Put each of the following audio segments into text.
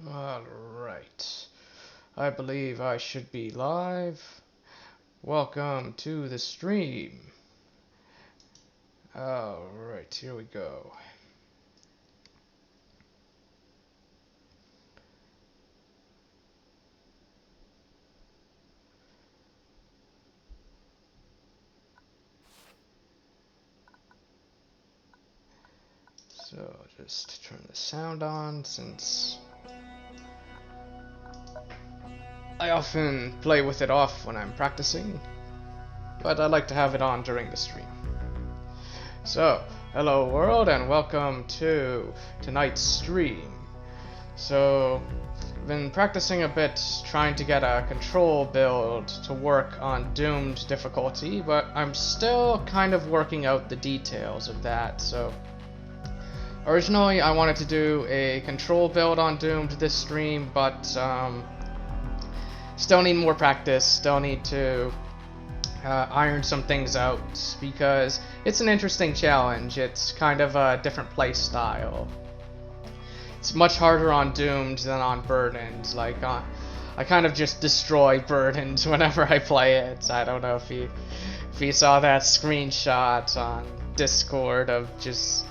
Alright. I believe I should be live. Welcome to the stream. Alright, here we go. So, just turn the sound on since I often play with it off when I'm practicing, but I like to have it on during the stream. So, hello world and welcome to tonight's stream. So, I've been practicing a bit trying to get a control build to work on Doomed difficulty, but I'm still kind of working out the details of that. So, originally I wanted to do a control build on Doomed this stream, but still need more practice, still need to iron some things out, because it's an interesting challenge. It's kind of a different play style. It's much harder on Doomed than on Burdened. Like, I kind of just destroy Burdened whenever I play it. I don't know if you saw that screenshot on Discord of just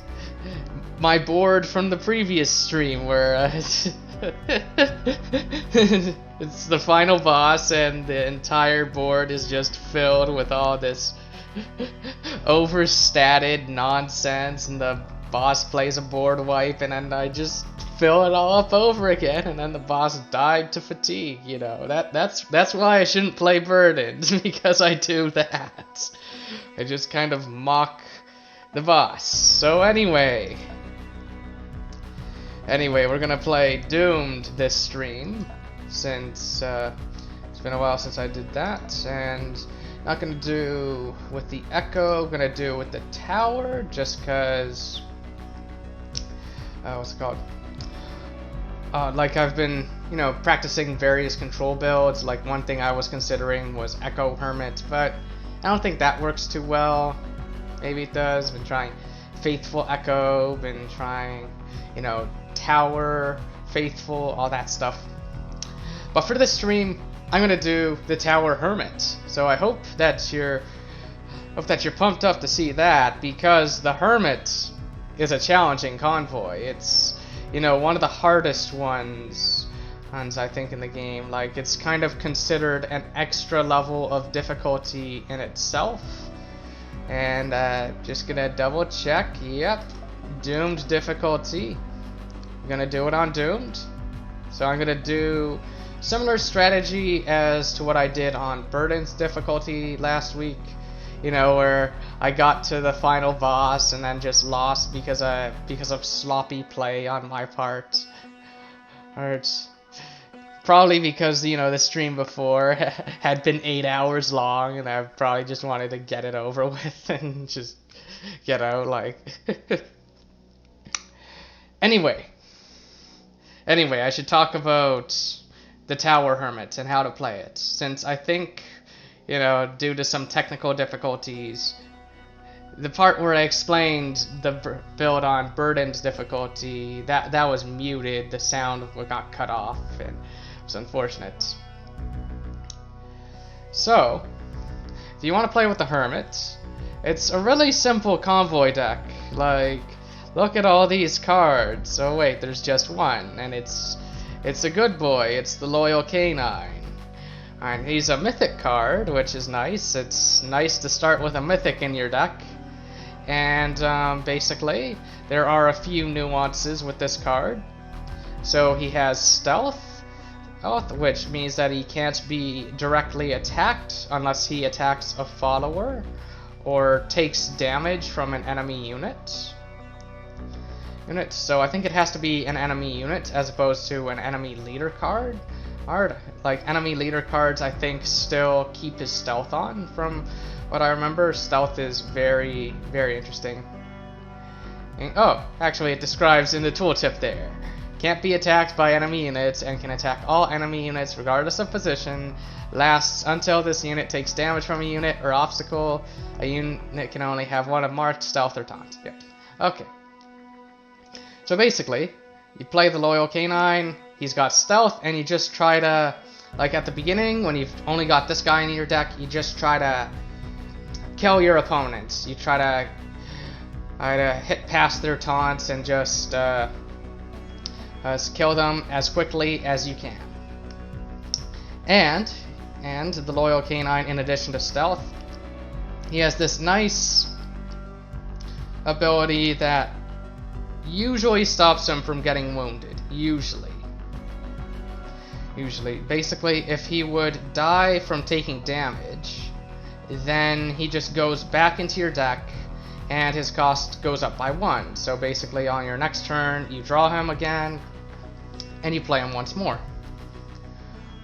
my board from the previous stream where it's the final boss and the entire board is just filled with all this overstated nonsense, and the boss plays a board wipe and then I just fill it all up over again, and then the boss died to fatigue. You know, that's why I shouldn't play Burdened, because I do that. I just kind of mock the boss. So anyway, we're gonna play Doomed this stream, since it's been a while since I did that, and not gonna do with the Echo, gonna do with the Tower, just cause what's it called? Like, I've been, practicing various control builds. Like, one thing I was considering was Echo Hermit, but I don't think that works too well. Maybe it does. Been trying Faithful Echo, been trying, Tower, Faithful, all that stuff. But for this stream, I'm gonna do the Tower Hermit. So I hope that you're pumped up to see that, because the Hermit is a challenging convoy. It's, one of the hardest ones I think in the game. Like, it's kind of considered an extra level of difficulty in itself. And just gonna double check. Yep, Doomed difficulty. I'm gonna do it on Doomed. So I'm gonna do similar strategy as to what I did on Burden's difficulty last week. Where I got to the final boss and then just lost because of sloppy play on my part. Or it's probably because, the stream before had been 8 hours long, and I probably just wanted to get it over with and just get out, like... Anyway, I should talk about the Tower Hermit and how to play it, since I think, due to some technical difficulties, the part where I explained the build on Burden's difficulty, that was muted. The sound got cut off, and it was unfortunate. So, if you want to play with the Hermit, it's a really simple convoy deck. Like, look at all these cards. Oh wait, there's just one, and it's a good boy. It's the Loyal Canine. And he's a mythic card, which is nice. It's nice to start with a mythic in your deck. And basically, there are a few nuances with this card. So he has Stealth, which means that he can't be directly attacked unless he attacks a follower or takes damage from an enemy unit. So I think it has to be an enemy unit as opposed to an enemy leader card. Like, enemy leader cards, I think, still keep his stealth on. From what I remember, stealth is very, very interesting. And, actually, it describes in the tooltip there. Can't be attacked by enemy units and can attack all enemy units regardless of position. Lasts until this unit takes damage from a unit or obstacle. A unit can only have one of marked, stealth, or taunt. Yeah. Okay. So basically, you play the Loyal Canine. he's got stealth, and you just try to, like at the beginning, when you've only got this guy in your deck, you just try to kill your opponents. You try to hit past their taunts and just kill them as quickly as you can. And the Loyal Canine, in addition to stealth, he has this nice ability that usually stops him from getting wounded. Usually. Basically, if he would die from taking damage, then he just goes back into your deck and his cost goes up by 1. So basically on your next turn, you draw him again and you play him once more.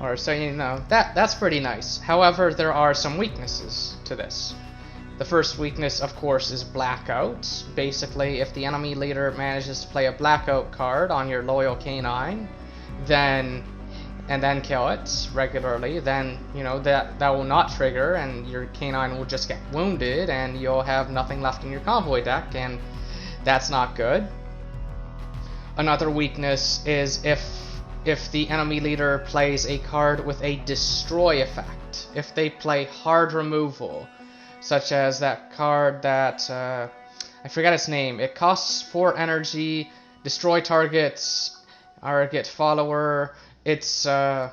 Or so you know, that's pretty nice. However, there are some weaknesses to this. The first weakness, of course, is Blackout. Basically, if the enemy leader manages to play a Blackout card on your Loyal Canine, then kill it regularly, then you know that will not trigger, and your Canine will just get wounded, and you'll have nothing left in your Convoy deck, and that's not good. Another weakness is if the enemy leader plays a card with a destroy effect. If they play hard removal, such as that card that, I forget its name. It costs 4 energy, destroy targets, target follower. It's, I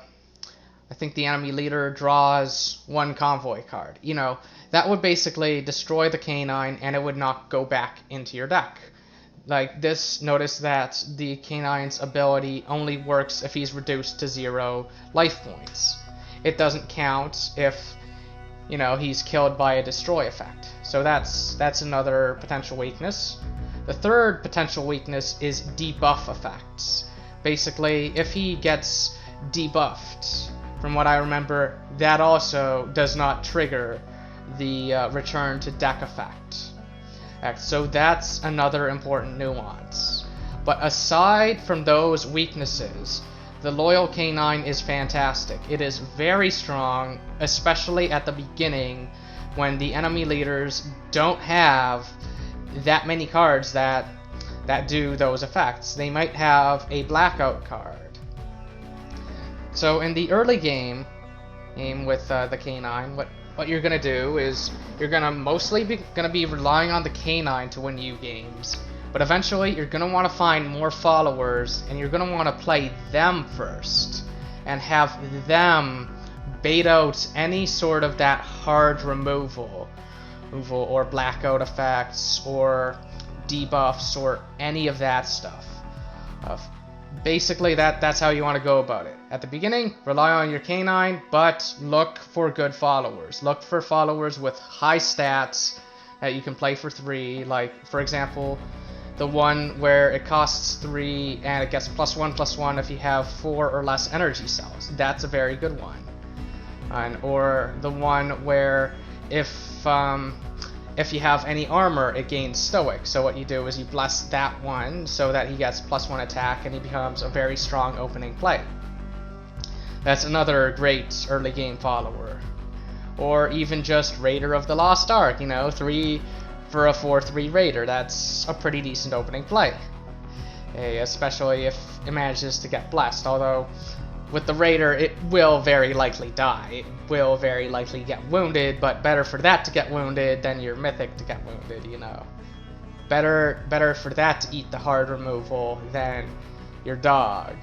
think the enemy leader draws 1 convoy card. You know, that would basically destroy the Canine and it would not go back into your deck. Like this, notice that the Canine's ability only works if he's reduced to 0 life points. It doesn't count if, you know, he's killed by a destroy effect. So that's another potential weakness. The third potential weakness is debuff effects. Basically, if he gets debuffed, from what I remember, that also does not trigger the return to deck effect. So that's another important nuance. But aside from those weaknesses, the Loyal Canine is fantastic. It is very strong, especially at the beginning when the enemy leaders don't have that many cards that do those effects. They might have a Blackout card. So in the early game with the Canine, what you're gonna do is you're gonna mostly be relying on the Canine to win you games. But eventually, you're going to want to find more followers, and you're going to want to play them first, and have them bait out any sort of that hard removal or Blackout effects, or debuffs, or any of that stuff. Basically, that's how you want to go about it. At the beginning, rely on your Canine, but look for good followers. Look for followers with high stats that you can play for 3, like, for example, the one where it costs 3 and it gets +1/+1 if you have 4 or less energy cells. That's a very good one. Or the one where if you have any armor, it gains Stoic. So what you do is you bless that one so that he gets +1 attack and he becomes a very strong opening play. That's another great early game follower. Or even just Raider of the Lost Ark, you know, 3 for a 4/3 Raider. That's a pretty decent opening play, especially if it manages to get blessed. Although with the Raider, it will very likely die. It will very likely get wounded, but better for that to get wounded than your Mythic to get wounded, you know. Better for that to eat the hard removal than your dog.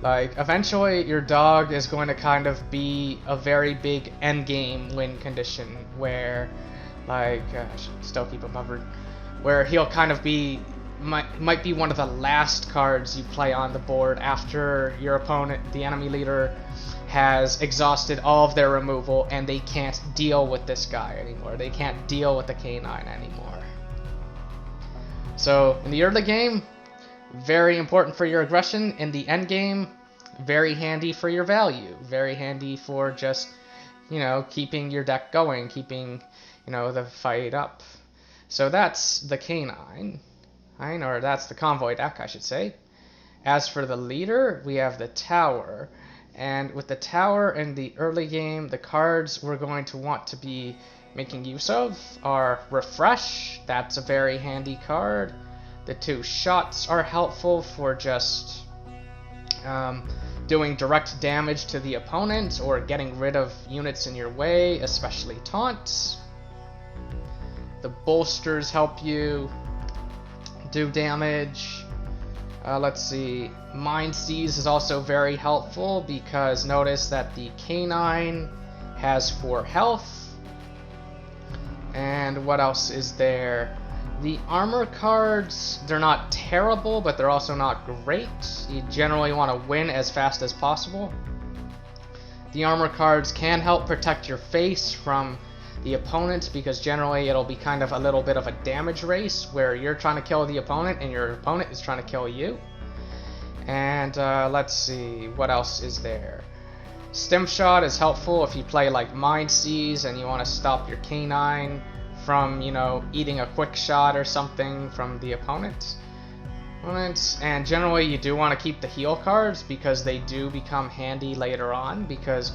Like, eventually your dog is going to kind of be a very big endgame win condition where, like, I should still keep him covered, where he'll kind of be, might be one of the last cards you play on the board after your opponent, the enemy leader, has exhausted all of their removal and they can't deal with this guy anymore. They can't deal with the Canine anymore. So, in the early game, very important for your aggression. In the end game, very handy for your value. Very handy for just, you know, keeping your deck going, keeping, you know, the fight up. So that's the Canine, or that's the Convoy deck, I should say. As for the leader, we have the Tower. And with the Tower in the early game, the cards we're going to want to be making use of are Refresh. That's a very handy card. The 2 shots are helpful for just doing direct damage to the opponent or getting rid of units in your way, especially taunts. The bolsters help you do damage. Let's see, Mind Seize is also very helpful because notice that the K9 has 4 health. And what else is there? The armor cards, they're not terrible, but they're also not great. You generally want to win as fast as possible. The armor cards can help protect your face from the opponent because generally it'll be kind of a little bit of a damage race where you're trying to kill the opponent and your opponent is trying to kill you. And let's see, what else is there? Stim Shot is helpful if you play like Mind Seize and you want to stop your K9 from, you know, eating a quick shot or something from the opponent. And generally you do want to keep the heal cards because they do become handy later on, because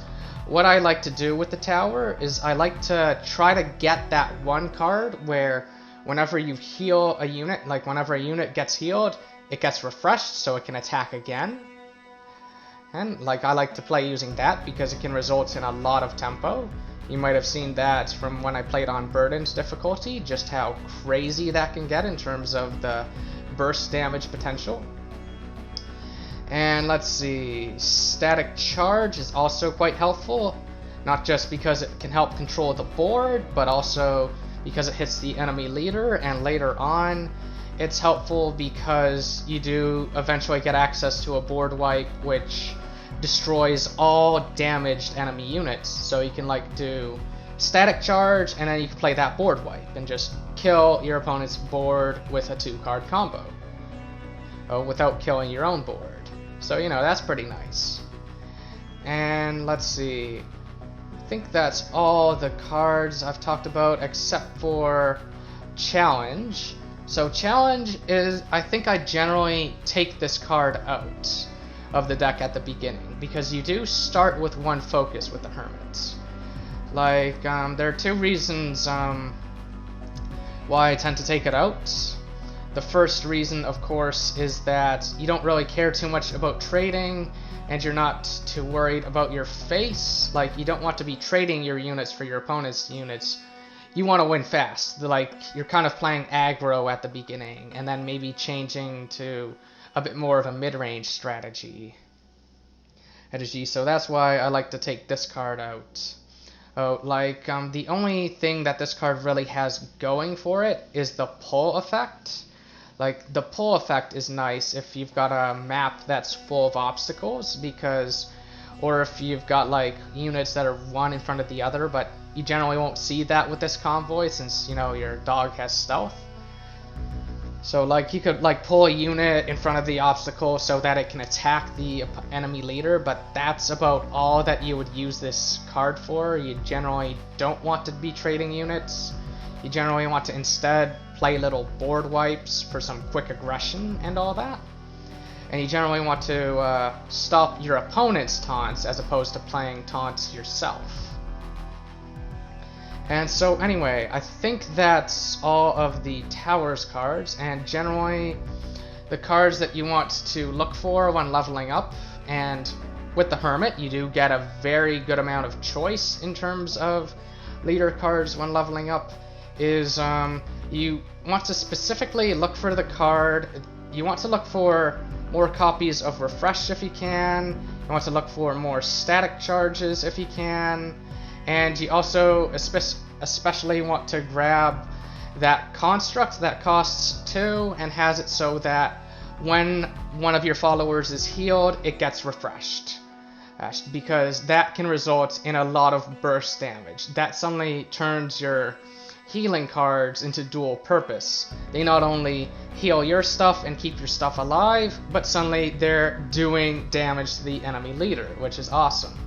what I like to do with the tower is I like to try to get that one card where whenever you heal a unit, like whenever a unit gets healed, it gets refreshed so it can attack again. And like I like to play using that because it can result in a lot of tempo. You might have seen that from when I played on Burdened difficulty, just how crazy that can get in terms of the burst damage potential. And let's see, Static Charge is also quite helpful, not just because it can help control the board, but also because it hits the enemy leader, and later on it's helpful because you do eventually get access to a board wipe which destroys all damaged enemy units. So you can like do Static Charge and then you can play that board wipe and just kill your opponent's board with a 2-card combo without killing your own board. So, you know, that's pretty nice. And let's see, I think that's all the cards I've talked about except for Challenge. So Challenge is, I think I generally take this card out of the deck at the beginning because you do start with 1 focus with the Hermit. Like, there are 2 reasons why I tend to take it out. The first reason, of course, is that you don't really care too much about trading and you're not too worried about your face. Like, you don't want to be trading your units for your opponent's units. You want to win fast. Like, you're kind of playing aggro at the beginning and then maybe changing to a bit more of a mid-range strategy. So that's why I like to take this card out. The only thing that this card really has going for it is the pull effect. Like, the pull effect is nice if you've got a map that's full of obstacles, because, or if you've got like units that are one in front of the other, but you generally won't see that with this convoy since, you know, your dog has stealth. So like you could like pull a unit in front of the obstacle so that it can attack the enemy leader, but that's about all that you would use this card for. You generally don't want to be trading units. You generally want to instead play little board wipes for some quick aggression and all that. And you generally want to stop your opponent's taunts as opposed to playing taunts yourself. And so anyway, I think that's all of the Towers cards, and generally the cards that you want to look for when leveling up. And with the Hermit, you do get a very good amount of choice in terms of leader cards when leveling up. Is you want to specifically look for the card, you want to look for more copies of Refresh if you can, you want to look for more static charges if you can, and you also especially want to grab that construct that costs 2 and has it so that when one of your followers is healed, it gets refreshed. Because that can result in a lot of burst damage. That suddenly turns your healing cards into dual purpose. They not only heal your stuff and keep your stuff alive, but suddenly they're doing damage to the enemy leader, which is awesome.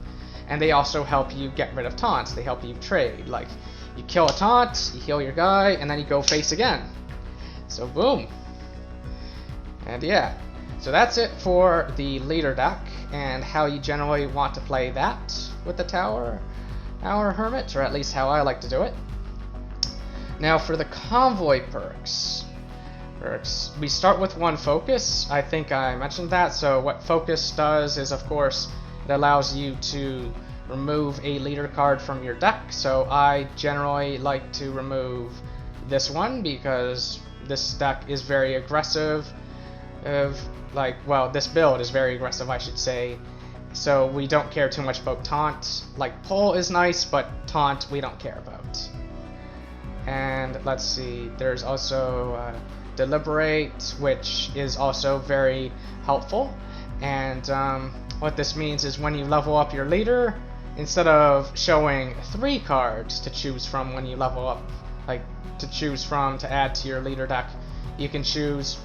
And they also help you get rid of taunts. They help you trade. Like, you kill a taunt, you heal your guy, and then you go face again. So boom. And yeah, so that's it for the leader deck and how you generally want to play that with the Tower Hermit, or at least how I like to do it. Now for the Convoy perks, perks. We start with 1 focus. I think I mentioned that. So what focus does is, of course, it allows you to remove a leader card from your deck. So I generally like to remove this one because this deck is very aggressive. This build is very aggressive, I should say. So we don't care too much about taunt. Like, pull is nice, but taunt we don't care about. And let's see, there's also Deliberate, which is also very helpful. And what this means is when you level up your leader, instead of showing 3 cards to choose from when you level up, like to choose from to add to your leader deck, you can choose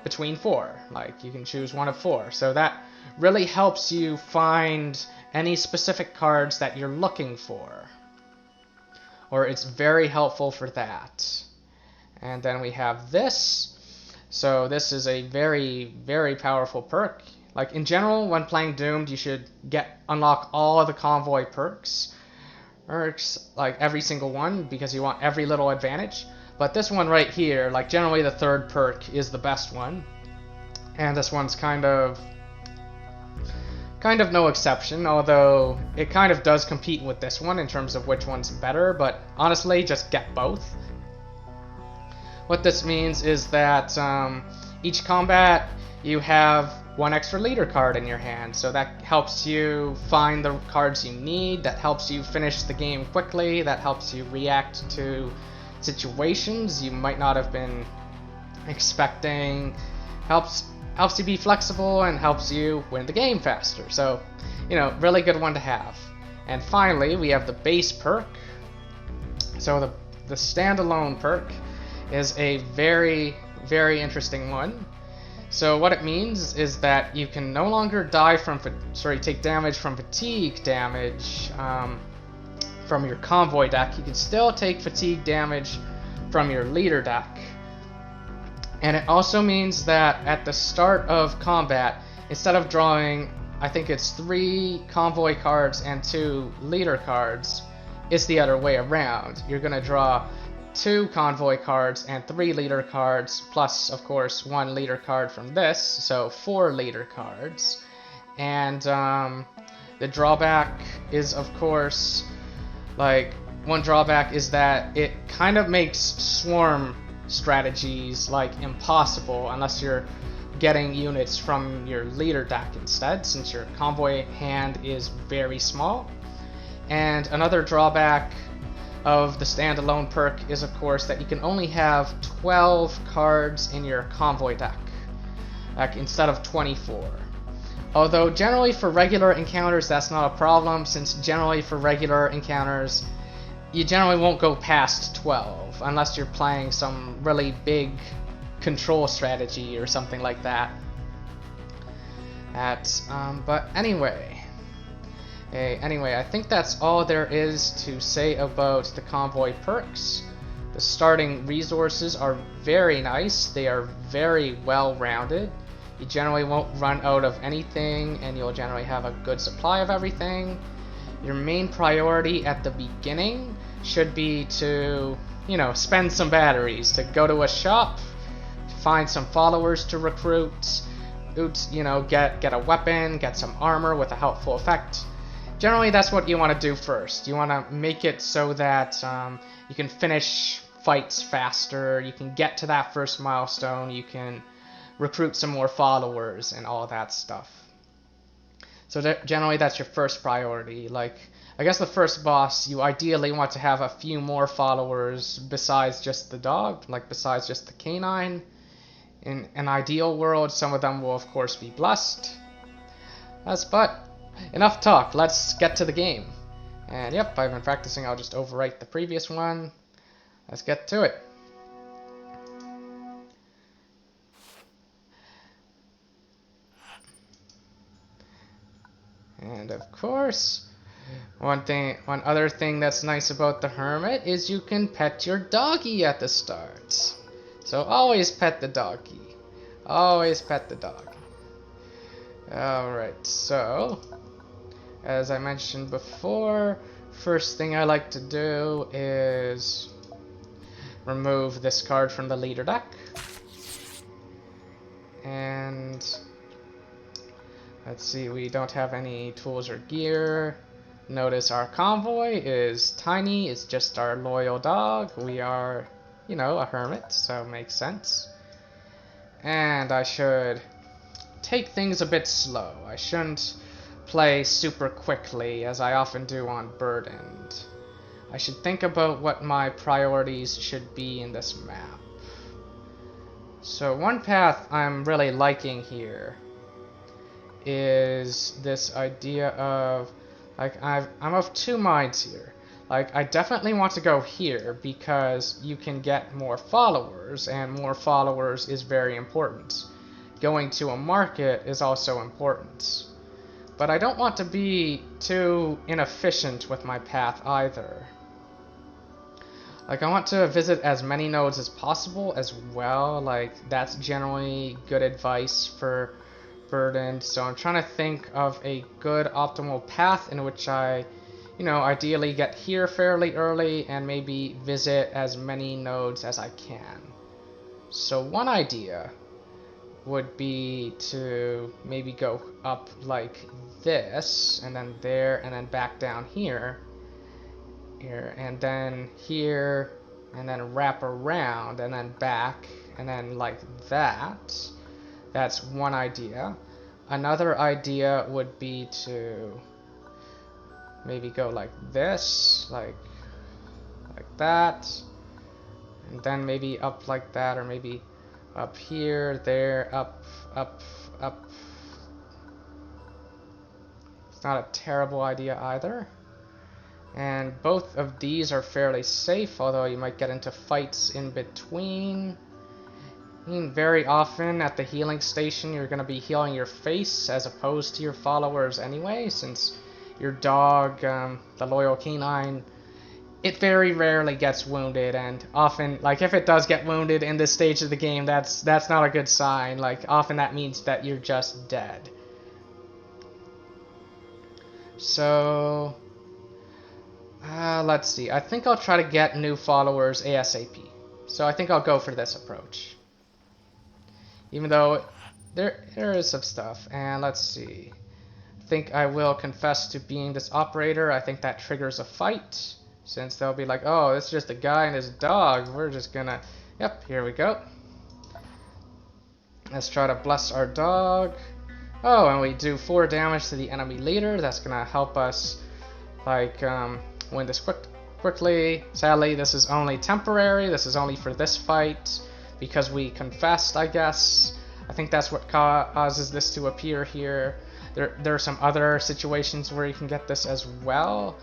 between 4. Like, you can choose 1 of 4. So that really helps you find any specific cards that you're looking for. Or it's very helpful for that. And then we have this. So this is a very, very powerful perk. Like, in general, when playing Doomed, you should unlock all of the Convoy perks, like every single one, because you want every little advantage. But this one right here, like, generally the 3rd perk is the best one. And this one's kind of no exception, although it kind of does compete with this one in terms of which one's better, but honestly, just get both. What this means is that each combat you have 1 extra leader card in your hand, so that helps you find the cards you need, that helps you finish the game quickly, that helps you react to situations you might not have been expecting, helps you be flexible, and helps you win the game faster. So, you know, really good one to have. And finally, we have the base perk. So the standalone perk is a very, very interesting one. So what it means is that you can no longer take damage from fatigue damage from your convoy deck. You can still take fatigue damage from your leader deck. And it also means that at the start of combat, instead of drawing, I think it's 3 convoy cards and 2 leader cards, it's the other way around. You're going to draw 2 convoy cards and 3 leader cards, plus, of course, 1 leader card from this, so 4 leader cards. And the drawback is, of course, like, one drawback is that it kind of makes swarm strategies like impossible unless you're getting units from your leader deck instead, since your convoy hand is very small. And another drawback of the standalone perk is, of course, that you can only have 12 cards in your convoy deck, like, instead of 24. Although generally for regular encounters that's not a problem, since generally for regular encounters you generally won't go past 12 unless you're playing some really big control strategy or something like that. But anyway, I think that's all there is to say about the convoy perks. The starting resources are very nice. They are very well rounded. You generally won't run out of anything, and you'll generally have a good supply of everything. Your main priority at the beginning should be to, you know, spend some batteries, to go to a shop, find some followers to recruit, you know, get a weapon, get some armor with a helpful effect. Generally, that's what you want to do first. You want to make it so that you can finish fights faster, you can get to that first milestone, you can recruit some more followers and all that stuff. So generally that's your first priority. Like, I guess the first boss, you ideally want to have a few more followers besides just the dog, like besides just the canine. In an ideal world, some of them will of course be blessed. But enough talk, let's get to the game. And yep, I've been practicing, I'll just overwrite the previous one. Let's get to it. And of course, one other thing that's nice about the Hermit is you can pet your doggy at the start. So always pet the doggy. Always pet the dog. Alright, so as I mentioned before, first thing I like to do is remove this card from the leader deck. And let's see, we don't have any tools or gear. Notice our convoy is tiny, it's just our loyal dog. We are, you know, a hermit, so it makes sense. And I should take things a bit slow. I shouldn't play super quickly, as I often do on Burdened. I should think about what my priorities should be in this map. So one path I'm really liking here is this idea of, like, I'm of two minds here. Like, I definitely want to go here because you can get more followers, and more followers is very important. Going to a market is also important. But I don't want to be too inefficient with my path either. Like, I want to visit as many nodes as possible as well. Like, that's generally good advice for Burdened. So I'm trying to think of a good optimal path in which I, you know, ideally get here fairly early and maybe visit as many nodes as I can. So one idea would be to maybe go up like this, and then there, and then back down here, and then here, and then wrap around, and then back, and then like that. That's one idea. Another idea would be to maybe go like this, like that, and then maybe up like that, or maybe up here, there, up, up, up. It's not a terrible idea either. And both of these are fairly safe, although you might get into fights in between. I mean, very often at the healing station you're going to be healing your face as opposed to your followers anyway, since your dog, the loyal canine, it very rarely gets wounded, and often, like, if it does get wounded in this stage of the game, that's not a good sign. Like, often that means that you're just dead. So, let's see. I think I'll try to get new followers ASAP. So I think I'll go for this approach. Even though there is some stuff. And let's see. I think I will confess to being this operator. I think that triggers a fight. Since they'll be like, oh, it's just a guy and his dog. We're just gonna... Yep, here we go. Let's try to bless our dog. Oh, and we do 4 damage to the enemy leader. That's gonna help us, like, win this quickly. Sadly, this is only temporary. This is only for this fight. Because we confessed, I guess. I think that's what causes this to appear here. There are some other situations where you can get this as well.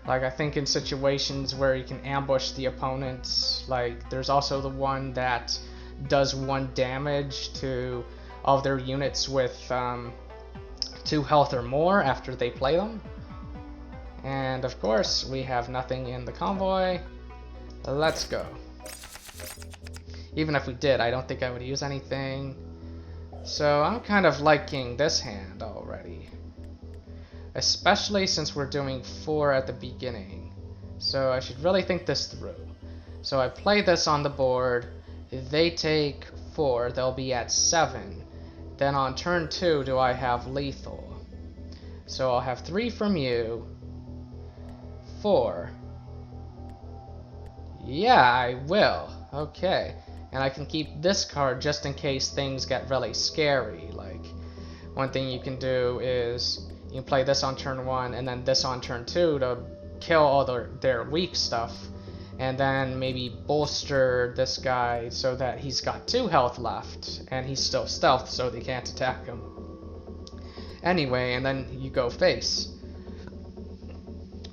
Like, I think in situations where you can ambush the opponents, like, there's also the one that does 1 damage to all of their units with 2 health or more after they play them. And of course, we have nothing in the convoy. Let's go. Even if we did, I don't think I would use anything. So I'm kind of liking this hand already. Especially since we're doing 4 at the beginning. So I should really think this through. So I play this on the board. If they take 4, they'll be at 7. Then on turn 2, do I have lethal? So I'll have 3 from you. 4. Yeah, I will. Okay. And I can keep this card just in case things get really scary. Like, one thing you can do is you can play this on turn 1 and then this on turn 2 to kill all their weak stuff. And then maybe bolster this guy so that he's got 2 health left and he's still stealth so they can't attack him. Anyway, and then you go face.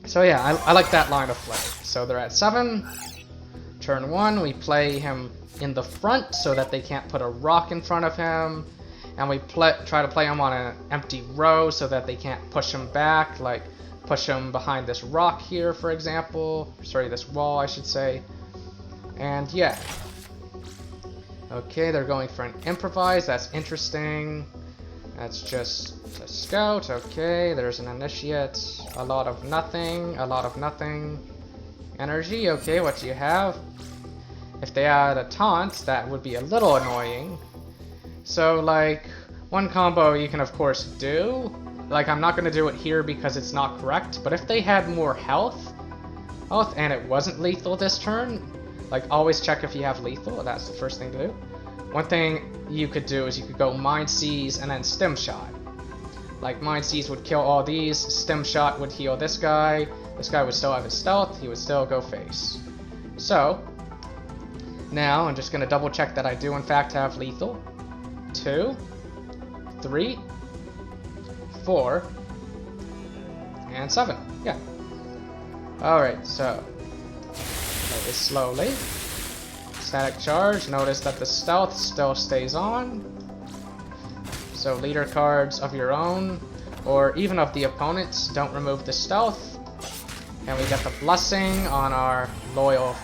So yeah, I like that line of play. So they're at 7. Turn 1, we play him in the front so that they can't put a rock in front of him. And we try to play him on an empty row so that they can't push him back, like push him behind this rock here, for example. Sorry, this wall, I should say. And yeah. Okay, they're going for an improvise. That's interesting. That's just a scout. Okay, there's an initiate. A lot of nothing. A lot of nothing. Energy. Okay, what do you have? If they had a taunt, that would be a little annoying. So, like, one combo you can of course do, like I'm not going to do it here because it's not correct, but if they had more health, and it wasn't lethal this turn, like always check if you have lethal, that's the first thing to do. One thing you could do is you could go Mind Seize and then Stim Shot. Like Mind Seize would kill all these, Stim Shot would heal this guy would still have his stealth, he would still go face. So, now I'm just going to double check that I do in fact have lethal. 2, 3, 4, and 7. Yeah. Alright, so notice slowly. Static charge, notice that the stealth still stays on. So leader cards of your own, or even of the opponent's, don't remove the stealth. And we get the blessing on our loyal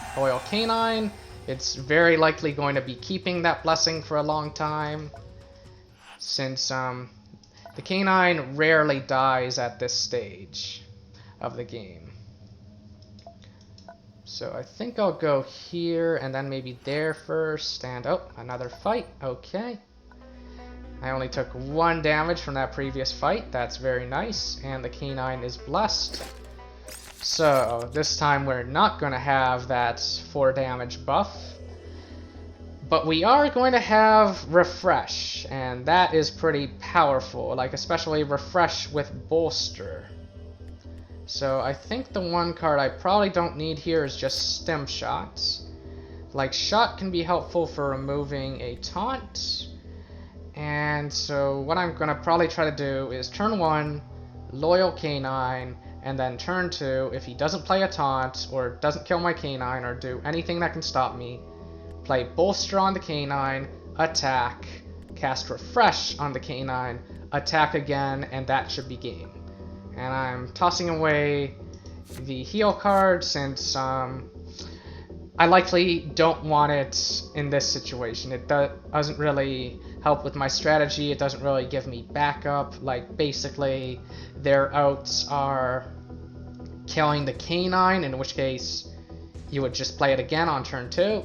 canine. It's very likely going to be keeping that blessing for a long time, since the canine rarely dies at this stage of the game. So I think I'll go here and then maybe there first, and oh, another fight, okay. I only took 1 damage from that previous fight, that's very nice, and the canine is blessed. So this time we're not going to have that 4 damage buff, but we are going to have Refresh, and that is pretty powerful, like especially Refresh with Bolster. So I think the one card I probably don't need here is just Stim Shot. Like Shot can be helpful for removing a taunt, and so what I'm going to probably try to do is turn 1, Loyal Canine, and then turn 2, if he doesn't play a taunt, or doesn't kill my canine, or do anything that can stop me, play Bolster on the canine, attack, cast Refresh on the canine, attack again, and that should be game. And I'm tossing away the heal card since I likely don't want it in this situation. It doesn't really help with my strategy, it doesn't really give me backup. Like basically their outs are killing the canine, in which case you would just play it again on turn 2.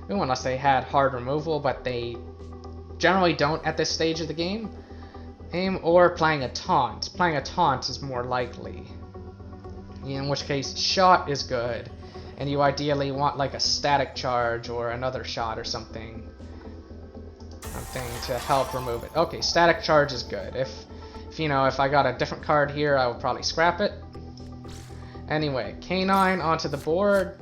Unless they had hard removal, but they generally don't at this stage of the game. Or playing a taunt. Playing a taunt is more likely. In which case, shot is good. And you ideally want like a static charge or another shot or something. Something to help remove it. Okay, static charge is good. If I got a different card here, I would probably scrap it. Anyway, canine onto the board.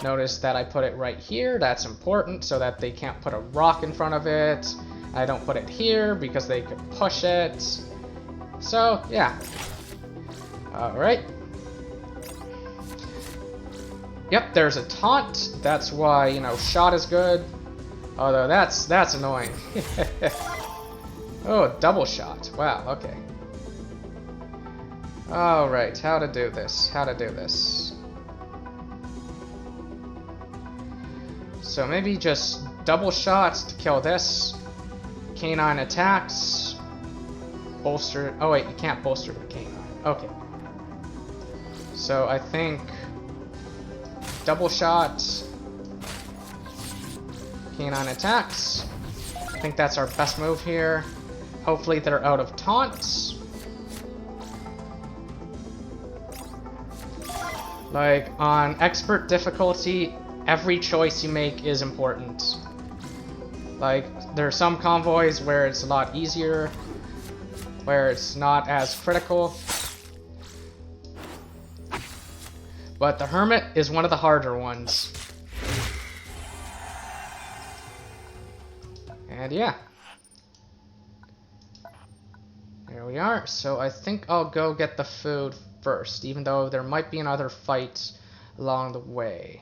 Notice that I put it right here. That's important so that they can't put a rock in front of it. I don't put it here because they could push it. So, yeah. Alright. Yep, there's a taunt. That's why, shot is good. Although that's annoying. Oh, double shot. Wow, okay. Alright, how to do this. So maybe just double shots to kill this. Canine attacks. Bolster. Oh wait, you can't bolster the canine. Okay. So I think double shots. Canine attacks. I think that's our best move here. Hopefully they're out of taunts. Like on expert difficulty, every choice you make is important. Like, there are some convoys where it's a lot easier, where it's not as critical. But the Hermit is one of the harder ones. And yeah. There we are. So I think I'll go get the food first, even though there might be another fight along the way.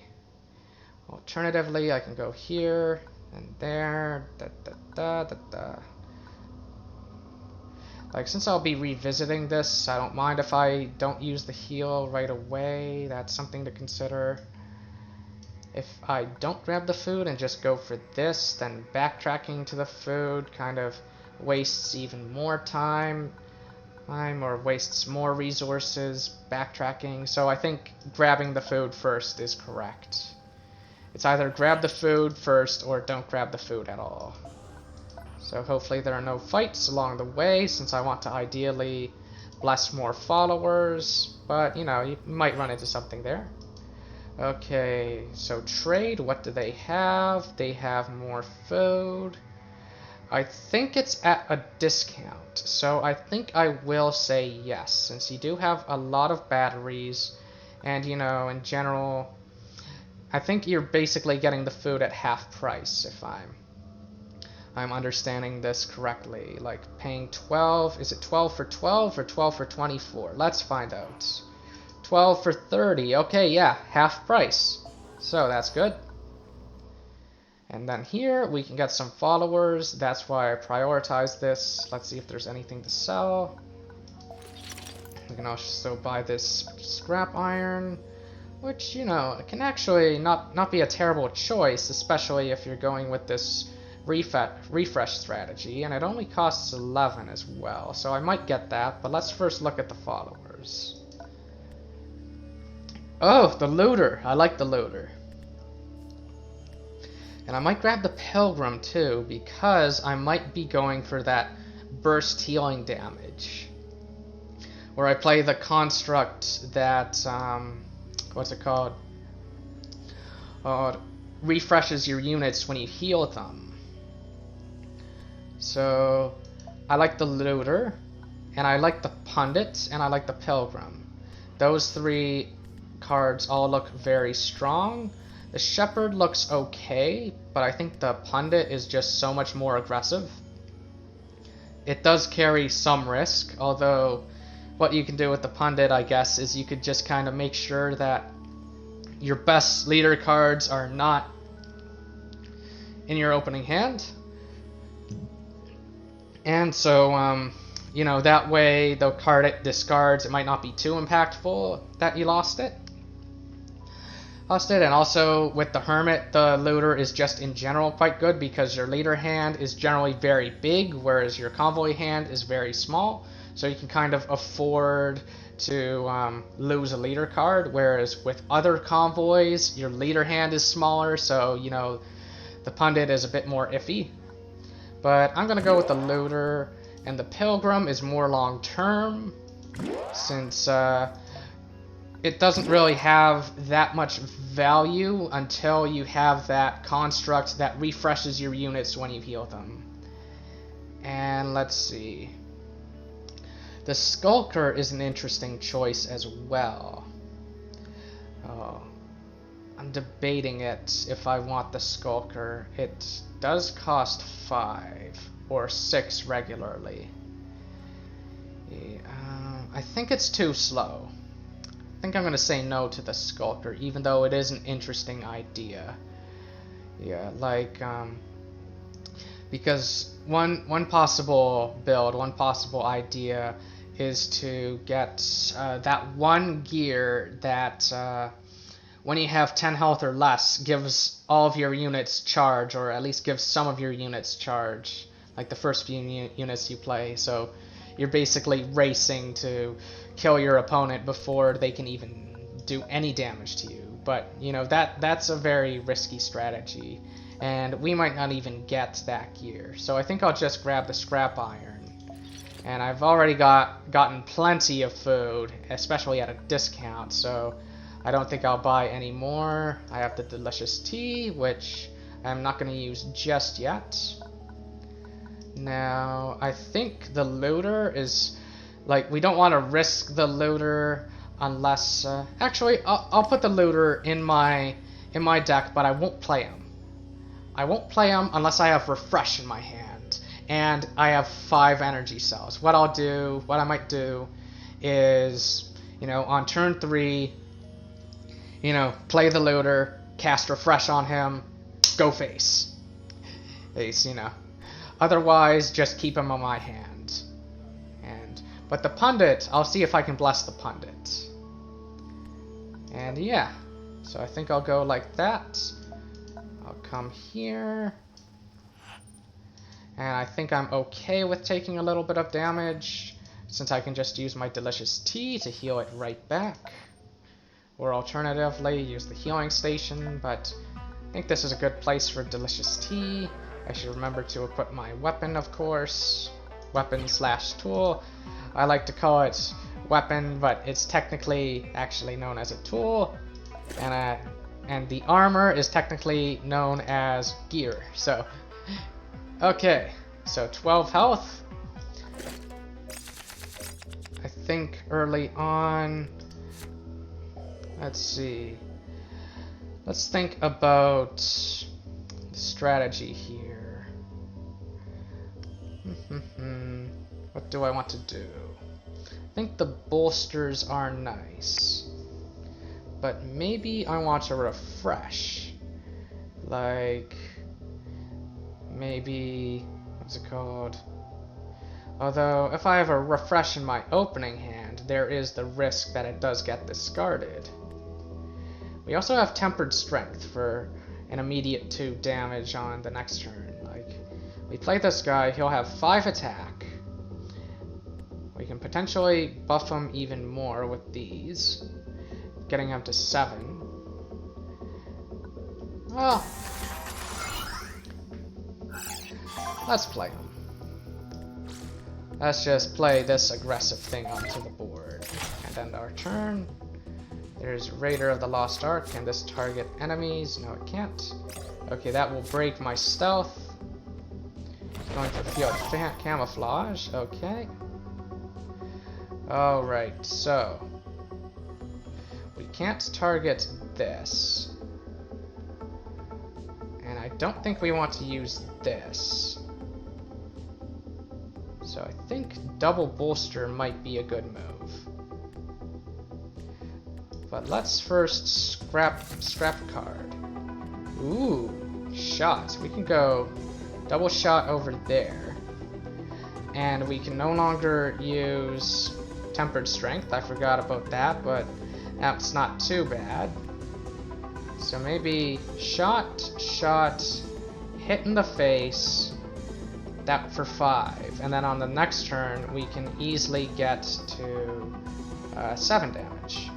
Alternatively, I can go here and there. Like, since I'll be revisiting this, I don't mind if I don't use the heal right away. That's something to consider. If I don't grab the food and just go for this, then backtracking to the food kind of wastes even more time or wastes more resources backtracking. So I think grabbing the food first is correct. It's either grab the food first or don't grab the food at all. So hopefully there are no fights along the way, since I want to ideally bless more followers. But, you know, you might run into something there. Okay, so trade, what do they have? They have more food. I think it's at a discount, so I think I will say yes, since you do have a lot of batteries, and, you know, in general, I think you're basically getting the food at half price, if I'm understanding this correctly. Like, paying 12, is it 12 for 12 or 12 for 24? Let's find out. 12 for 30, okay, yeah, half price. So that's good. And then here, we can get some followers. That's why I prioritize this. Let's see if there's anything to sell. We can also buy this scrap iron, which, you know, can actually not be a terrible choice, especially if you're going with this refresh strategy, and it only costs 11 as well, so I might get that, but let's first look at the followers. Oh, the looter! I like the looter. And I might grab the pilgrim too, because I might be going for that burst healing damage, where I play the construct that, what's it called? Refreshes your units when you heal them. So, I like the looter, and I like the pundit, and I like the pilgrim. Those three cards all look very strong. The shepherd looks okay, but I think the pundit is just so much more aggressive. It does carry some risk, although what you can do with the pundit, I guess, is you could just kind of make sure that your best leader cards are not in your opening hand. And so, you know, that way the card it discards, it might not be too impactful that you lost it. And also with the Hermit, the looter is just in general quite good because your leader hand is generally very big, whereas your convoy hand is very small. So you can kind of afford to lose a leader card, whereas with other convoys, your leader hand is smaller, so, you know, the pundit is a bit more iffy. But I'm going to go with the looter, and the pilgrim is more long-term, since it doesn't really have that much value until you have that construct that refreshes your units when you heal them. And let's see. The Skulker is an interesting choice as well. Oh, I'm debating it if I want the Skulker. It does cost 5 or 6 regularly. I think it's too slow. I think I'm going to say no to the Skulker, even though it is an interesting idea. Yeah, like, because one possible build, one possible idea is to get that one gear that when you have 10 health or less gives all of your units charge, or at least gives some of your units charge, like the first few units you play. So you're basically racing to kill your opponent before they can even do any damage to you. But, you know, that's a very risky strategy, and we might not even get that gear. So I think I'll just grab the scrap iron. And I've already gotten plenty of food, especially at a discount, so I don't think I'll buy any more. I have the delicious tea, which I'm not going to use just yet. Now, I think the looter is, like, we don't want to risk the looter unless, actually, I'll put the looter in my deck, but I won't play him. I won't play him unless I have Refresh in my hand, and I have 5 energy cells. What I might do is, you know, on turn 3, you know, play the looter, cast Refresh on him, go face. Ace, you know. Otherwise, just keep him on my hand. But the pundit, I'll see if I can bless the pundit. And yeah, so I think I'll go like that. I'll come here. And I think I'm okay with taking a little bit of damage, since I can just use my delicious tea to heal it right back. Or alternatively, use the healing station, but I think this is a good place for delicious tea. I should remember to equip my weapon, of course. Weapon slash tool. I like to call it weapon, but it's technically actually known as a tool. And the armor is technically known as gear. So, okay. So 12 health. I think early on, let's see. Let's think about the strategy here. What do I want to do? I think the bolsters are nice, but maybe I want to refresh. Like, maybe, what's it called? Although, if I have a refresh in my opening hand, there is the risk that it does get discarded. We also have Tempered Strength for an immediate 2 damage on the next turn. Like, we play this guy, he'll have 5 attack. We can potentially buff him even more with these, getting him to 7. Well, let's play him. Let's just play this aggressive thing onto the board and end our turn. There's Raider of the Lost Ark. Can this target enemies? No, it can't. Okay, that will break my stealth. Going for field camouflage. Okay. Alright, so we can't target this. And I don't think we want to use this. So I think double bolster might be a good move. But let's first scrap a card. Ooh, shot. We can go double shot over there. And we can no longer use Tempered Strength. I forgot about that, but that's not too bad. So maybe shot, hit in the face, that for 5. And then on the next turn, we can easily get to 7 damage.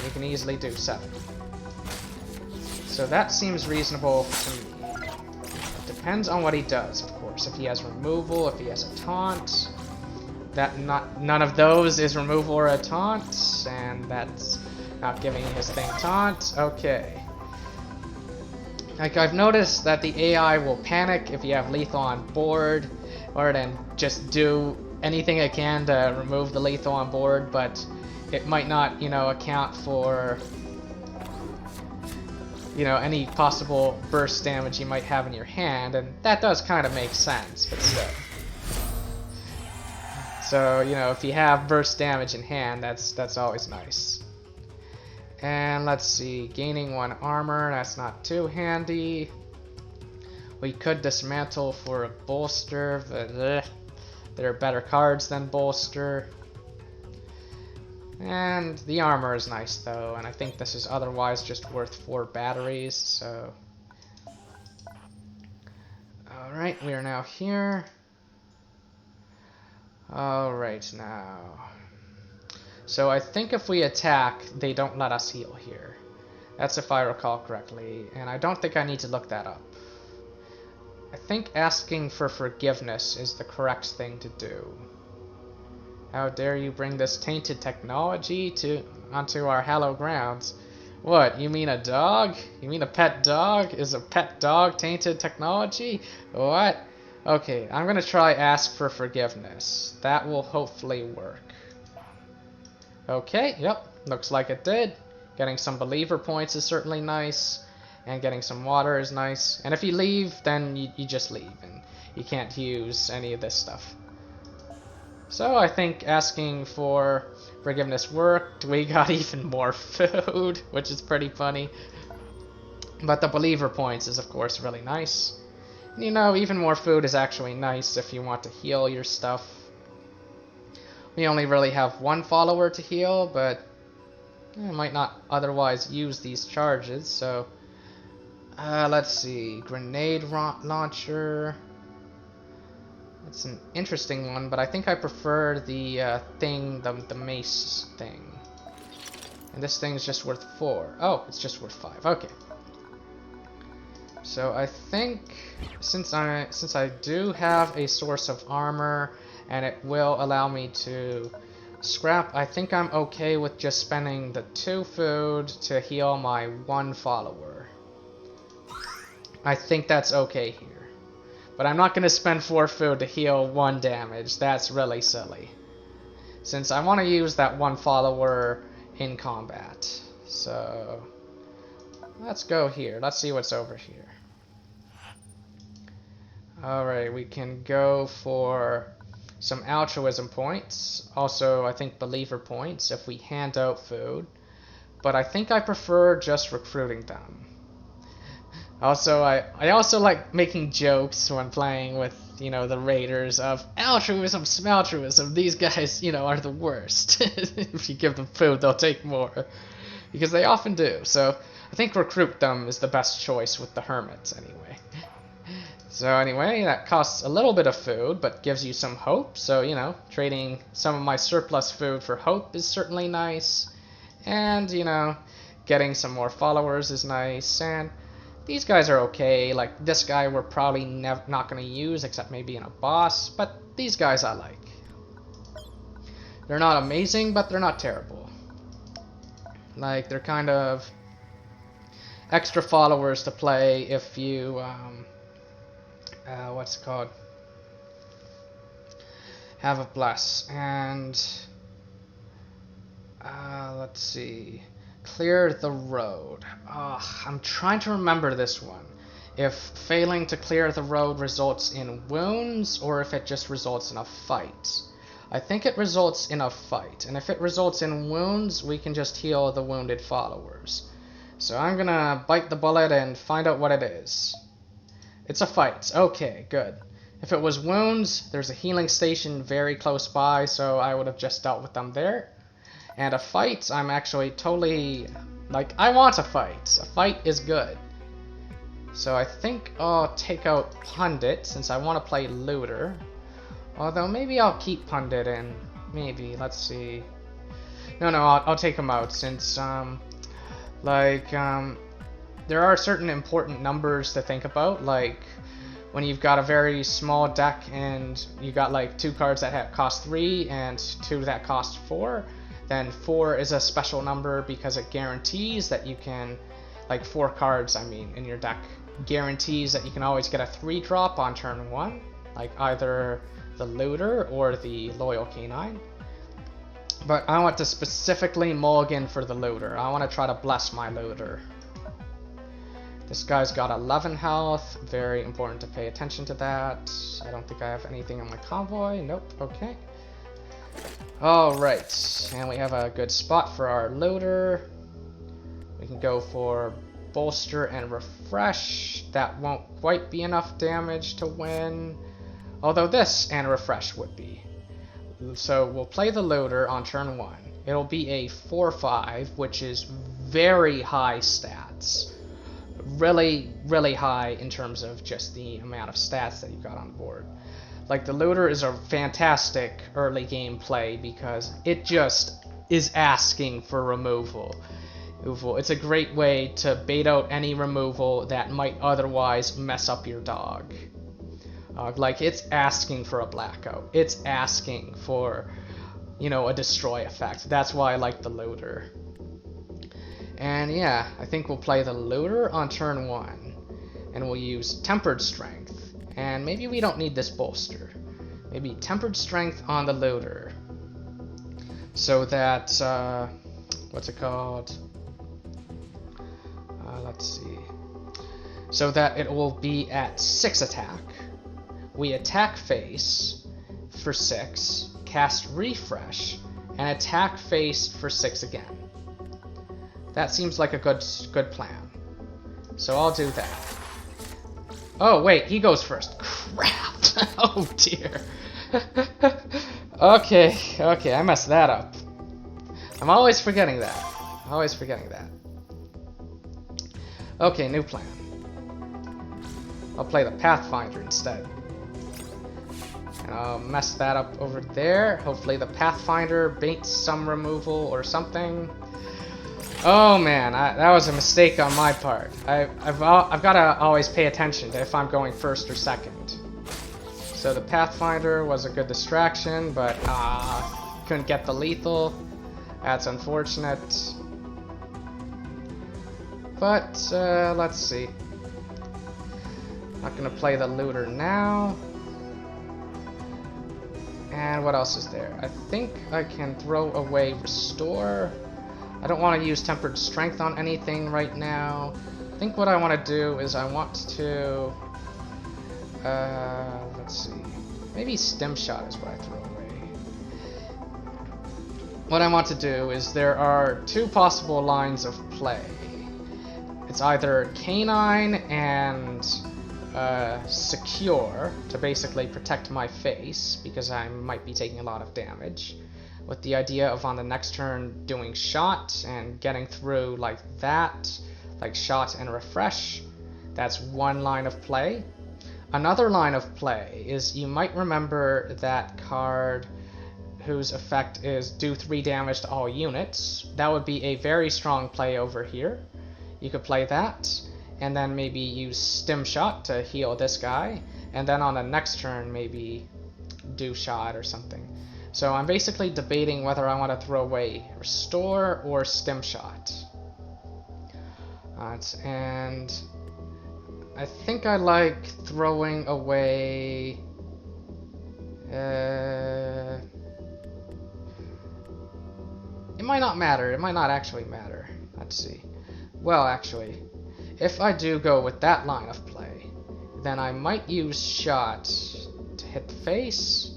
We can easily do 7. So that seems reasonable to me. It depends on what he does, of course. If he has removal, if he has a taunt. None of those is removal or a taunt, and that's not giving his thing taunt. Okay. Like, I've noticed that the AI will panic if you have lethal on board, or then just do anything it can to remove the lethal on board, but it might not, account for, any possible burst damage you might have in your hand, and that does kind of make sense, but still. So, if you have burst damage in hand, that's always nice. And let's see, gaining 1 armor, that's not too handy. We could dismantle for a bolster, but there are better cards than bolster. And the armor is nice though, and I think this is otherwise just worth 4 batteries, so. Alright, we are now here. Alright, now. So I think if we attack, they don't let us heal here. That's if I recall correctly, and I don't think I need to look that up. I think asking for forgiveness is the correct thing to do. How dare you bring this tainted technology onto our hallowed grounds? What, you mean a dog? You mean a pet dog? Is a pet dog tainted technology? What? Okay, I'm gonna try ask for forgiveness. That will hopefully work. Okay, yep, looks like it did. Getting some believer points is certainly nice, and getting some water is nice. And if you leave, then you just leave, and you can't use any of this stuff. So I think asking for forgiveness worked. We got even more food, which is pretty funny. But the believer points is of course really nice. And, even more food is actually nice if you want to heal your stuff. We only really have 1 follower to heal, but I might not otherwise use these charges, so let's see, grenade launcher. It's an interesting one, but I think I prefer the the mace thing. And this thing's just worth 4. Oh, it's just worth 5. Okay. So I think since I do have a source of armor and it will allow me to scrap, I think I'm okay with just spending the 2 food to heal my 1 follower. I think that's okay here. But I'm not going to spend 4 food to heal 1 damage. That's really silly. Since I want to use that 1 follower in combat. So let's go here. Let's see what's over here. Alright, we can go for some altruism points. Also, I think believer points if we hand out food. But I think I prefer just recruiting them. Also, I also like making jokes when playing with, you know, the raiders of altruism, smaltruism. These guys, you know, are the worst. If you give them food, they'll take more. Because they often do. So I think recruit them is the best choice with the hermits anyway. So anyway, that costs a little bit of food, but gives you some hope. So, you know, trading some of my surplus food for hope is certainly nice. And, you know, getting some more followers is nice. And these guys are okay. Like, this guy we're probably not going to use, except maybe in a boss. But these guys I like. They're not amazing, but they're not terrible. Like, they're kind of extra followers to play if you, what's it called? Have a bless. And, let's see. Clear the road. I'm trying to remember this one. If failing to clear the road results in wounds, or if it just results in a fight. I think it results in a fight, and if it results in wounds, we can just heal the wounded followers. So I'm gonna bite the bullet and find out what it is. It's a fight. Okay, good. If it was wounds, there's a healing station very close by, so I would have just dealt with them there. And a fight, I'm actually totally, like, I want a fight. A fight is good. So I think I'll take out Pundit, since I want to play Looter. Although maybe I'll keep Pundit in. Maybe, let's see. No, I'll take him out, since, there are certain important numbers to think about, like, when you've got a very small deck and you got, like, 2 cards that cost 3 and 2 that cost 4, then 4 is a special number because it guarantees that you can, like 4 cards, I mean, in your deck, guarantees that you can always get a 3-drop on turn 1, like either the Looter or the Loyal Canine. But I want to specifically mulligan for the Looter. I want to try to bless my Looter. This guy's got 11 health, very important to pay attention to that. I don't think I have anything on my convoy, nope, okay. Alright, and we have a good spot for our Looter. We can go for Bolster and Refresh. That won't quite be enough damage to win, although this and Refresh would be. So we'll play the Looter on turn 1. It'll be a 4-5, which is very high stats. Really, really high in terms of just the amount of stats that you've got on board. Like, the Looter is a fantastic early game play because it just is asking for removal. It's a great way to bait out any removal that might otherwise mess up your dog. Like, it's asking for a blackout. It's asking for, you know, a destroy effect. That's why I like the Looter. And yeah, I think we'll play the Looter on turn 1. And we'll use Tempered Strength. And maybe we don't need this bolster. Maybe Tempered Strength on the Looter. So that, what's it called? Let's see. So that it will be at 6 attack. We attack face for 6, cast Refresh, and attack face for 6 again. That seems like a good plan. So I'll do that. Oh, wait, he goes first. Crap! Oh, dear. Okay, I messed that up. I'm always forgetting that. Okay, new plan. I'll play the Pathfinder instead. And I'll mess that up over there. Hopefully the Pathfinder baits some removal or something. Oh man, that was a mistake on my part. I've got to always pay attention to if I'm going first or second. So the Pathfinder was a good distraction, but couldn't get the lethal. That's unfortunate. But let's see. Not gonna play the looter now. And what else is there? I think I can throw away restore. I don't want to use tempered strength on anything right now. I think what I want to do is I want to let's see. Maybe stem shot is what I throw away. What I want to do is there are two possible lines of play. It's either canine and secure to basically protect my face because I might be taking a lot of damage, with the idea of on the next turn doing shot and getting through like that, like shot and refresh. That's one line of play. Another line of play is you might remember that card whose effect is do 3 damage to all units. That would be a very strong play over here. You could play that, and then maybe use stim shot to heal this guy, and then on the next turn maybe do shot or something. So I'm basically debating whether I want to throw away restore or stim shot. And I think I like throwing away it might not matter. It might not actually matter. Let's see. Well, actually, if I do go with that line of play, then I might use shot to hit the face,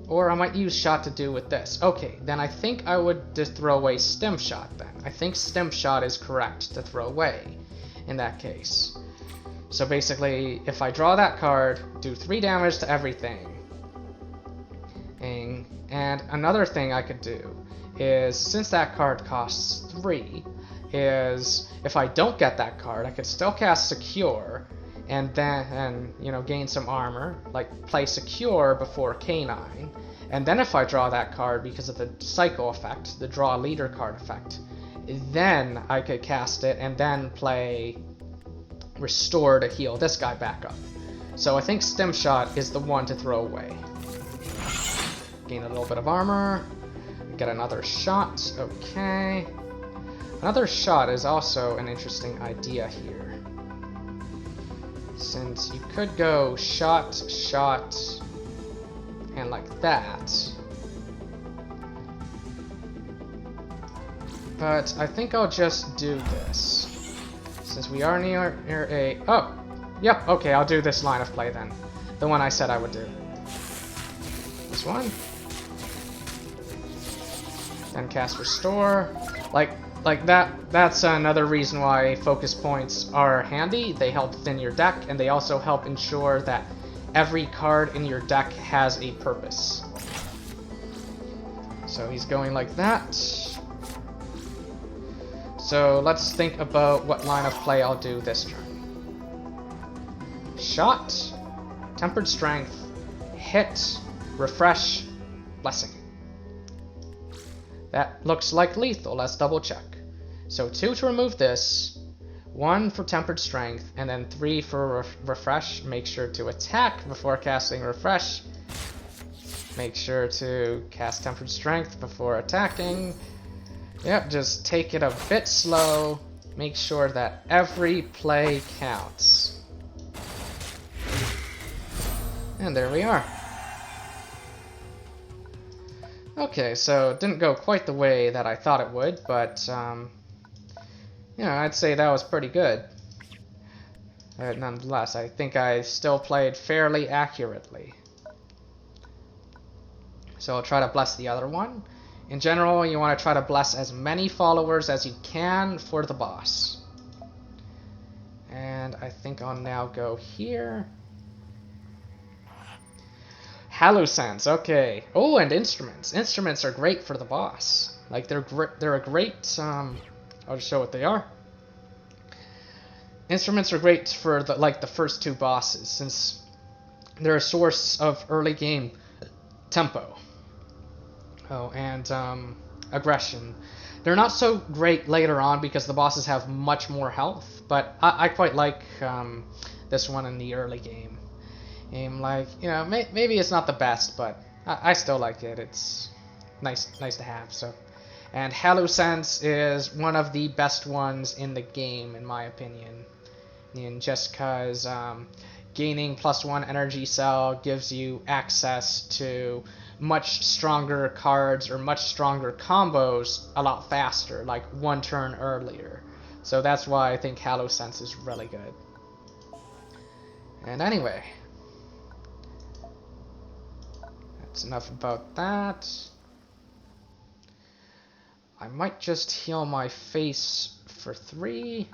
or I might use shot to do with this. Okay, then I think I would just throw away stim shot then. I think stim shot is correct to throw away in that case. So basically, if I draw that card, do 3 damage to everything. And another thing I could do is, since that card costs 3, is if I don't get that card, I could still cast Secure and then gain some armor, like play Secure before Canine, and then if I draw that card because of the cycle effect, the draw leader card effect, then I could cast it and then play Restore to heal this guy back up. So I think Stim Shot is the one to throw away. Gain a little bit of armor, get another shot, okay. Another shot is also an interesting idea here, since you could go shot, shot, and like that. But I think I'll just do this, since we are near a... Oh! Yep, okay, I'll do this line of play then. The one I said I would do. This one. Then cast Restore. Like that's another reason why focus points are handy. They help thin your deck, and they also help ensure that every card in your deck has a purpose. So he's going like that. So let's think about what line of play I'll do this turn. Shot, Tempered Strength, hit, refresh, blessing. That looks like lethal. Let's double check. So 2 to remove this, 1 for Tempered Strength, and then 3 for refresh. Make sure to attack before casting refresh. Make sure to cast Tempered Strength before attacking. Yep, just take it a bit slow. Make sure that every play counts. And there we are. Okay, so it didn't go quite the way that I thought it would, but, I'd say that was pretty good. Nonetheless, I think I still played fairly accurately. So I'll try to bless the other one. In general, you want to try to bless as many followers as you can for the boss. And I think I'll now go here. Hallucents, okay. Oh, and instruments. Instruments are great for the boss. Like, they're a great, I'll just show what they are. Instruments are great for the first 2 bosses, since they're a source of early game tempo. Oh, and aggression. They're not so great later on because the bosses have much more health, but I quite like this one in the early game. Like, you know, maybe it's not the best, but I still like it. It's nice to have. So, and Hallusense is one of the best ones in the game, in my opinion. And just because gaining +1 energy cell gives you access to much stronger cards or much stronger combos a lot faster, like 1 turn earlier. So that's why I think Hallusense is really good. And anyway, that's enough about that. I might just heal my face for 3.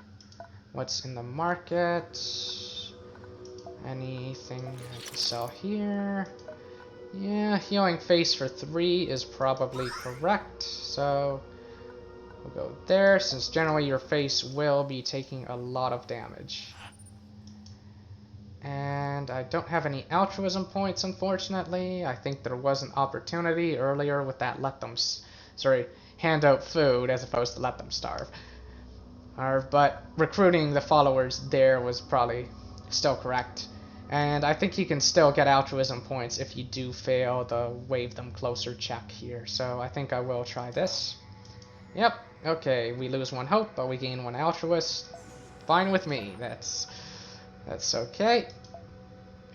What's in the market? Anything I can sell here? Yeah, healing face for 3 is probably correct. So we'll go there, since generally your face will be taking a lot of damage. And I don't have any altruism points, unfortunately. I think there was an opportunity earlier with that hand out food as opposed to let them starve. But recruiting the followers there was probably still correct. And I think you can still get altruism points if you do fail the wave them closer check here. So I think I will try this. Yep, okay, we lose 1 hope, but we gain 1 altruist. Fine with me, that's okay.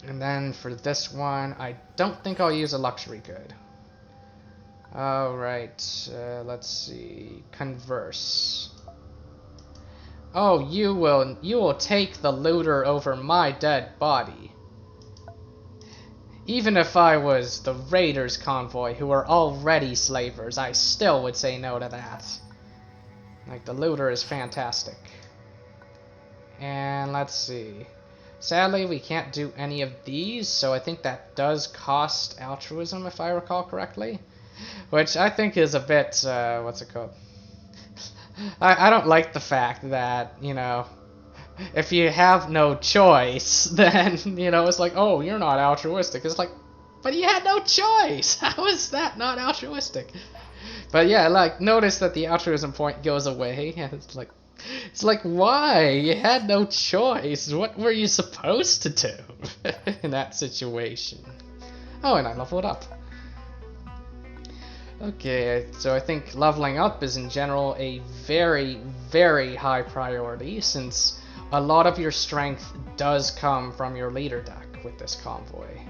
And then for this one, I don't think I'll use a luxury good. Alright, let's see, converse. Oh, you will take the looter over my dead body. Even if I was the raiders' convoy, who are already slavers, I still would say no to that. Like, the looter is fantastic. And let's see. Sadly, we can't do any of these, so I think that does cost altruism, if I recall correctly. Which I think is a bit, what's it called? I don't like the fact that, you know, if you have no choice, then, you know, it's like, oh, you're not altruistic. It's like, but you had no choice! How is that not altruistic? But yeah, like, notice that the altruism point goes away, and it's like, why? You had no choice. What were you supposed to do in that situation? Oh, and I leveled up. Okay, so I think leveling up is in general a very, very high priority, since a lot of your strength does come from your leader deck with this convoy.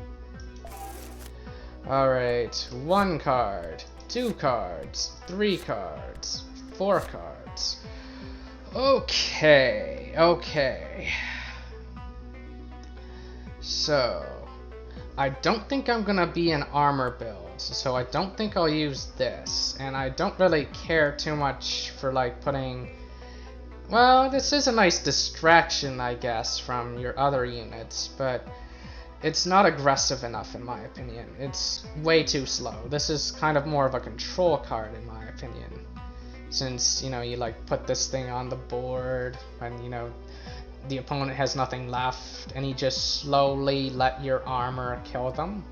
Alright, 1 card, 2 cards, 3 cards, 4 cards. Okay. So, I don't think I'm gonna be an armor build. So I don't think I'll use this, and I don't really care too much for like putting, well, this is a nice distraction I guess from your other units, but it's not aggressive enough in my opinion. It's way too slow. This is kind of more of a control card in my opinion, since, you know, you like put this thing on the board and, you know, the opponent has nothing left and you just slowly let your armor kill them.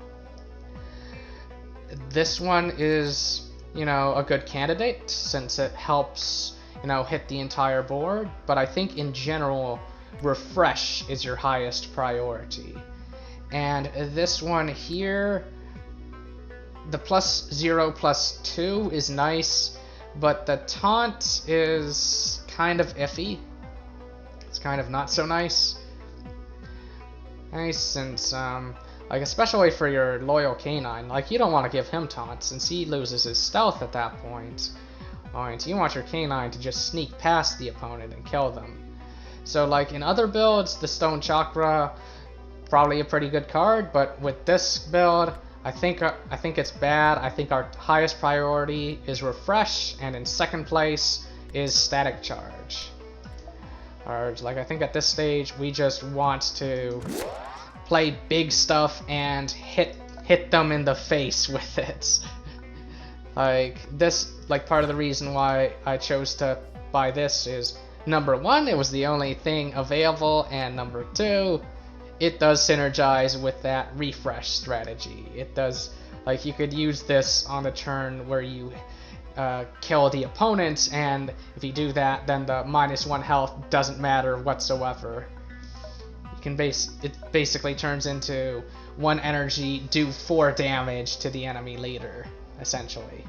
This one is, you know, a good candidate since it helps, you know, hit the entire board, but I think in general, refresh is your highest priority. And this one here, the +0/+2 is nice, but the taunt is kind of iffy. It's kind of not so nice. Nice since, like, especially for your loyal canine, like, you don't want to give him taunt since he loses his stealth at that point. You want your canine to just sneak past the opponent and kill them. So, like, in other builds, the Stone Chakra, probably a pretty good card, but with this build, I think it's bad. I think our highest priority is Refresh, and in second place is Static Charge. Or, like, I think at this stage, we just want to play big stuff and hit them in the face with it. Like, this, like, part of the reason why I chose to buy this is, number 1, it was the only thing available, and number 2, it does synergize with that refresh strategy. It does, like, you could use this on the turn where you kill the opponent, and if you do that, then the -1 health doesn't matter whatsoever. You can it basically turns into 1 energy, do 4 damage to the enemy leader, essentially.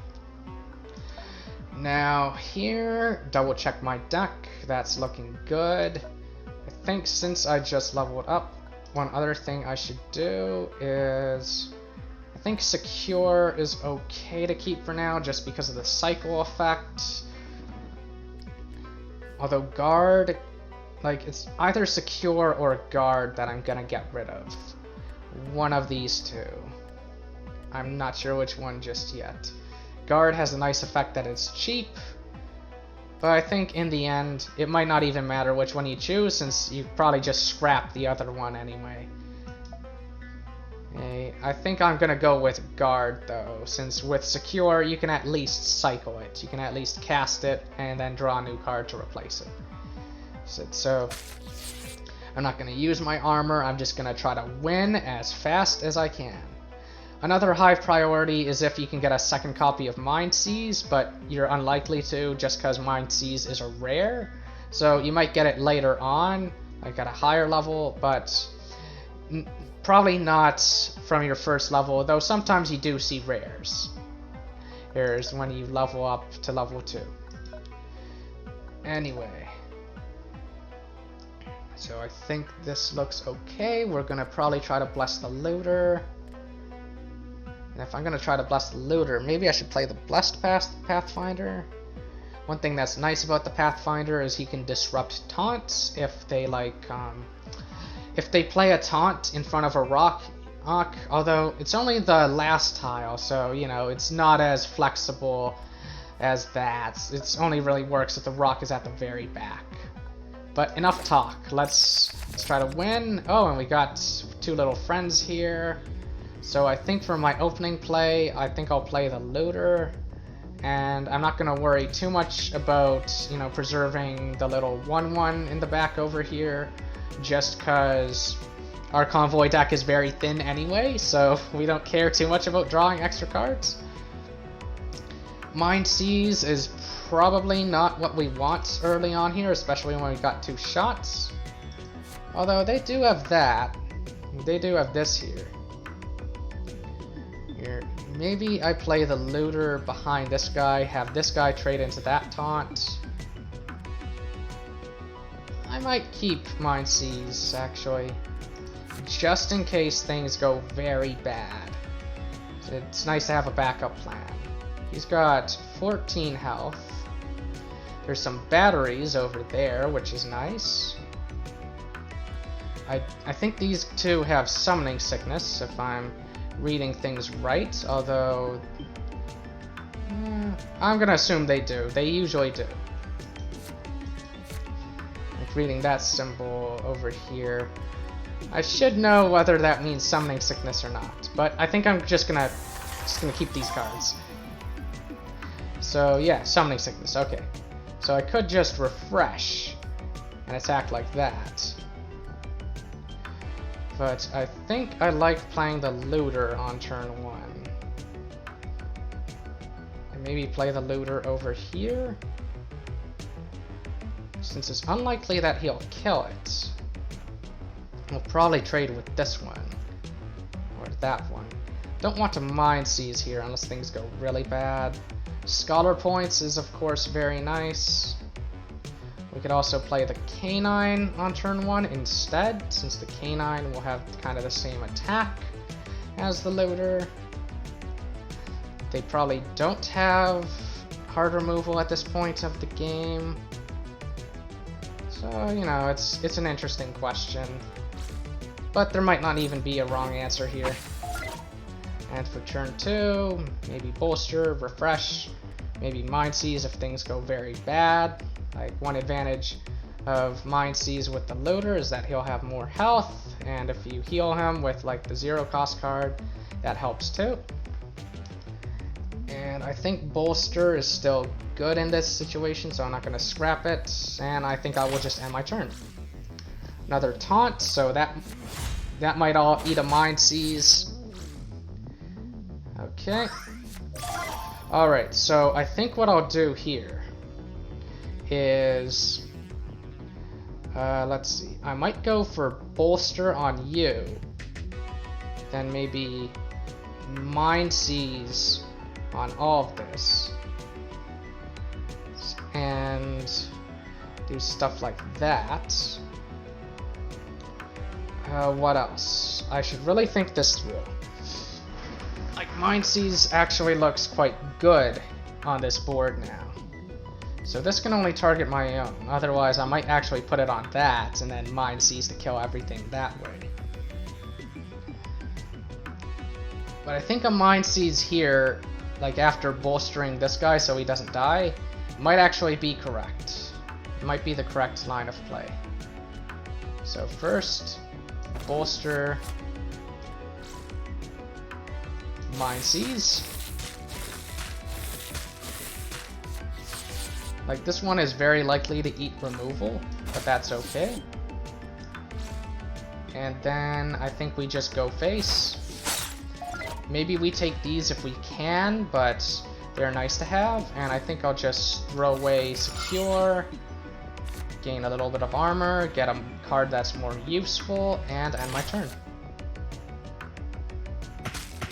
Now here, double check my deck, that's looking good. I think since I just leveled up, one other thing I should do is, I think secure is okay to keep for now just because of the cycle effect. Although guard, like it's either secure or guard that I'm gonna get rid of. One of these two. I'm not sure which one just yet. Guard has a nice effect that it's cheap, but I think in the end it might not even matter which one you choose since you probably just scrap the other one anyway. Okay, I think I'm gonna go with guard though, since with secure you can at least cycle it. You can at least cast it and then draw a new card to replace it. So I'm not gonna use my armor, I'm just gonna try to win as fast as I can. Another high priority is if you can get a second copy of Mind Seize, but you're unlikely to just because Mind Seize is a rare. So you might get it later on, like at a higher level, but probably not from your first level, though sometimes you do see rares. Here's when you level up to level 2. Anyway. So I think this looks okay. We're gonna probably try to bless the looter. And if I'm gonna try to bless the looter, maybe I should play the blessed Pathfinder. One thing that's nice about the Pathfinder is he can disrupt taunts if they if they play a taunt in front of a rock, although it's only the last tile, so you know it's not as flexible as that. It only really works if the rock is at the very back. But enough talk. Let's try to win. Oh, and we got 2 little friends here. So I think for my opening play, I think I'll play the looter, and I'm not gonna worry too much about, you know, preserving the little 1/1 in the back over here, just cause our convoy deck is very thin anyway, so we don't care too much about drawing extra cards. Mind Seize is probably not what we want early on here, especially when we've got 2 shots. Although they do have that. They do have this here. Here, maybe I play the looter behind this guy, have this guy trade into that taunt. I might keep Mind Seize, actually, just in case things go very bad. It's nice to have a backup plan. He's got 14 health. There's some batteries over there, which is nice. I think these 2 have summoning sickness, if I'm reading things right, although I'm gonna assume they do. They usually do. Like reading that symbol over here, I should know whether that means summoning sickness or not, but I think I'm just gonna keep these cards. So yeah, summoning sickness, okay. So I could just refresh and attack like that. But I think I like playing the looter on turn 1. And maybe play the looter over here. Since it's unlikely that he'll kill it, we'll probably trade with this one. Or that one. Don't want to Mind Seize here unless things go really bad. Scholar points is of course very nice. We could also play the canine on turn 1 instead, since the canine will have kind of the same attack as the looter. They probably don't have hard removal at this point of the game. So, you know, it's an interesting question. But there might not even be a wrong answer here. And for turn 2, maybe bolster, refresh, maybe Mind Seize if things go very bad. Like, one advantage of Mind Seize with the looter is that he'll have more health, and if you heal him with like the 0 cost card, that helps too. And I think bolster is still good in this situation, so I'm not going to scrap it, and I think I will just end my turn. Another taunt, so that might all eat a Mind Seize. Okay. Alright, so I think what I'll do here is... let's see. I might go for bolster on you. Then maybe Mind Seize on all of this. And do stuff like that. What else? I should really think this through. Like, Mind Seize actually looks quite good on this board now. So this can only target my own. Otherwise, I might actually put it on that and then Mind Seize to kill everything that way. But I think a Mind Seize here, like after bolstering this guy so he doesn't die, might actually be correct. It might be the correct line of play. So first, bolster, Mind Seize. Like, this one is very likely to eat removal, but that's okay. And then I think we just go face. Maybe we take these if we can, but they're nice to have. And I think I'll just throw away Secure, gain a little bit of armor, get a card that's more useful, and end my turn.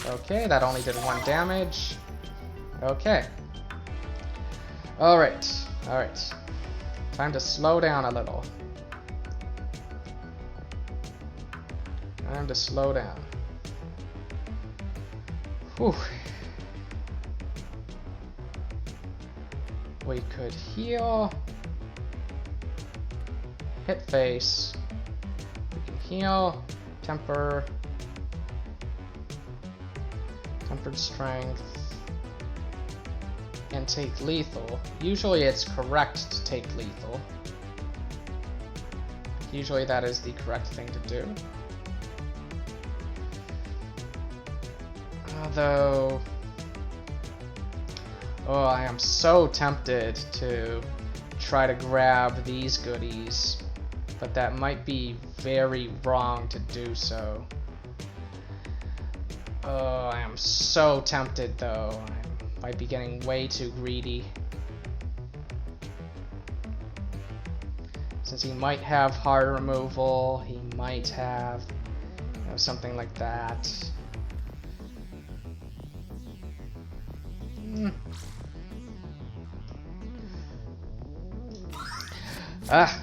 Okay, that only did 1 damage. Okay. Alright, alright. Time to slow down a little. Time to slow down. Whew. We could heal. Hit face. We can heal. Temper. Tempered strength. And take lethal. Usually it's correct to take lethal. Usually that is the correct thing to do. Although... oh, I am so tempted to try to grab these goodies, but that might be very wrong to do so. Oh, I am so tempted though. I might be getting way too greedy. Since he might have hard removal, he might have, you know, something like that. Ah,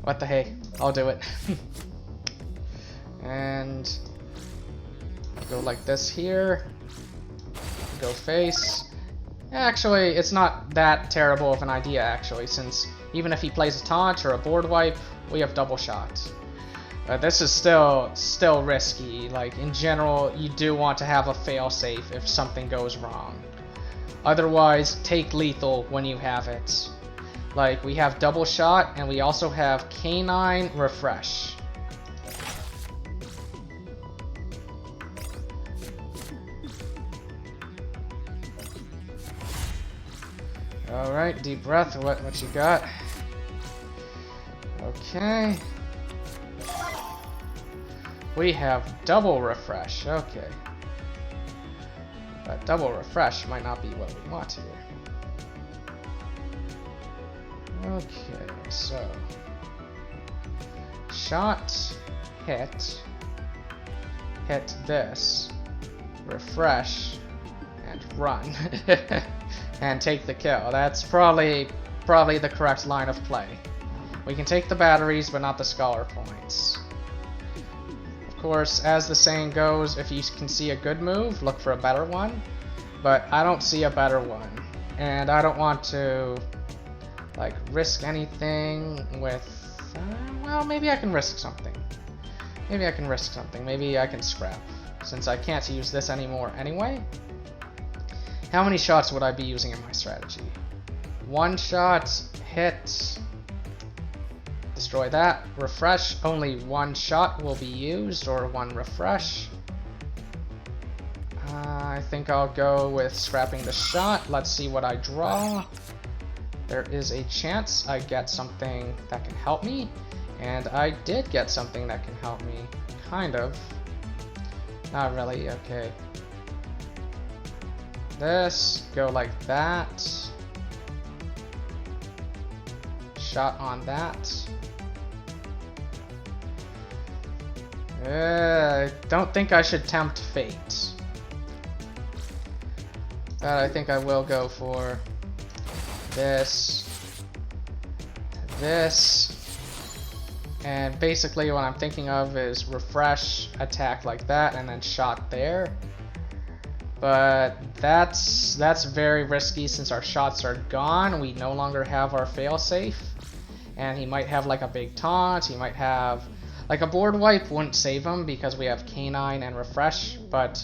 what the hey, I'll do it. And go like this here. Go face. Actually, it's not that terrible of an idea, actually, since even if he plays a taunt or a board wipe, we have double shot. This is still risky. Like, in general, you do want to have a failsafe if something goes wrong. Otherwise, take lethal when you have it. Like, we have double shot, and we also have canine refresh. Alright, deep breath, what you got? Okay. We have double refresh, okay. But double refresh might not be what we want here. Okay, so shot, hit this, refresh, and run, and take the kill. That's probably the correct line of play. We can take the batteries, but not the scholar points. Of course, as the saying goes, if you can see a good move, look for a better one. But I don't see a better one, and I don't want to like risk anything with well, maybe I can risk something. Maybe I can scrap, since I can't use this anymore anyway. How many shots would I be using in my strategy? 1 shot, hit, destroy that, refresh. Only 1 shot will be used, or 1 refresh. I think I'll go with scrapping the shot. Let's see what I draw. There is a chance I get something that can help me, and I did get something that can help me, kind of. Not really, okay. this, go like that. Shot on that. I don't think I should tempt fate. But I think I will go for this, and basically what I'm thinking of is refresh, attack like that, and then shot there. But that's very risky since our shots are gone. We no longer have our failsafe, and he might have like a big taunt. He might have like a board wipe wouldn't save him because we have Canine and refresh, but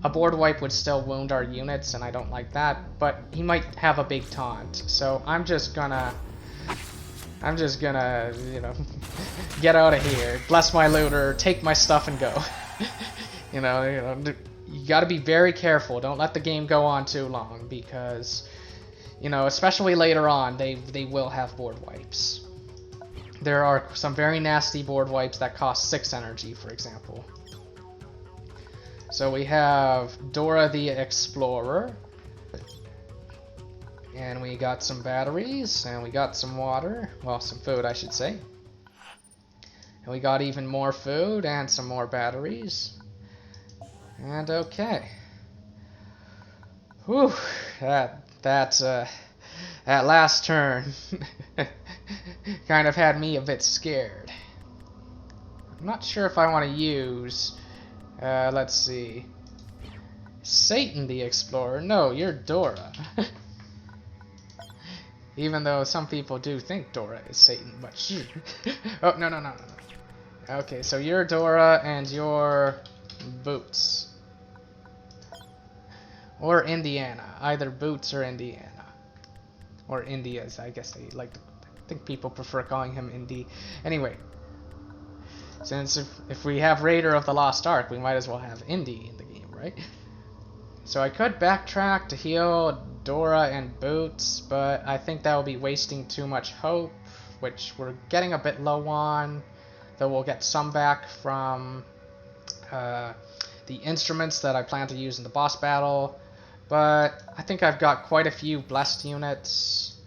a board wipe would still wound our units, and I don't like that. But he might have a big taunt, so I'm just gonna, you know, get out of here, bless my looter, take my stuff, and go. you know, you gotta be very careful. Don't let the game go on too long because, you know, especially later on, they will have board wipes. There are some very nasty board wipes that cost 6 energy, for example. So we have Dora the Explorer, and we got some batteries, and we got some water, well, some food I should say. And we got even more food and some more batteries. And okay. Whew, that last turn kind of had me a bit scared. I'm not sure if I want to use, let's see, Satan the Explorer. No, you're Dora. Even though some people do think Dora is Satan, but oh, no. Okay, so you're Dora and you're Boots. Or Indiana. Either Boots or Indiana. Or India's, I guess they like to, I think people prefer calling him Indy. Anyway, since if we have Raider of the Lost Ark, we might as well have Indy in the game, right? So I could backtrack to heal Dora and Boots, but I think that will be wasting too much hope, which we're getting a bit low on, though we'll get some back from the instruments that I plan to use in the boss battle. But I think I've got quite a few blessed units,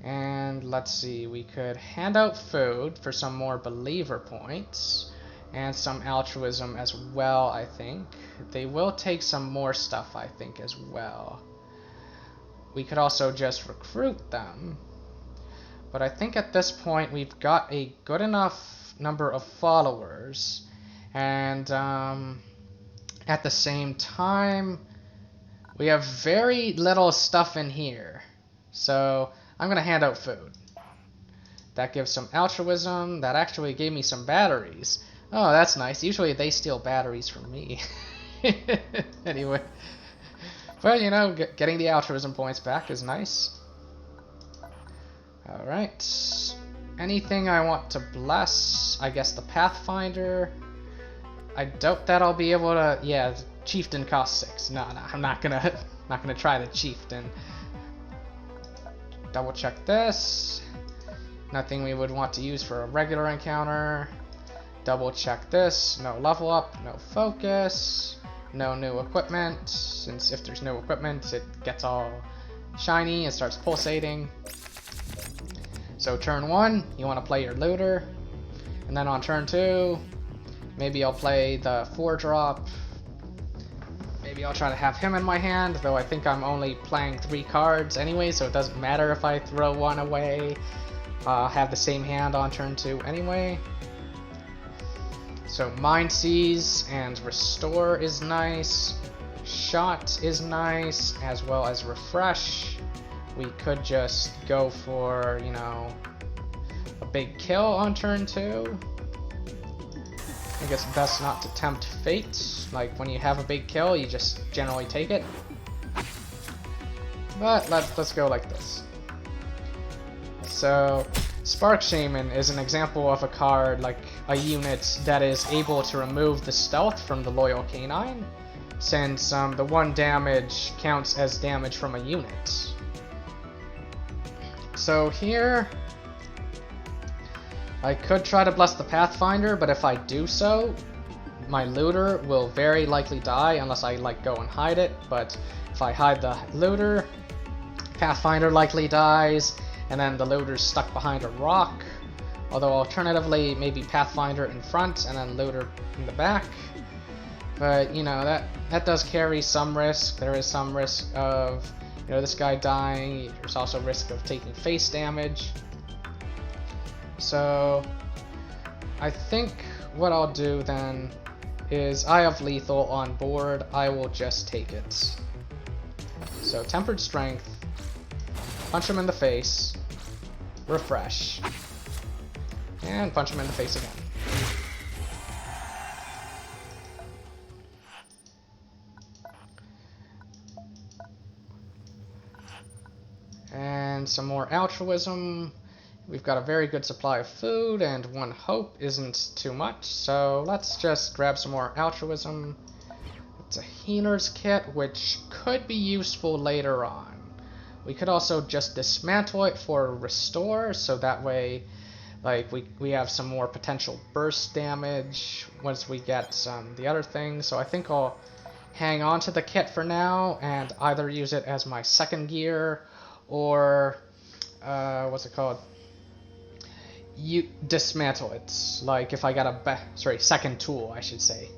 and let's see, we could hand out food for some more believer points, and some altruism as well, I think. They will take some more stuff, I think, as well. We could also just recruit them, but I think at this point we've got a good enough number of followers, and at the same time, we have very little stuff in here, so I'm going to hand out food. That gives some altruism. That actually gave me some batteries. Oh, that's nice. Usually they steal batteries from me. Anyway. But, you know, getting the altruism points back is nice. Alright. Anything I want to bless? I guess the Pathfinder. I doubt that I'll be able to... Yeah, Chieftain costs 6. No, I'm not gonna try the Chieftain. Double check this. Nothing we would want to use for a regular encounter. Double check this. No level up, no focus, no new equipment. Since if there's no equipment, it gets all shiny and starts pulsating. So turn 1, you want to play your looter, and then on turn 2, maybe I'll play the 4-drop. Maybe I'll try to have him in my hand, though I think I'm only playing 3 cards anyway, so it doesn't matter if I throw one away. I'll have the same hand on turn 2 anyway. So Mind Seize and Restore is nice. Shot is nice, as well as Refresh. We could just go for, you know, a big kill on turn 2. I think it's best not to tempt fate. Like, when you have a big kill, you just generally take it. But let's go like this. So, Spark Shaman is an example of a card, like a unit that is able to remove the stealth from the Loyal Canine, since the 1 damage counts as damage from a unit. So here, I could try to bless the Pathfinder, but if I do so, my looter will very likely die unless I like go and hide it, but if I hide the looter, Pathfinder likely dies, and then the looter's stuck behind a rock. Although alternatively, maybe Pathfinder in front and then looter in the back. But you know, that does carry some risk. There is some risk of, you know, this guy dying. There's also risk of taking face damage. So I think what I'll do then is I have lethal on board. I will just take it. So tempered strength, punch him in the face, refresh, and punch him in the face again. And some more altruism. We've got a very good supply of food, and 1 hope isn't too much, so let's just grab some more altruism. It's a healer's kit, which could be useful later on. We could also just dismantle it for restore, so that way, like, we have some more potential burst damage once we get the other things. So I think I'll hang on to the kit for now and either use it as my second gear or what's it called? You dismantle it. Like if I got a second tool, I should say.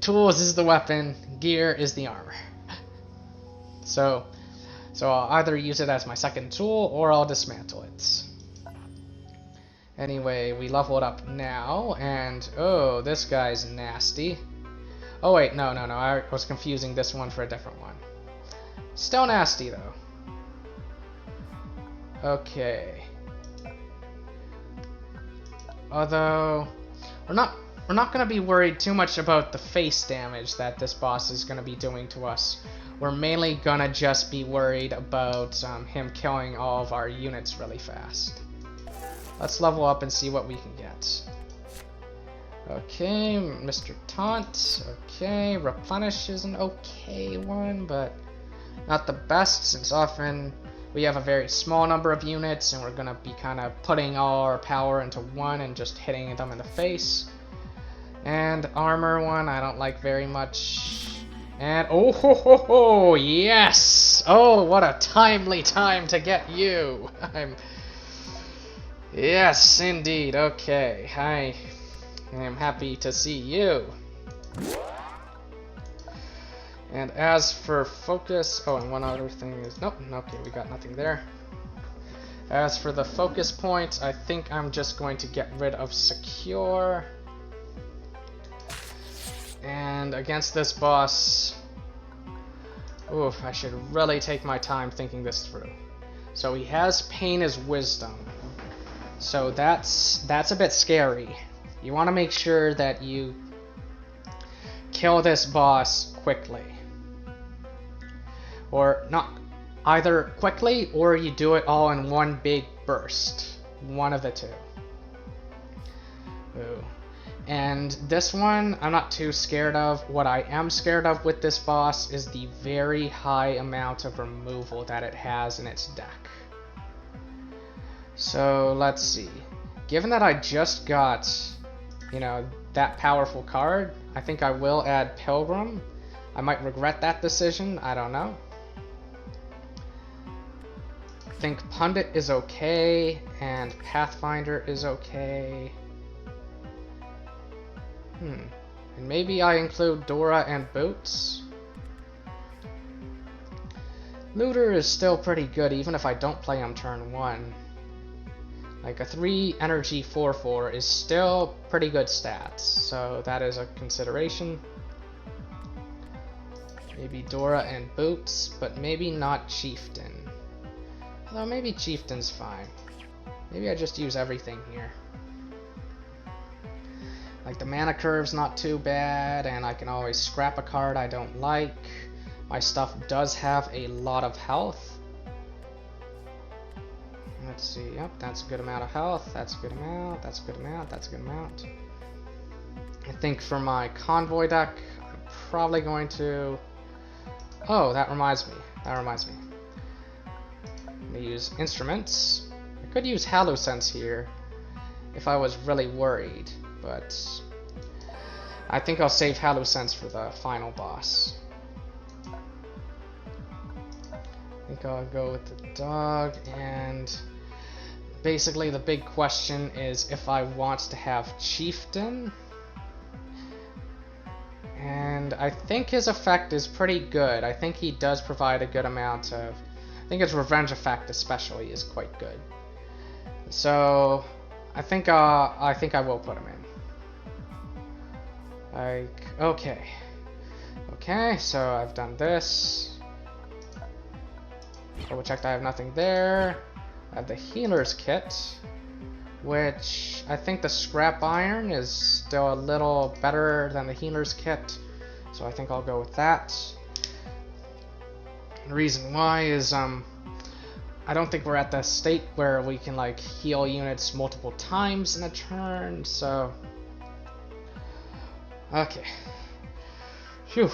Tools is the weapon, gear is the armor. So I'll either use it as my second tool or I'll dismantle it. Anyway, we leveled up now, and oh, this guy's nasty. Oh wait, no, I was confusing this one for a different one. Still nasty though. Okay. Although we're not going to be worried too much about the face damage that this boss is going to be doing to us. We're mainly going to just be worried about him killing all of our units really fast. Let's level up and see what we can get. Okay, Mr. Taunt. Okay, Replenish is an okay one, but not the best, since often we have a very small number of units and we're going to be kind of putting all our power into one and just hitting them in the face. And armor one I don't like very much. And oh ho ho ho, yes! Oh, what a timely time to get you! Yes, indeed, okay. I am happy to see you. And as for focus, oh, and one other thing is, nope, okay, we got nothing there. As for the focus points, I think I'm just going to get rid of secure. And against this boss, oof, I should really take my time thinking this through. So he has pain as wisdom. So that's a bit scary. You want to make sure that you kill this boss quickly. Or not, either quickly or you do it all in one big burst. One of the two. Ooh. And this one I'm not too scared of. What I am scared of with this boss is the very high amount of removal that it has in its deck. So let's see. Given that I just got, you know, that powerful card, I think I will add Pilgrim. I might regret that decision, I don't know. I think Pundit is okay, and Pathfinder is okay. And maybe I include Dora and Boots. Looter is still pretty good even if I don't play him turn 1. Like a 3 energy 4/4 is still pretty good stats, so that is a consideration. Maybe Dora and Boots, but maybe not Chieftain. Although maybe Chieftain's fine. Maybe I just use everything here. Like the mana curve's not too bad, and I can always scrap a card I don't like. My stuff does have a lot of health. Let's see, yep, that's a good amount of health, that's a good amount, that's a good amount, that's a good amount. I think for my Convoy deck, I'm probably going to... Oh, that reminds me. I'm going to use Instruments. I could use Hallusense here if I was really worried, but I think I'll save Hallucents for the final boss. I think I'll go with the dog, and basically the big question is if I want to have Chieftain. And I think his effect is pretty good. I think he does provide a good amount of... I think his revenge effect especially is quite good. So I think I will put him in. Like, okay. Okay, so I've done this. Double checked I have nothing there. I have the healer's kit, which I think the scrap iron is still a little better than the healer's kit, so I think I'll go with that. The reason why is I don't think we're at the state where we can like heal units multiple times in a turn, so okay. Phew.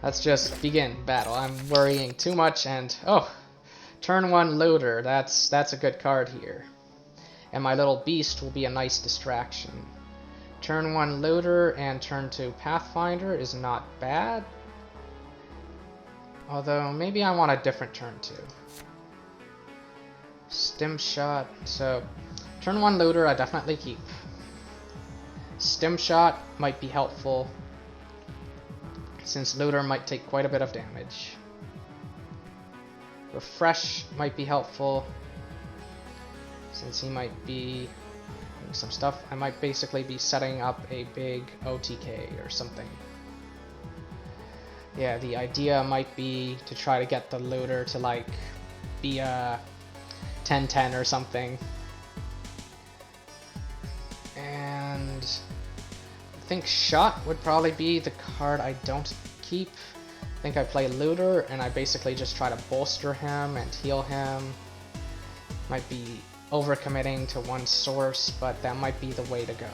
Let's just begin battle. I'm worrying too much, and oh, turn 1 looter. That's a good card here. And my little beast will be a nice distraction. Turn 1 looter and turn 2 pathfinder is not bad. Although maybe I want a different turn 2. Stim shot. So turn 1 looter I definitely keep. Stim shot might be helpful, since looter might take quite a bit of damage. Refresh might be helpful, since he might be doing some stuff. I might basically be setting up a big OTK or something. Yeah, the idea might be to try to get the looter to like be a 10-10 or something. And I think shot would probably be the card I don't keep. I think I play looter and I basically just try to bolster him and heal him. Might be overcommitting to one source, but that might be the way to go.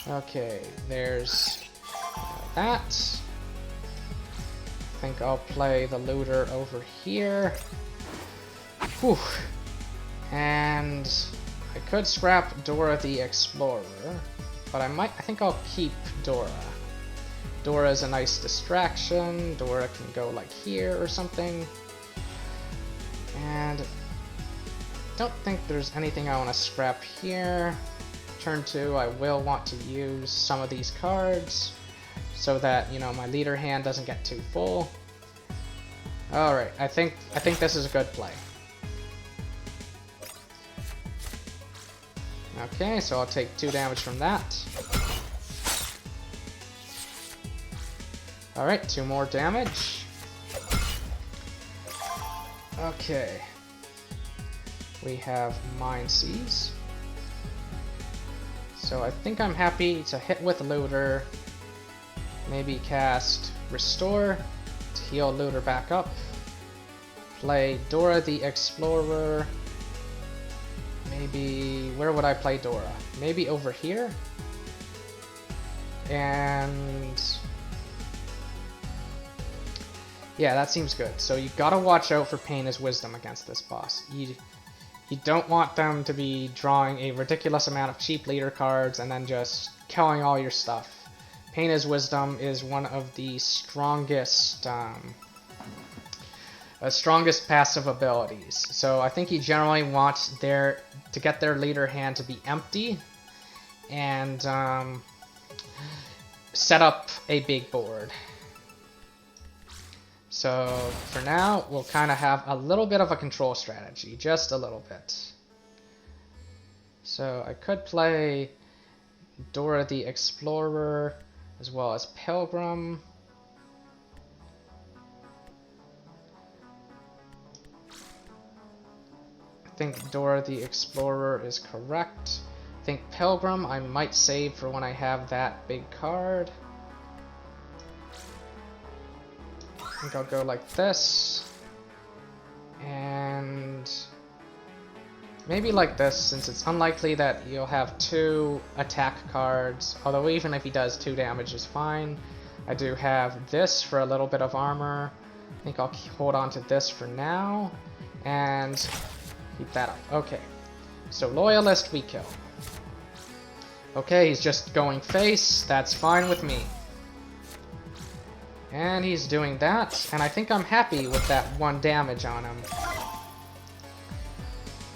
Okay, there's that. I think I'll play the looter over here. Whew. And I could scrap Dora the Explorer, but I think I'll keep Dora. Dora is a nice distraction. Dora can go like here or something. And I don't think there's anything I want to scrap here. Turn 2, I will want to use some of these cards so that, you know, my leader hand doesn't get too full. Alright, I think this is a good play. Okay, so I'll take 2 damage from that. Alright, 2 more damage. Okay. We have Mind Seize. So I think I'm happy to hit with looter. Maybe cast Restore to heal looter back up. Play Dora the Explorer. Maybe, where would I play Dora? Maybe over here? And yeah, that seems good. So you gotta watch out for Pain as Wisdom against this boss. You don't want them to be drawing a ridiculous amount of cheap leader cards and then just killing all your stuff. Pain as Wisdom is one of the strongest strongest passive abilities. So I think you generally want to get their leader hand to be empty and set up a big board. So for now, we'll kind of have a little bit of a control strategy, just a little bit. So I could play Dora the Explorer as well as Pilgrim. I think Dora the Explorer is correct. I think Pilgrim I might save for when I have that big card. I think I'll go like this. And maybe like this, since it's unlikely that you'll have 2 attack cards. Although even if he does 2 damage is fine. I do have this for a little bit of armor. I think I'll hold on to this for now. And keep that up. Okay. So Loyalist we kill. Okay, he's just going face. That's fine with me. And he's doing that, and I think I'm happy with that 1 damage on him.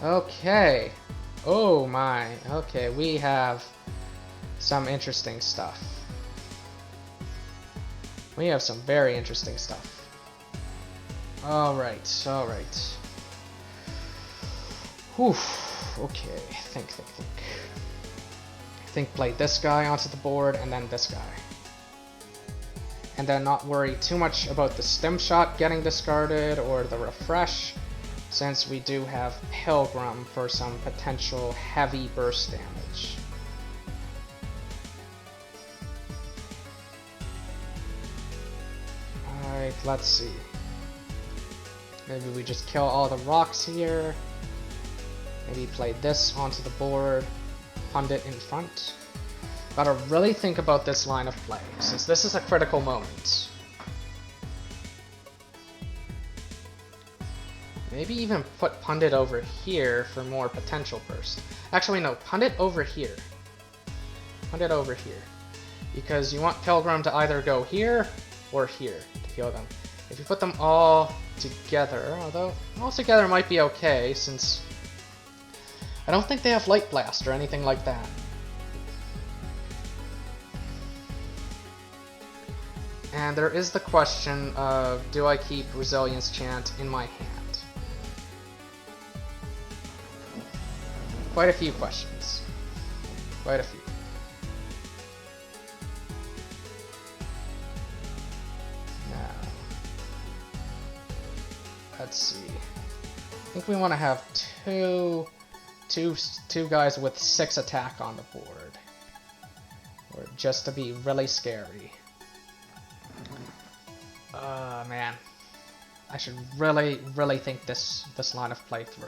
Okay. Oh my. Okay, we have some interesting stuff. We have some very interesting stuff. Alright, alright. Whew. Okay, think. I think play this guy onto the board, and then this guy. And then not worry too much about the stim shot getting discarded or the refresh, since we do have Pilgrim for some potential heavy burst damage. Alright, let's see. Maybe we just kill all the rocks here. Maybe play this onto the board, Bandit in front. Gotta really think about this line of play, since this is a critical moment. Maybe even put Pundit over here for more potential burst. Actually, no, Pundit over here. Pundit over here. Because you want Pilgrim to either go here or here to heal them. If you put them all together, although all together might be okay, since I don't think they have Light Blast or anything like that. And there is the question of, do I keep Resilience Chant in my hand? Quite a few questions. Quite a few. Now, let's see. I think we want to have two guys with 6 attack on the board. Or just to be really scary. Man. I should really think this line of play through.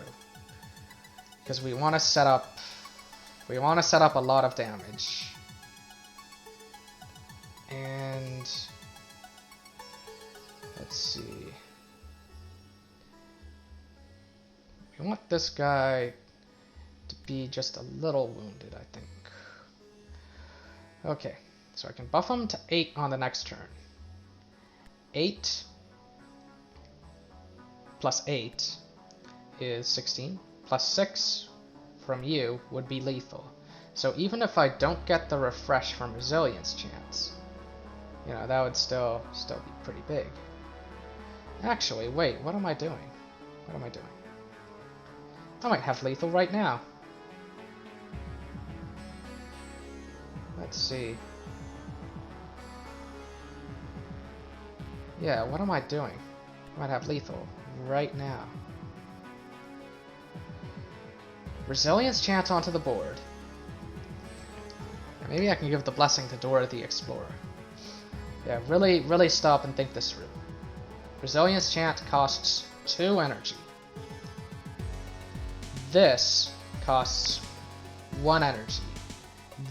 Because we want to set up a lot of damage. And let's see. We want this guy to be just a little wounded, I think. Okay, so I can buff him to 8 on the next turn. 8 plus 8 is 16, plus 6 from you would be lethal. So even if I don't get the refresh from Resilience Chance, you know, that would still be pretty big. Actually, wait, what am I doing? What am I doing? I might have lethal right now. Let's see. Yeah, what am I doing? I might have lethal right now. Resilience Chant onto the board. Yeah, maybe I can give the blessing to Dora the Explorer. Yeah, really stop and think this through. Resilience Chant costs 2 energy. This costs 1 energy.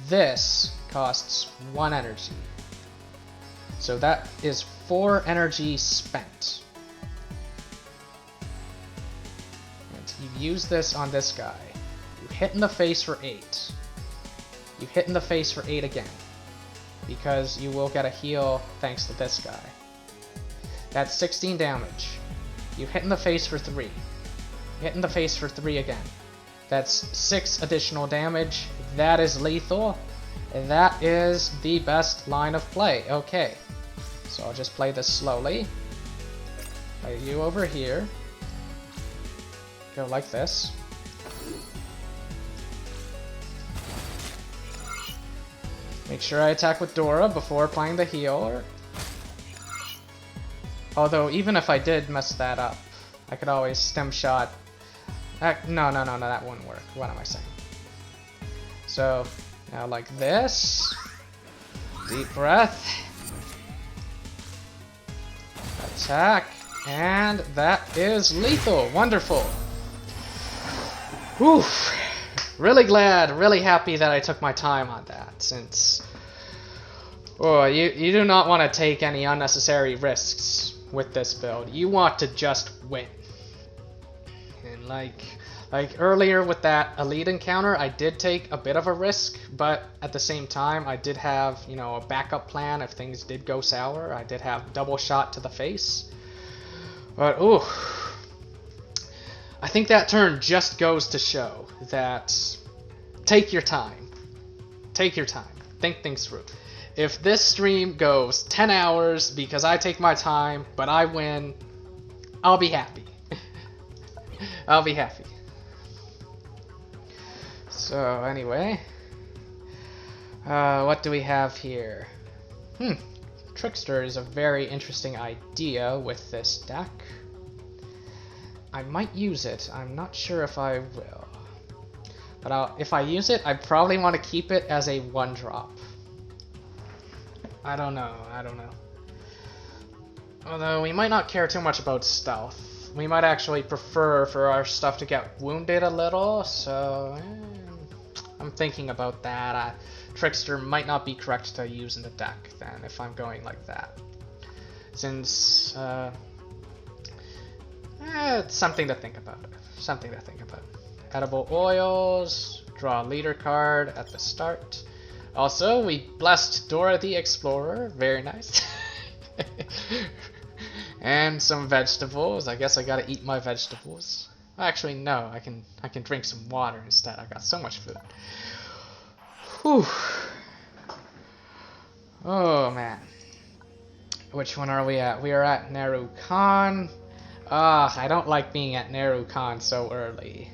This costs 1 energy. So that is 4 energy spent. And you use this on this guy. You hit in the face for 8. You hit in the face for 8 again. Because you will get a heal thanks to this guy. That's 16 damage. You hit in the face for 3. Hit in the face for 3 again. That's 6 additional damage. That is lethal. And that is the best line of play. Okay. So I'll just play this slowly. Play you over here. Go like this. Make sure I attack with Dora before playing the heal. Although, even if I did mess that up, I could always stem shot. No, that wouldn't work. What am I saying? So, now like this. Deep breath. Attack. And that is lethal. Wonderful. Whew. Really glad, really happy that I took my time on that, since you do not want to take any unnecessary risks with this build. You want to just win. And like, Like earlier with that elite encounter, I did take a bit of a risk, but at the same time, I did have, you know, a backup plan if things did go sour. I did have double shot to the face. But ooh, I think that turn just goes to show that take your time. Take your time. Think things through. If this stream goes 10 hours because I take my time, but I win, I'll be happy. I'll be happy. So anyway, what do we have here? Trickster is a very interesting idea with this deck. I might use it. I'm not sure if I will. But if I use it, I probably want to keep it as a 1-drop. I don't know. Although we might not care too much about stealth. We might actually prefer for our stuff to get wounded a little, so I'm thinking about that. Trickster might not be correct to use in the deck then if I'm going like that. Since it's something to think about. Edible oils, draw a leader card at the start. Also, we blessed Dora the Explorer, very nice. And some vegetables. I guess I gotta eat my vegetables. Actually, no, I can drink some water instead. I got so much food. Whew. Oh man. Which one are we at? We are at Neru Khan. I don't like being at Neru Khan so early.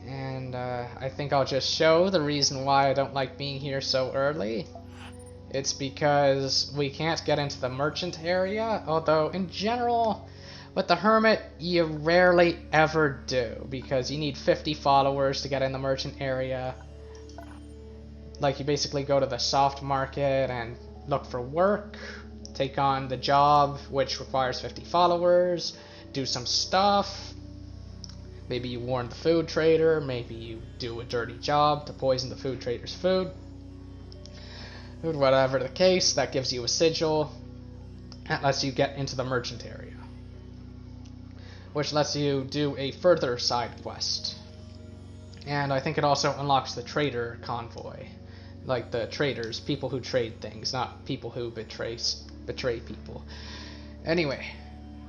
And I think I'll just show the reason why I don't like being here so early. It's because we can't get into the merchant area, although in general, with the Hermit, you rarely ever do, because you need 50 followers to get in the merchant area. Like, you basically go to the soft market and look for work, take on the job, which requires 50 followers, do some stuff. Maybe you warn the food trader, maybe you do a dirty job to poison the food trader's food. Whatever the case, that gives you a sigil. That lets you get into the merchant area, which lets you do a further side quest. And I think it also unlocks the trader convoy. Like the traders, people who trade things, not people who betray people. Anyway,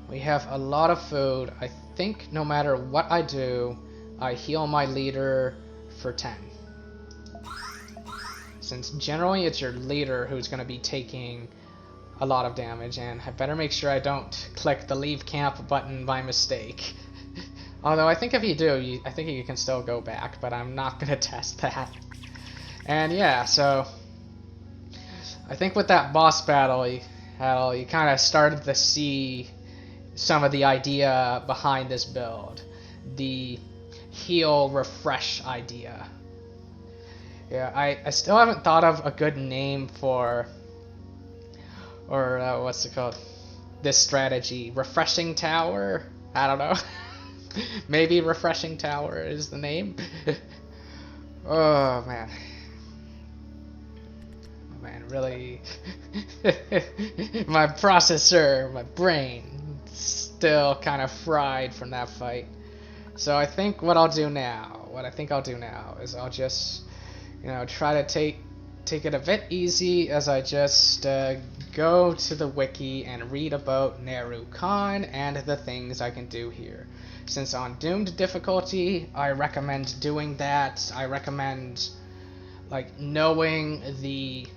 we have a lot of food. I think no matter what I do, I heal my leader for 10. Since generally it's your leader who's going to be taking a lot of damage, and I better make sure I don't click the leave camp button by mistake. Although I think if you do, I think you can still go back, but I'm not going to test that. And yeah, so I think with that boss battle, you kind of started to see some of the idea behind this build. The heal refresh idea. Yeah, I still haven't thought of a good name for, or what's it called? This strategy. Refreshing Tower? I don't know. Maybe Refreshing Tower is the name. Oh man. Oh man, really. My processor, my brain, still kind of fried from that fight. So I think what I'll do now, is I'll just, try to take it a bit easy as I just go to the wiki and read about Neru Khan and the things I can do here. Since on doomed difficulty, I recommend doing that. I recommend knowing the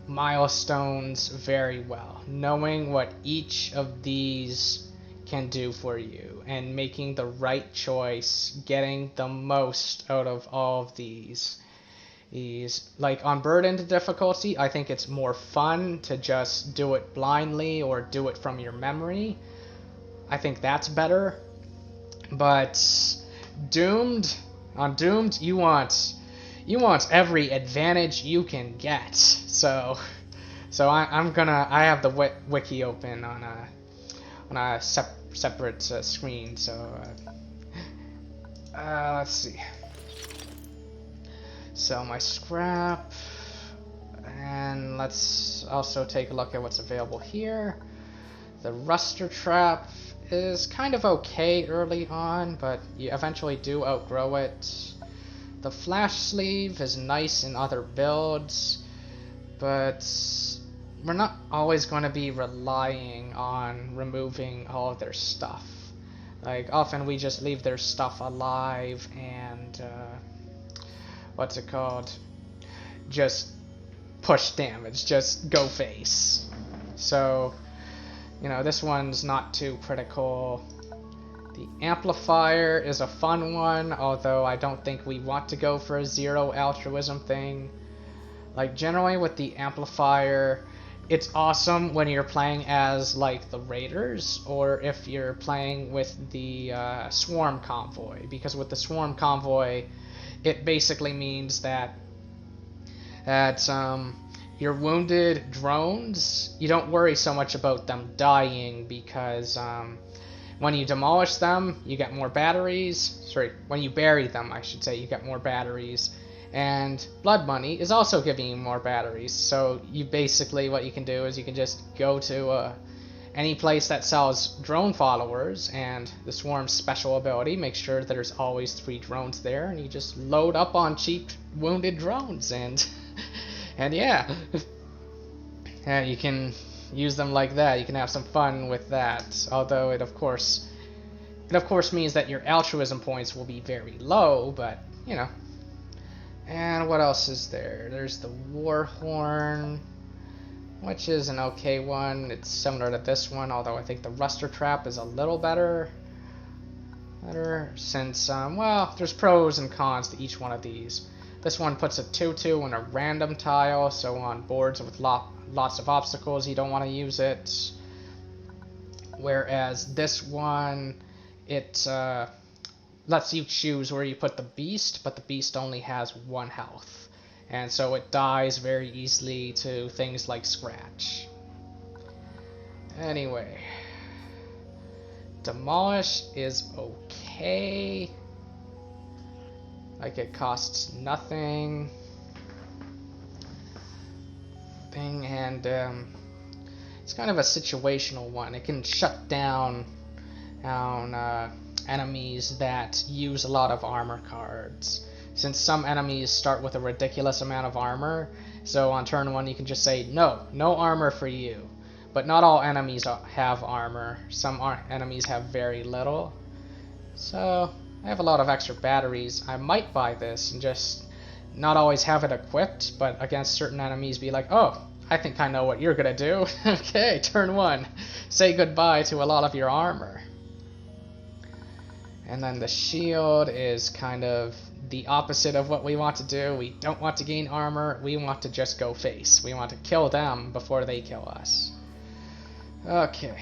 milestones very well, knowing what each of these can do for you, and making the right choice, getting the most out of all of these. Like on burdened difficulty, I think it's more fun to just do it blindly or do it from your memory. I think that's better. But on doomed, you want every advantage you can get. So I have the wiki open on a separate screen. So let's see. Sell my scrap, and let's also take a look at what's available here. The Ruster Trap is kind of okay early on, but you eventually do outgrow it. The flash sleeve is nice in other builds, but we're not always going to be relying on removing all of their stuff. Like, often we just leave their stuff alive and, what's it called? Just push damage, just go face. So, you know, this one's not too critical. The amplifier is a fun one, although I don't think we want to go for a zero altruism thing. Like, generally with the amplifier, it's awesome when you're playing as, like, the Raiders, or if you're playing with the Swarm Convoy, because with the Swarm Convoy, it basically means that your wounded drones, you don't worry so much about them dying, because when you demolish them, you get more batteries. Sorry, when you bury them, I should say, you get more batteries. And blood money is also giving you more batteries. So you basically, what you can do is you can just go to any place that sells drone followers, and the Swarm's special ability makes sure that there's always 3 drones there, and you just load up on cheap wounded drones, and and yeah, and you can use them like that. You can have some fun with that. Although it of course means that your altruism points will be very low, but you know. And what else is there? There's the War Horn, which is an okay one. It's similar to this one, although I think the Ruster Trap is a little better. Since, well, there's pros and cons to each one of these. This one puts a 2/2 in a random tile, so on boards with lots of obstacles, you don't want to use it. Whereas this one, it lets you choose where you put the beast, but the beast only has 1 health. And so it dies very easily to things like Scratch. Anyway, Demolish is okay. Like, it costs nothing. And it's kind of a situational one. It can shut down enemies that use a lot of armor cards. Since some enemies start with a ridiculous amount of armor, so on turn 1 you can just say, no armor for you. But not all enemies have armor. Some enemies have very little. So I have a lot of extra batteries. I might buy this and just not always have it equipped, but against certain enemies be like, oh, I think I know what you're gonna do. Okay, turn 1. Say goodbye to a lot of your armor. And then the shield is kind of the opposite of what we want to do. We don't want to gain armor, we want to just go face. We want to kill them before they kill us. Okay,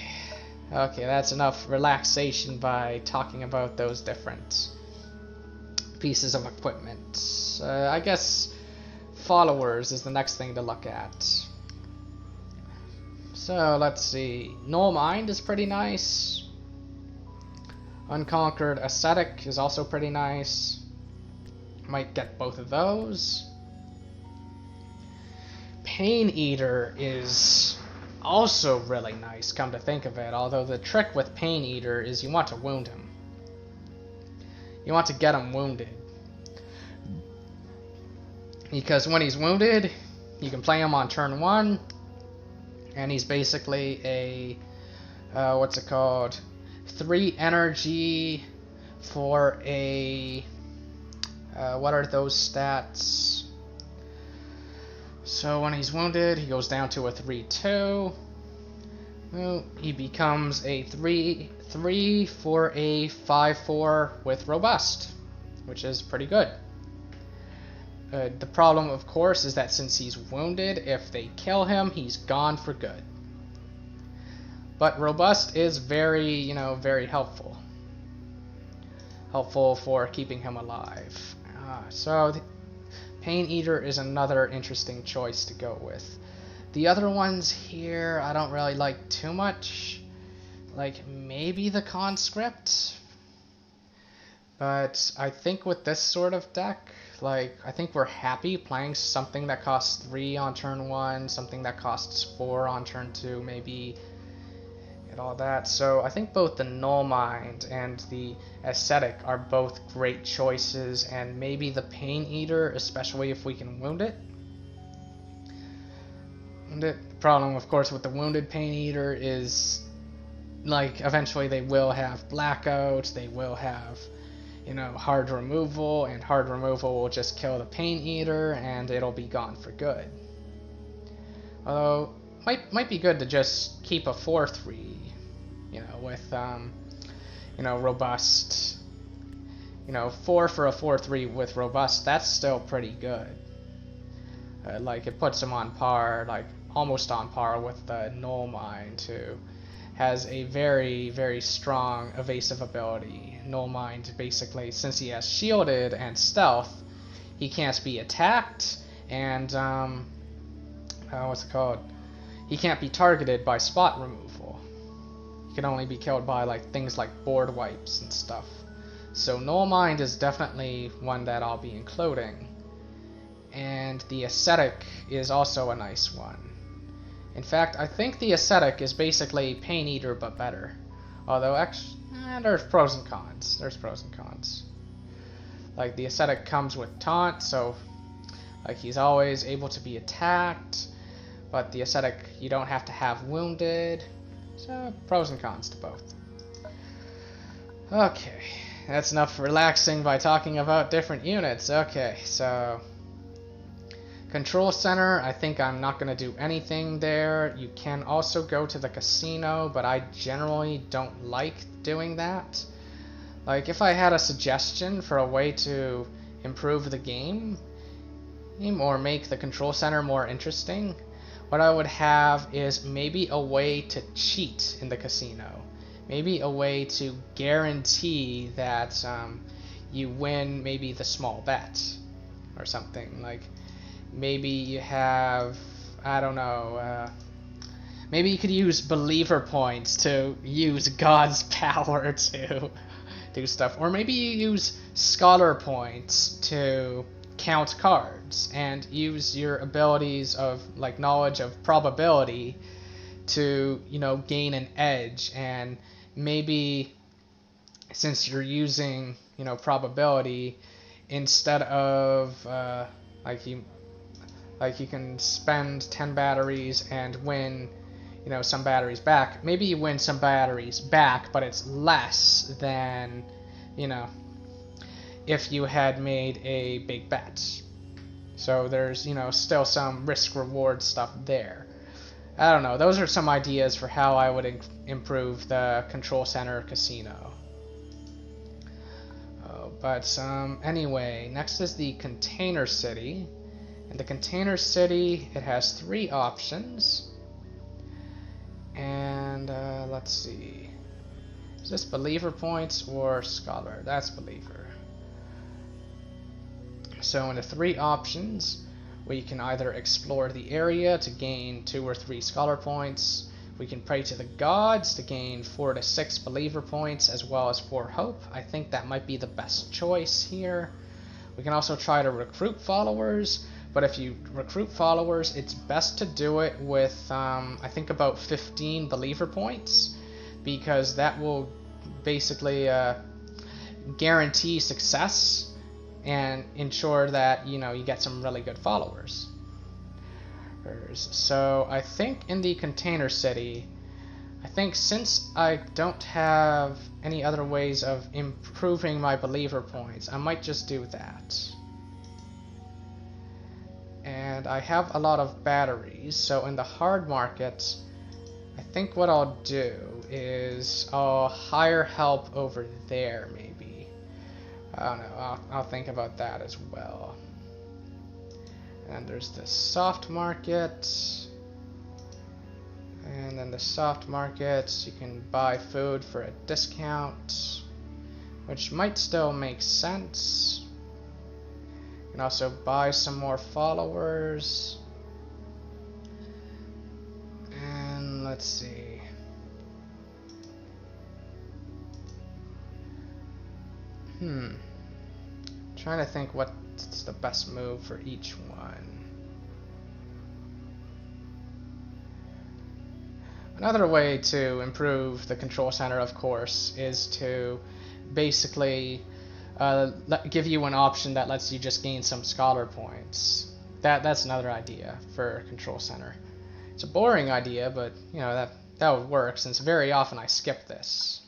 that's enough relaxation by talking about those different pieces of equipment. I guess followers is the next thing to look at. So let's see, Null Mind is pretty nice. Unconquered Ascetic is also pretty nice. Might get both of those. Pain Eater is also really nice, come to think of it, although the trick with Pain Eater is you want to wound him. You want to get him wounded. Because when he's wounded, you can play him on turn 1, and he's basically a, what's it called? 3 energy for a, what are those stats? So when he's wounded, he goes down to a 3/2. Well, he becomes a 3/3 for a 5/4 with robust, which is pretty good. The problem, of course, is that since he's wounded, if they kill him, he's gone for good. But robust is very, very helpful. Helpful for keeping him alive. So Pain Eater is another interesting choice to go with. The other ones here, I don't really like too much. Like, maybe the Conscript. But I think with this sort of deck, like, I think we're happy playing something that costs 3 on turn 1, something that costs 4 on turn 2, maybe Get all that. So I think both the Null Mind and the Ascetic are both great choices, and maybe the Pain Eater, especially if we can wound it. The problem, of course, with the wounded Pain Eater is, like, eventually they will have Blackout, they will have, you know, hard removal, and hard removal will just kill the Pain Eater, and it'll be gone for good. Although, might be good to just keep a 4-3, you know, with, you know, robust, you know, 4 for a 4-3 with robust, that's still pretty good. Like, it puts him on par, like, almost on par with the Null Mind, who has a very, very strong evasive ability. Null Mind, basically, since he has shielded and stealth, he can't be attacked, and, what's it called? He can't be targeted by spot removal. He can only be killed by, like, things like board wipes and stuff. So Null Mind is definitely one that I'll be including. And the Ascetic is also a nice one. In fact, I think the Ascetic is basically Pain Eater but better. Although, there's pros and cons. There's pros and cons. Like, the Ascetic comes with Taunt, so, like, he's always able to be attacked. But the Ascetic, you don't have to have wounded. So, pros and cons to both. Okay, that's enough relaxing by talking about different units. Okay, so Control Center, I think I'm not going to do anything there. You can also go to the casino, but I generally don't like doing that. Like, if I had a suggestion for a way to improve the game, or make the Control Center more interesting, what I would have is maybe a way to cheat in the casino. Maybe a way to guarantee that you win maybe the small bet or something. Like, maybe you have, I don't know, maybe you could use believer points to use God's power to do stuff. Or maybe you use scholar points to count cards and use your abilities of, like, knowledge of probability to, you know, gain an edge. And maybe, since you're using, you know, probability, instead of like you can spend 10 batteries and win, you know, some batteries back. Maybe you win some batteries back, but it's less than, you know, if you had made a big bet. So there's, you know, still some risk-reward stuff there. I don't know. Those are some ideas for how I would improve the Control Center casino. But anyway, next is the Container City. In the Container City, it has 3 options. And let's see. Is this Believer points or Scholar? That's Believer. So in the 3 options, we can either explore the area to gain 2 or 3 Scholar points. We can pray to the gods to gain 4 to 6 Believer points, as well as 4 Hope. I think that might be the best choice here. We can also try to recruit followers, but if you recruit followers, it's best to do it with, I think, about 15 Believer points, because that will basically guarantee success and ensure that, you know, you get some really good followers. So I think in the Container City, I think since I don't have any other ways of improving my Believer points, I might just do that. And I have a lot of batteries, so in the hard market, I think what I'll do is I'll hire help over there, maybe. I don't know, I'll think about that as well. And there's the soft market. And then the soft markets, you can buy food for a discount, which might still make sense. You can also buy some more followers. And let's see. Trying to think what's the best move for each one. Another way to improve the control center, of course, is to basically give you an option that lets you just gain some scholar points. That's another idea for control center. It's a boring idea, but you know that would work since very often I skip this.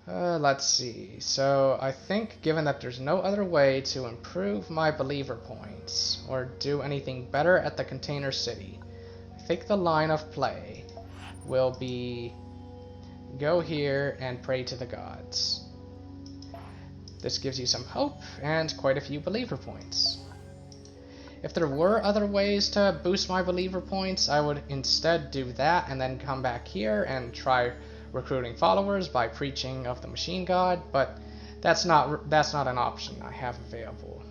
Let's see. So I think given that there's no other way to improve my believer points or do anything better at the container city, I think the line of play will be go here and pray to the gods. This gives you some hope and quite a few believer points. If there were other ways to boost my believer points, I would instead do that and then come back here and try recruiting followers by preaching of the machine god, but that's not an option I have available.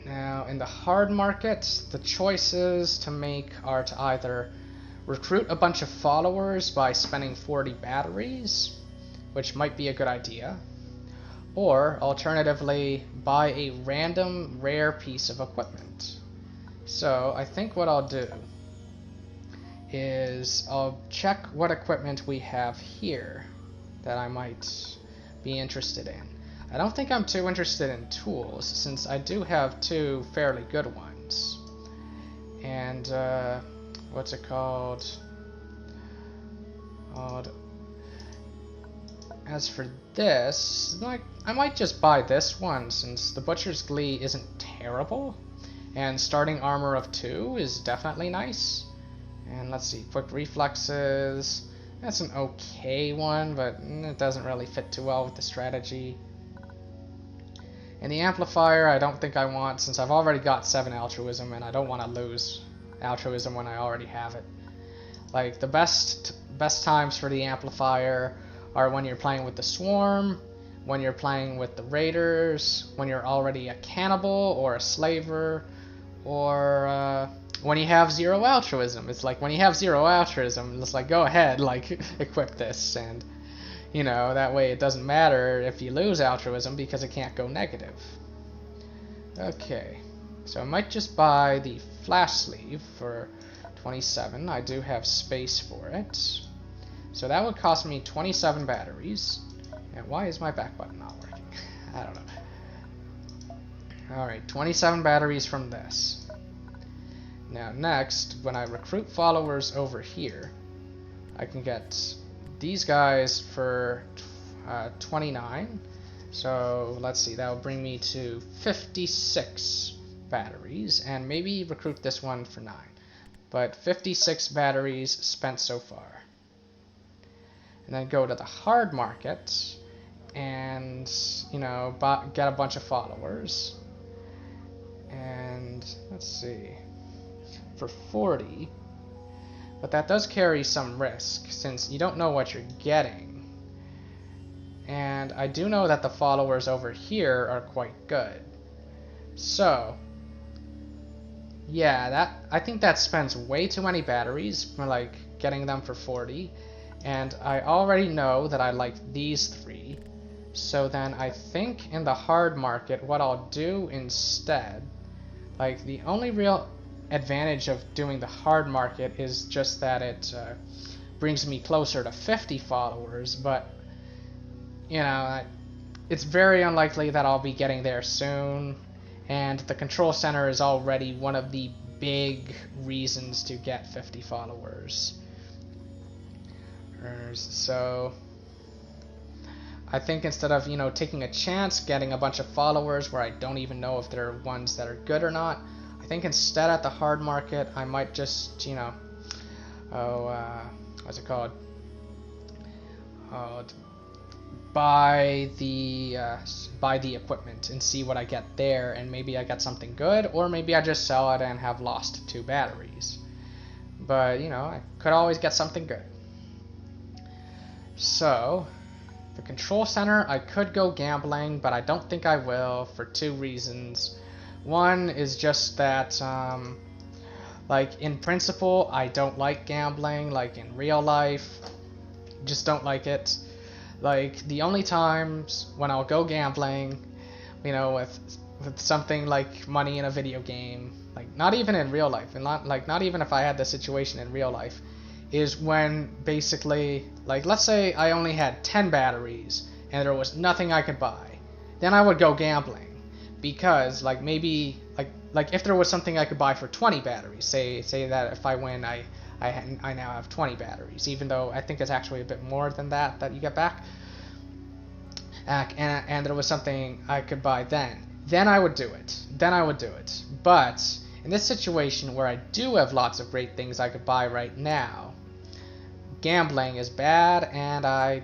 Now, in the hard market, the choices to make are to either recruit a bunch of followers by spending 40 batteries, which might be a good idea, or alternatively buy a random rare piece of equipment. So I think what I'll do is I'll check what equipment we have here that I might be interested in. I don't think I'm too interested in tools since I do have two fairly good ones. And what's it called? As for this, I might just buy this one since the Butcher's Glee isn't terrible, and starting armor of 2 is definitely nice. And let's see, quick reflexes, that's an okay one, but it doesn't really fit too well with the strategy. And the amplifier I don't think I want since I've already got 7 altruism and I don't want to lose altruism when I already have it. Like the best times for the amplifier are when you're playing with the swarm, when you're playing with the raiders, when you're already a cannibal or a slaver, or when you have 0 altruism. It's like when you have 0 altruism, it's like go ahead, like equip this, and you know, that way it doesn't matter if you lose altruism because it can't go negative. Okay, so I might just buy the flash sleeve for 27. I do have space for it. So that would cost me 27 batteries. And why is my back button not working? I don't know. Alright, 27 batteries from this. Now next, when I recruit followers over here, I can get these guys for 29. So let's see, that will bring me to 56 batteries, and maybe recruit this one for 9. But 56 batteries spent so far. And then go to the hard market and, you know, get a bunch of followers. And let's see, for 40. But that does carry some risk since you don't know what you're getting. And I do know that the followers over here are quite good. So yeah, I think that spends way too many batteries for like getting them for 40. And I already know that I like these 3. So then I think in the hard market what I'll do instead, like the only real advantage of doing the hard market is just that it brings me closer to 50 followers, but you know, it's very unlikely that I'll be getting there soon, and the control center is already one of the big reasons to get 50 followers. So I think instead of, you know, taking a chance getting a bunch of followers where I don't even know if they're ones that are good or not, I think instead at the hard market I might just, you know, what's it called? Buy the equipment and see what I get there, and maybe I get something good, or maybe I just sell it and have lost 2 batteries. But you know, I could always get something good. So the control center, I could go gambling, but I don't think I will for 2 reasons. One is just that, like in principle, I don't like gambling. Like in real life, just don't like it. Like the only times when I'll go gambling, you know, with something like money in a video game, like not even in real life, and not even if I had the situation in real life, is when basically, like, let's say I only had 10 batteries and there was nothing I could buy, then I would go gambling, because like maybe like if there was something I could buy for 20 batteries, say that if I win I now have 20 batteries, even though I think it's actually a bit more than that you get back. And there was something I could buy then I would do it. But in this situation where I do have lots of great things I could buy right now, gambling is bad, and I,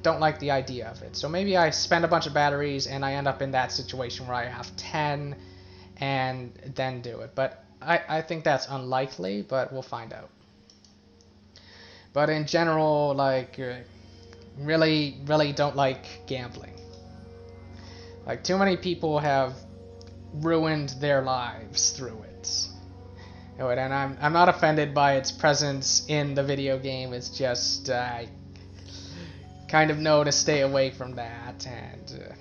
don't like the idea of it. So maybe I spend a bunch of batteries and I end up in that situation where I have 10 and then do it. But I think that's unlikely, but we'll find out. But in general, like, really don't like gambling. Like, too many people have ruined their lives through it. And I'm not offended by its presence in the video game. It's just I kind of know to stay away from that, and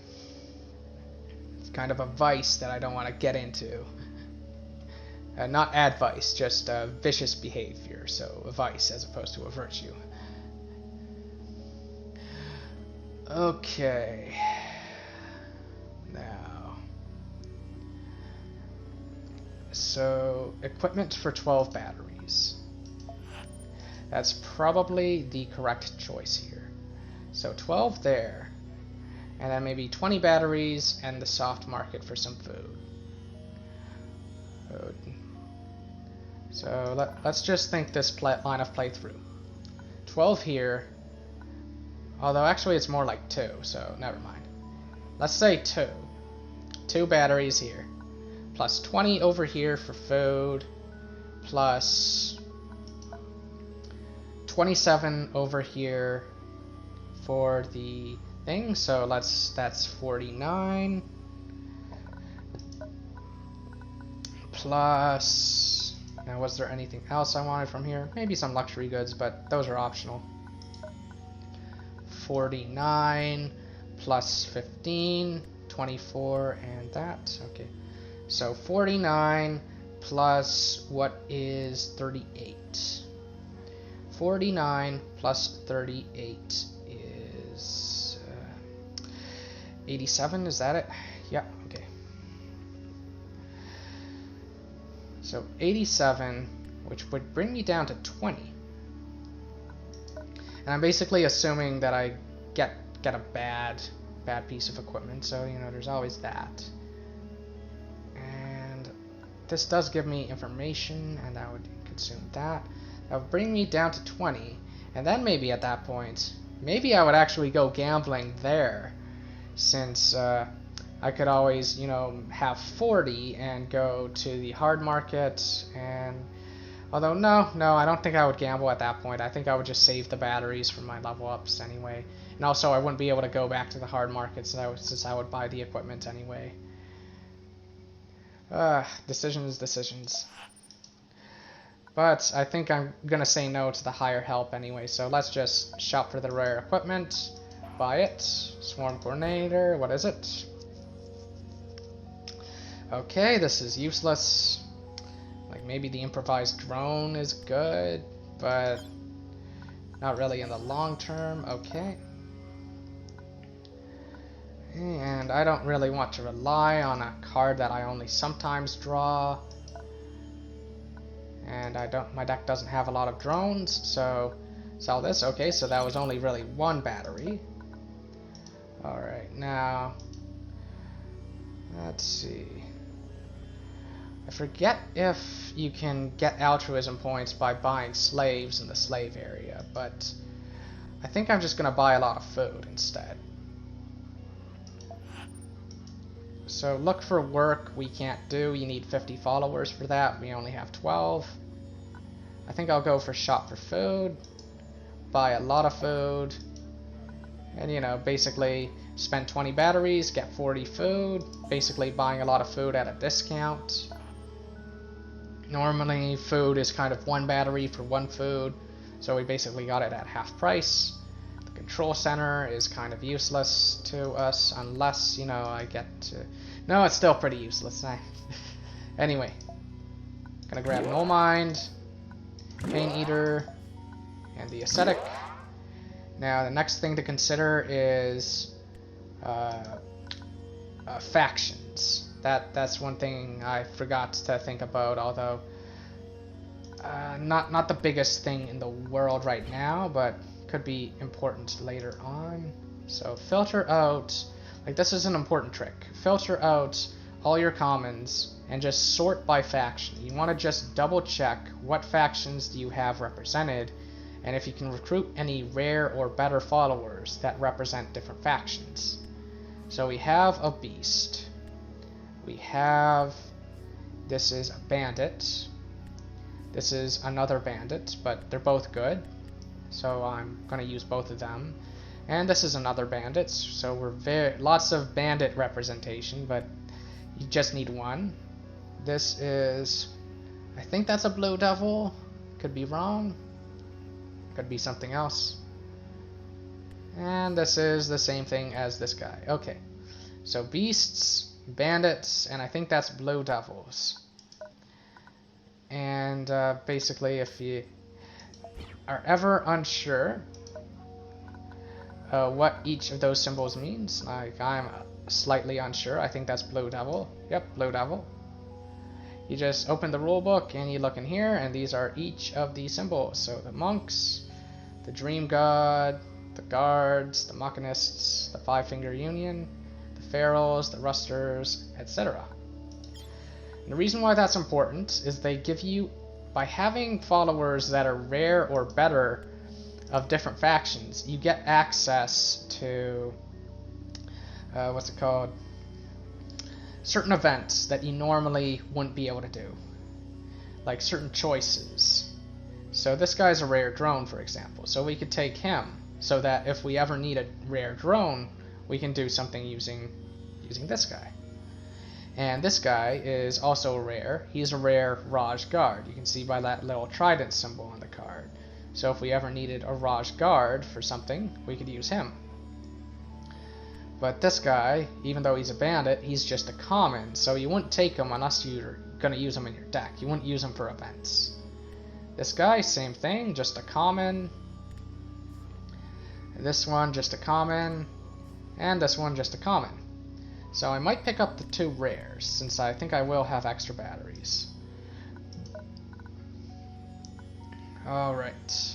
it's kind of a vice that I don't want to get into. Not advice, just vicious behavior. So a vice as opposed to a virtue. Okay. Now, so equipment for 12 batteries. That's probably the correct choice here. So 12 there, and then maybe 20 batteries and the soft market for some food. So let's just think this line of play through. 12 here, although actually it's more like 2, so never mind. Let's say 2. 2 batteries here, plus 20 over here for food, plus 27 over here for the thing. So that's 49 plus. Now, was there anything else I wanted from here? Maybe some luxury goods, but those are optional. 49 plus 15, 24, and that. Okay, so 49 plus what is 38? 49 plus 38 is 87, is that it? Yeah, okay. So 87, which would bring me down to 20. And I'm basically assuming that I get a bad piece of equipment, so there's always that. And this does give me information, and that would consume that. That would bring me down to 20, and then maybe at that point, maybe I would actually go gambling there, since I could always, have 40 and go to the hard market. And although no, I don't think I would gamble at that point. I think I would just save the batteries for my level ups anyway. And also I wouldn't be able to go back to the hard market since I would buy the equipment anyway. Decisions. But I think I'm gonna say no to the higher help anyway, so let's just shop for the rare equipment, buy it. Swarm Coordinator, what is it? Okay, this is useless. Like, maybe the improvised drone is good, but not really in the long term. Okay. And I don't really want to rely on a card that I only sometimes draw. And my deck doesn't have a lot of drones, so sell this. Okay, so that was only really 1 battery. Alright, now let's see. I forget if you can get altruism points by buying slaves in the slave area, but I think I'm just gonna buy a lot of food instead. So look for work we can't do. You need 50 followers for that. We only have 12. I think I'll go for shop for food, buy a lot of food, and basically spend 20 batteries, get 40 food, basically buying a lot of food at a discount. Normally food is kind of 1 battery for 1 food, so we basically got it at half price. The control center is kind of useless to us unless, I get to No, it's still pretty useless. Anyway, gonna grab Null Mind, Pain Eater, and the Ascetic. Now the next thing to consider is factions. That's one thing I forgot to think about, although not the biggest thing in the world right now, but could be important later on. So filter out, like this is an important trick. Filter out all your commons and just sort by faction. You want to just double check what factions do you have represented, and if you can recruit any rare or better followers that represent different factions. So we have a beast. We have, this is a bandit. This is another bandit, but they're both good. So I'm going to use both of them. And this is another bandit, so we're lots of bandit representation, but you just need one. This is, I think that's a blue devil. Could be wrong. Could be something else. And this is the same thing as this guy. Okay, so beasts, bandits, and I think that's blue devils. And basically, if you are ever unsure what each of those symbols means, like I'm slightly unsure, I think that's blue devil. Yep, blue devil. You just open the rulebook and you look in here, and these are each of the symbols. So the monks, the dream god, the guards, the machinists, the five-finger union, the pharaohs, the rusters, etc. And the reason why that's important is they give you, by having followers that are rare or better of different factions, you get access to what's it called? Certain events that you normally wouldn't be able to do, like certain choices. So this guy's a rare drone, for example, so we could take him, so that if we ever need a rare drone, we can do something using this guy. And this guy is also rare. He's a rare Raj Guard. You can see by that little trident symbol on the card. So if we ever needed a Raj Guard for something, we could use him. But this guy, even though he's a bandit, he's just a common, so you wouldn't take him unless you're going to use him in your deck. You wouldn't use him for events. This guy, same thing, just a common. This one, just a common. And this one, just a common. So I might pick up the two rares, since I think I will have extra batteries. Alright.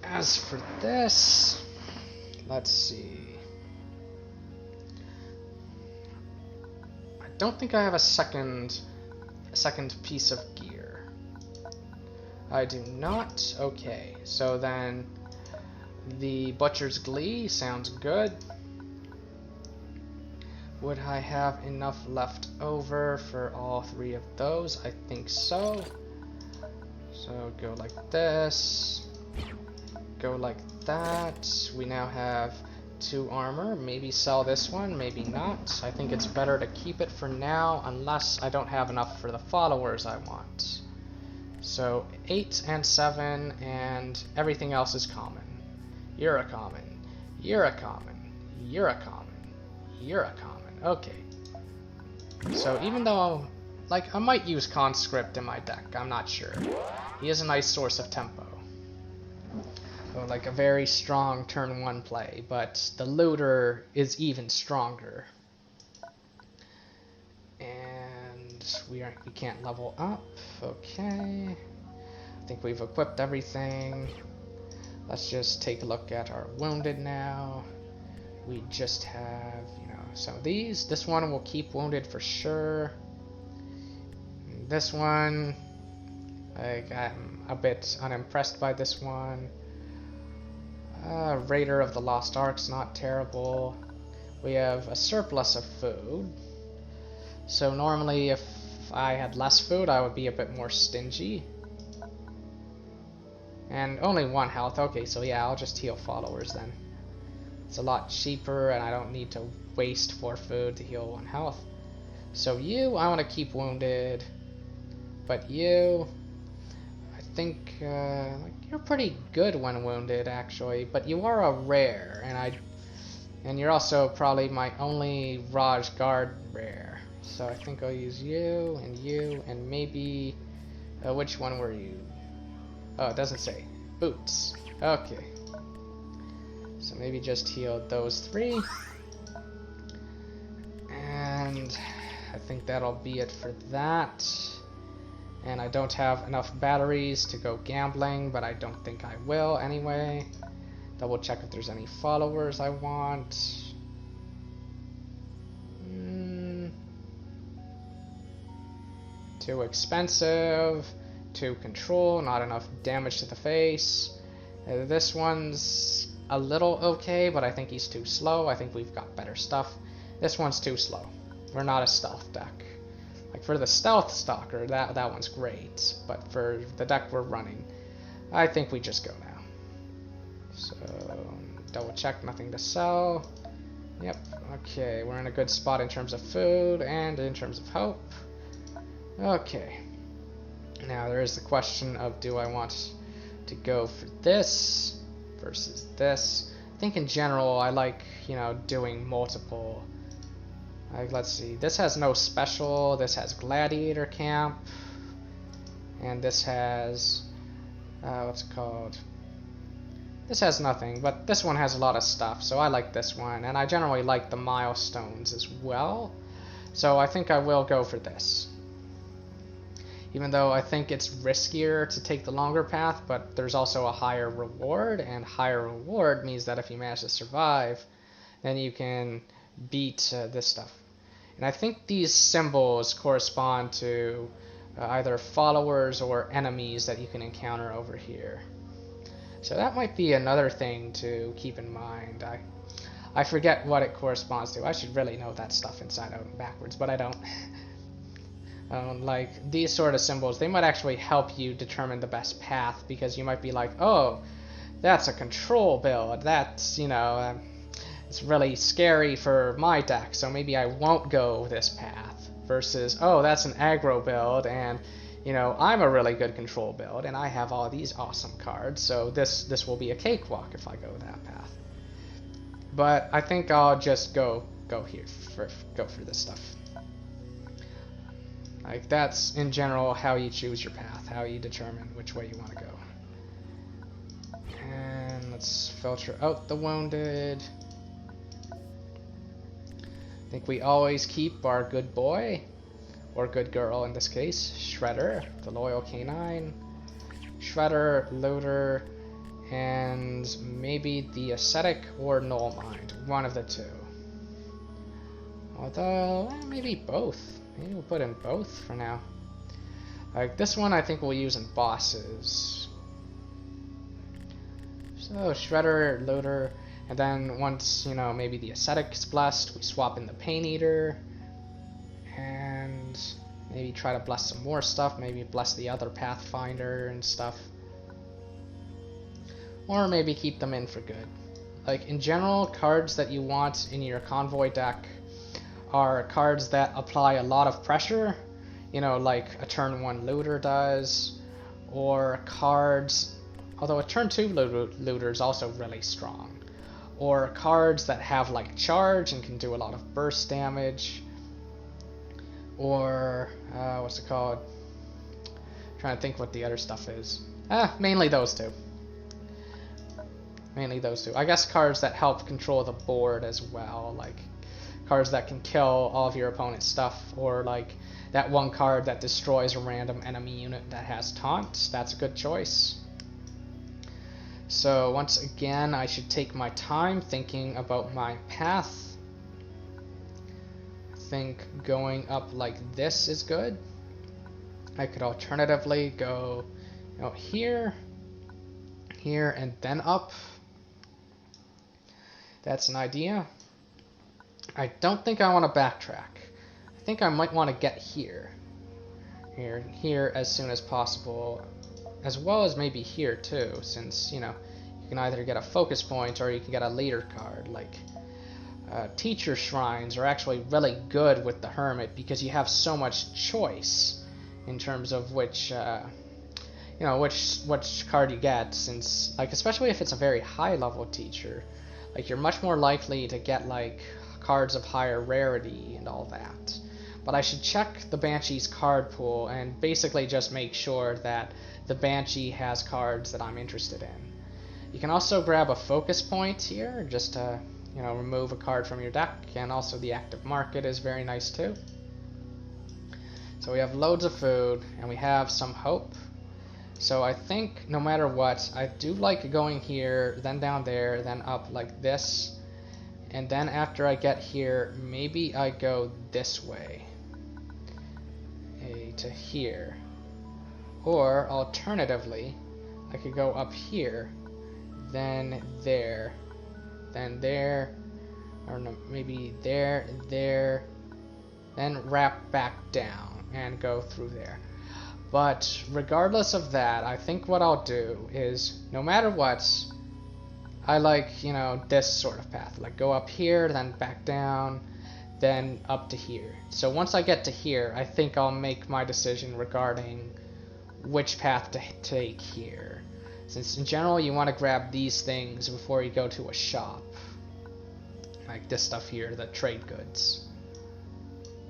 As for this, let's see. I don't think I have a second piece of gear. I do not. Okay, so then the Butcher's Glee sounds good. Would I have enough left over for all three of those? I think so. So go like this. Go like that. We now have 2 armor. Maybe sell this one, maybe not. I think it's better to keep it for now, unless I don't have enough for the followers I want. So 8 and 7, and everything else is common. You're a common. You're a common. You're a common. You're a common. Okay. So even though, like, I might use Conscript in my deck, I'm not sure. He is a nice source of tempo. So like a very strong turn 1 play, but the looter is even stronger. And we can't level up. Okay. I think we've equipped everything. Let's just take a look at our wounded now. We just have, some of these. This one will keep wounded for sure. This one, like, I'm a bit unimpressed by this one. Raider of the Lost Ark's not terrible. We have a surplus of food. So normally if I had less food, I would be a bit more stingy. And only 1 health. Okay, so yeah, I'll just heal followers then. It's a lot cheaper, and I don't need to waste 4 food to heal 1 health. So you, I want to keep wounded. But you, I think like you're pretty good when wounded, actually. But you are a rare, and And you're also probably my only Raj Guard rare. So I think I'll use you, and maybe... which one were you? Oh, it doesn't say. Boots. Okay. So maybe just heal those 3. And I think that'll be it for that. And I don't have enough batteries to go gambling, but I don't think I will anyway. Double check if there's any followers I want. Too expensive. Too control. Not enough damage to the face. This one's a little okay, but I think he's too slow. I think we've got better stuff. This one's too slow. We're not a stealth deck. Like for the Stealth Stalker, that one's great. But for the deck we're running, I think we just go now. So, double check, nothing to sell. Yep, okay, we're in a good spot in terms of food and in terms of hope. Okay. Now there is the question of, do I want to go for this versus this? I think in general I like, you know, doing multiple. Like, let's see, this has no special, this has Gladiator Camp, and this has, what's it called? This has nothing, but this one has a lot of stuff, so I like this one, and I generally like the milestones as well, so I think I will go for this. Even though I think it's riskier to take the longer path, but there's also a higher reward, and higher reward means that if you manage to survive, then you can beat this stuff. And I think these symbols correspond to either followers or enemies that you can encounter over here. So that might be another thing to keep in mind. I forget what it corresponds to. I should really know that stuff inside out and backwards, but I don't. Like these sort of symbols, they might actually help you determine the best path, because you might be like, oh, that's a control build. That's, you know, it's really scary for my deck, so maybe I won't go this path. Versus, oh, that's an aggro build, and you know, I'm a really good control build, and I have all these awesome cards, so this will be a cakewalk if I go that path. But I think I'll just go here go for this stuff. Like that's in general how you choose your path, how you determine which way you want to go. And let's filter out the wounded. I think we always keep our good boy, or good girl in this case, Shredder, the loyal canine. Shredder, Looter, and maybe the Ascetic or Null Mind, one of the two. Although, maybe both. Maybe we'll put in both for now. Like this one I think we'll use in bosses. So Shredder, Looter, and then once, you know, maybe the Ascetic is blessed, we swap in the Pain Eater. And maybe try to bless some more stuff, maybe bless the other Pathfinder and stuff. Or maybe keep them in for good. Like in general, cards that you want in your Convoy deck are cards that apply a lot of pressure, you know, like a turn 1 Looter does, or cards, although a turn 2 Looter is also really strong, or cards that have like charge and can do a lot of burst damage, or what's it called? I'm trying to think what the other stuff is. Mainly those two. Mainly those two. I guess cards that help control the board as well, like cards that can kill all of your opponent's stuff, or like that one card that destroys a random enemy unit that has taunt. That's a good choice. So once again, I should take my time thinking about my path. I think going up like this is good. I could alternatively go, you know, here, and then up. That's an idea. I don't think I want to backtrack. I think I might want to get here, as soon as possible, as well as maybe here too, since, you know, you can either get a focus point or you can get a leader card. Like teacher shrines are actually really good with the Hermit because you have so much choice in terms of which you know, which card you get, since, like, especially if it's a very high level teacher. like you're much more likely to get like cards of higher rarity and all that. But I should check the Banshee's card pool and basically just make sure that the Banshee has cards that I'm interested in. You can also grab a focus point here just to, you know, remove a card from your deck, and also the active market is very nice too. So we have loads of food and we have some hope. So I think no matter what, I do like going here, then down there, then up like this. And then after I get here, maybe I go this way. To here. Or alternatively, I could go up here, then there, or no, maybe there, then wrap back down and go through there. But regardless of that, I think what I'll do is, no matter what, I like, you know, this sort of path. Like go up here, then back down, then up to here. So once I get to here, I think I'll make my decision regarding which path to take here. Since in general, you want to grab these things before you go to a shop. Like this stuff here, the trade goods.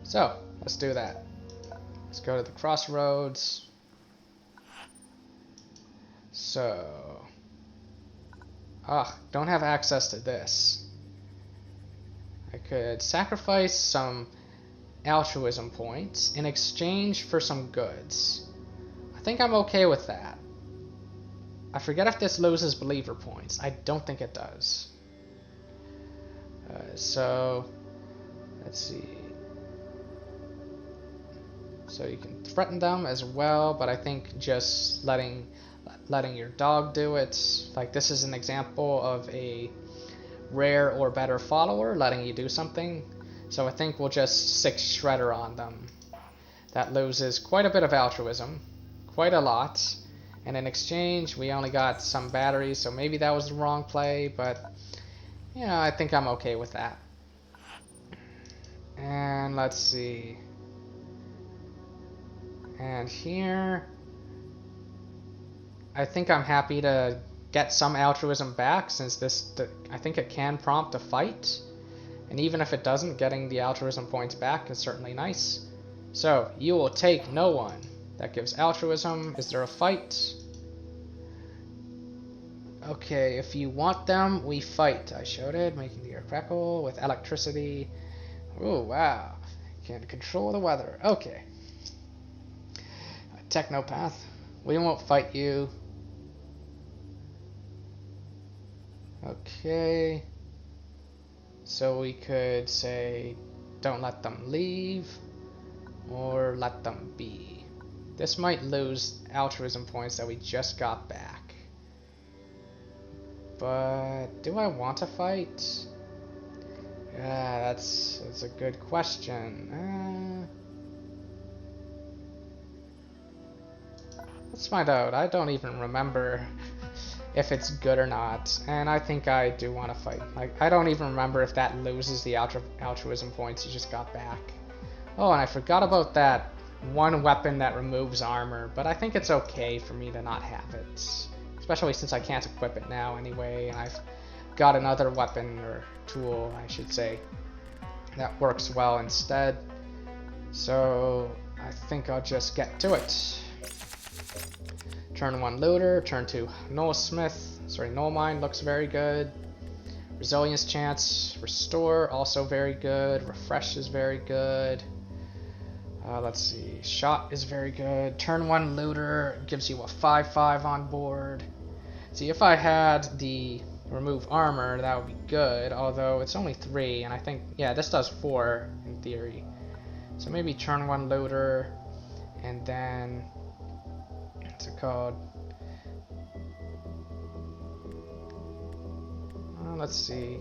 So, let's do that. Let's go to the crossroads. So, don't have access to this. I could sacrifice some altruism points in exchange for some goods. I think I'm okay with that. I forget if this loses believer points. I don't think it does. So, let's see. So you can threaten them as well, but I think just letting your dog do it. Like this is an example of a rare or better follower letting you do something. So I think we'll just 6 Shredder on them. That loses quite a bit of altruism. Quite a lot. And in exchange, we only got some batteries, so maybe that was the wrong play, but you know, I think I'm okay with that. And let's see. And here, I think I'm happy to get some altruism back, since I think it can prompt a fight. And even if it doesn't, getting the altruism points back is certainly nice. So, you will take no one. That gives altruism. Is there a fight? Okay, if you want them, we fight. I showed it, making the air crackle with electricity. Oh, wow. Can control the weather. Okay. Technopath. We won't fight you. Okay. So we could say, don't let them leave, or let them be. This might lose altruism points that we just got back. But do I want to fight? Yeah, that's a good question. Let's find out. I don't even remember if it's good or not, and I think I do want to fight. Like, I don't even remember if that loses the altruism points you just got back. Oh, and I forgot about that one weapon that removes armor, but I think it's okay for me to not have it. Especially since I can't equip it now anyway, and I've got another weapon, or tool, I should say, that works well instead. So, I think I'll just get to it. Turn 1 looter, turn 2 Null Mine looks very good. Resilience Chant, restore, also very good. Refresh is very good. Let's see, shot is very good. Turn 1 looter gives you a 5/5 on board. See, if I had the remove armor, that would be good, although it's only 3, and I think, yeah, this does 4 in theory. So maybe turn 1 looter, and then what's it called? Let's see.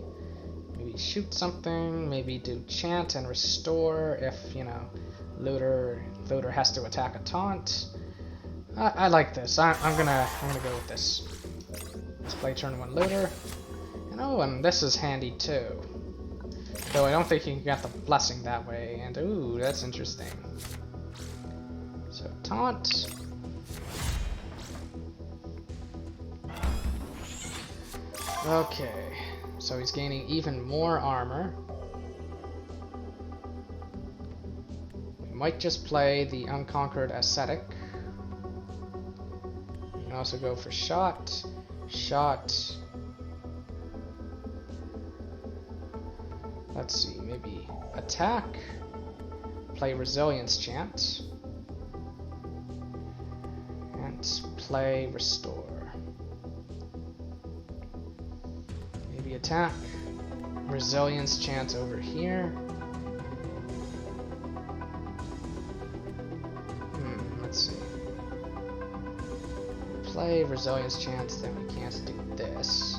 Maybe shoot something. Maybe do chant and restore if, you know, looter has to attack a taunt. I like this. I'm gonna go with this. Let's play turn 1 looter. And this is handy too. Though I don't think you can get the blessing that way. And ooh, that's interesting. So taunt. Okay, so he's gaining even more armor. We might just play the Unconquered Ascetic. We can also go for shot. Shot. Let's see, maybe attack. Play Resilience Chant. And play Restore. Maybe attack. Resilience Chant over here. Let's see. Play Resilience Chant, then we can't do this.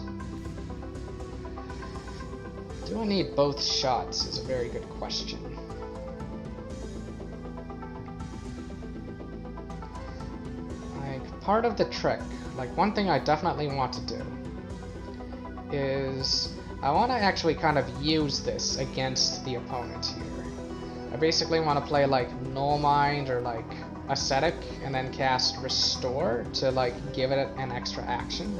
Do I need both shots is a very good question. Like, part of the trick, like one thing I definitely want to do is I want to actually kind of use this against the opponent here. I basically want to play like Null Mind or like Ascetic and then cast Restore to like give it an extra action.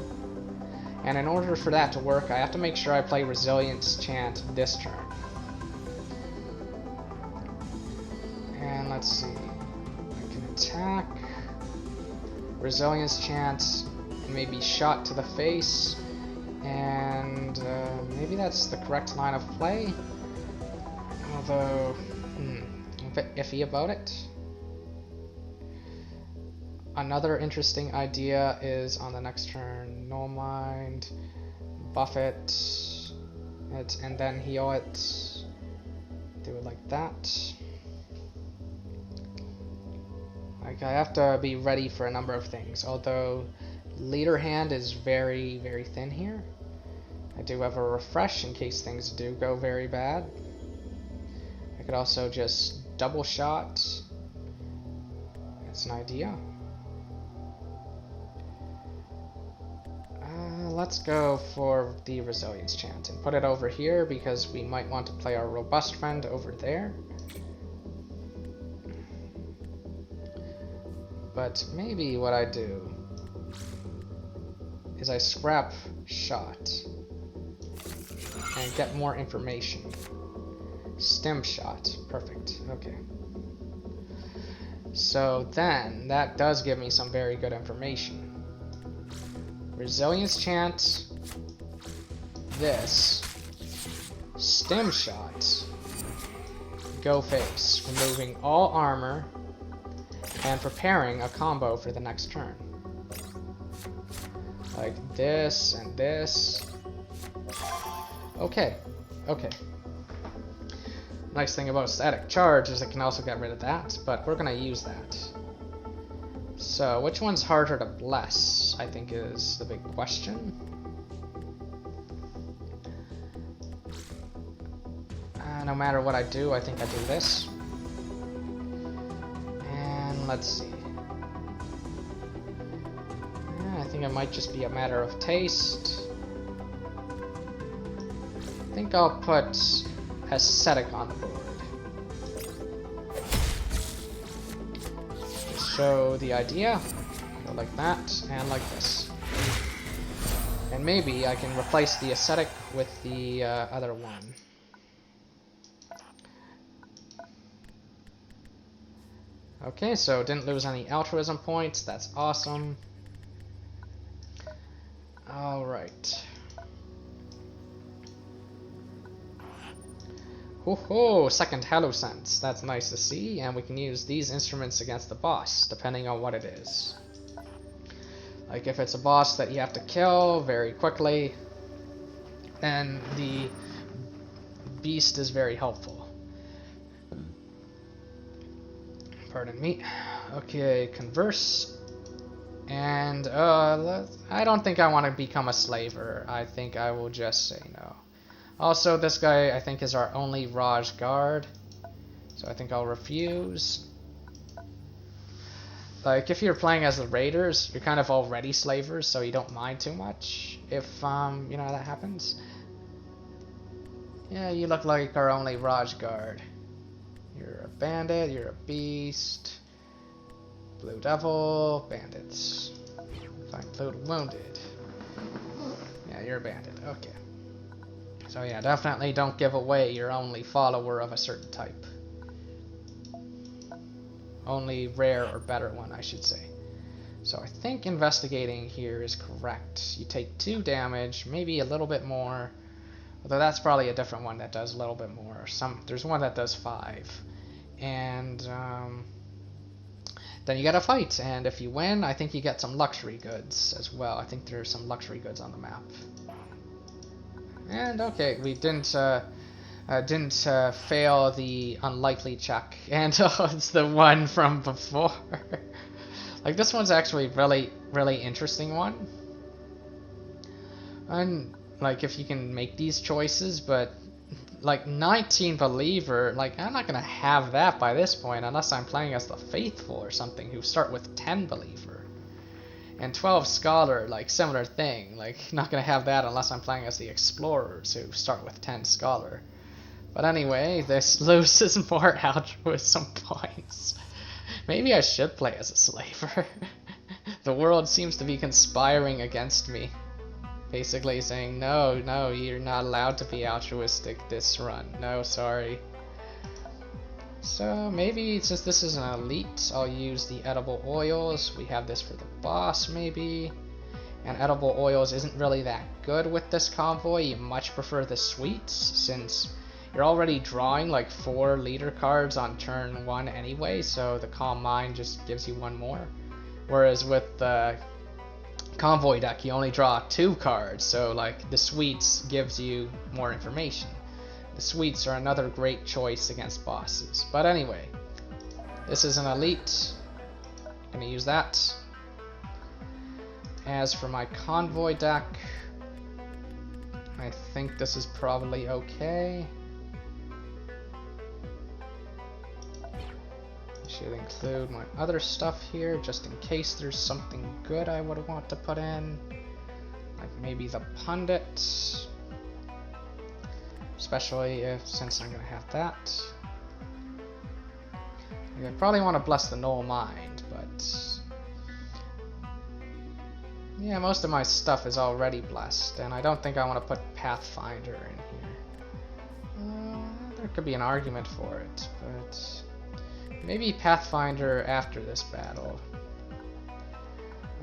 And in order for that to work, I have to make sure I play Resilience Chant this turn. And let's see. I can attack. Resilience Chant, maybe shot to the face. And maybe that's the correct line of play. Although, I'm a bit iffy about it. Another interesting idea is on the next turn, Null Mind, buff it, and then heal it. Do it like that. Like, I have to be ready for a number of things, although leader hand is very, very thin here. I do have a refresh in case things do go very bad. I could also just double shot. That's an idea. Let's go for the Resilience Chant and put it over here because we might want to play our Robust friend over there. But maybe what I do is I scrap shot and get more information. Stim shot, perfect, okay. So then, that does give me some very good information. Resilience Chant, this, Stim Shot, Go Face, removing all armor, and preparing a combo for the next turn. Like this and this. Okay, okay. Nice thing about Static Charge is it can also get rid of that, but we're gonna use that. So, which one's harder to bless, I think is the big question. No matter what I do, I think I do this. And let's see. I think it might just be a matter of taste. I think I'll put Ascetic on the board. Show the idea, go like that, and like this. And maybe I can replace the Ascetic with the other one. Okay, so didn't lose any altruism points, that's awesome. Alright. Ho-ho! Second Hallucent. That's nice to see, and we can use these instruments against the boss, depending on what it is. Like if it's a boss that you have to kill very quickly, then the beast is very helpful. Pardon me. Okay, converse. And, I don't think I want to become a slaver. I think I will just say no. Also, this guy, I think, is our only Raj guard. So I think I'll refuse. Like, if you're playing as the Raiders, you're kind of already slavers, so you don't mind too much if, you know, that happens. Yeah, you look like our only Raj guard. You're a bandit, you're a beast. Blue Devil, bandits. Find loot wounded. Yeah, you're a bandit, okay. So yeah, definitely don't give away you're only follower of a certain type. Only rare or better one, I should say. So I think investigating here is correct. You take 2 damage, maybe a little bit more. Although that's probably a different one that does a little bit more. There's one that does 5. And then you gotta fight. And if you win, I think you get some luxury goods as well. I think there's some luxury goods on the map. And okay, we didn't fail the unlikely check. And it's the one from before. Like, this one's actually really interesting one. And like, if you can make these choices, but like 19 believer, like I'm not gonna have that by this point unless I'm playing as the faithful or something who start with 10 believer. And 12 scholar, like similar thing, like not gonna have that unless I'm playing as the explorers who start with 10 scholar. But anyway, this loses more altruism points. Maybe I should play as a slaver. The world seems to be conspiring against me. Basically saying, no, you're not allowed to be altruistic this run. No, sorry. So maybe since this is an elite, I'll use the edible oils. We have this for the boss maybe. And edible oils isn't really that good with this convoy. You much prefer the sweets since you're already drawing like 4 leader cards on turn 1 anyway, so the Calm Mind just gives you 1 more. Whereas with the Convoy deck, you only draw 2 cards, so like the sweets gives you more information. The sweets are another great choice against bosses. But anyway, this is an elite. Gonna use that. As for my Convoy deck, I think this is probably okay. Should include my other stuff here just in case there's something good I would want to put in, like maybe the Pundit, especially since I'm gonna have that. I probably want to bless the Null Mind, but yeah, most of my stuff is already blessed, and I don't think I want to put Pathfinder in here. There could be an argument for it, but maybe Pathfinder after this battle.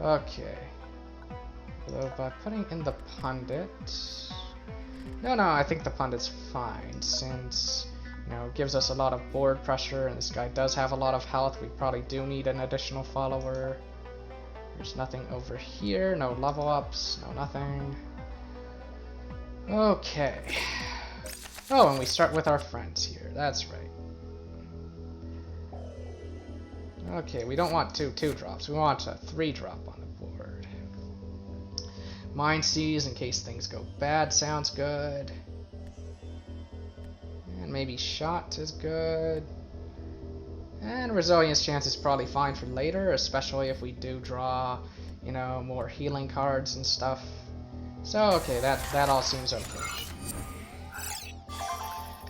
Okay. Although by putting in the Pundit... No, I think the Pundit's fine since, you know, it gives us a lot of board pressure and this guy does have a lot of health. We probably do need an additional follower. There's nothing over here. No level ups. No nothing. Okay. Oh, and we start with our friends here. That's right. Okay, we don't want 2 2-drops. We want a 3-drop on the board. Mind Seize in case things go bad sounds good. And maybe Shot is good. And Resilience Chant is probably fine for later, especially if we do draw, you know, more healing cards and stuff. So, okay, that all seems okay.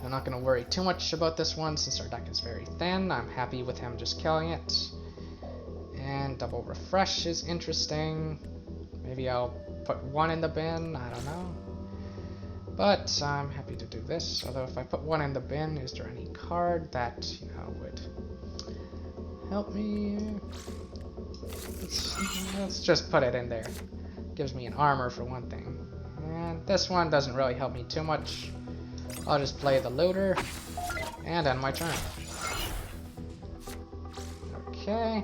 I'm not going to worry too much about this one since our deck is very thin. I'm happy with him just killing it. And double refresh is interesting. Maybe I'll put 1 in the bin, I don't know. But I'm happy to do this. Although if I put 1 in the bin, is there any card that, you know, would help me? Let's just put it in there. Gives me an armor for one thing. And this one doesn't really help me too much. I'll just play the looter and end my turn. Okay.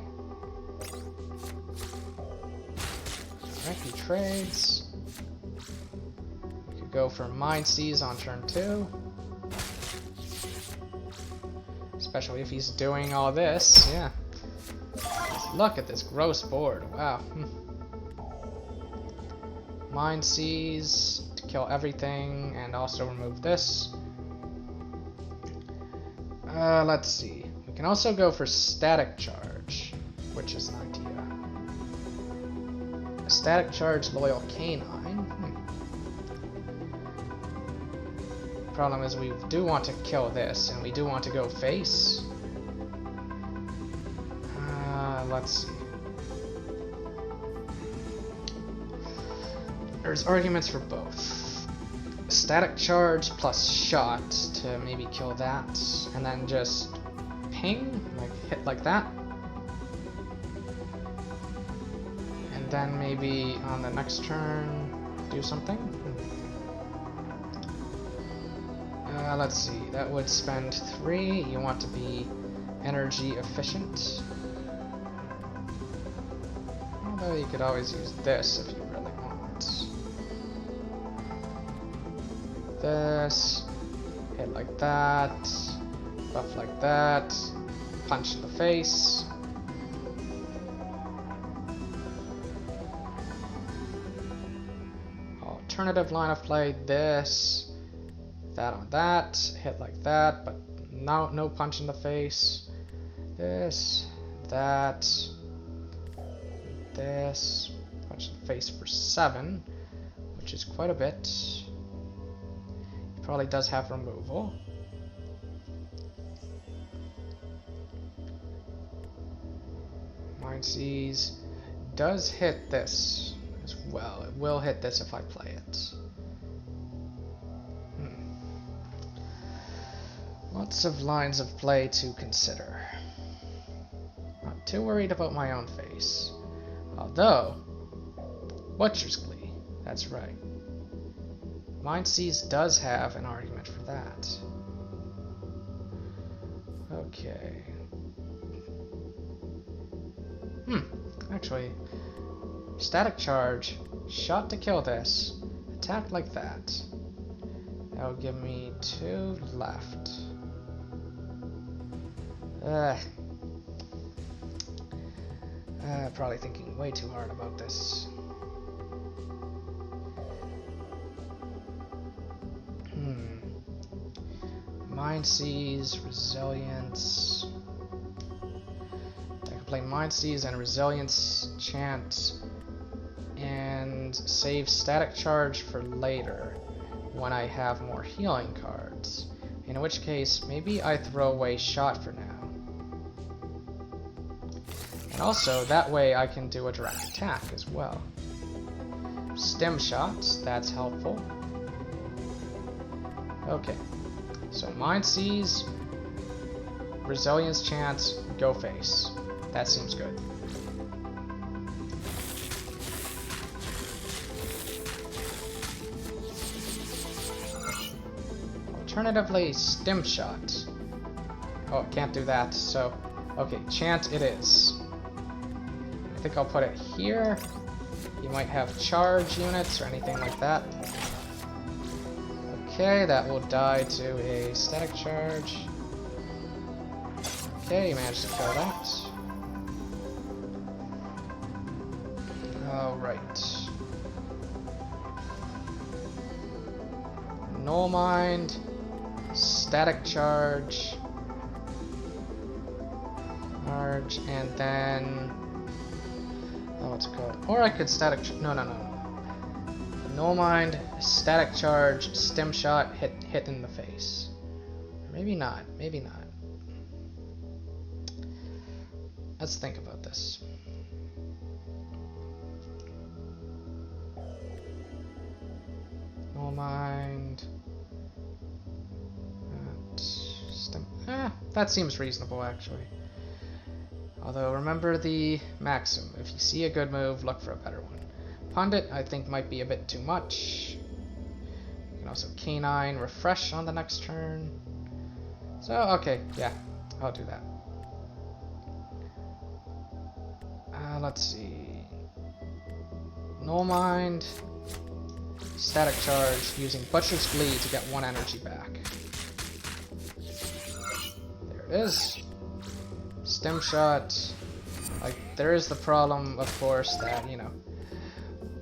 Alright, he trades. We could go for Mind Seize on turn 2. Especially if he's doing all this, yeah. Just look at this gross board, wow. Mind Seize to kill everything and also remove this. Let's see. We can also go for Static Charge, which is an idea. A Static Charge Loyal Canine. Problem is we do want to kill this, and we do want to go face. Let's see. There's arguments for both. static charge plus shot to maybe kill that, and then just ping, like hit like that. And then maybe on the next turn do something. Let's see, that would spend 3. You want to be energy efficient. Although you could always use this if you really want. This, hit like that, buff like that, punch in the face. Alternative line of play, this, that on that, hit like that, but no punch in the face. This, that, this, punch in the face for 7, which is quite a bit. He probably does have removal. Mind Seize does hit this as well. It will hit this if I play it. Lots of lines of play to consider. Not too worried about my own face. Although, Butcher's Glee, that's right. Mind Seize does have an argument for that. Okay. Actually, static charge, shot to kill this, attack like that. That will give me 2 left. Probably thinking way too hard about this. Mind Seize, Resilience. I can play Mind Seize and Resilience Chant and save Static Charge for later when I have more healing cards. In which case, maybe I throw away Shot for now. And also, that way I can do a direct attack as well. Stim Shot, that's helpful. Okay, so Mind Seize, Resilience Chant, go face. That seems good. Alternatively, Stim Shot. Oh, can't do that, so... Okay, Chant it is. I think I'll put it here. You might have charge units or anything like that. Okay, that will die to a static charge. Okay, you managed to kill that. Alright. Null Mind, static charge, and then... Oh, what's it called? Or I could static... No. Null Mind, static charge, stim shot, hit in the face. Maybe not. Let's think about this. Null Mind. Stim. That seems reasonable, actually. Although, remember the maxim. If you see a good move, look for a better one. Bandit, I think, might be a bit too much. You can also K9, refresh on the next turn. So, okay, yeah, I'll do that. Let's see. Null Mind, static charge, using Butcher's Glee to get 1 energy back. There it is. Stim shot. Like, there is the problem, of course, that, you know,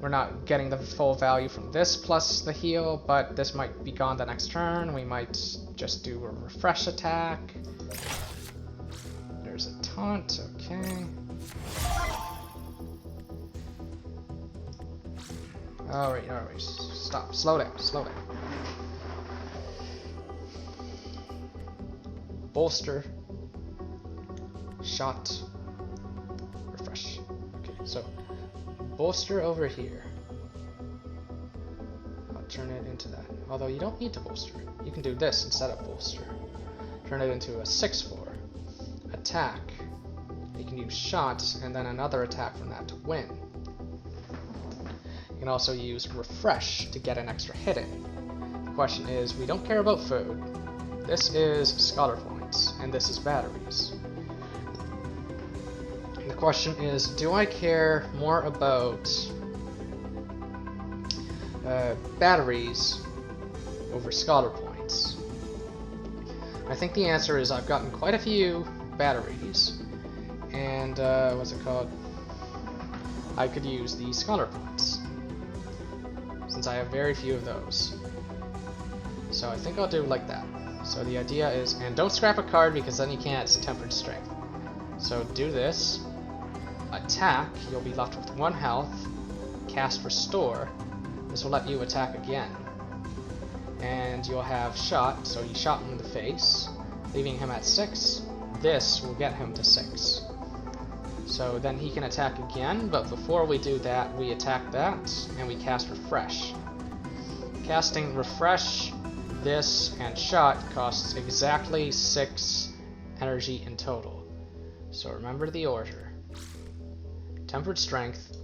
we're not getting the full value from this plus the heal, but this might be gone the next turn. We might just do a refresh attack. There's a taunt, okay. Alright, stop, slow down. Bolster, shot, refresh. Okay, so bolster over here. turn it into that. Although you don't need to bolster. You can do this instead of bolster. Turn it into a 6/4. Attack. You can use shot and then another attack from that to win. You can also use refresh to get an extra hit in. The question is, we don't care about food. This is scholar points, and this is batteries. And the question is, do I care more about batteries over scholar points? I think the answer is I've gotten quite a few batteries, and what's it called? I could use the scholar points, since I have very few of those. So I think I'll do it like that. So the idea is, and don't scrap a card because then you can't tempered strength. So do this, attack, you'll be left with 1 health, cast restore, this will let you attack again. And you'll have shot, so you shot him in the face, leaving him at 6, this will get him to 6. So then he can attack again, but before we do that, we attack that, and we cast refresh. Casting refresh, this, and shot costs exactly 6 energy in total. So remember the order. Tempered strength,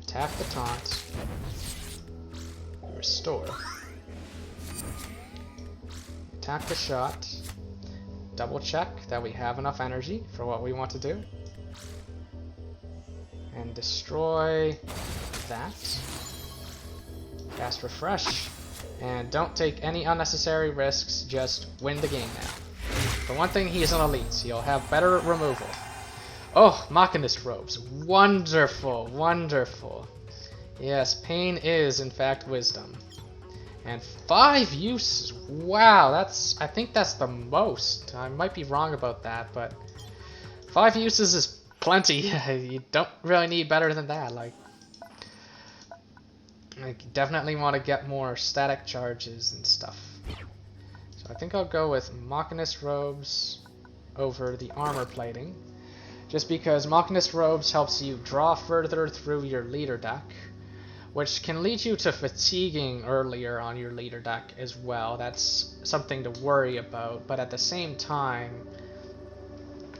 attack the taunt, restore, attack the shot, double check that we have enough energy for what we want to do, and destroy that. Cast refresh, and don't take any unnecessary risks, just win the game now. For one thing, he is an elite, so you'll have better removal. Oh, Machinist robes. Wonderful, wonderful. Yes, pain is, in fact, wisdom. And 5 uses. Wow, I think that's the most. I might be wrong about that, but 5 uses is plenty. You don't really need better than that. Like, you definitely want to get more static charges and stuff. So I think I'll go with Machinist robes over the armor plating. Just because Machinist robes helps you draw further through your leader deck, which can lead you to fatiguing earlier on your leader deck as well. That's something to worry about, but at the same time,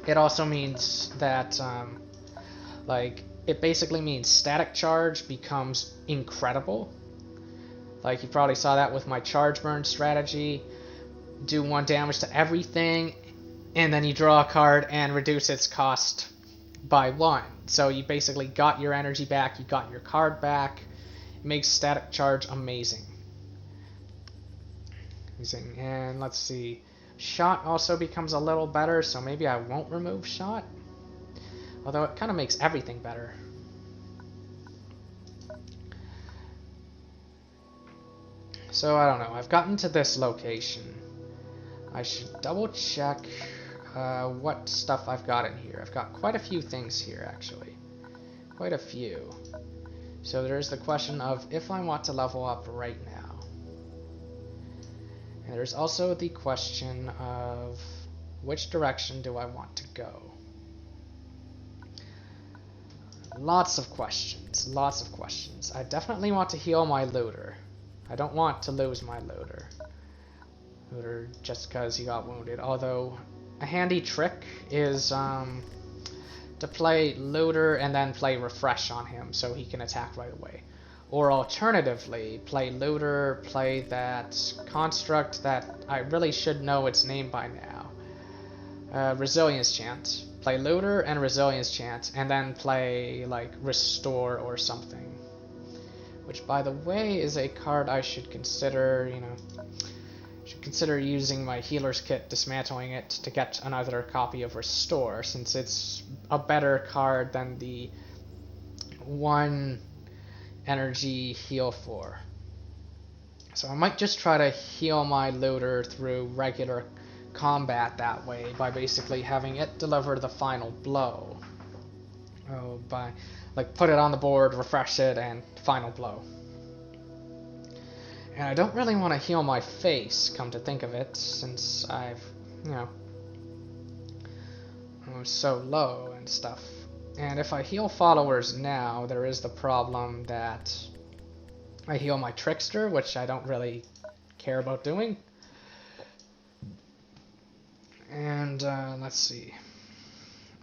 it also means that, it basically means static charge becomes incredible. Like, you probably saw that with my ChargeBurn strategy. Do 1 damage to everything, and then you draw a card and reduce its cost by 1. So you basically got your energy back, you got your card back. It makes static charge amazing. And let's see, shot also becomes a little better, so maybe I won't remove shot. Although it kind of makes everything better. So I don't know, I've gotten to this location. I should double check what stuff I've got in here. I've got quite a few things here, actually. Quite a few. So there's the question of if I want to level up right now. And there's also the question of which direction do I want to go. Lots of questions, lots of questions. I definitely want to heal my looter. I don't want to lose my looter. Looter just because he got wounded. Although a handy trick is to play looter and then play refresh on him so he can attack right away. Or alternatively, play looter, play that construct that I really should know its name by now. Resilience Chant. Play looter and Resilience Chant, and then play like restore or something. Which, by the way, is a card I should consider, consider using my healer's kit, dismantling it to get another copy of Restore, since it's a better card than the 1 energy heal 4. So I might just try to heal my looter through regular combat that way, by basically having it deliver the final blow. By put it on the board, refresh it, and final blow. And I don't really want to heal my face, come to think of it, since I've, I'm so low and stuff. And if I heal followers now, there is the problem that I heal my Trickster, which I don't really care about doing. And let's see.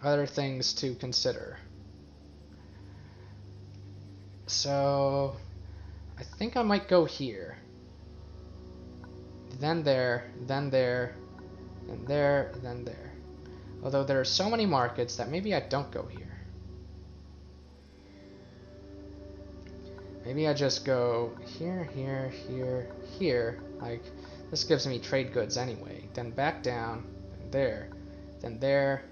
Other things to consider. So I think I might go here. Then there, then there, then there, then there. Although there are so many markets that maybe I don't go here. Maybe I just go here, here, here, here. Like, this gives me trade goods anyway. Then back down, then there,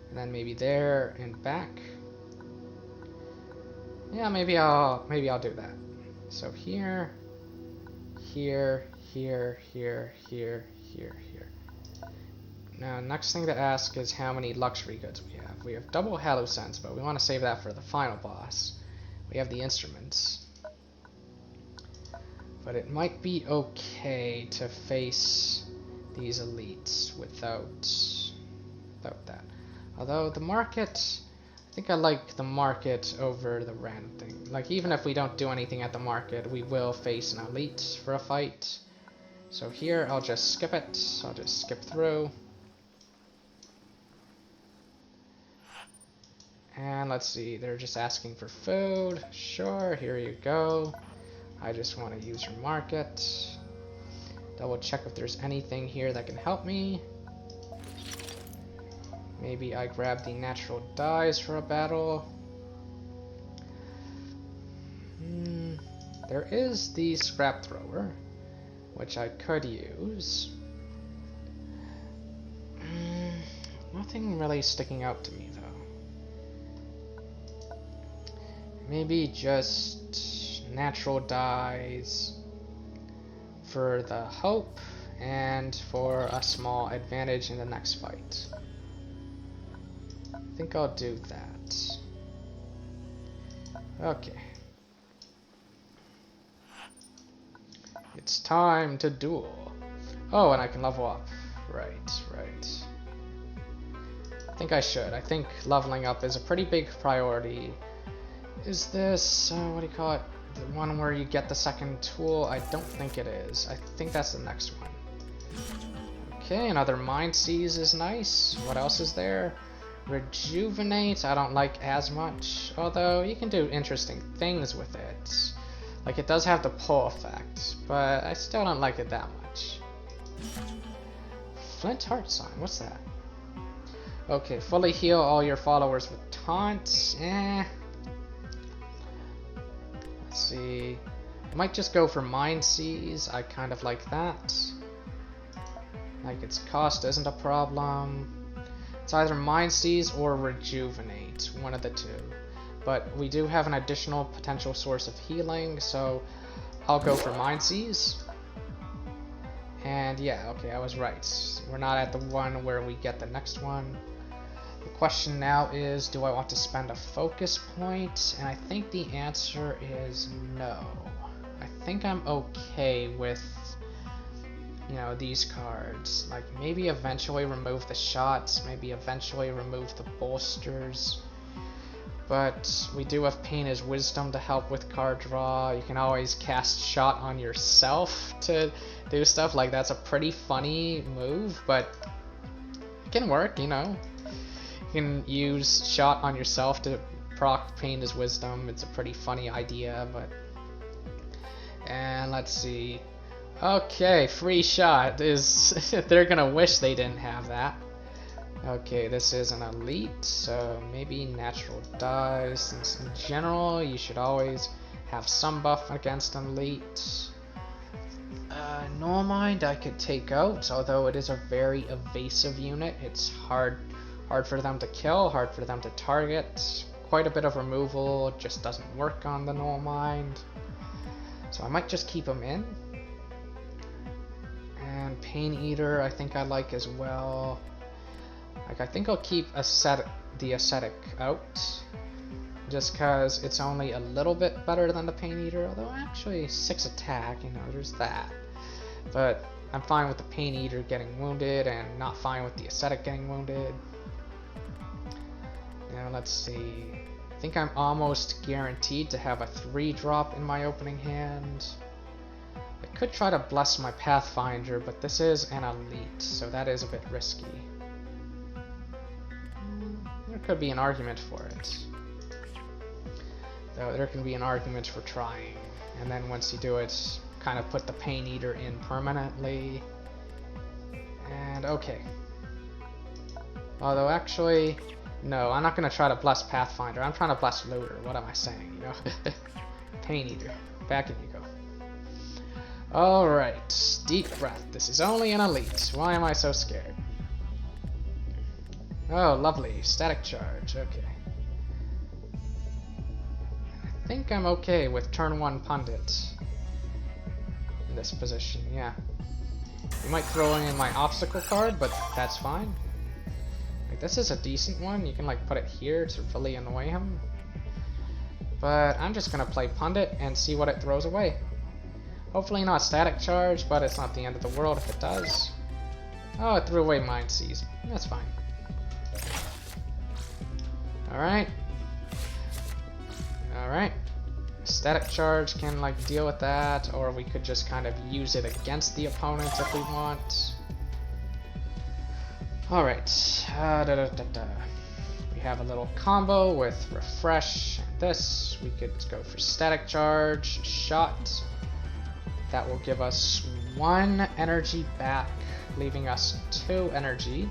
and then maybe there and back. Yeah, maybe I'll do that. So here, here, here, here, here, here, here. Now, next thing to ask is how many luxury goods we have. We have double Hallucents, but we want to save that for the final boss. We have the instruments. But it might be okay to face these elites without that. Although the market, I think I like the market over the random thing. Like, even if we don't do anything at the market, we will face an elite for a fight. So here, I'll just skip it. I'll just skip through. And let's see, they're just asking for food. Sure, here you go. I just want to use your market. Double check if there's anything here that can help me. Maybe I grab the natural dyes for a battle. There is the scrap thrower, which I could use. Nothing really sticking out to me though. Maybe just natural dyes for the hope and for a small advantage in the next fight. I think I'll do that. Okay. It's time to duel. Oh, and I can level up. Right. I think I should. I think leveling up is a pretty big priority. Is this, what do you call it? The one where you get the second tool? I don't think it is. I think that's the next one. Okay, another Mind Seize is nice. What else is there? Rejuvenate, I don't like as much. Although, you can do interesting things with it. Like, it does have the pull effect, but I still don't like it that much. Flint Heart Sign, what's that? Okay, fully heal all your followers with taunts. Let's see. I might just go for Mind Seize. I kind of like that. Like, its cost isn't a problem. It's either Mind Seize or Rejuvenate, one of the two. But we do have an additional potential source of healing, so I'll go for Mind Seize. And yeah, okay, I was right. We're not at the one where we get the next one. The question now is, do I want to spend a focus point? And I think the answer is no. I think I'm okay with, you know, these cards. Like, maybe eventually remove the shots, maybe eventually remove the bolsters. But we do have Pain as Wisdom to help with card draw. You can always cast Shot on yourself to do stuff. Like, that's a pretty funny move, but it can work, you know. You can use Shot on yourself to proc Pain as Wisdom. It's a pretty funny idea, but... And let's see. Okay, free shot is... They're gonna wish they didn't have that. Okay, this is an elite, so maybe natural dyes. Since in general, you should always have some buff against an elite. Normmind I could take out, although it is a very evasive unit. It's hard for them to kill, hard for them to target. Quite a bit of removal just doesn't work on the Normmind. So I might just keep him in. And Pain Eater I think I like as well. Like, I think I'll keep the Ascetic out, just because it's only a little bit better than the Pain Eater, although actually 6 attack, you know, there's that. But I'm fine with the Pain Eater getting wounded, and not fine with the Ascetic getting wounded. Now let's see, think I'm almost guaranteed to have a 3-drop in my opening hand. I could try to bless my Pathfinder, but this is an elite, so that is a bit risky. There could be an argument for it. Though there can be an argument for trying. And then once you do it, kind of put the Pain Eater in permanently. And okay. Although actually, no, I'm not going to try to bless Pathfinder. I'm trying to bless Looter. What am I saying, you know? Pain Eater. Back in you go. Alright, deep breath. This is only an elite. Why am I so scared? Oh, lovely. Static charge. Okay. I think I'm okay with turn 1 Pundit in this position, yeah. You might throw in my obstacle card, but that's fine. Like, this is a decent one. You can like put it here to really annoy him. But I'm just gonna play Pundit and see what it throws away. Hopefully not static charge, but it's not the end of the world if it does. Oh, it threw away Mind Seize. That's fine. Alright. Alright. Static charge can like deal with that, or we could just kind of use it against the opponent if we want. Alright. We have a little combo with Refresh and this. We could go for static charge, shot. That will give us 1 energy back, leaving us 2 energy.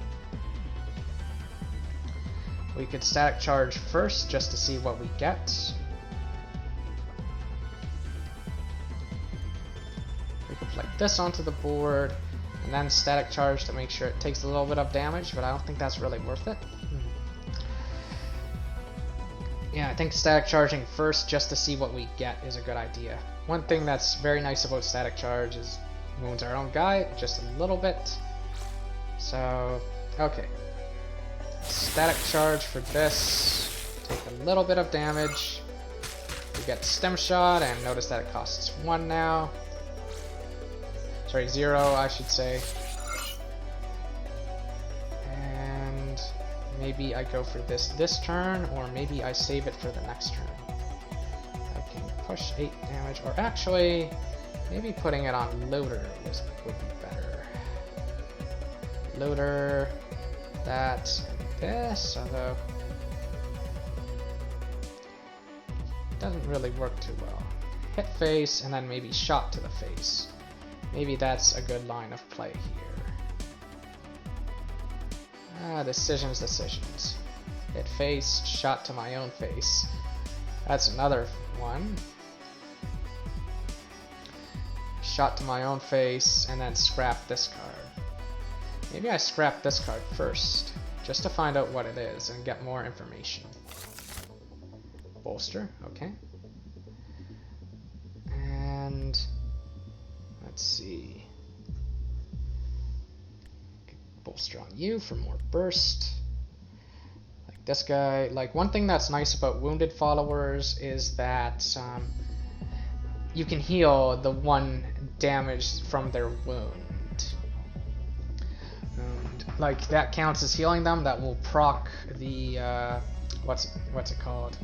We could static charge first just to see what we get. We could play this onto the board, and then static charge to make sure it takes a little bit of damage, but I don't think that's really worth it. Yeah, I think static charging first just to see what we get is a good idea. One thing that's very nice about static charge is wounds our own guy just a little bit. So, okay. Static charge for this. Take a little bit of damage. We get stem shot, and notice that it costs 1 now. Sorry, 0, I should say. And maybe I go for this turn, or maybe I save it for the next turn. I can push 8 damage, or actually, maybe putting it on Looter would be better. Looter, that, and this, although it doesn't really work too well. Hit face, and then maybe shot to the face. Maybe that's a good line of play here. Decisions. Hit face, shot to my own face. That's another one. Shot to my own face, and then scrap this card. Maybe I scrap this card first, just to find out what it is and get more information. Bolster, okay. And let's see. Bolster on you for more burst. Like this guy. Like, one thing that's nice about wounded followers is that you can heal the 1 damage from their wound. And, like, that counts as healing them. That will proc the what's it called?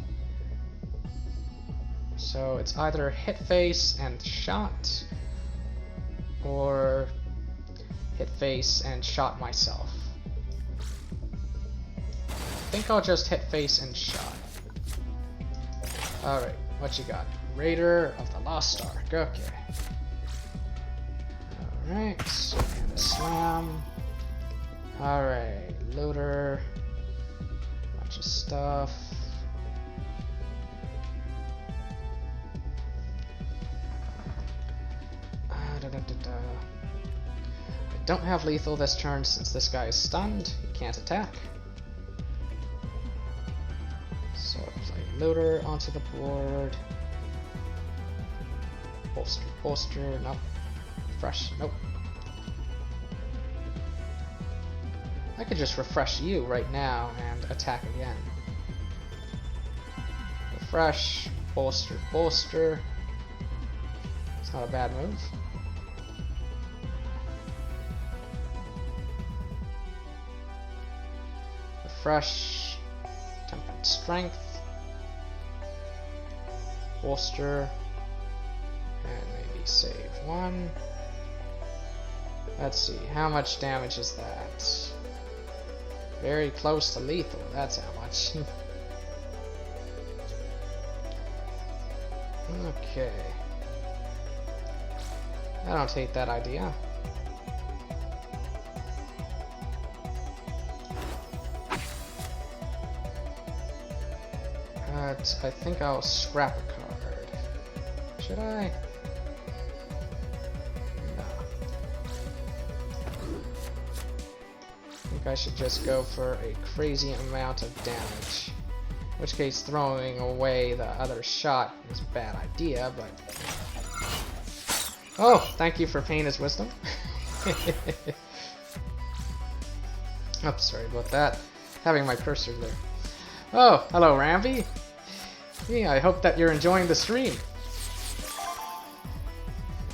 So it's either hit face and shot, or hit face and shot myself. I think I'll just hit face and shot. Alright, what you got? Raider of the Lost Ark, okay. Alright, and a slam. Alright, Looter. Bunch of stuff. I don't have lethal this turn since this guy is stunned. He can't attack. So I play Looter onto the board. Bolster, nope. Refresh, nope. I could just refresh you right now and attack again. Refresh, bolster. It's not a bad move. Refresh, temperament strength. Holster. And maybe save one. Let's see, how much damage is that? Very close to lethal, that's how much. Okay. I don't hate that idea. But I think I'll scrap a card. Should I? No. I think I should just go for a crazy amount of damage. In which case, throwing away the other shot is a bad idea, but... Oh, thank you for paying his wisdom. Oops, sorry about that. Having my cursor there. Oh, hello, Ramby. Yeah, I hope that you're enjoying the stream.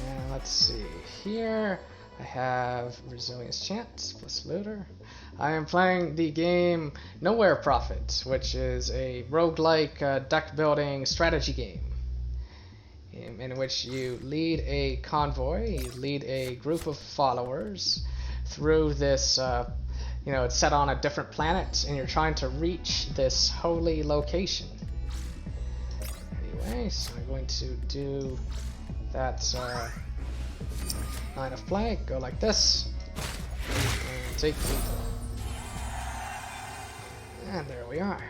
And let's see. Here, I have Resilience Chant plus Looter. I am playing the game Nowhere Prophet, which is a roguelike deck building strategy game in which you lead a convoy, you lead a group of followers through this, it's set on a different planet, and you're trying to reach this holy location. Anyway, so I'm going to do that line of play, go like this, and take lethal. And there we are.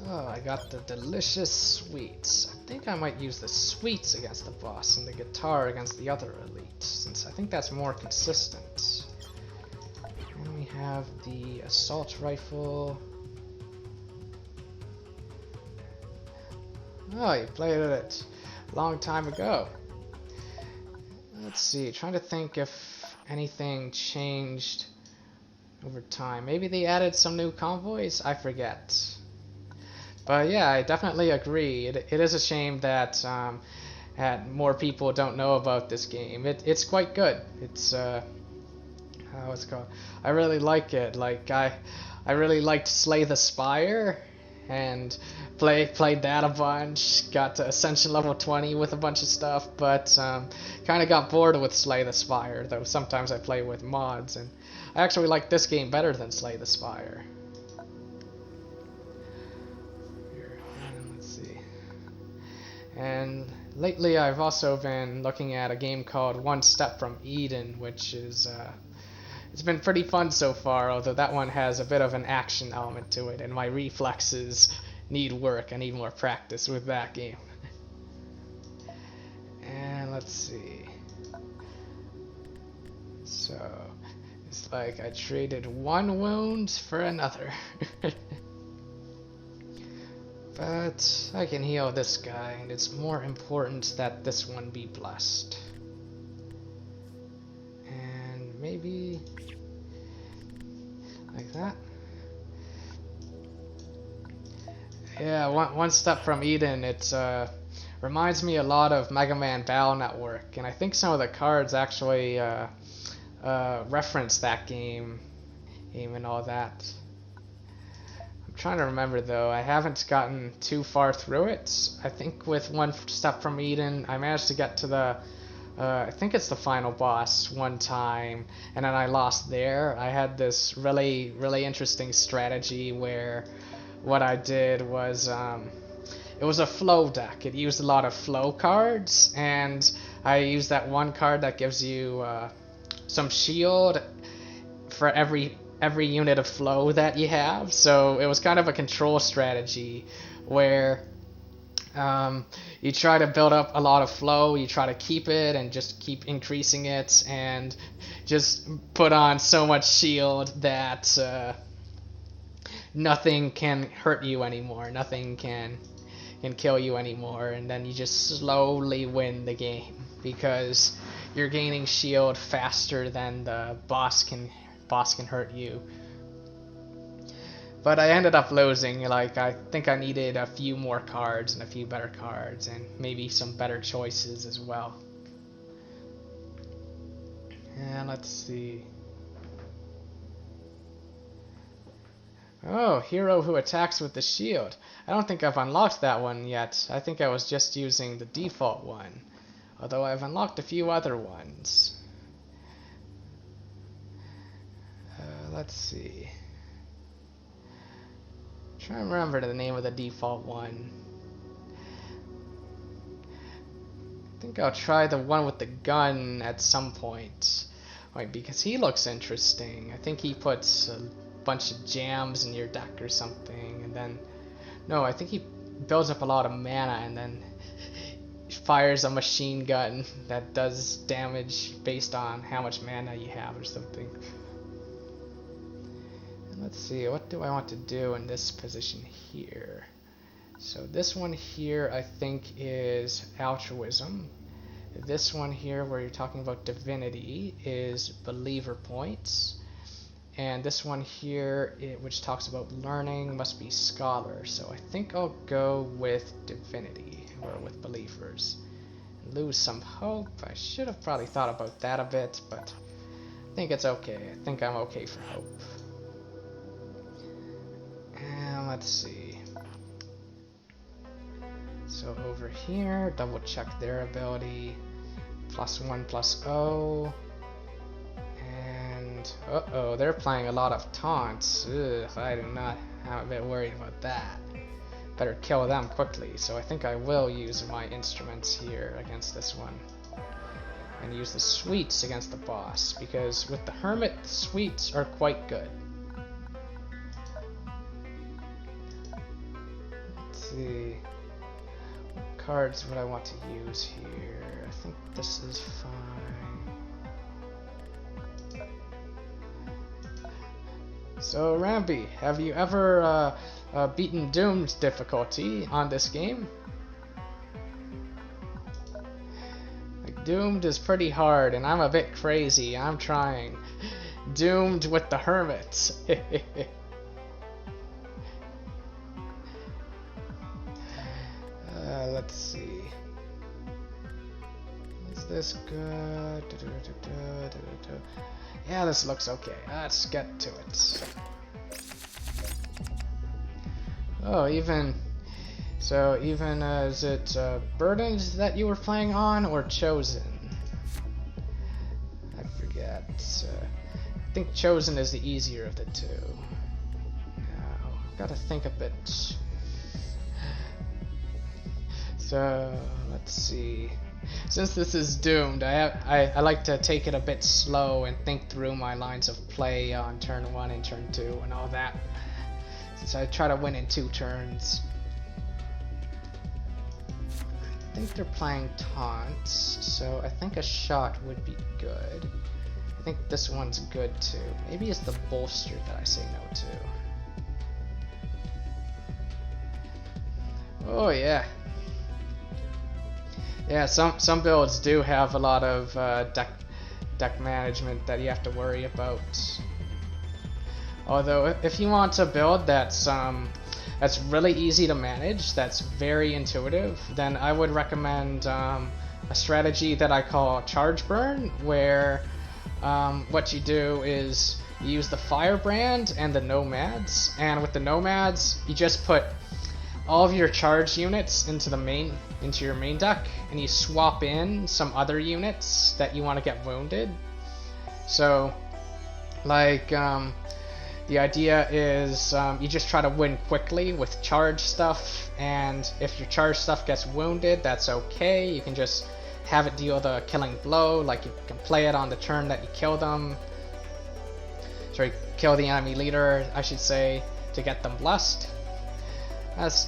Oh, I got the delicious sweets. I think I might use the sweets against the boss and the guitar against the other elite, since I think that's more consistent. And we have the assault rifle. Oh, you played it a long time ago. Let's see, trying to think if anything changed over time. Maybe they added some new convoys? I forget. But yeah, I definitely agree. It is a shame that more people don't know about this game. It's quite good. It's what's it called? I really like it. Like I really liked Slay the Spire and played that a bunch. Got to Ascension level 20 with a bunch of stuff, but kind of got bored with Slay the Spire. Though sometimes I play with mods, and I actually like this game better than Slay the Spire. And lately I've also been looking at a game called One Step from Eden, which is it's been pretty fun so far, although that one has a bit of an action element to it, and my reflexes need work. I need more practice with that game. And let's see. So it's like I traded one wound for another. But I can heal this guy, and it's more important that this one be blessed. And maybe like that. Yeah, one step from Eden. It reminds me a lot of Mega Man Battle Network, and I think some of the cards actually reference that game and all that. I'm trying to remember though, I haven't gotten too far through it. I think with One Step from Eden, I managed to get to the, I think it's the final boss one time, and then I lost there. I had this really interesting strategy where what I did was, it was a flow deck. It used a lot of flow cards, and I used that one card that gives you some shield for every unit of flow that you have. So it was kind of a control strategy where you try to build up a lot of flow, you try to keep it and just keep increasing it, and just put on so much shield that nothing can hurt you anymore, nothing can kill you anymore, and then you just slowly win the game because you're gaining shield faster than the boss can hurt you. But I ended up losing. Like, I think I needed a few more cards and a few better cards and maybe some better choices as well. And let's see. Oh, hero who attacks with the shield. I don't think I've unlocked that one yet. I think I was just using the default one. Although I've unlocked a few other ones. Let's see. I'm trying to remember the name of the default one. I think I'll try the one with the gun at some point. Wait, because he looks interesting. I think he puts a bunch of jams in your deck or something, and then... No, I think he builds up a lot of mana and then fires a machine gun that does damage based on how much mana you have or something. And let's see, what do I want to do in this position here? So this one here I think is altruism. This one here where you're talking about divinity is believer points. And this one here, which talks about learning, must be scholar. So I think I'll go with divinity, or with believers. Lose some hope. I should have probably thought about that a bit, but I think it's okay. I think I'm okay for hope. And let's see. So over here, double check their ability. +1/+0. And uh-oh, they're playing a lot of taunts. Ugh, I'm a bit worried about that. Better kill them quickly. So I think I will use my instruments here against this one. And use the sweets against the boss, because with the hermit, the sweets are quite good. Let's see. What cards would I want to use here? I think this is fine. So Ramby, have you ever beaten Doom's difficulty on this game? Like, Doomed is pretty hard, and I'm a bit crazy. I'm trying. Doomed with the hermits. Let's see. Is this good? Yeah, this looks okay. Let's get to it. Oh, even is it Burdened that you were playing on, or Chosen? I forget. I think Chosen is the easier of the two. Now, I've got to think a bit. So let's see. Since this is Doomed, I like to take it a bit slow and think through my lines of play on turn 1 and turn 2 and all that. Since I try to win in 2 turns. I think they're playing taunts, so I think a shot would be good. I think this one's good too. Maybe it's the bolster that I say no to. Oh yeah. Yeah, some builds do have a lot of deck management that you have to worry about. Although, if you want a build that's really easy to manage, that's very intuitive, then I would recommend a strategy that I call ChargeBurn, where what you do is you use the Firebrand and the Nomads, and with the Nomads, you just put all of your charge units into your main deck, and you swap in some other units that you want to get wounded. So, like, the idea is you just try to win quickly with charge stuff, and if your charge stuff gets wounded, that's okay. You can just have it deal the killing blow, like you can play it on the turn that you kill them. Sorry, kill the enemy leader, I should say, to get them blessed.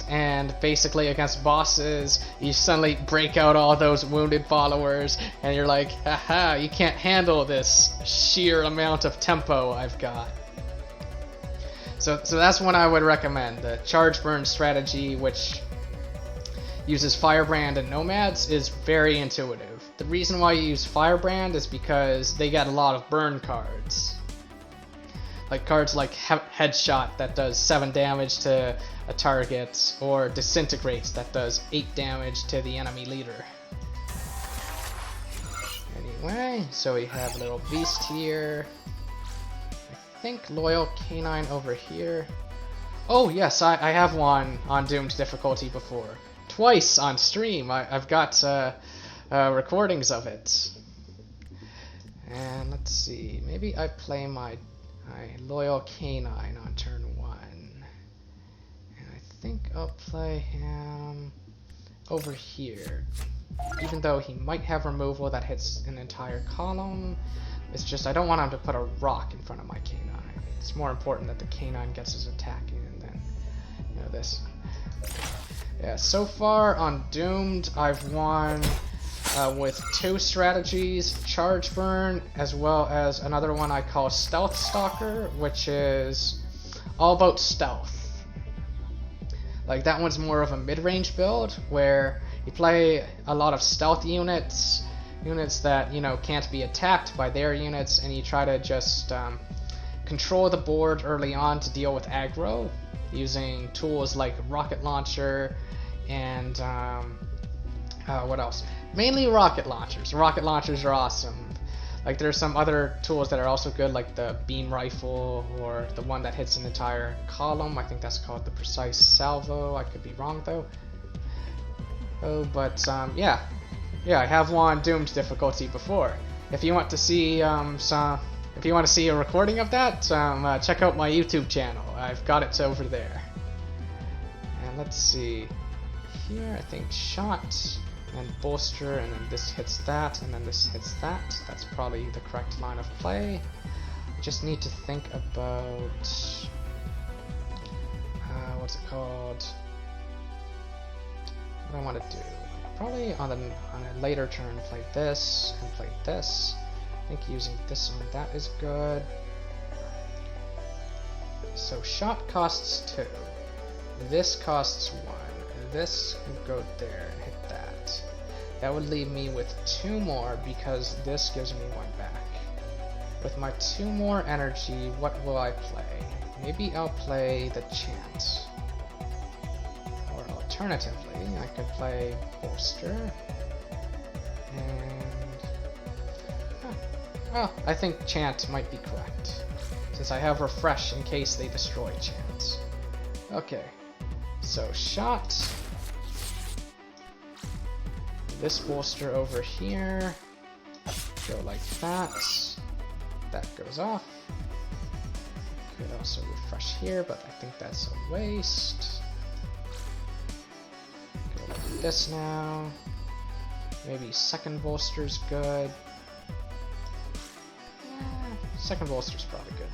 And basically against bosses, you suddenly break out all those wounded followers, and you're like, haha, you can't handle this sheer amount of tempo I've got. So that's what I would recommend. The ChargeBurn strategy, which uses Firebrand and Nomads, is very intuitive. The reason why you use Firebrand is because they get a lot of burn cards. Like cards like Headshot that does 7 damage to a target, or Disintegrate that does 8 damage to the enemy leader. Anyway, so we have a little beast here. I think Loyal Canine over here. Oh yes, I have won on Doomed difficulty before. Twice on stream. I've got recordings of it. And let's see, maybe I play my loyal canine on turn 1. And I think I'll play him over here. Even though he might have removal that hits an entire column, it's just I don't want him to put a rock in front of my canine. It's more important that the canine gets his attack in, and then, you know, this. Yeah, so far on Doomed, I've won with 2 strategies, ChargeBurn, as well as another one I call Stealth Stalker, which is all about stealth. Like, that one's more of a mid-range build, where you play a lot of stealth units that, you know, can't be attacked by their units, and you try to just control the board early on to deal with aggro, using tools like rocket launcher and what else? Mainly rocket launchers. Rocket launchers are awesome. Like, there's some other tools that are also good, like the beam rifle or the one that hits an entire column. I think that's called the precise salvo. I could be wrong though. Oh, but yeah, I have won Doomed difficulty before. If you want to see if you want to see a recording of that, check out my YouTube channel. I've got it over there. And let's see. Here, I think shot and bolster, and then this hits that, and then this hits that. That's probably the correct line of play. I just need to think about what's it called? What do I want to do? Probably on a later turn, play this and play this. I think using this on that is good. So shot costs 2. This costs 1. This can go there and hit that. That would leave me with 2 more because this gives me 1 back. With my 2 more energy, what will I play? Maybe I'll play the Chant. Or alternatively, I could play Bolster. And well, I think Chant might be correct, since I have Refresh in case they destroy Chant. Okay, so shot. This bolster over here. Go like that. That goes off. Could also refresh here, but I think that's a waste. Go like this now. Maybe second bolster's good. Second bolster's probably good.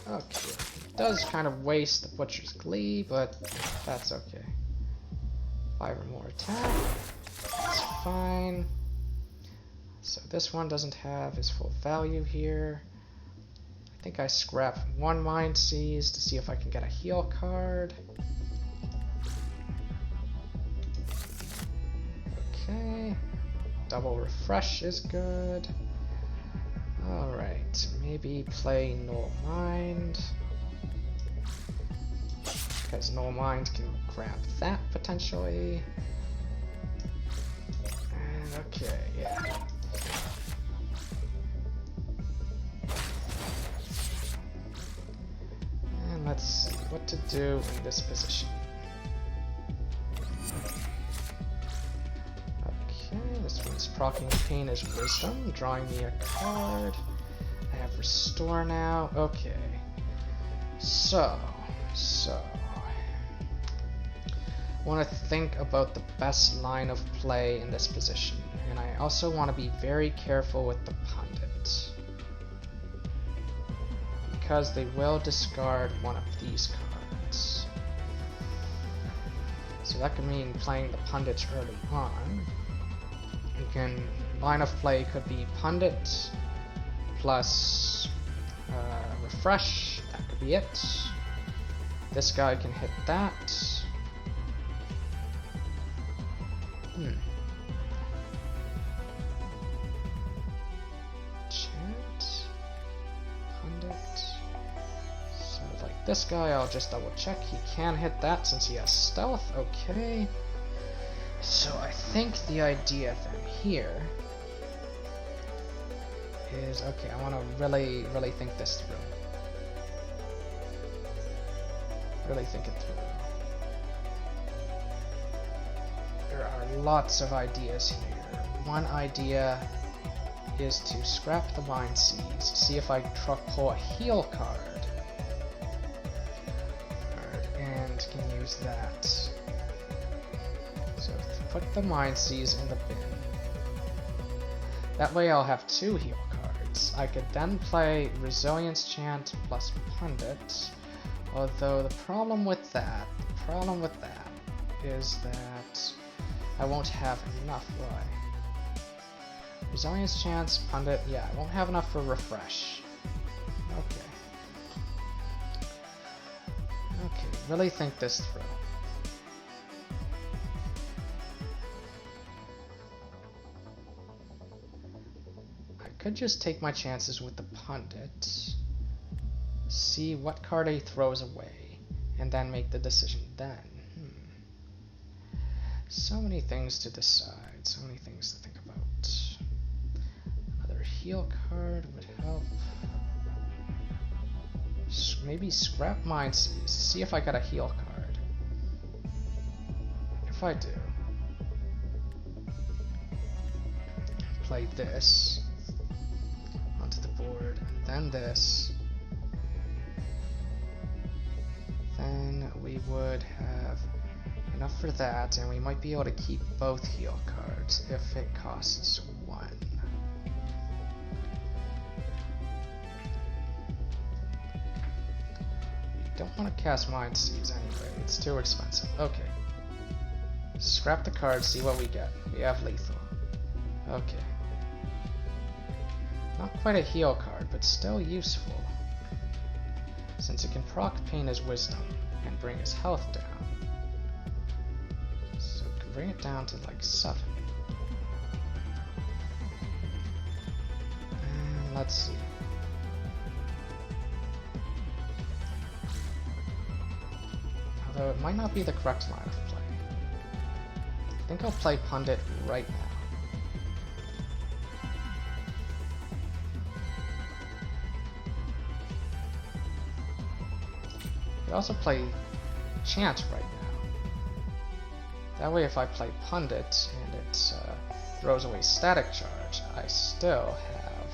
Okay, it does kind of waste the Butcher's Glee, but that's okay. 5 or more attack, that's fine. So this one doesn't have his full value here. I think I scrap 1 Mind Seize to see if I can get a heal card. Okay, double refresh is good. Alright, maybe play Null Mind. Because Null Mind can grab that potentially. And okay, yeah. And let's see what to do in this position. Okay, this one's proccing Pain as Wisdom, drawing me a card. I have Restore now. Okay. So I want to think about the best line of play in this position, and I also want to be very careful with the Pundit, because they will discard one of these cards. So that could mean playing the Pundit early on. Line of play could be Pundit plus Refresh, that could be it. This guy can hit that. Chant, Pundit. So like this guy, I'll just double check. He can hit that since he has stealth. Okay. So I think the idea then here is, okay, I want to really think this through. Really think it through. There are lots of ideas here. One idea is to scrap the Mind Seize, see if I pull a heal card, and can use that. So put the Mind Seize in the bin. That way I'll have 2 heal cards. I could then play Resilience Chant plus Pundit, although the problem with that is that I won't have enough, will I? Resilience Chance, Pundit, yeah, I won't have enough for Refresh. Okay. Okay, really think this through. I could just take my chances with the Pundit, see what card he throws away, and then make the decision then. So many things to decide, so many things to think about. Another heal card would help. Maybe scrap Mind Seize, see if I got a heal card. If I do, play this onto the board, and then this. Then we would have enough for that, and we might be able to keep both heal cards if it costs 1. Don't want to cast Mind Seize anyway, it's too expensive. Okay. Scrap the card, see what we get. We have lethal. Okay. Not quite a heal card, but still useful, since it can proc Pain as Wisdom and bring his health down. So it can bring it down to like 7. And let's see. Although it might not be the correct line of play. I think I'll play Pundit right now. I could also play Chant right now. That way if I play Pundit and it throws away Static Charge, I still have,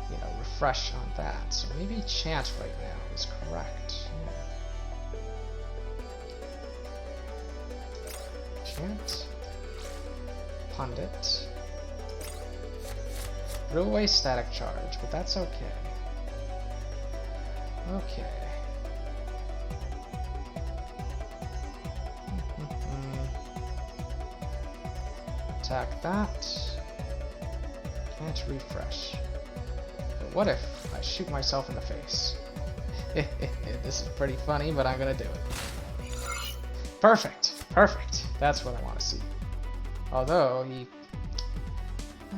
you know, Refresh on that. So maybe Chant right now is correct. Yeah. Chant, Pundit, threw away Static Charge, but that's okay. Okay. Attack that. Can't refresh. But what if I shoot myself in the face? This is pretty funny, but I'm gonna do it. Perfect! Perfect! That's what I want to see. Although he...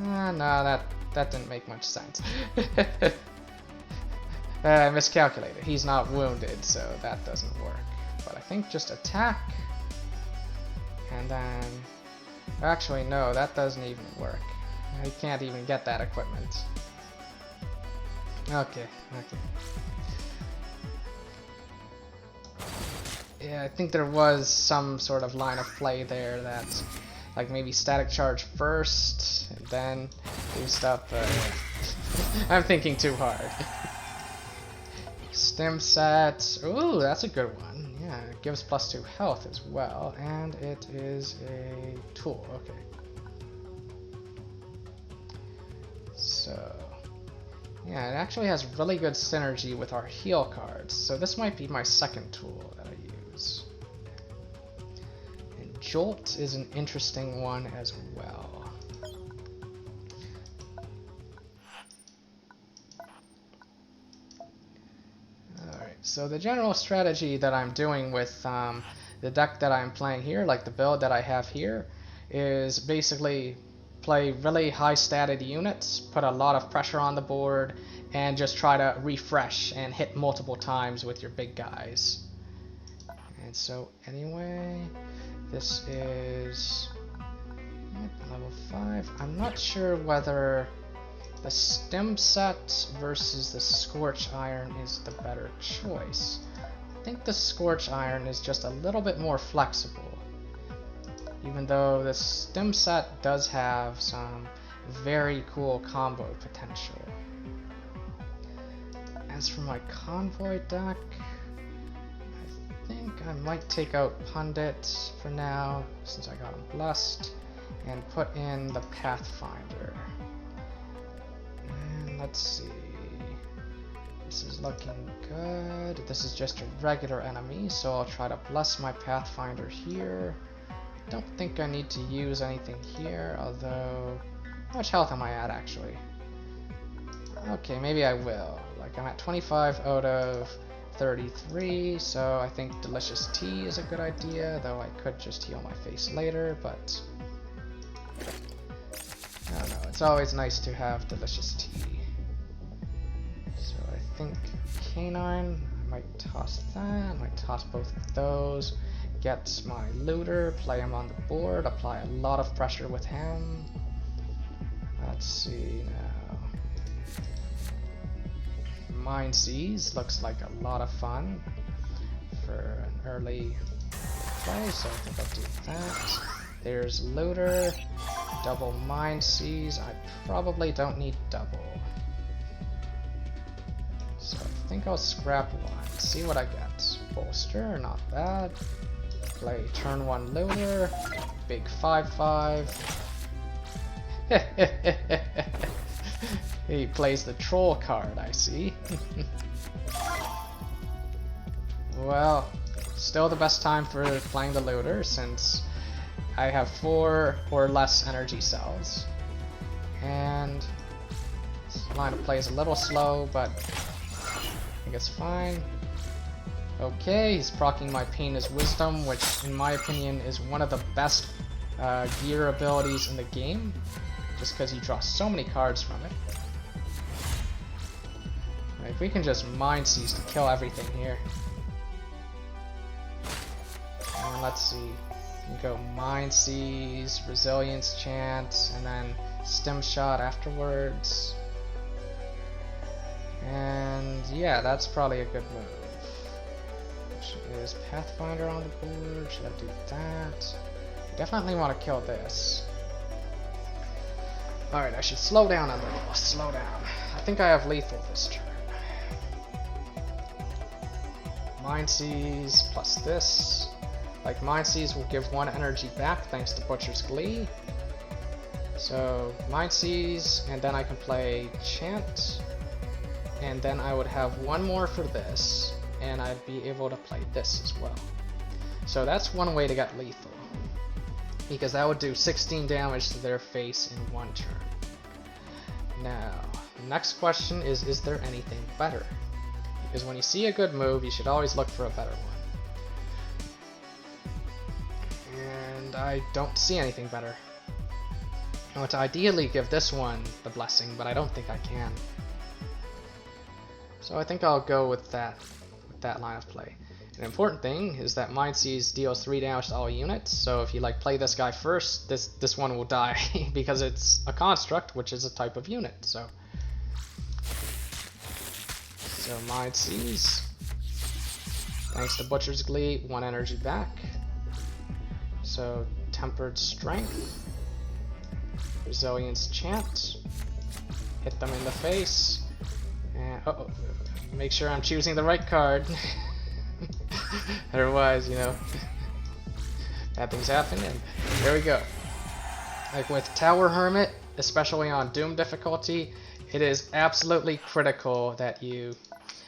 no, that didn't make much sense. I miscalculated. He's not wounded, so that doesn't work. But I think just attack, and then... Actually, no, that doesn't even work. I can't even get that equipment. Okay, okay. Yeah, I think there was some sort of line of play there that, like maybe Static Charge first, and then do stuff, but I'm thinking too hard. Stim set. Ooh, that's a good one. Yeah, it gives +2 health as well, and it is a tool. Okay. So, yeah, it actually has really good synergy with our heal cards, so this might be my second tool that I use. And Jolt is an interesting one as well. So the general strategy that I'm doing with the deck that I'm playing here, like the build that I have here, is basically play really high statted units, put a lot of pressure on the board, and just try to refresh and hit multiple times with your big guys. And so anyway, this is level 5. I'm not sure whether the Stim set versus the Scorch Iron is the better choice. I think the Scorch Iron is just a little bit more flexible. Even though the stim set does have some very cool combo potential. As for my Convoy deck, I think I might take out Pundit for now, since I got him blessed, and put in the Pathfinder. And let's see. This is looking good. This is just a regular enemy, so I'll try to bless my Pathfinder here. I don't think I need to use anything here, although... How much health am I at, actually? Okay, maybe I will. Like, I'm at 25 out of 33, so I think Delicious Tea is a good idea, though I could just heal my face later, but... I don't know, it's always nice to have Delicious Tea. So I think Canine, I might toss that, I might toss both of those, get my Looter, play him on the board, apply a lot of pressure with him. Let's see now. Mind Seize looks like a lot of fun for an early play, so I think I'll do that. There's Looter, double Mind Seize. I probably don't need double. So I think I'll scrap one, see what I get. Bolster, not bad. Play turn 1 Looter, big 5/5. He plays the troll card, I see. Well, still the best time for playing the Looter since I have 4 or less energy cells. And this line of play is a little slow, but I think it's fine. Okay, he's proccing my Pain is Wisdom, which in my opinion is one of the best gear abilities in the game, just because you draw so many cards from it. If we can just Mind Seize to kill everything here. And let's see. We can go Mind Seize, Resilience Chant, and then Stim Shot afterwards. And yeah, that's probably a good move. Is Pathfinder on the board? Should I do that? Definitely want to kill this. Alright, I should slow down a little. Slow down. I think I have lethal this turn. Mind Seize plus this. Like, Mind Seize will give 1 energy back thanks to Butcher's Glee. So, Mind Seize, and then I can play Chant. And then I would have 1 more for this, and I'd be able to play this as well. So that's one way to get lethal, because that would do 16 damage to their face in 1 turn. Now, the next question is there anything better? Because when you see a good move, you should always look for a better one. And I don't see anything better. I want to ideally give this one the blessing, but I don't think I can. So I think I'll go with that line of play. An important thing is that Mind Seize deals 3 damage to all units, so if you like play this guy first, this one will die because it's a construct, which is a type of unit. So Mind Seize. Thanks to Butcher's Glee, 1 energy back. So Tempered Strength, Resilience Chant, hit them in the face, and make sure I'm choosing the right card. Otherwise, you know, bad things happen, and there we go. Like with Tower Hermit, especially on Doom difficulty, it is absolutely critical that you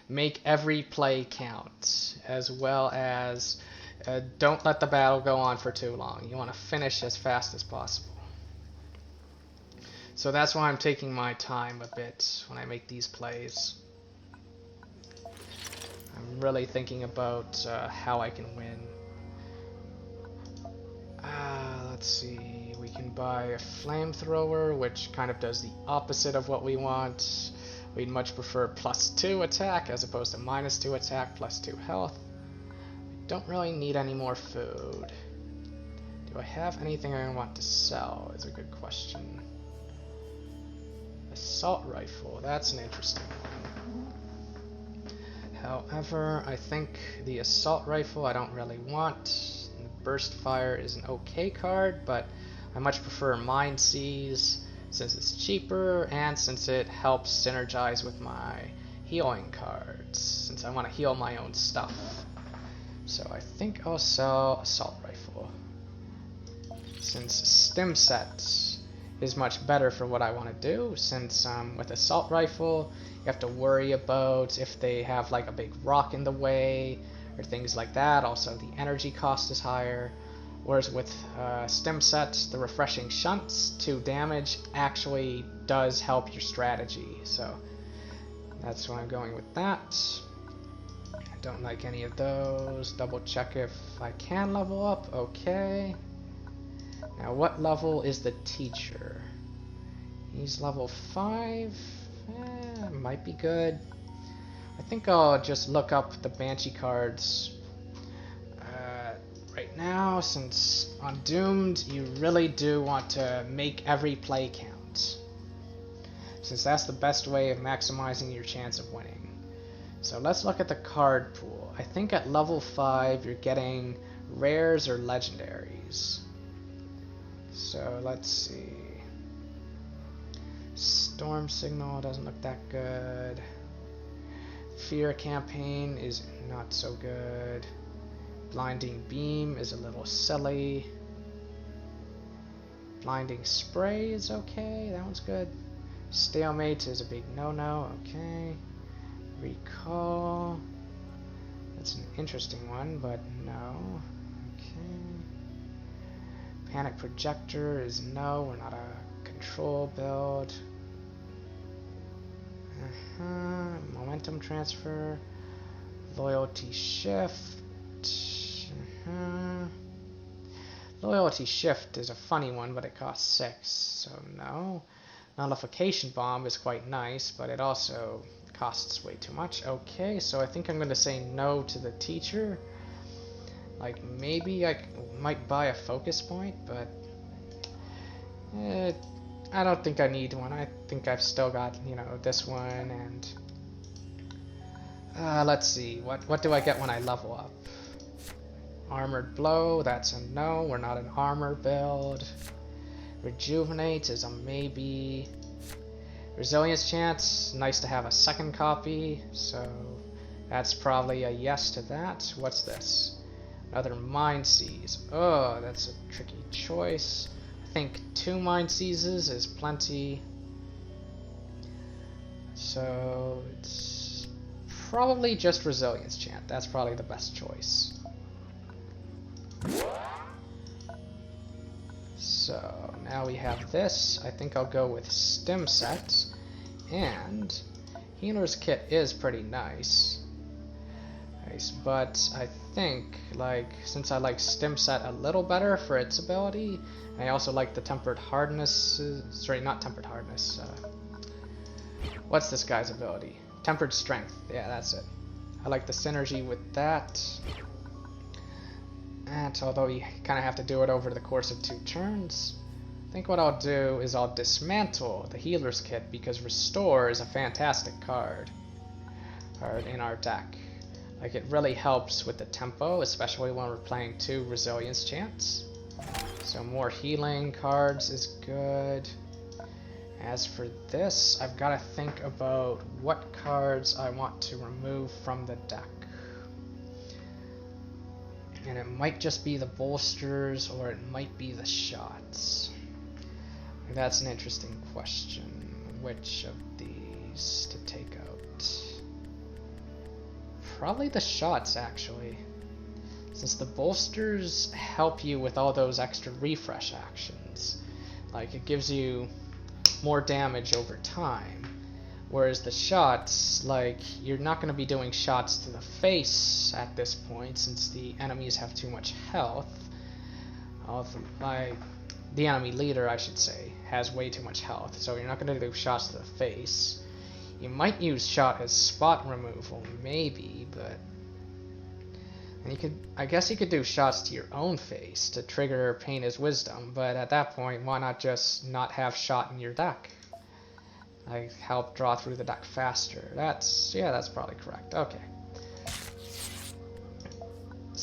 make every play count, as well as don't let the battle go on for too long. You want to finish as fast as possible. So that's why I'm taking my time a bit when I make these plays. I'm really thinking about how I can win. Let's see, we can buy a flamethrower, which kind of does the opposite of what we want. We'd much prefer +2 attack as opposed to -2 attack, +2 health. We don't really need any more food. Do I have anything I want to sell is a good question. Assault rifle, that's an interesting one. How However, I think the assault rifle I don't really want. Burst fire is an okay card, but I much prefer Mind Seize since it's cheaper and since it helps synergize with my healing cards, since I want to heal my own stuff. So I think I'll sell assault rifle, since stim set is much better for what I want to do, since with assault rifle you have to worry about if they have like a big rock in the way or things like that. Also the energy cost is higher, whereas with stim set, the refreshing shunts, 2 damage, actually does help your strategy. So that's why I'm going with that. I don't like any of those. Double check if I can level up. Okay. Now what level is the teacher? He's level 5. Might be good. I think I'll just look up the Banshee cards right now, since on Doomed you really do want to make every play count, since that's the best way of maximizing your chance of winning. So let's look at the card pool. I think at level 5 you're getting rares or legendaries. So let's see. Storm Signal doesn't look that good. Fear Campaign is not so good. Blinding Beam is a little silly. Blinding Spray is okay, that one's good. Stalemate is a big no-no, okay. Recall, that's an interesting one, but no. Okay. Panic Projector is no, we're not a control build. Momentum Transfer, Loyalty Shift. Loyalty Shift is a funny one, but it costs 6, so no. Nullification Bomb is quite nice, but it also costs way too much. Okay, so I think I'm going to say no to the teacher. Like, maybe I might buy a focus point, but I don't think I need one. I think I've still got, you know, this one, and let's see, what do I get when I level up? Armored Blow, that's a no, we're not an armor build. Rejuvenate is a maybe. Resilience Chant, nice to have a second copy, so that's probably a yes to that. What's this? Another Mind Seize. Oh, that's a tricky choice. I think 2 Mind Seizes is plenty. So it's probably just Resilience Chant. That's probably the best choice. So now we have this. I think I'll go with Stim Set. And Healer's Kit is pretty nice. But I think, like, since I like Stim Set a little better for its ability, and I also like the Tempered Hardness, sorry, not Tempered Hardness, what's this guy's ability? Tempered Strength, yeah, that's it. I like the synergy with that. And although you kind of have to do it over the course of 2 turns, I think what I'll do is I'll dismantle the Healer's Kit, because Restore is a fantastic card in our deck. Like, it really helps with the tempo, especially when we're playing 2 Resilience Chants. So more healing cards is good. As for this, I've got to think about what cards I want to remove from the deck. And it might just be the bolsters, or it might be the shots. That's an interesting question. Which of these to take out? Probably the shots, actually, since the bolsters help you with all those extra refresh actions. Like, it gives you more damage over time, whereas the shots, like, you're not going to be doing shots to the face at this point, since the enemies have too much health. Like, the enemy leader, I should say, has way too much health, so you're not going to do shots to the face. You might use shot as spot removal, maybe, but and you could, I guess you could do shots to your own face to trigger Pain is Wisdom, but at that point, why not just not have shot in your deck? Like, help draw through the deck faster. That's, yeah, that's probably correct. Okay.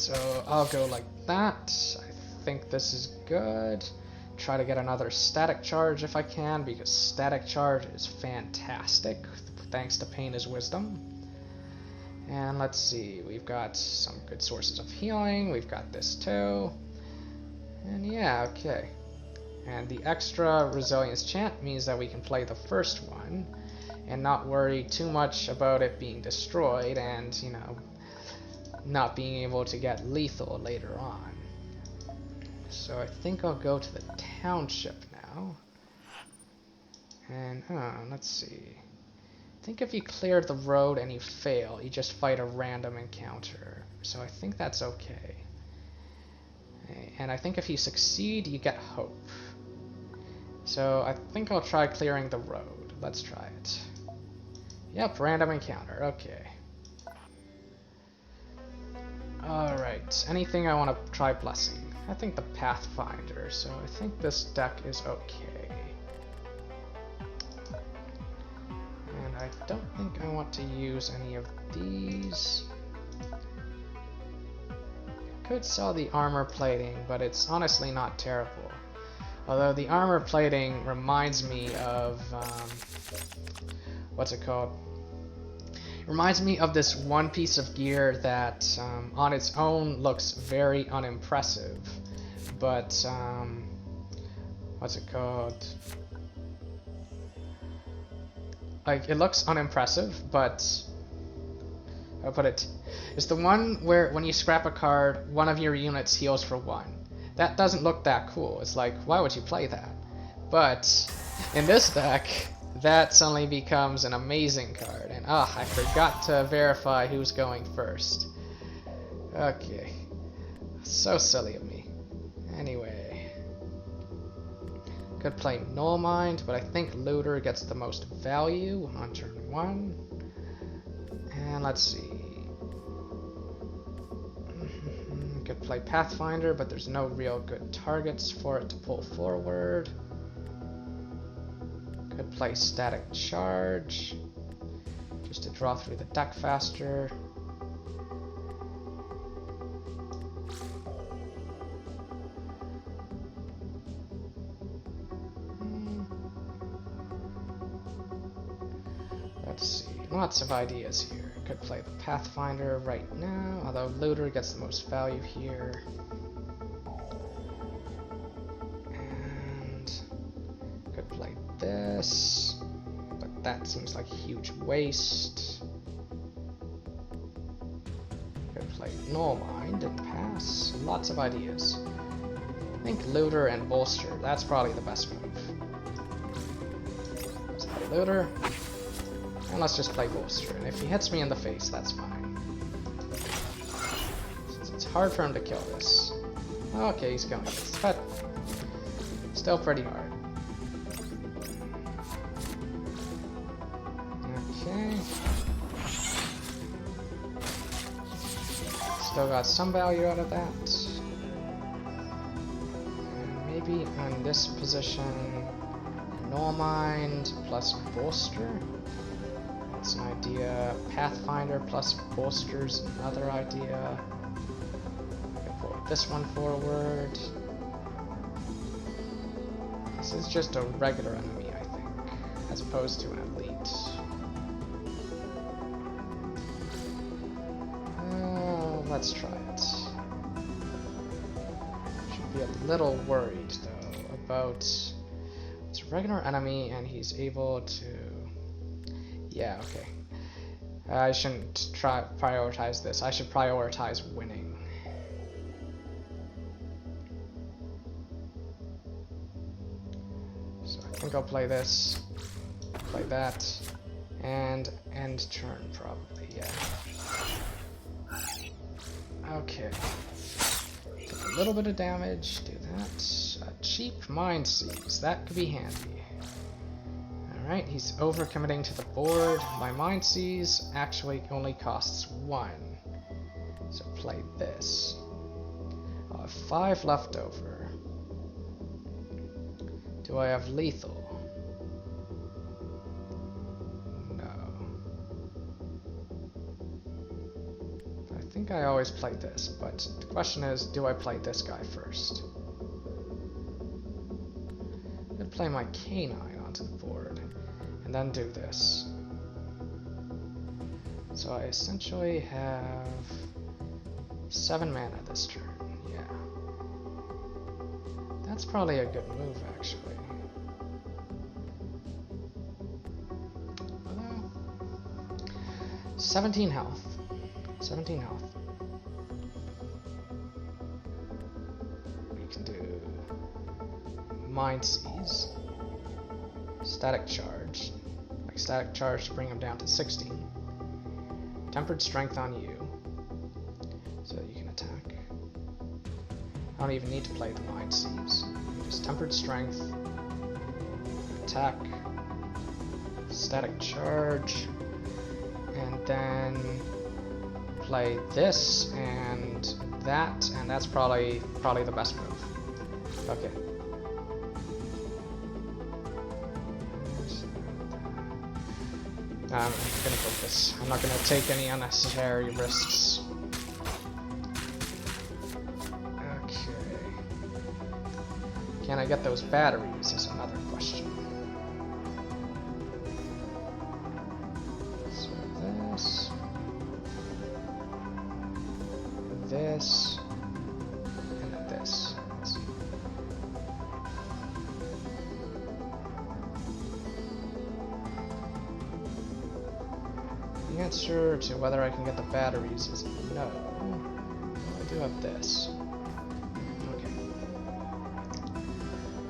So I'll go like that. I think this is good. Try to get another static charge if I can, because static charge is fantastic, thanks to Pain's Wisdom. And let's see, we've got some good sources of healing, we've got this too. And yeah, okay. And the extra Resilience Chant means that we can play the first one and not worry too much about it being destroyed and, you know, not being able to get lethal later on. So I think I'll go to the township now. And, let's see. I think if you clear the road and you fail, you just fight a random encounter. So I think that's okay. And I think if you succeed, you get hope. So I think I'll try clearing the road. Let's try it. Yep, random encounter. Okay. Alright, anything I want to try blessing? I think the Pathfinder, so I think this deck is okay. And I don't think I want to use any of these. I could sell the armor plating, but it's honestly not terrible. Although the armor plating reminds me of, what's it called? It reminds me of this one piece of gear that on its own looks very unimpressive, but what's it called? Like, it looks unimpressive, but I'll put it. It's the one where when you scrap a card, one of your units heals for 1. That doesn't look that cool. It's like, why would you play that? But in this deck, that suddenly becomes an amazing card. And I forgot to verify who's going first. Okay. So silly of me. Anyway. Could play Null Mind, but I think Looter gets the most value on turn 1. And let's see. Could play Pathfinder, but there's no real good targets for it to pull forward. Could play Static Charge, just to draw through the deck faster. Let's see, lots of ideas here. Could play the Pathfinder right now, although Looter gets the most value here. And could play this, but that seems like a huge waste. Could play Null Mind and pass. Lots of ideas. I think Looter and Bolster, that's probably the best move. Let's play Looter. And let's just play Bolster, and if he hits me in the face, that's fine. Since it's hard for him to kill this. Okay, he's killing this, but still pretty hard. Okay. Still got some value out of that. And maybe on this position, Null Mind plus Bolster. That's an idea. Pathfinder plus Bolster's another idea. I can pull this one forward. This is just a regular enemy, I think, as opposed to an elite. Let's try it. Should be a little worried, though, about it's a regular enemy and he's able to... Yeah, okay. I shouldn't prioritize this. I should prioritize winning. So I think I'll play this, play that, and end turn probably, yeah. Okay. Take a little bit of damage, do that. A cheap Mind Seize, that could be handy. Alright, he's overcommitting to the board. My Mind Seize actually only costs 1. So play this. I'll have 5 left over. Do I have lethal? No. I think I always play this, but the question is, do I play this guy first? I'm gonna play my canine onto the board, and then do this. So I essentially have 7 mana this turn, yeah. That's probably a good move, actually. Although, 17 health. 17 health. We can do Mind Seize, Static Charge, like Static Charge to bring him down to 16. Tempered Strength on you, so that you can attack. I don't even need to play the Mind Seize. Just Tempered Strength, attack, Static Charge, and then play this and that's probably the best move. Okay. I'm gonna focus. I'm not gonna take any unnecessary risks. Okay. Can I get those batteries is another question. So this, and this. Let's see. The answer to whether I can get the batteries is no. I do have this. Okay.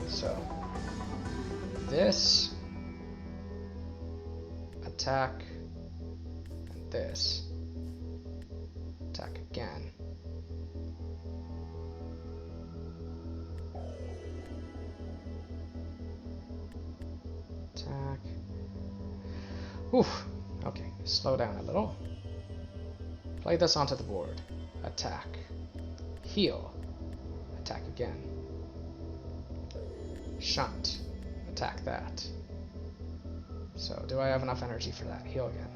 So, this, attack, and this. Attack again. Attack. Oof. Okay, slow down a little. Play this onto the board. Attack. Heal. Attack again. Shunt. Attack that. So, do I have enough energy for that? Heal again.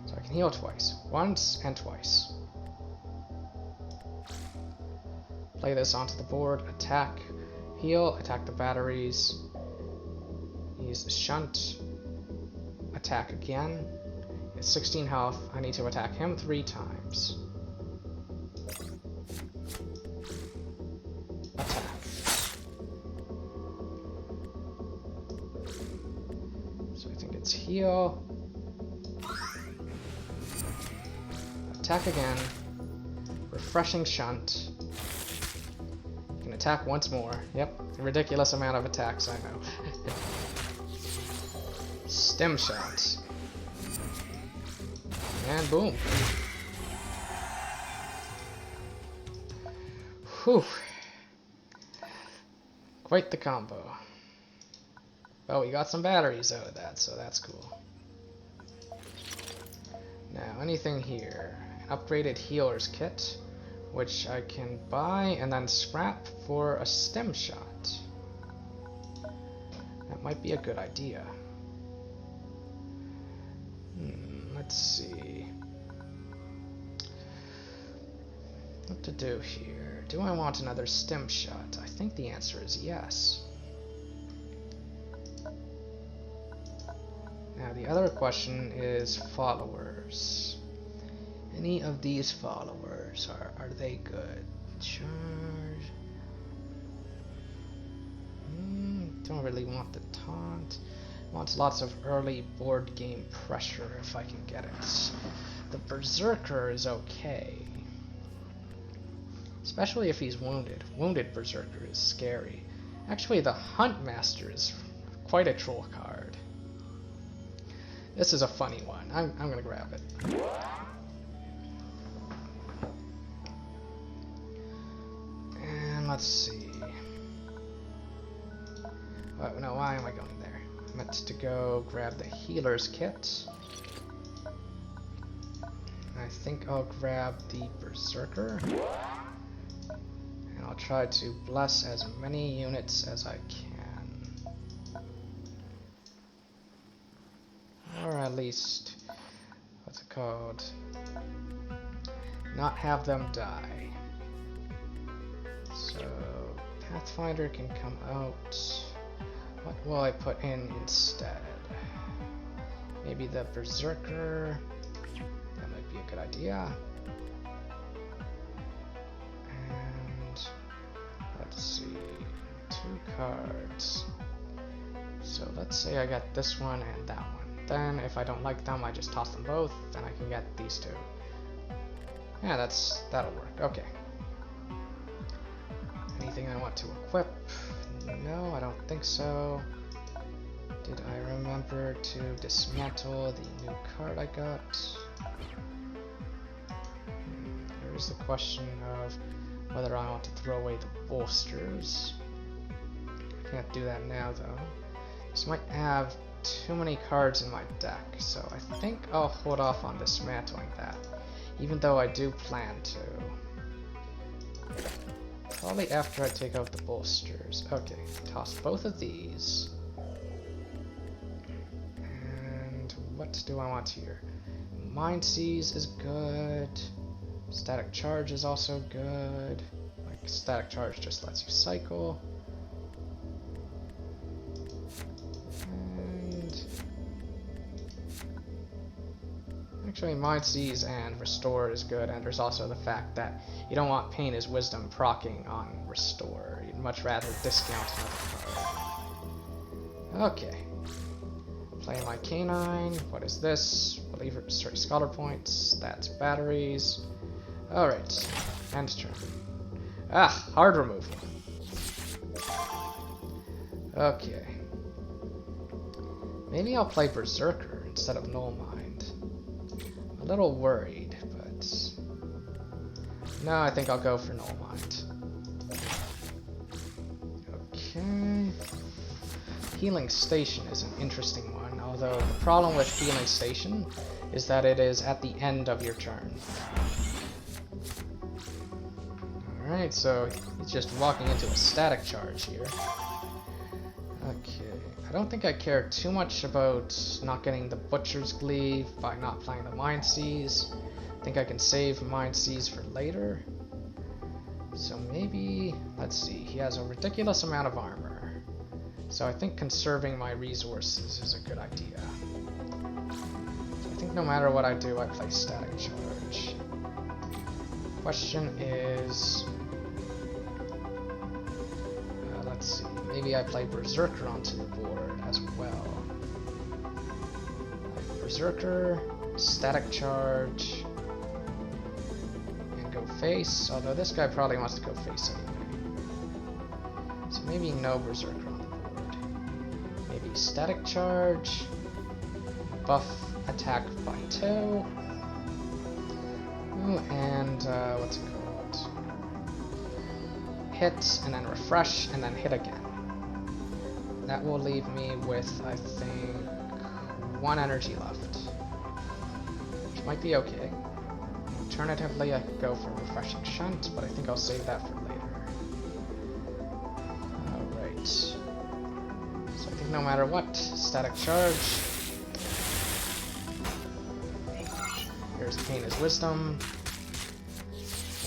So I can heal twice. Once and twice. Play this onto the board. Attack. Heal. Attack the batteries. Use the shunt. Attack again. It's 16 health. I need to attack him 3 times. Attack. So I think it's heal. Attack again. Refreshing shunt. You can attack once more. Yep, a ridiculous amount of attacks, I know. Stem shot. And boom. Whew. Quite the combo. Well, we got some batteries out of that, so that's cool. Now, anything here? An upgraded healer's kit, which I can buy and then scrap for a stem shot. That might be a good idea. Let's see what to do here. Do I want another stem shot? I think the answer is yes. Now the other question is followers. Any of these followers, are they good? Charge. Don't really want the taunt. Wants lots of early board game pressure if I can get it. The Berserker is okay. Especially if he's wounded. Wounded Berserker is scary. Actually, the Huntmaster is quite a troll card. This is a funny one. I'm gonna grab it. And let's see. No, why am I going there? I meant to go grab the healer's kit. I think I'll grab the Berserker. And I'll try to bless as many units as I can. Or at least, what's it called? not have them die. So Pathfinder can come out. What will I put in instead? Maybe the Berserker. That might be a good idea. And let's see, 2 cards. So let's say I got this one and that one. Then if I don't like them, I just toss them both, and I can get these 2. Yeah, that'll work. Okay. Anything I want to equip? No, I don't think so. Did I remember to dismantle the new card I got? There is the question of whether I want to throw away the bolsters. I can't do that now though. This might have too many cards in my deck, so I think I'll hold off on dismantling that, even though I do plan to. Probably after I take out the bolsters. Okay, toss both of these. And what do I want here? Mind Seize is good. Static Charge is also good. Like, Static Charge just lets you cycle. And actually, Mind Seize and Restore is good, and there's also the fact that you don't want Pain is Wisdom proccing on Restore. You'd much rather discount another card. Okay. Play my canine. What is this? Believer, Scholar Points. That's batteries. Alright. End turn. Ah, hard removal. Okay. Maybe I'll play Berserker instead of Null Mind. I'm a little worried, but no, I think I'll go for Null Mind. Okay. Healing Station is an interesting one, although the problem with Healing Station is that it is at the end of your turn. Alright, so he's just walking into a static charge here. Okay, I don't think I care too much about not getting the Butcher's Gleave by not playing the Mind Seize. I think I can save Mind Seize for later. So maybe, let's see, he has a ridiculous amount of armor. So I think conserving my resources is a good idea. So I think no matter what I do, I play Static Charge. Question is, let's see, maybe I play Berserker onto the board as well. Berserker, Static Charge, and go face, although this guy probably wants to go face anyway. So maybe no Berserker on the board. Maybe Static Charge, buff attack by 2, and what's it called? Hit, and then refresh, and then hit again. That will leave me with, I think, 1 energy left, which might be okay. Alternatively, I could go for Refreshing Shunt, but I think I'll save that for later. Alright. So I think no matter what, Static Charge. Here's Pain is Wisdom.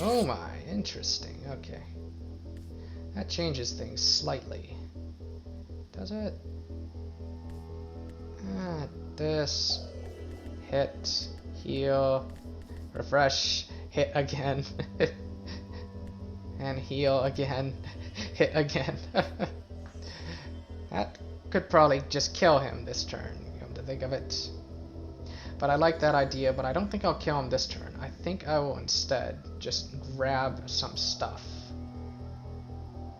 Oh my, interesting, okay. That changes things slightly. Does it? This. Hit. Heal. Refresh. Hit again. And heal again. Hit again. That could probably just kill him this turn, come to think of it. But I like that idea, but I don't think I'll kill him this turn. I think I will instead just grab some stuff.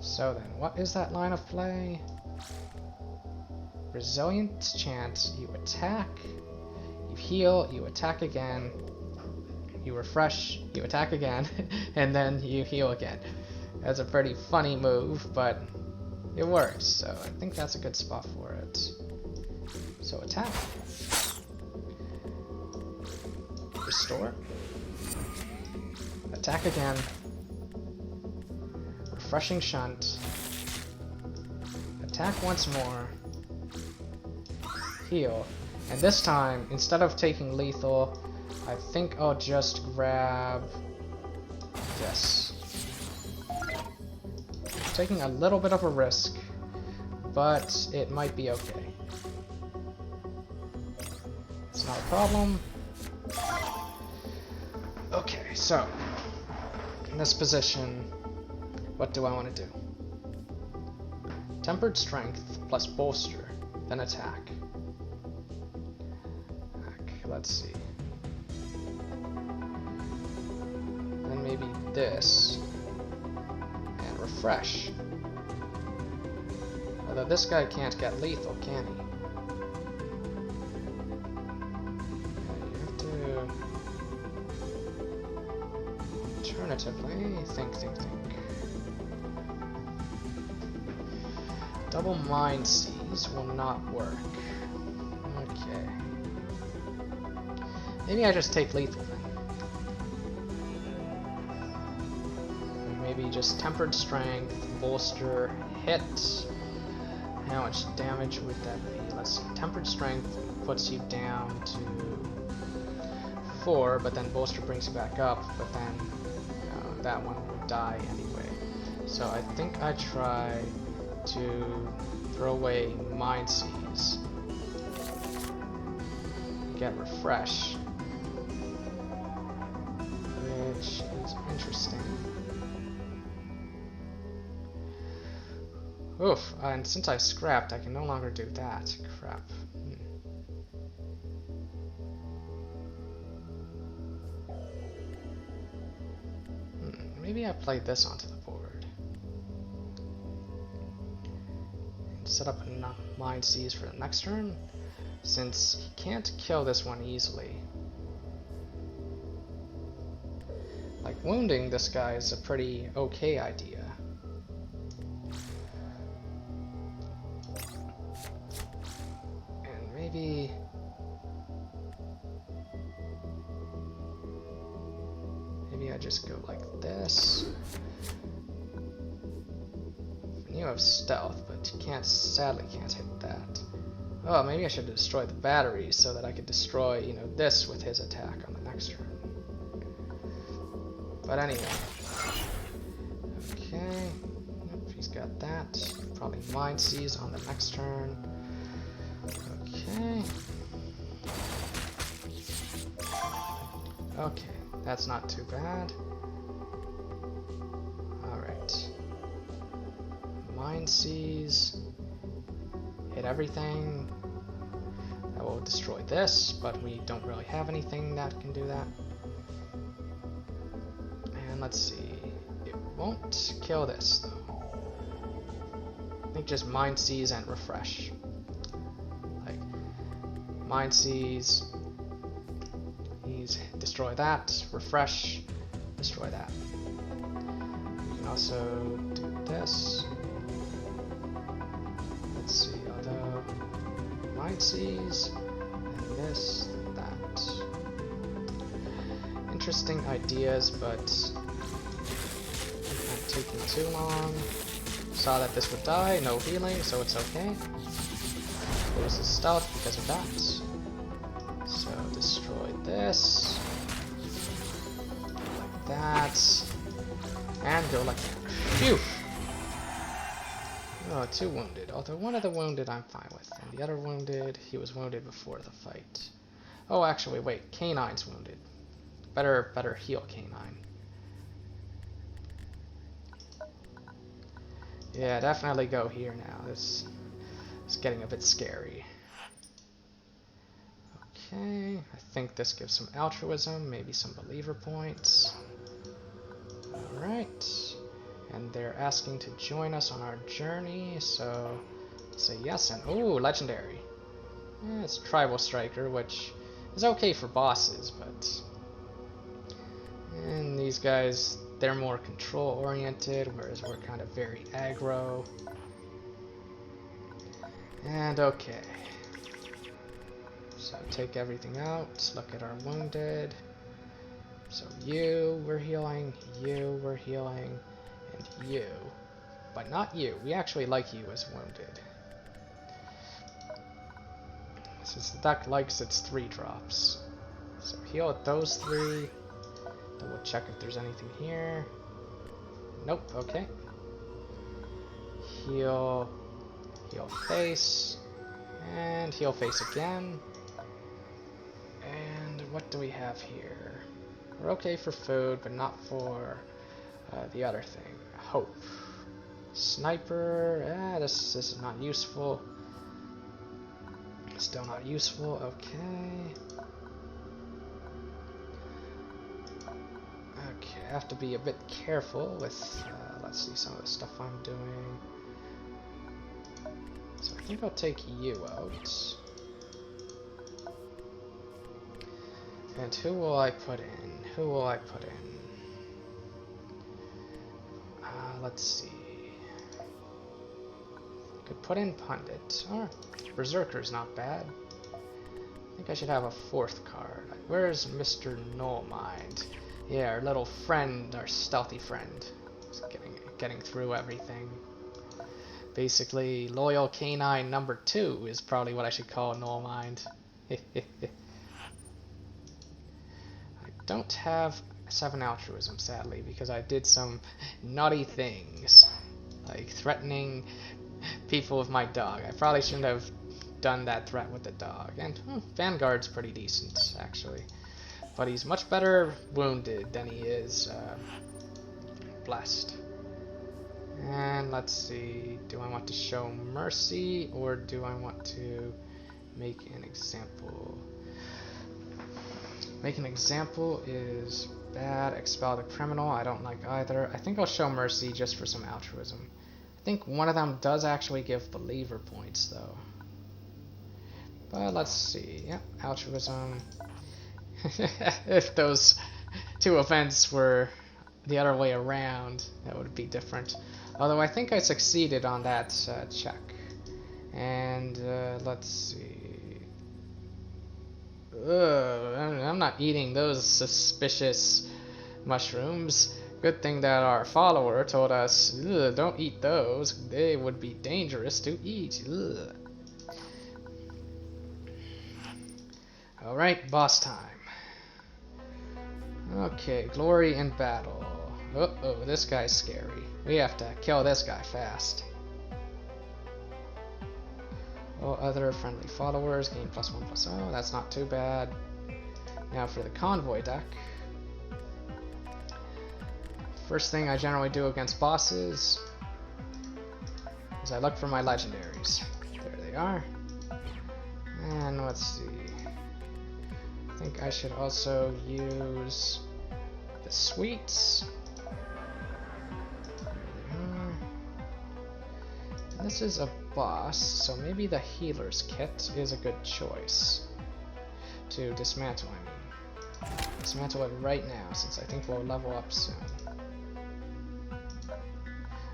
So then, what is that line of play? Resilience Chant, you attack, you heal, you attack again, you refresh, you attack again, and then you heal again. That's a pretty funny move, but it works, so I think that's a good spot for it. So attack. Restore. Attack again. Refreshing Shunt. Attack once more. Heal. And this time, instead of taking lethal, I think I'll just grab this. Taking a little bit of a risk, but it might be okay. It's not a problem. Okay, so in this position, what do I want to do? Tempered strength plus bolster, then attack. Let's see. Then maybe this. And refresh. Although this guy can't get lethal, can he? You have to... Alternatively, think. Double mind seize will not work. Okay. Maybe I just take lethal then. Maybe just tempered strength, bolster, hit. How much damage would that be? Let's see. Tempered strength puts you down to 4, but then bolster brings you back up, but then that one would die anyway. So I think I try to throw away mind seize. Get refresh. Which is interesting. Oof, and since I scrapped, I can no longer do that. Crap. Maybe I play this onto the board. And set up a mind seize for the next turn, since he can't kill this one easily. Like, wounding this guy is a pretty okay idea. And maybe... I just go like this. And you have stealth, but you sadly can't hit that. Oh, maybe I should destroy the batteries so that I could destroy, this with his attack on the next turn. But anyway. Okay. Yep, he's got that. Probably mind seize on the next turn. Okay. Okay, that's not too bad. Alright. Mind seize. Hit everything. That will destroy this, but we don't really have anything that can do that. And let's see. It won't kill this, though. I think just mind seize and refresh. Like, mind seize. Destroy that, refresh, destroy that. You can also do this. Let's see, although mind seize, and this, that. Interesting ideas, but not taking too long. Saw that this would die, no healing, so it's okay. Loses stealth because of that. So destroy this. That, and go like that. Phew! Oh, 2 wounded. Although one of the wounded I'm fine with, and the other wounded, he was wounded before the fight. Oh, actually, wait, Canine's wounded. Better heal Canine. Yeah, definitely go here now. This is getting a bit scary. Okay, I think this gives some altruism, maybe some believer points. Alright, and they're asking to join us on our journey, so say yes, and ooh, legendary. Yeah, it's Tribal Striker, which is okay for bosses, but... And these guys, they're more control-oriented, whereas we're kind of very aggro. And okay. So take everything out, look at our wounded. So you, we're healing, you, we're healing, and you. But not you, we actually like you as wounded. Since the deck likes its 3 drops. So heal at those 3, double check if there's anything here. Nope, okay. Heal face, and heal face again. And what do we have here? We're okay for food, but not for the other thing. Hope. Sniper, this is not useful. Still not useful, okay. Okay, I have to be a bit careful with, let's see some of the stuff I'm doing. So I think I'll take you out. And who will I put in? Who will I put in? Let's see. Could put in Pundit. Or Berserker's not bad. I think I should have a fourth card. Where's Mr. Nullmind? Yeah, our little friend, our stealthy friend. Just getting through everything. Basically, Loyal Canine number 2 is probably what I should call Nullmind. I don't have 7 altruism, sadly, because I did some naughty things, like threatening people with my dog. I probably shouldn't have done that threat with the dog. And Vanguard's pretty decent, actually. But he's much better wounded than he is blessed. And let's see, do I want to show mercy, or do I want to make an example? Make an example is bad. Expel the criminal, I don't like either. I think I'll show mercy just for some altruism. I think one of them does actually give believer points, though. But let's see. Yep, altruism. If those two events were the other way around, that would be different. Although I think I succeeded on that check. And let's see. I'm not eating those suspicious mushrooms. Good thing that our follower told us, don't eat those. They would be dangerous to eat. Alright, boss time. Okay, glory in battle. Uh-oh, this guy's scary. We have to kill this guy fast. All other friendly followers gain +1/+0. That's not too bad. Now for the convoy deck. First thing I generally do against bosses is I look for my legendaries. There they are. And let's see. I think I should also use the sweets. This is a boss, so maybe the healer's kit is a good choice to dismantle. I mean, dismantle it right now, since I think we'll level up soon.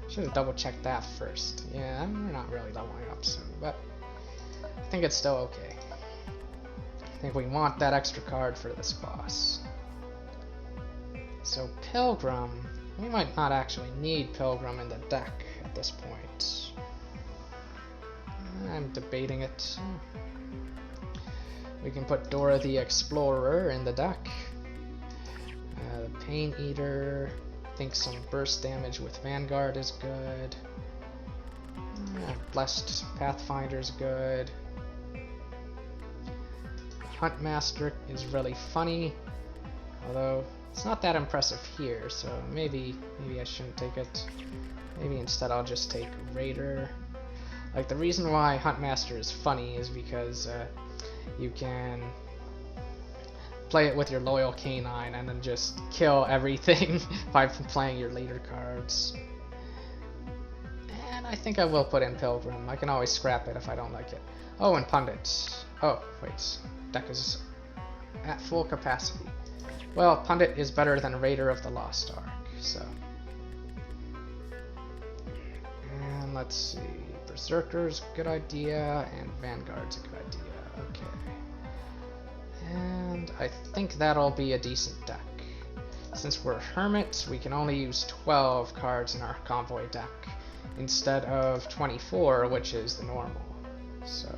Should have double checked that first. Yeah, we're not really leveling up soon, but I think it's still okay. I think we want that extra card for this boss. So Pilgrim, we might not actually need Pilgrim in the deck at this point. I'm debating it. We can put Dora the Explorer in the deck. The Pain Eater. I think some burst damage with Vanguard is good. Blessed Pathfinder's good. Huntmaster is really funny, although it's not that impressive here, so maybe I shouldn't take it. Maybe instead I'll just take Raider. Like, the reason why Huntmaster is funny is because you can play it with your loyal canine and then just kill everything by playing your leader cards. And I think I will put in Pilgrim. I can always scrap it if I don't like it. Oh, and Pundit. Oh, wait. Deck is at full capacity. Well, Pundit is better than Raider of the Lost Ark, so. And let's see. Berserker's a good idea, and Vanguard's a good idea. Okay. And I think that'll be a decent deck. Since we're Hermits, we can only use 12 cards in our Convoy deck instead of 24, which is the normal. So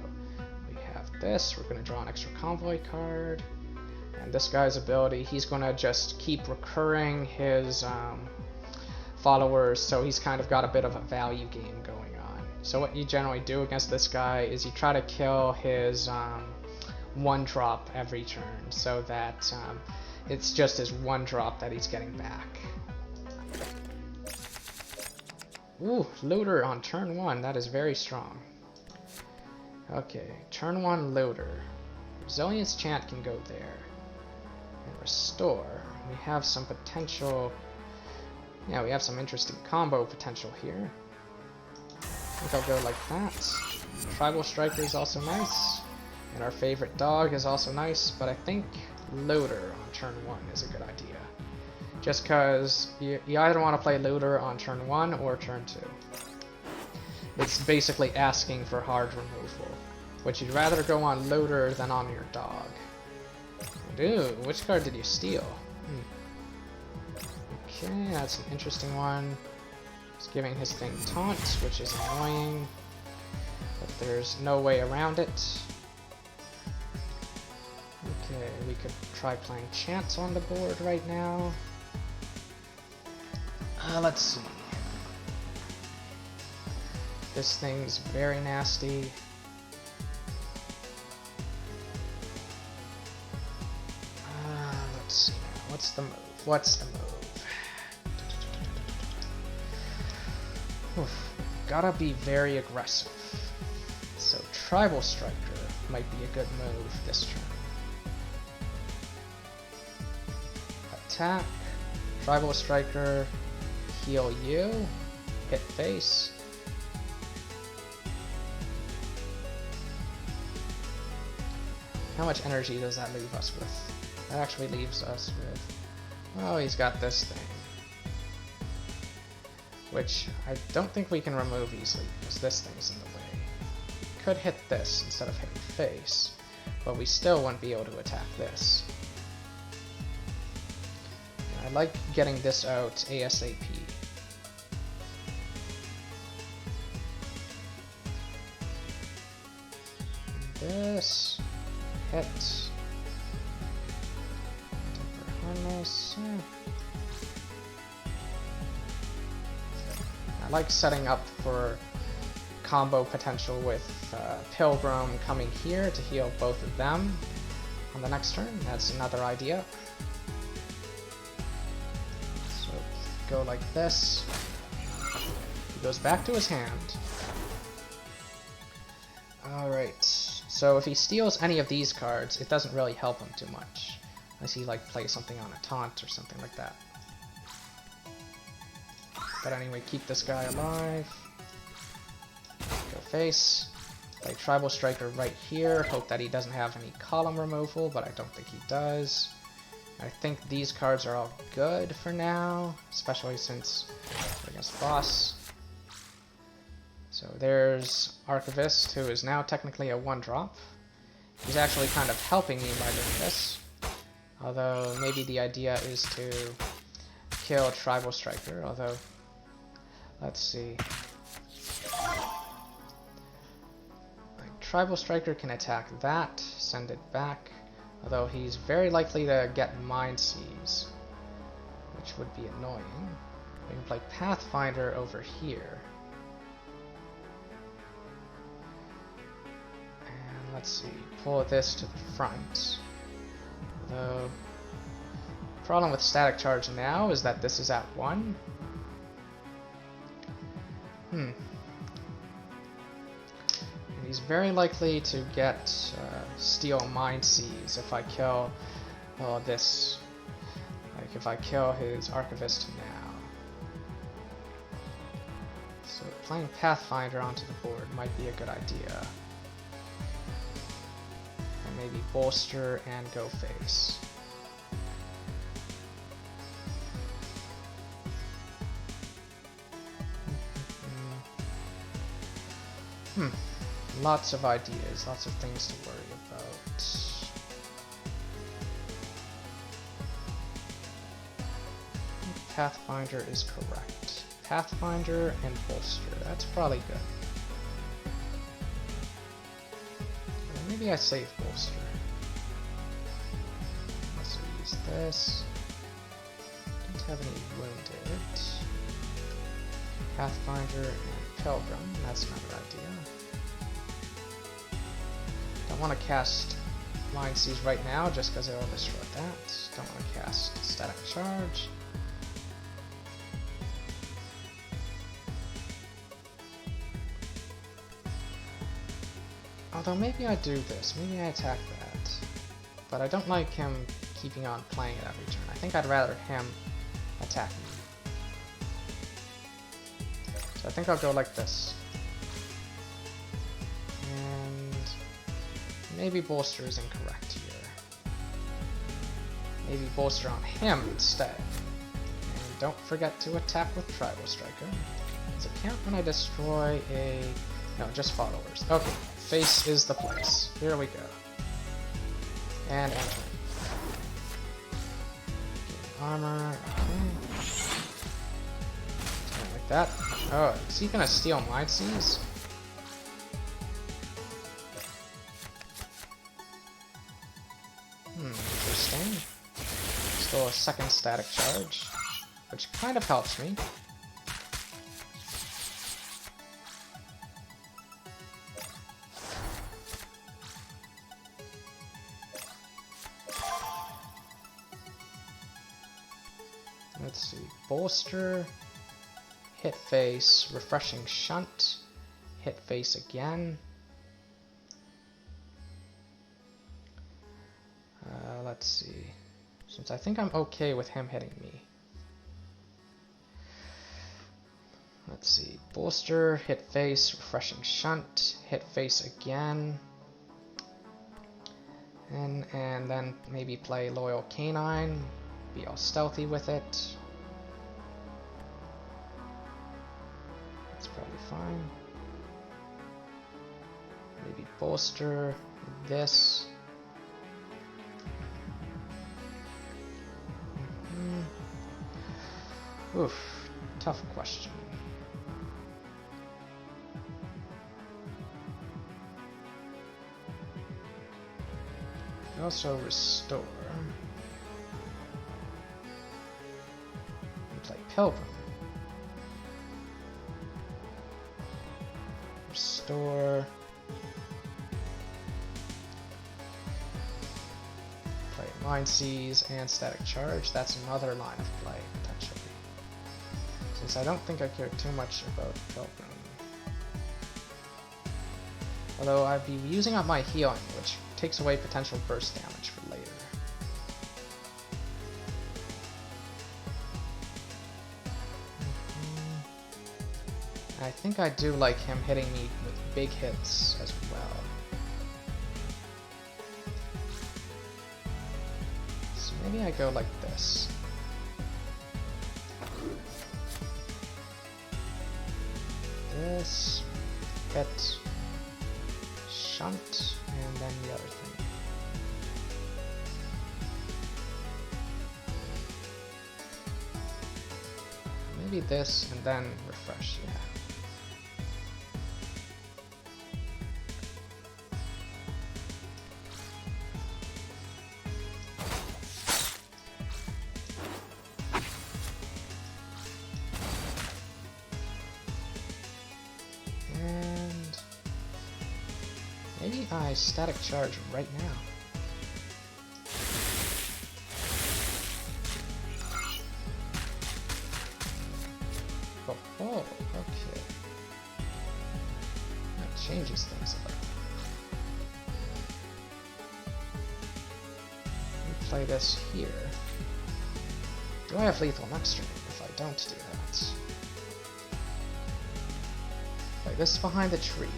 we have this. We're going to draw an extra Convoy card. And this guy's ability, he's going to just keep recurring his followers, so he's kind of got a bit of a value game going on. So what you generally do against this guy is you try to kill his one drop every turn, so that it's just his one drop that he's getting back. Ooh, looter on turn 1, that is very strong. Okay, turn 1 looter. Resilience Chant can go there. And restore. We have some potential... Yeah, we have some interesting combo potential here. I think I'll go like that. Tribal Striker is also nice. And our favorite dog is also nice, but I think looter on turn 1 is a good idea. Just because you either want to play looter on turn 1 or turn 2. It's basically asking for hard removal, which you'd rather go on looter than on your dog. Dude, which card did you steal? Okay, that's an interesting one. He's giving his thing taunt, which is annoying, but there's no way around it. Okay, we could try playing Chant on the board right now. Let's see. This thing's very nasty. Let's see now. What's the move? What's the move? Oof. Gotta be very aggressive. So Tribal Striker might be a good move this turn. Attack. Tribal Striker. Heal you. Hit face. How much energy does that leave us with? That actually leaves us with... Oh, he's got this thing. Which I don't think we can remove easily, because this thing's in the way. Could hit this instead of hitting face, but we still wouldn't be able to attack this. I like getting this out ASAP. This... hit. Harness. I like setting up for combo potential with Pilgrim coming here to heal both of them on the next turn. That's another idea. So go like this. He goes back to his hand. Alright. So if he steals any of these cards, it doesn't really help him too much. Unless he like plays something on a taunt or something like that. But anyway, keep this guy alive. Go face. Play Tribal Striker right here. Hope that he doesn't have any column removal, but I don't think he does. I think these cards are all good for now, especially since we're against boss. So there's Archivist, who is now technically a 1-drop. He's actually kind of helping me by doing this. Although maybe the idea is to kill Tribal Striker, although... Let's see. Like, Tribal Striker can attack that, send it back. Although he's very likely to get Mind Seize, which would be annoying. We can play Pathfinder over here. Let's see, pull this to the front. Although, the problem with Static Charge now is that this is at 1. And he's very likely to get Steal Mind Seize if I kill this. Like if I kill his Archivist now. So playing Pathfinder onto the board might be a good idea. Maybe bolster and go face. Lots of ideas, lots of things to worry about. Pathfinder is correct. Pathfinder and bolster, that's probably good. Maybe I save bolster. this. Don't have any wounded. Pathfinder and Pilgrim, that's another idea. Don't want to cast Mind Seize right now just because it'll destroy that. Don't want to cast Static Charge. Although maybe I do this, maybe I attack that. But I don't like him keeping on playing it every turn. I think I'd rather him attack me. So I think I'll go like this. And maybe Bolster is incorrect here. Maybe Bolster on him instead. And don't forget to attack with Tribal Striker. Does it count when I destroy a... No, just followers. Okay, face is the place. Here we go. And enter. Armor, okay. Something like that. Oh, is he gonna steal Mind Seize? Interesting. Still a second static charge, which kind of helps me. Let's see, Bolster, hit face, Refreshing Shunt, hit face again. Let's see, since I think I'm okay with him hitting me. Let's see, Bolster, hit face, Refreshing Shunt, hit face again. And then maybe play Loyal Canine, be all stealthy with it. That's probably fine. Maybe Bolster this. Oof, tough question. Also restore. And play Pilgrim. Restore. Play Mind Seize and Static Charge. That's another line of play, potentially. Since I don't think I care too much about Pilgrim. Although I'd be using up my healing, which takes away potential burst damage for later. I think I do like him hitting me with big hits as well. So maybe I go like this. This, hit, shunt, and then the other thing. Maybe this, and then refresh, yeah. Maybe I static charge right now. Oh, okay. That changes things a bit. Let me play this here. Do I have lethal next turn if I don't do that? Play this behind the tree.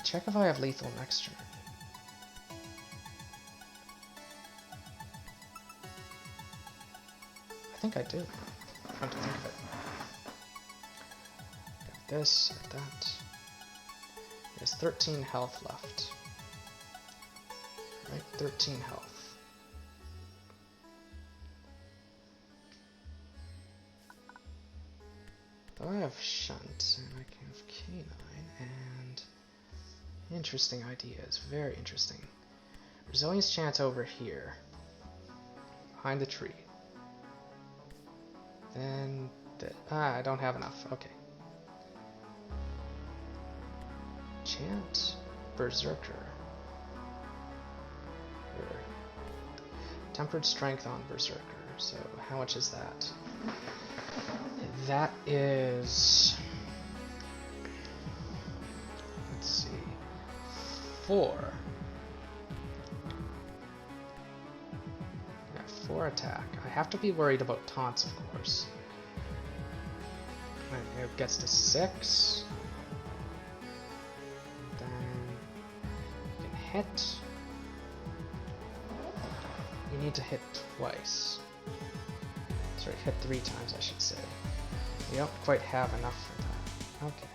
Check if I have lethal next turn. I think I do. Come to think of it. Have this, have that. There's 13 health left. Right, 13 health. I have Shunt, and I can have Canine, and interesting ideas, very interesting. Resilience Chant over here, behind the tree. Then, I don't have enough, okay. Chant, Berserker. Tempered Strength on Berserker, so how much is that? That is, let's see, 4. Yeah, 4 attack. I have to be worried about taunts, of course. And it gets to 6. Then you can hit. You need to hit twice. Sorry, hit 3 times, I should say. You don't quite have enough for that. Okay.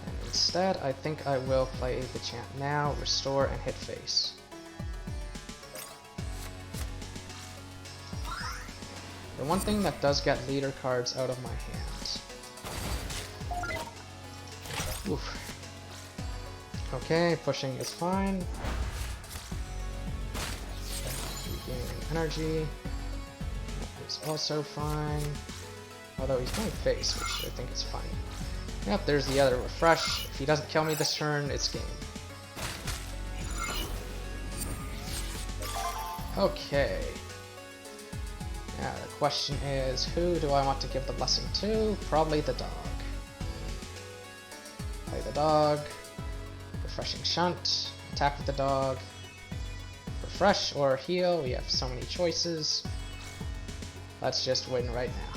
And instead, I think I will play the chant now, restore, and hit face. The one thing that does get leader cards out of my hands. Oof. Okay, pushing is fine. Regaining energy. Is also fine, although he's going face, which I think is funny. Yep, there's the other refresh. If he doesn't kill me this turn, it's game. Okay. Now the question is, who do I want to give the blessing to? Probably the dog. Play the dog. Refreshing Shunt. Attack with the dog. Refresh or heal. We have so many choices. Let's just win right now.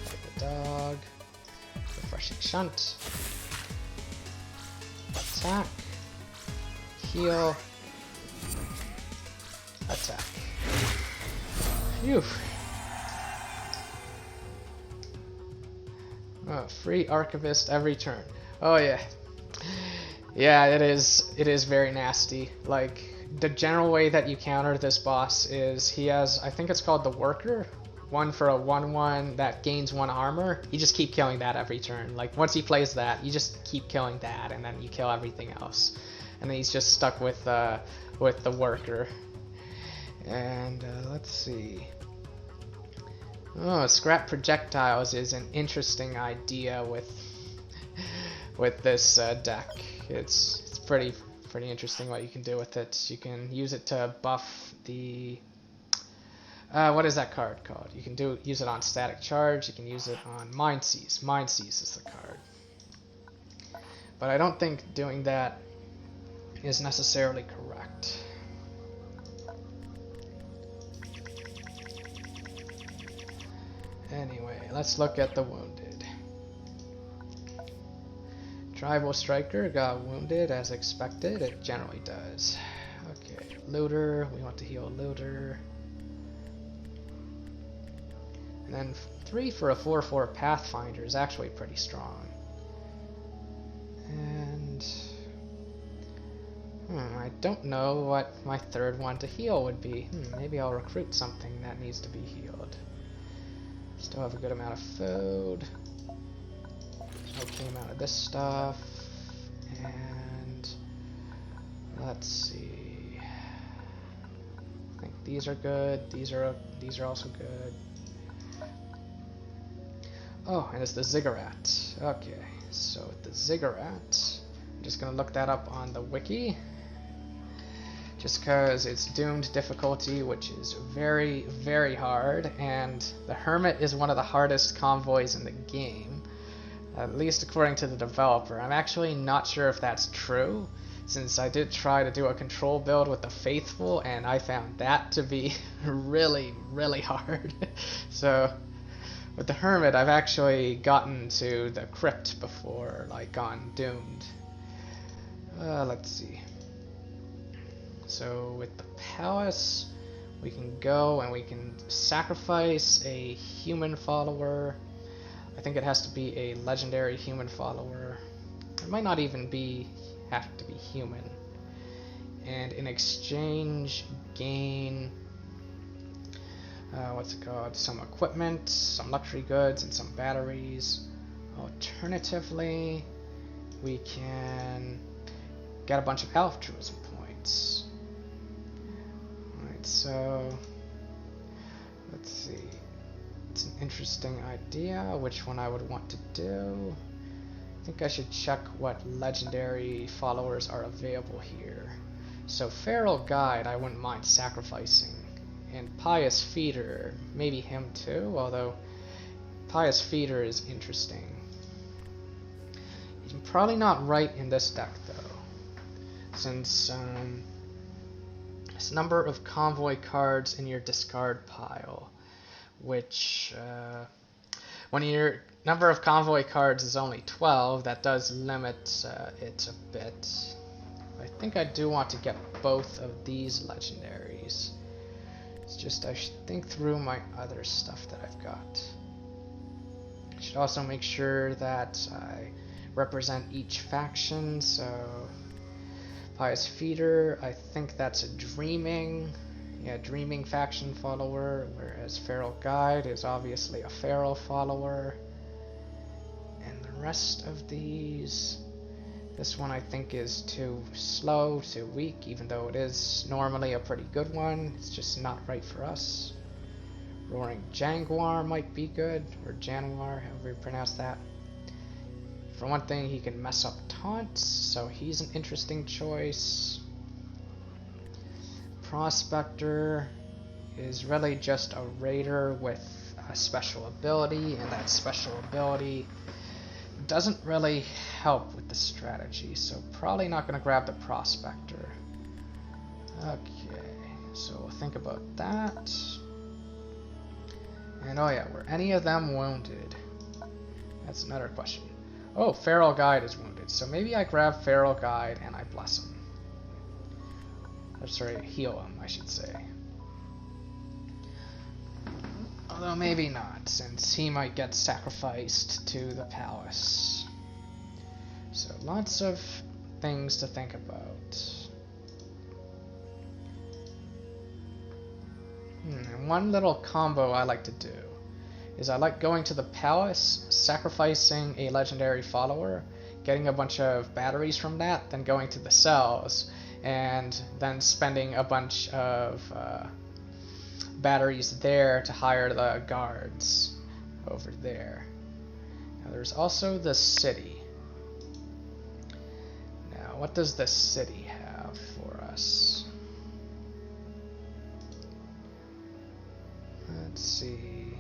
Play the dog. Refreshing Shunt. Attack. Heal. Attack. Phew. Oh, free Archivist every turn. Oh yeah. Yeah, it is very nasty. Like, the general way that you counter this boss is he has, I think it's called the Worker, one for a 1/1 that gains 1 armor. You just keep killing that every turn. Like, once he plays that, you just keep killing that, and then you kill everything else. And then he's just stuck with the Worker. And let's see. Oh, scrap projectiles is an interesting idea with this deck. It's pretty interesting what you can do with it. You can use it to buff the what is that card called? You can use it on Static Charge. You can use it on Mind Seize. Mind Seize is the card. But I don't think doing that is necessarily correct. Anyway, let's look at the wounded. Tribal Striker got wounded as expected. It generally does. Okay, Looter. We want to heal Looter. And then 3 for a 4/4 Pathfinder is actually pretty strong. And I don't know what my third one to heal would be. Maybe I'll recruit something that needs to be healed. Still have a good amount of food. Okay amount of this stuff. And let's see. I think these are good. These are also good. Oh, and it's the Ziggurat. Okay, so the Ziggurat, I'm just gonna look that up on the wiki. Just because it's doomed difficulty, which is very, very hard, and the Hermit is one of the hardest convoys in the game, at least according to the developer. I'm actually not sure if that's true, since I did try to do a control build with the Faithful, and I found that to be really, really hard. So with the Hermit, I've actually gotten to the Crypt before, like on Doomed. Let's see. So with the Palace, we can go and we can sacrifice a human follower. I think it has to be a legendary human follower. It might not even have to be human. And in exchange, gain what's it called? Some equipment, some luxury goods, and some batteries. Alternatively, we can get a bunch of altruism points. Alright, so let's see. It's an interesting idea. Which one I would want to do? I think I should check what legendary followers are available here. So Feral Guide I wouldn't mind sacrificing. And Pious Feeder, maybe him too, although Pious Feeder is interesting. He's probably not right in this deck though, since this number of convoy cards in your discard pile, which when your number of convoy cards is only 12, that does limit it a bit. I think I do want to get both of these legendaries. It's just I should think through my other stuff that I've got. I should also make sure that I represent each faction, so Pious Feeder, I think that's a Dreaming. Yeah, Dreaming faction follower, whereas Feral Guide is obviously a Feral follower. And the rest of these, this one I think is too slow, too weak, even though it is normally a pretty good one. It's just not right for us. Roaring Jaguar might be good, or Januar, however you pronounce that. For one thing, he can mess up taunts, so he's an interesting choice. Prospector is really just a raider with a special ability, and that special ability doesn't really help with the strategy, so probably not going to grab the Prospector. Okay, so we'll think about that. And oh yeah, were any of them wounded? That's another question. Oh, Feral Guide is wounded, so maybe I grab Feral Guide and I bless him. Or sorry, heal him, I should say. Although maybe not, since he might get sacrificed to the palace. So lots of things to think about. And one little combo I like to do is I like going to the palace, sacrificing a legendary follower, getting a bunch of batteries from that, then going to the cells, and then spending a bunch of batteries there to hire the guards over there. Now there's also the city. Now what does the city have for us? Let's see.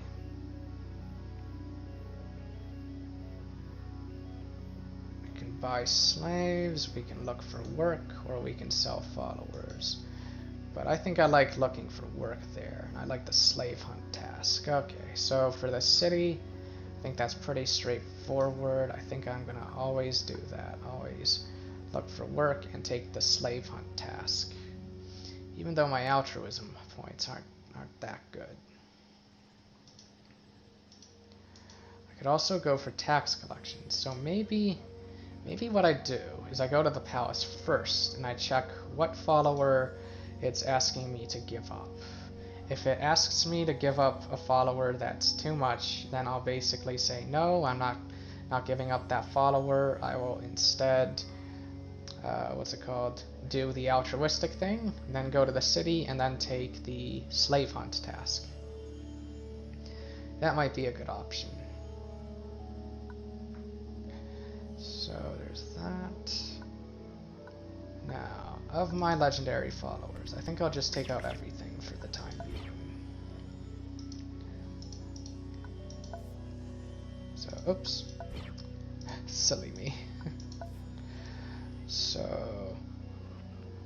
We can buy slaves, we can look for work, or we can sell followers. But I think I like looking for work there. I like the slave hunt task. Okay, so for the city, I think that's pretty straightforward. I think I'm gonna always do that. Always look for work and take the slave hunt task. Even though my altruism points aren't that good. I could also go for tax collection. So maybe what I do is I go to the palace first and I check what follower it's asking me to give up. If it asks me to give up a follower that's too much, then I'll basically say no, I'm not giving up that follower. I will instead do the altruistic thing, then go to the city and then take the slave hunt task. That might be a good option. So there's that. Now, of my legendary followers, I think I'll just take out everything for the time being. So, oops. Silly me. So,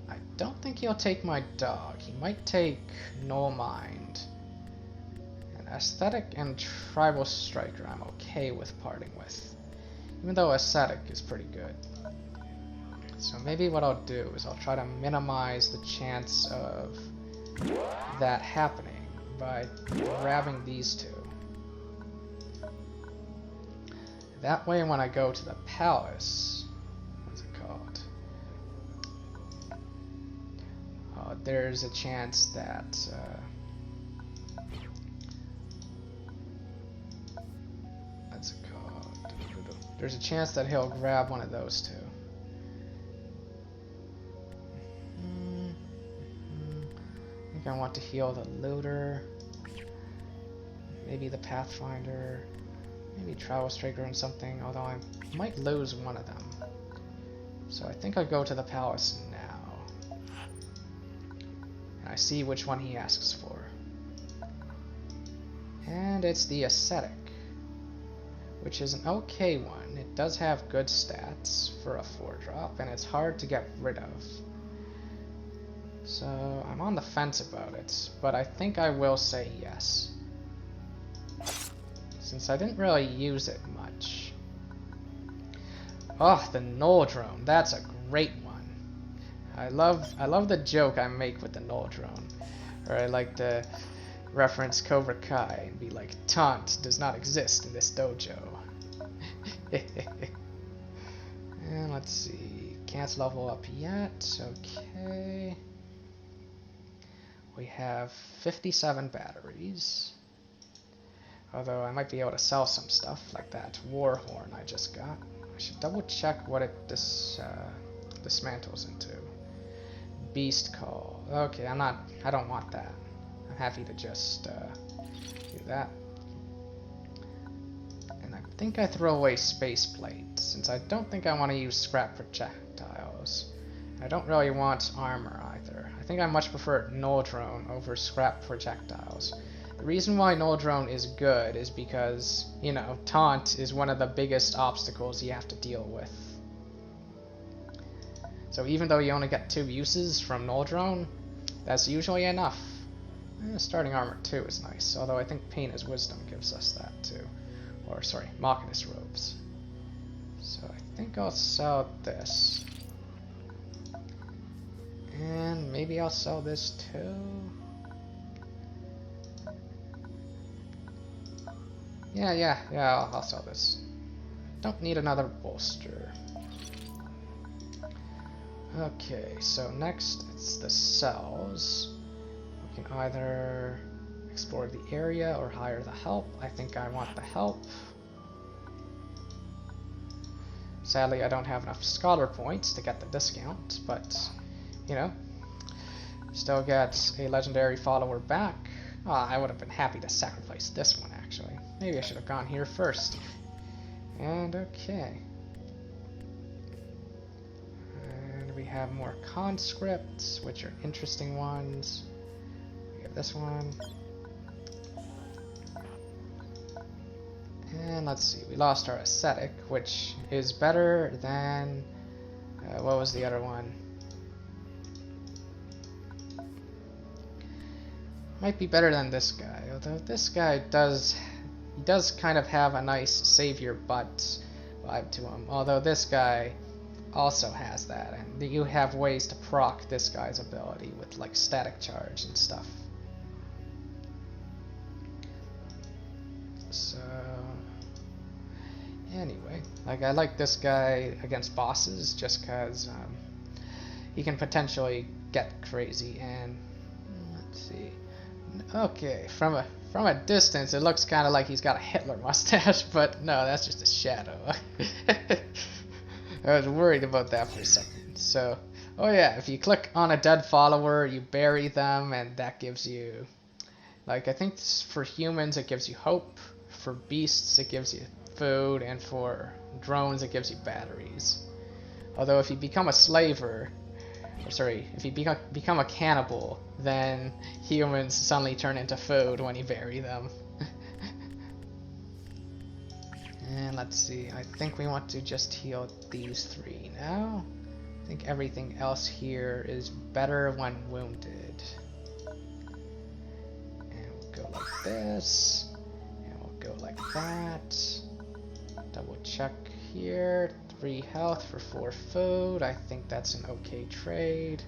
I don't think he'll take my dog. He might take Null Mind. And Aesthetic and Tribal Striker I'm okay with parting with. Even though Aesthetic is pretty good. So maybe what I'll do is I'll try to minimize the chance of that happening by grabbing these two. That way when I go to the palace, what's it called? There's a chance that there's a chance that he'll grab one of those two. I think I want to heal the looter. Maybe the Pathfinder. Maybe Travel Striker and something, although I might lose one of them. So I think I'll go to the palace now. And I see which one he asks for. And it's the Ascetic, which is an okay one. It does have good stats for a 4-drop, and it's hard to get rid of. So I'm on the fence about it, but I think I will say yes. Since I didn't really use it much. Oh, the Null Drone. That's a great one. I love the joke I make with the Null Drone. Or I like to reference Cobra Kai and be like, taunt does not exist in this dojo. And let's see. Can't level up yet. Okay. We have 57 batteries. Although I might be able to sell some stuff, like that war horn I just got. I should double check what it dismantles into. Beast Call. Okay, I don't want that. I'm happy to just do that. And I think I throw away Space Plate, since I don't think I want to use scrap projectiles. I don't really want armor either. I think I much prefer Null Drone over scrap projectiles. The reason why Null Drone is good is because, you know, taunt is one of the biggest obstacles you have to deal with. So even though you only get 2 uses from Null Drone, that's usually enough. Starting armor 2 is nice, although I think Pain as Wisdom gives us that too. Or, sorry, Machinist Robes. So I think I'll sell this. And maybe I'll sell this too. Yeah, I'll sell this. Don't need another bolster. Okay, so next it's the cells. We can either explore the area or hire the help. I think I want the help. Sadly, I don't have enough scholar points to get the discount, but, you know, still get a legendary follower back. I would have been happy to sacrifice this one, actually. Maybe I should have gone here first. And okay. And we have more conscripts, which are interesting ones. We have this one. And let's see, we lost our Ascetic, which is better than... what was the other one? Might be better than this guy, although this guy does kind of have a nice savior butt vibe to him. Although this guy also has that, and you have ways to proc this guy's ability with like static charge and stuff. So anyway, like I like this guy against bosses just because he can potentially get crazy. And let's see. Okay, from a distance, it looks kind of like he's got a Hitler mustache, but no, that's just a shadow. I was worried about that for a second. So, oh yeah, if you click on a dead follower, you bury them, and that gives you, like, I think for humans it gives you hope, for beasts it gives you food, and for drones it gives you batteries. Although if you become a slaver, if you become a cannibal, then humans suddenly turn into food when you bury them. And let's see, I think we want to just heal these 3 now. I think everything else here is better when wounded. And we'll go like this, and we'll go like that. Double check here. 3 health for 4 food. I think that's an okay trade.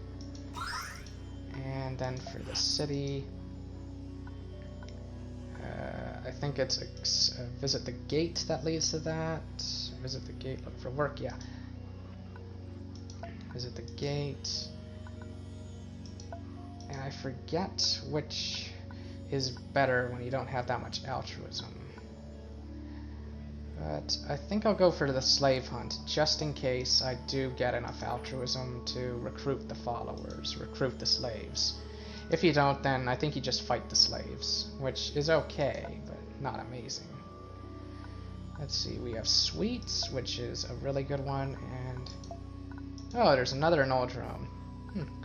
And then for the city, I think it's visit the gate that leads to that. Visit the gate, look for work, yeah. Visit the gate. And I forget which is better when you don't have that much altruism. But I think I'll go for the slave hunt, just in case I do get enough altruism to recruit the followers, recruit the slaves. If you don't, then I think you just fight the slaves, which is okay, but not amazing. Let's see, we have sweets, which is a really good one, and... oh, there's another Noldrum.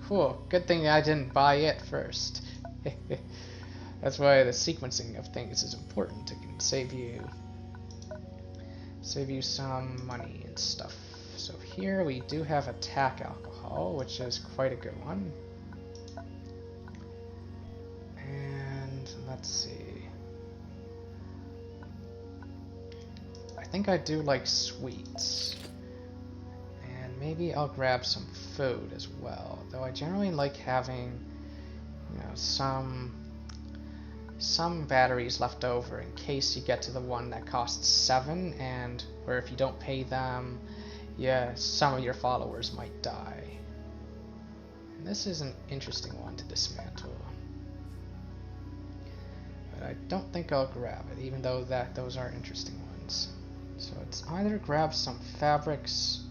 Cool. Good thing I didn't buy it first. That's why the sequencing of things is important. It can save you some money and stuff. So here we do have attack alcohol, which is quite a good one. And let's see. I think I do like sweets. And maybe I'll grab some food as well. Though I generally like having, you know, some batteries left over in case you get to the one that costs 7, and where if you don't pay them, yeah, some of your followers might die. And this is an interesting one to dismantle. But I don't think I'll grab it, even though those are interesting ones. So it's either grab some fabrics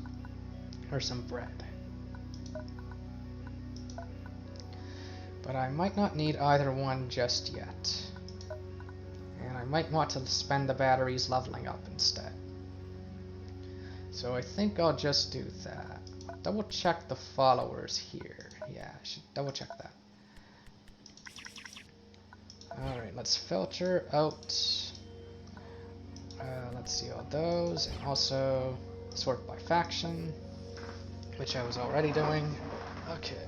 or some bread. But I might not need either one just yet. And I might want to spend the batteries leveling up instead. So I think I'll just do that. Double check the followers here. Yeah, I should double check that. Alright, let's filter out. Let's see all those. And also sort by faction, which I was already doing. Okay.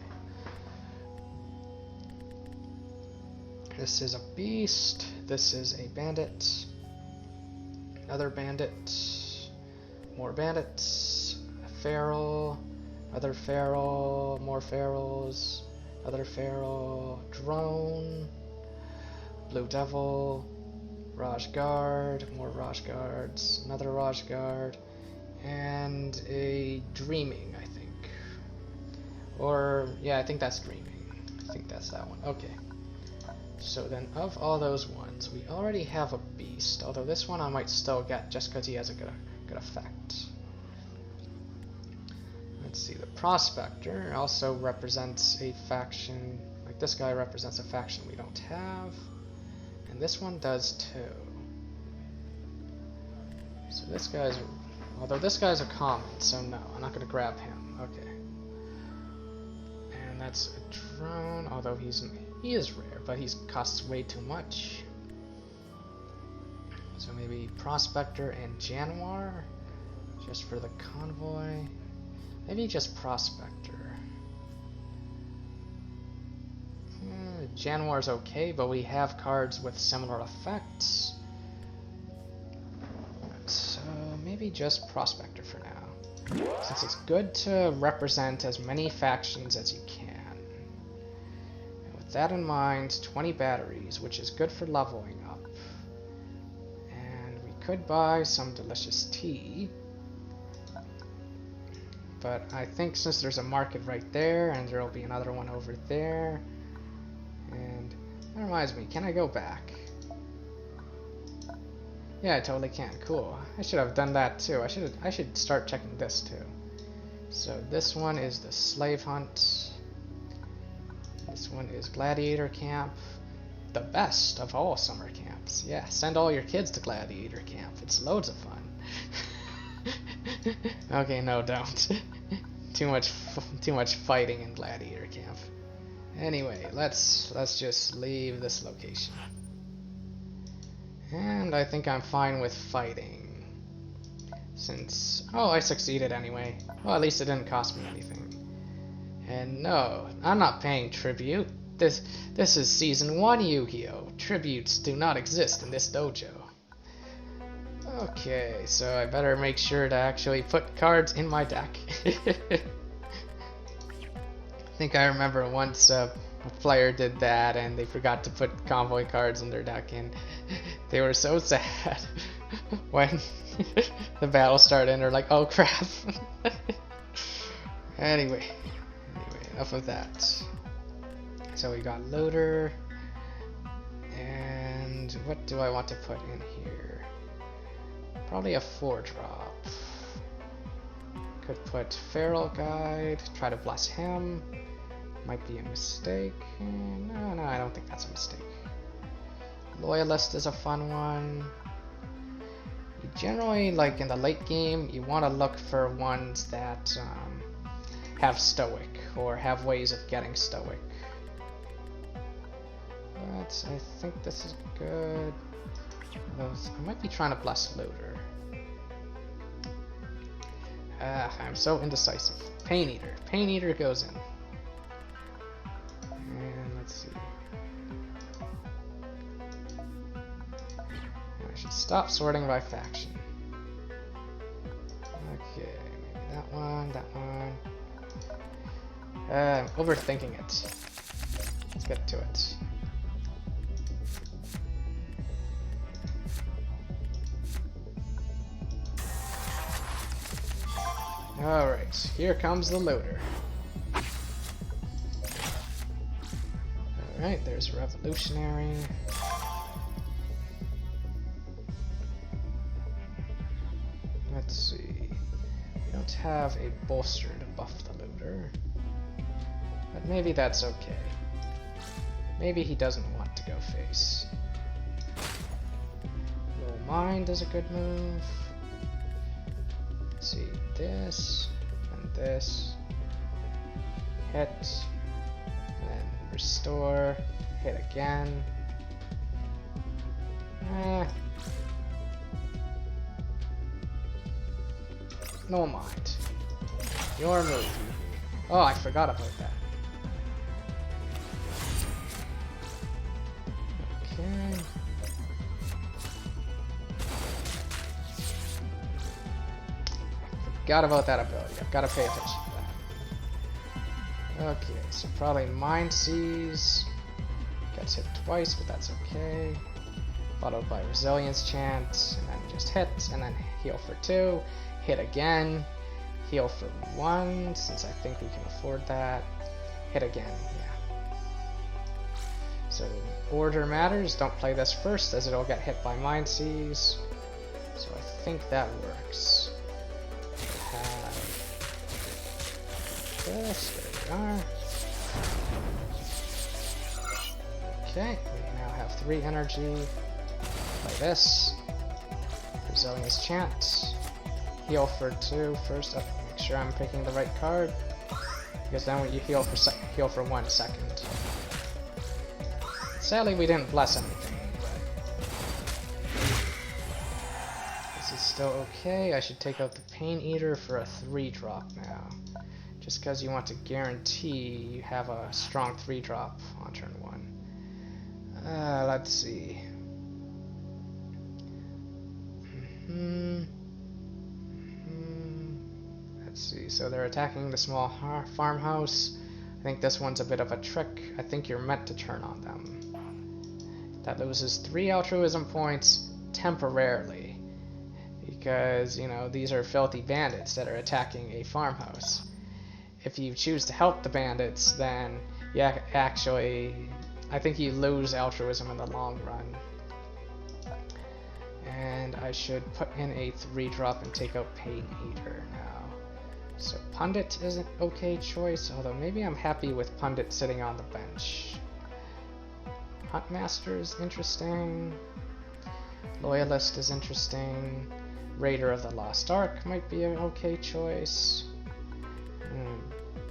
This is a beast, this is a bandit, another bandit, more bandits, a feral, other feral, more ferals, other feral, drone, blue devil, Raj Guard, more Raj Guards, another Raj Guard, and a dreaming, I think. Or, yeah, I think that's dreaming. I think that's that one. Okay. So then, of all those ones, we already have a beast, although this one I might still get just because he has a good effect. Let's see, the Prospector also represents a faction, like this guy represents a faction we don't have, and this one does too. So this guy's, although this guy's a common, so no, I'm not going to grab him. Okay. And that's a drone, although he is rare, but he costs way too much. So maybe Prospector and Januar, just for the convoy. Maybe just Prospector. Januar's okay, but we have cards with similar effects. So maybe just Prospector for now, since it's good to represent as many factions as you can. With that in mind, 20 batteries, which is good for leveling up. And we could buy some delicious tea. But I think since there's a market right there, and there will be another one over there. And that reminds me, can I go back? Yeah, I totally can. Cool. I should have done that too. I should start checking this too. So this one is the slave hunt. This one is Gladiator Camp, the best of all summer camps. Yeah, send all your kids to Gladiator Camp. It's loads of fun. Okay, no, don't. too much fighting in Gladiator Camp. Anyway, let's just leave this location. And I think I'm fine with fighting. Since, oh, I succeeded anyway. Well, at least it didn't cost me anything. And no, I'm not paying tribute. This is Season 1 Yu-Gi-Oh! Tributes do not exist in this dojo. Okay, so I better make sure to actually put cards in my deck. I think I remember once a player did that and they forgot to put convoy cards in their deck, and they were so sad when the battle started and they're like, oh crap. Anyway, enough of that. So we got loader, and what do I want to put in here? Probably a 4-drop. Could put Feral Guide, try to bless him. Might be a mistake. No, I don't think that's a mistake. Loyalist is a fun one. You generally, like in the late game, you want to look for ones that have Stoic, or have ways of getting Stoic. But I think this is good. I might be trying to bless Looter. I'm so indecisive. Pain Eater. Pain Eater goes in. And let's see. I should stop sorting by faction. Okay, maybe that one, that one. I'm overthinking it. Let's get to it. Alright, here comes the loader. Alright, there's Revolutionary. Let's see. We don't have a bolster to buff the loader. But maybe that's okay. Maybe he doesn't want to go face. Roll Mind is a good move. Let's see, this, and this. Hit. And then restore. Hit again. No mind. Your move. Oh, I forgot about that. Okay. Forgot about that ability. I've got to pay attention to that. Okay, so probably Mind Seize. Gets hit twice, but that's okay. Followed by Resilience Chant, and then just hit, and then heal for 2. Hit again. Heal for 1, since I think we can afford that. Hit again, yeah. So, order matters. Don't play this first, as it'll get hit by Mind Seize. So I think that works. This, there we are. Okay, we now have 3 energy. Play this. Resilience Chant. Heal for 2 first. Make sure I'm picking the right card, because then you heal for 1 second. Sadly, we didn't bless anything, but this is still okay. I should take out the Pain Eater for a 3-drop now. Just because you want to guarantee you have a strong 3-drop on turn 1. Let's see. Let's see, so they're attacking the small farmhouse. I think this one's a bit of a trick. I think you're meant to turn on them. That loses 3 altruism points temporarily. Because, you know, these are filthy bandits that are attacking a farmhouse. If you choose to help the bandits, then yeah, actually, I think you lose altruism in the long run. And I should put in a 3-drop and take out Pain Eater now. So Pundit is an okay choice, although maybe I'm happy with Pundit sitting on the bench. Huntmaster is interesting. Loyalist is interesting. Raider of the Lost Ark might be an okay choice.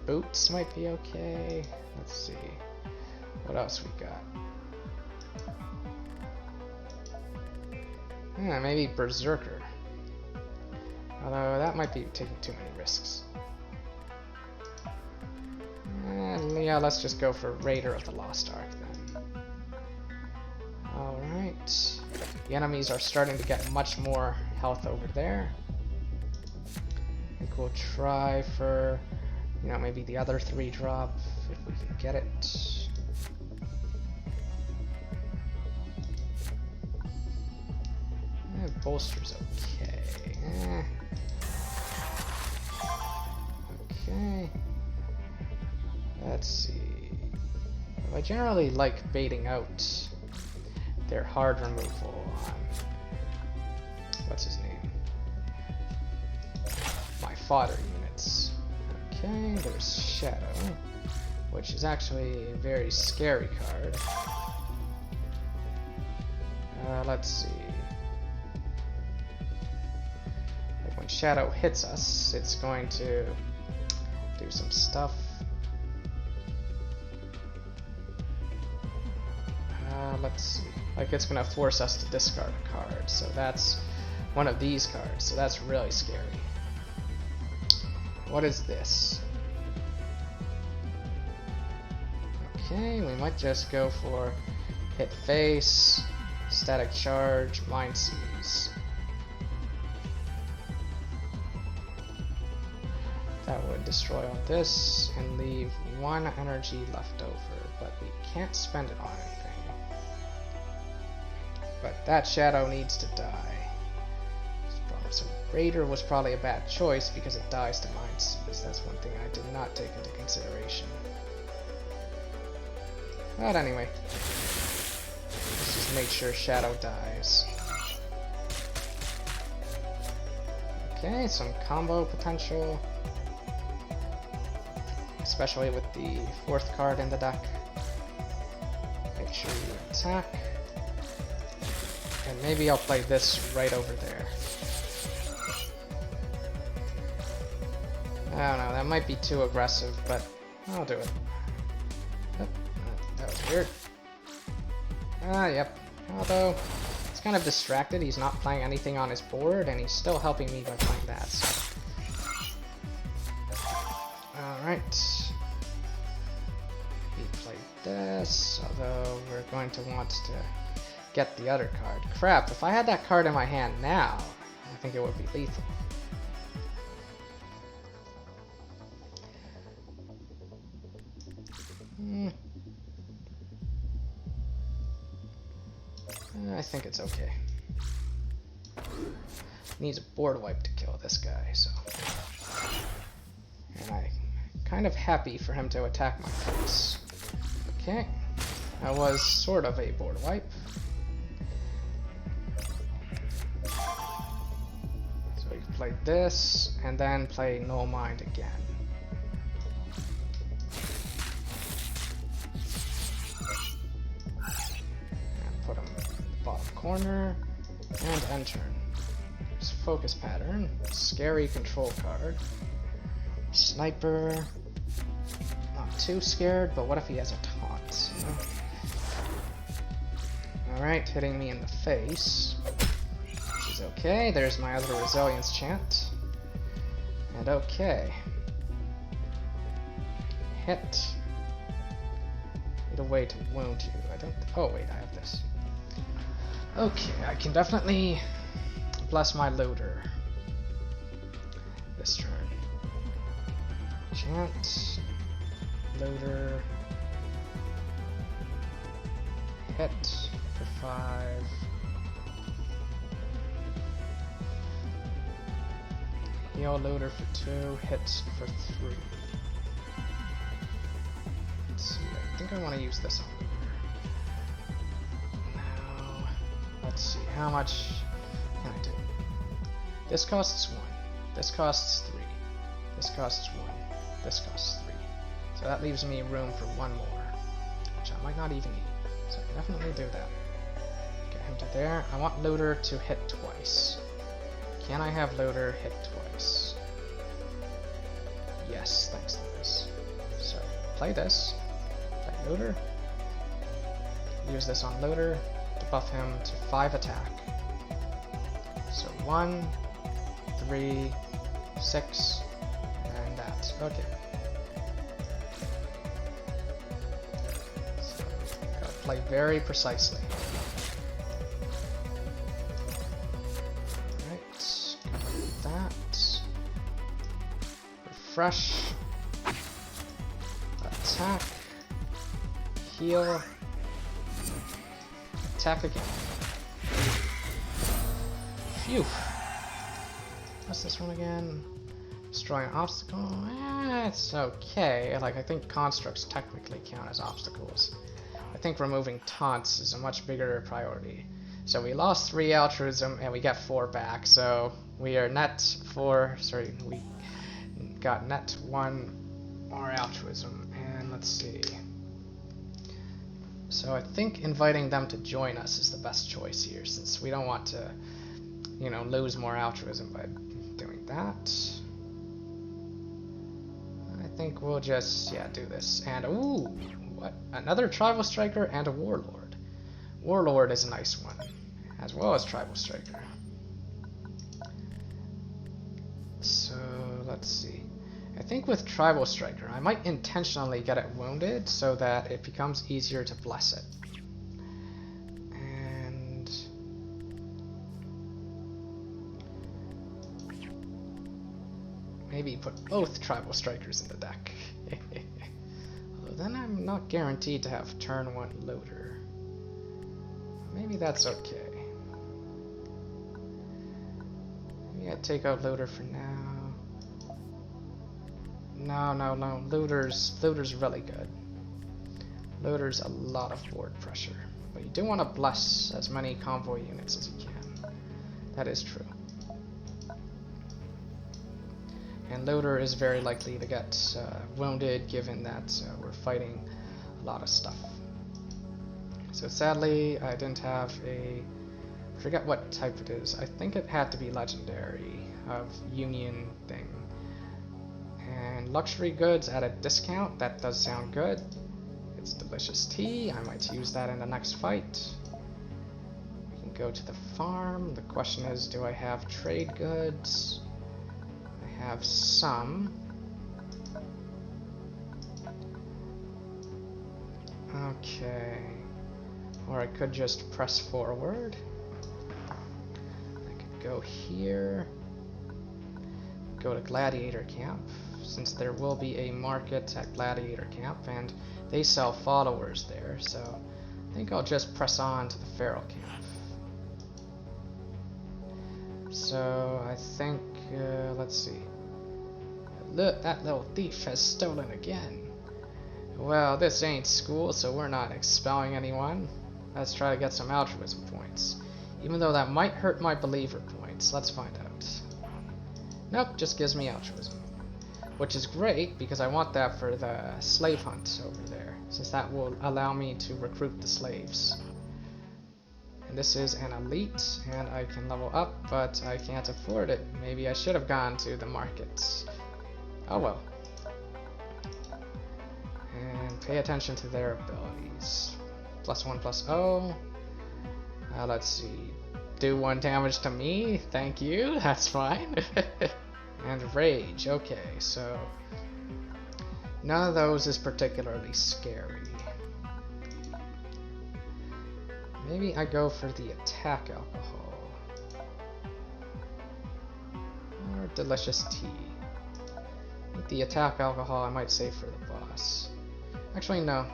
Boots might be okay. Let's see. What else we got? Maybe Berserker. Although that might be taking too many risks. Yeah, let's just go for Raider of the Lost Ark then. Alright. The enemies are starting to get much more health over there. I think we'll try for, you know, maybe the other 3-drop if we can get it. Bolster's okay. Okay. Let's see. I generally like baiting out their hard removal on, what's his name? fodder units. Okay, there's Shadow, which is actually a very scary card. Let's see. Like when Shadow hits us, it's going to do some stuff. Let's see. Like it's gonna force us to discard a card, so that's one of these cards, so that's really scary. What is this? Okay, we might just go for hit face, static charge, mind seize. That would destroy all this and leave 1 energy left over, but we can't spend it on anything. But that Shadow needs to die. So Raider was probably a bad choice because it dies to mind seize. That's one thing I did not take into consideration. But anyway, let's just make sure Shadow dies. Okay, some combo potential, especially with the 4th card in the deck. Make sure you attack. And maybe I'll play this right over there. I don't know, that might be too aggressive, but I'll do it. Oh, that was weird. Yep. Although, it's kind of distracted, he's not playing anything on his board, and he's still helping me by playing that, so. Alright. We played this, although we're going to want to get the other card. Crap, if I had that card in my hand now, I think it would be lethal. I think it's okay. Needs a board wipe to kill this guy, so. And I'm kind of happy for him to attack my face. Okay. That was sort of a board wipe. So we can play this, and then play Null Mind again. Corner and end turn. There's Focus Pattern, scary control card, Sniper. Not too scared, but what if he has a taunt? You know? Alright, hitting me in the face, which is okay. There's my other Resilience Chant. And okay. Hit. Need a way to wound you. I don't. Oh, wait, I have this. Okay, I can definitely bless my loader this turn. Chant, loader, hit for 5. Heal loader for 2, hits for 3. Let's see, I think I want to use this on loader. Let's see, how much can I do? This costs 1, this costs 3, this costs 1, this costs 3. So that leaves me room for 1 more, which I might not even need. So I can definitely do that. Get him to there. I want loader to hit twice. Can I have loader hit twice? Yes, thanks Lucas. So play this, play loader, use this on loader, to buff him to 5 attack. So 1, 3, 6, and that. Okay. So gotta play very precisely. Alright, that. Refresh. Attack. Heal. Attack again. Phew. What's this one again? Destroy an obstacle? It's okay. Like, I think constructs technically count as obstacles. I think removing taunts is a much bigger priority. So we lost 3 altruism and we got 4 back, so We are net 4, sorry, we got net 1 more altruism, and let's see. So I think inviting them to join us is the best choice here, since we don't want to, you know, lose more altruism by doing that. I think we'll just, yeah, do this. And, ooh, what? Another Tribal Striker and a Warlord. Warlord is a nice one, as well as Tribal Striker. So, let's see. I think with Tribal Striker, I might intentionally get it wounded so that it becomes easier to bless it. And maybe put both Tribal Strikers in the deck. Although then I'm not guaranteed to have turn 1 loader. Maybe that's okay. Maybe I take out loader for now. No, Looter's really good. Looter's a lot of board pressure. But you do want to bless as many convoy units as you can. That is true. And Looter is very likely to get wounded, given that we're fighting a lot of stuff. So sadly, I didn't have a... I forget what type it is. I think it had to be legendary of Union thing. And luxury goods at a discount, that does sound good. It's delicious tea, I might use that in the next fight. We can go to the farm. The question is, do I have trade goods? I have some. Okay. Or I could just press forward. I could go here. Go to Gladiator Camp, since there will be a market at Gladiator Camp, and they sell followers there, so I think I'll just press on to the Feral Camp. So I think, let's see. Look, that little thief has stolen again. Well, this ain't school, so we're not expelling anyone. Let's try to get some altruism points. Even though that might hurt my believer points. Let's find out. Nope, just gives me altruism. Which is great, because I want that for the slave hunt over there, since that will allow me to recruit the slaves. And this is an elite, and I can level up, but I can't afford it. Maybe I should have gone to the markets. Oh well. And pay attention to their abilities. +1/+0. Let's see. Do 1 damage to me, thank you, that's fine. And rage, okay, so none of those is particularly scary. Maybe I go for the attack alcohol. Or delicious tea. With the attack alcohol I might save for the boss. Actually no.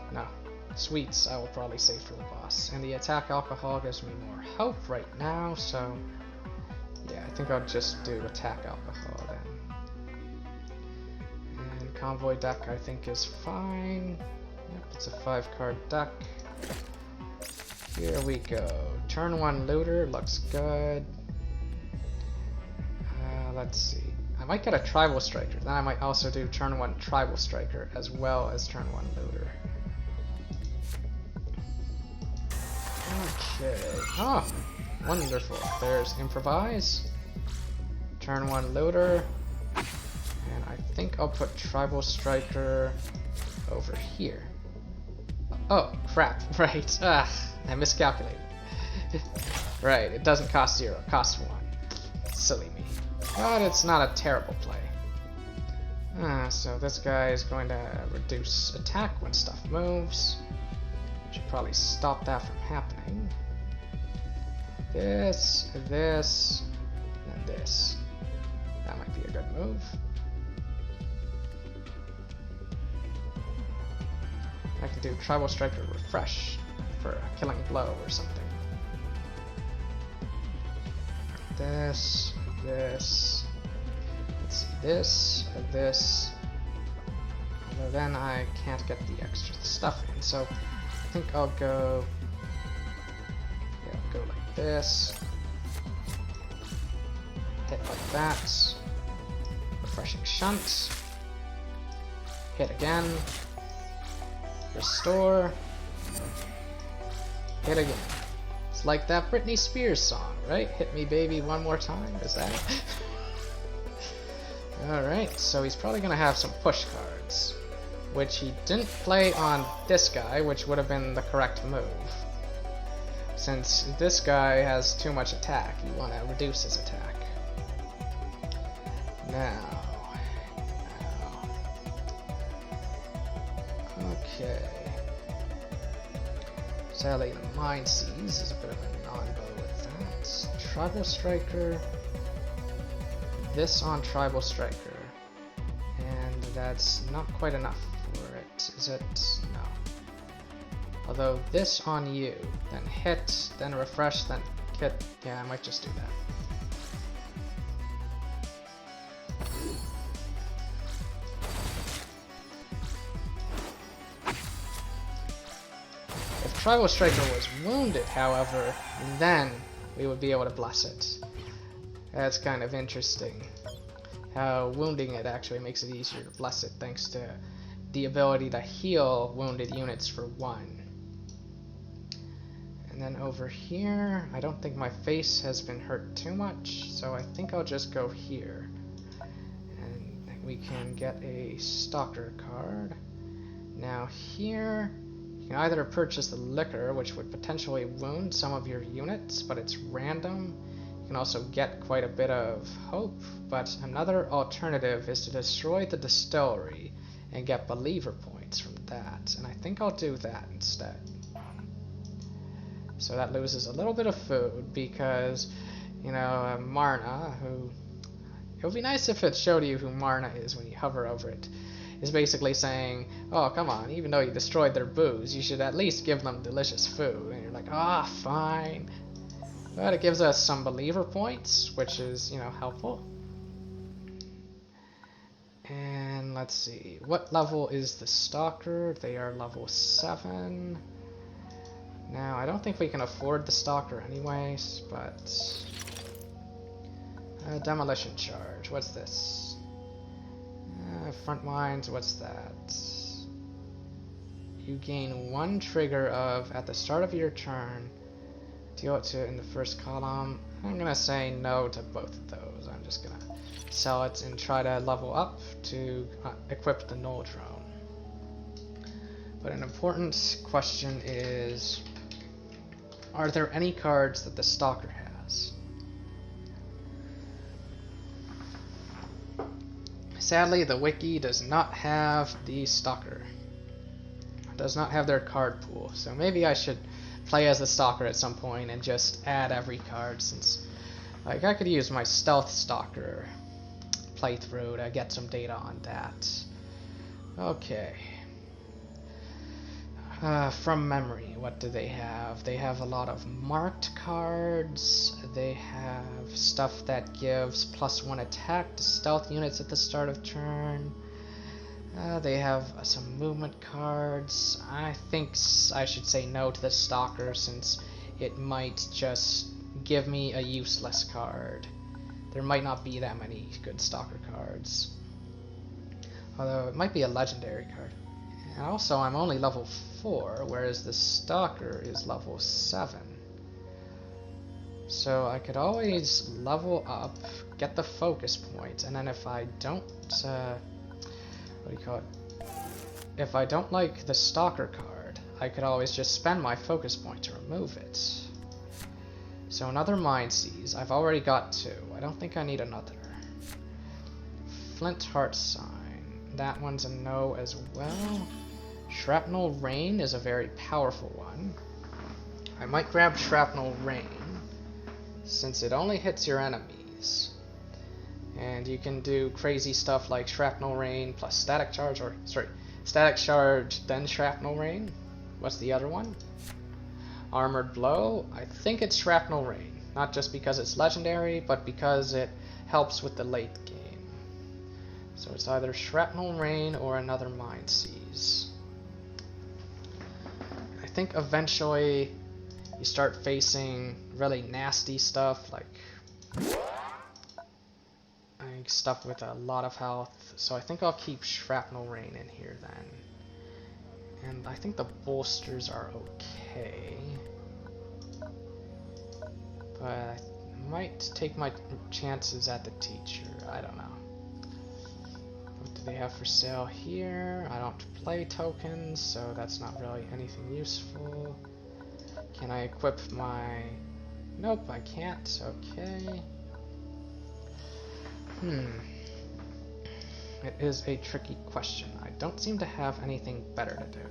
Sweets I will probably save for the boss. And the attack alcohol gives me more health right now, so yeah, I think I'll just do attack alcohol then. And convoy deck I think is fine. Yep, it's a 5-card deck. Here we go. Turn 1 looter looks good. Let's see. I might get a tribal striker. Then I might also do turn 1 tribal striker as well as turn 1 looter. Okay. Oh, wonderful. There's improvise. Turn 1 looter. And I think I'll put tribal striker over here. Oh, crap. Right. I miscalculated. Right, it doesn't cost 0, it costs 1. Silly me. But it's not a terrible play. So this guy is going to reduce attack when stuff moves. Should probably stop that from happening. This, and this. That might be a good move. I can do Tribal Striker Refresh for a killing blow or something. This. Let's see, this. Although then I can't get the extra stuff in, so I think I'll go. Yeah, I'll go like this. hit like that. Refreshing Shunt. Hit again. Restore. Hit again. It's like that Britney Spears song, right? Hit me baby one more time, is that it? Alright, so he's probably gonna have some push cards, which he didn't play on this guy, which would have been the correct move. Since this guy has too much attack, you want to reduce his attack. Now. Okay. Sadly, the Mind Seize is a bit of a non-go with that. Tribal Striker. This on Tribal Striker. And that's not quite enough for it, is it? No. Although this on you, then hit, then refresh, then hit. Yeah, I might just do that. If Tribal Striker was wounded, however, then we would be able to bless it. That's kind of interesting. How wounding it actually makes it easier to bless it thanks to the ability to heal wounded units for 1. And then over here, I don't think my face has been hurt too much, so I think I'll just go here. And we can get a Stalker card. Now here, you can either purchase the Liquor, which would potentially wound some of your units, but it's random. You can also get quite a bit of hope, but another alternative is to destroy the distillery and get believer points from that, and I think I'll do that instead. So that loses a little bit of food because, you know, Marna, who... It would be nice if it showed you who Marna is when you hover over it. Is basically saying, oh, come on, even though you destroyed their booze, you should at least give them delicious food. And you're like, ah, fine. But it gives us some believer points, which is, you know, helpful. And let's see, what level is the Stalker? They are level 7. Now, I don't think we can afford the Stalker anyways, but... Demolition Charge, what's this? Front Lines, what's that? You gain 1 trigger of, at the start of your turn, deal it to in the first column. I'm gonna say no to both of those. I'm just gonna sell it and try to level up to equip the Null Drone. But an important question is, are there any cards that the Stalker has? Sadly, the wiki does not have the Stalker. It does not have their card pool, so maybe I should play as the Stalker at some point and just add every card, since like I could use my Stealth Stalker playthrough to get some data on that. Okay. From memory, what do they have? They have a lot of marked cards. They have stuff that gives +1 attack to stealth units at the start of turn. They have some movement cards. I think I should say no to the Stalker, since it might just give me a useless card. There might not be that many good Stalker cards. Although it might be a legendary card. And also, I'm only level 4, whereas the Stalker is level 7. So I could always level up, get the focus point, and then if I don't, what do you call it? If I don't like the Stalker card, I could always just spend my focus point to remove it. So another Mind Seize. I've already got 2. I don't think I need another. Flint Heart Sign. That one's a no as well. Shrapnel Rain is a very powerful one. I might grab Shrapnel Rain, since it only hits your enemies. And you can do crazy stuff like Shrapnel Rain plus Static Charge, or, sorry, Static Charge then Shrapnel Rain. What's the other one? Armored Blow. I think it's Shrapnel Rain, not just because it's legendary, but because it helps with the late game. So it's either Shrapnel Rain or another Mind Seize. I think eventually you start facing really nasty stuff like like stuff with a lot of health, so I think I'll keep Shrapnel Rain in here then. And I think the bolsters are okay. But I might take my chances at the teacher. I don't know. What do they have for sale here? I don't play tokens, so that's not really anything useful. Can I equip my... Nope, I can't. Okay. It is a tricky question. I don't seem to have anything better to do.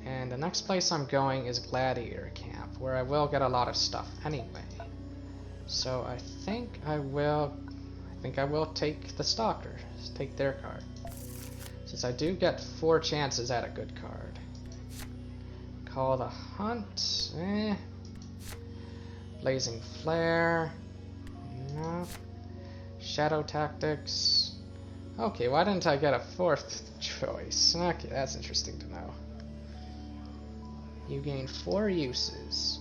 And the next place I'm going is Gladiator Camp, where I will get a lot of stuff anyway. So I think I will take the Stalker, take their card. Since I do get 4 chances at a good card. Call the Hunt, Blazing Flare, no. Shadow Tactics. Okay, why didn't I get a 4th choice? Okay, that's interesting to know. You gain 4 uses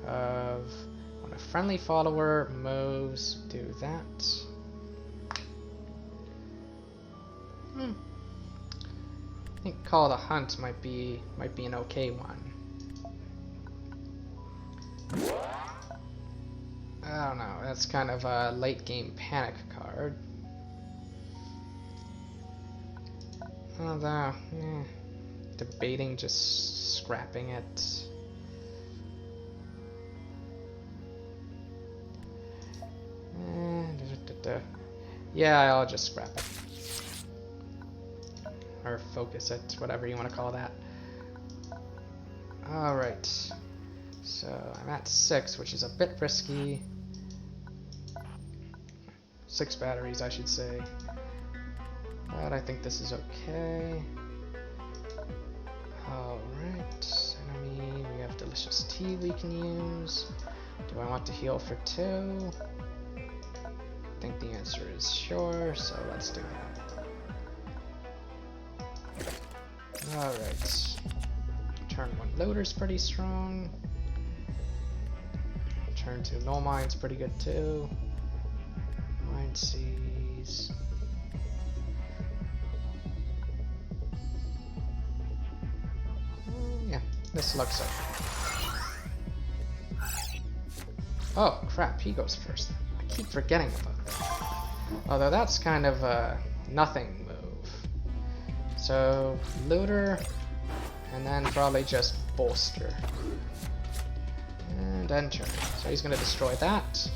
of when a friendly follower moves, do that. I think Call the Hunt might be an okay one. I don't know, that's kind of a late game panic card. Although, debating just scrapping it. Yeah, I'll just scrap it. Or focus it, whatever you want to call that. Alright. So I'm at 6, which is a bit risky. 6 batteries, I should say. But I think this is okay. Alright. Enemy, we have Delicious Tea we can use. Do I want to heal for 2? I think the answer is sure, so let's do that. Alright. Turn 1 Loader's pretty strong. Turn 2 Null Mine's pretty good too. Mind Seize. Yeah, this looks okay. Oh crap, he goes first. I keep forgetting about that. Although that's kind of a nothing move. So, Looter, and then probably just Bolster. And end turn. So he's going to destroy that.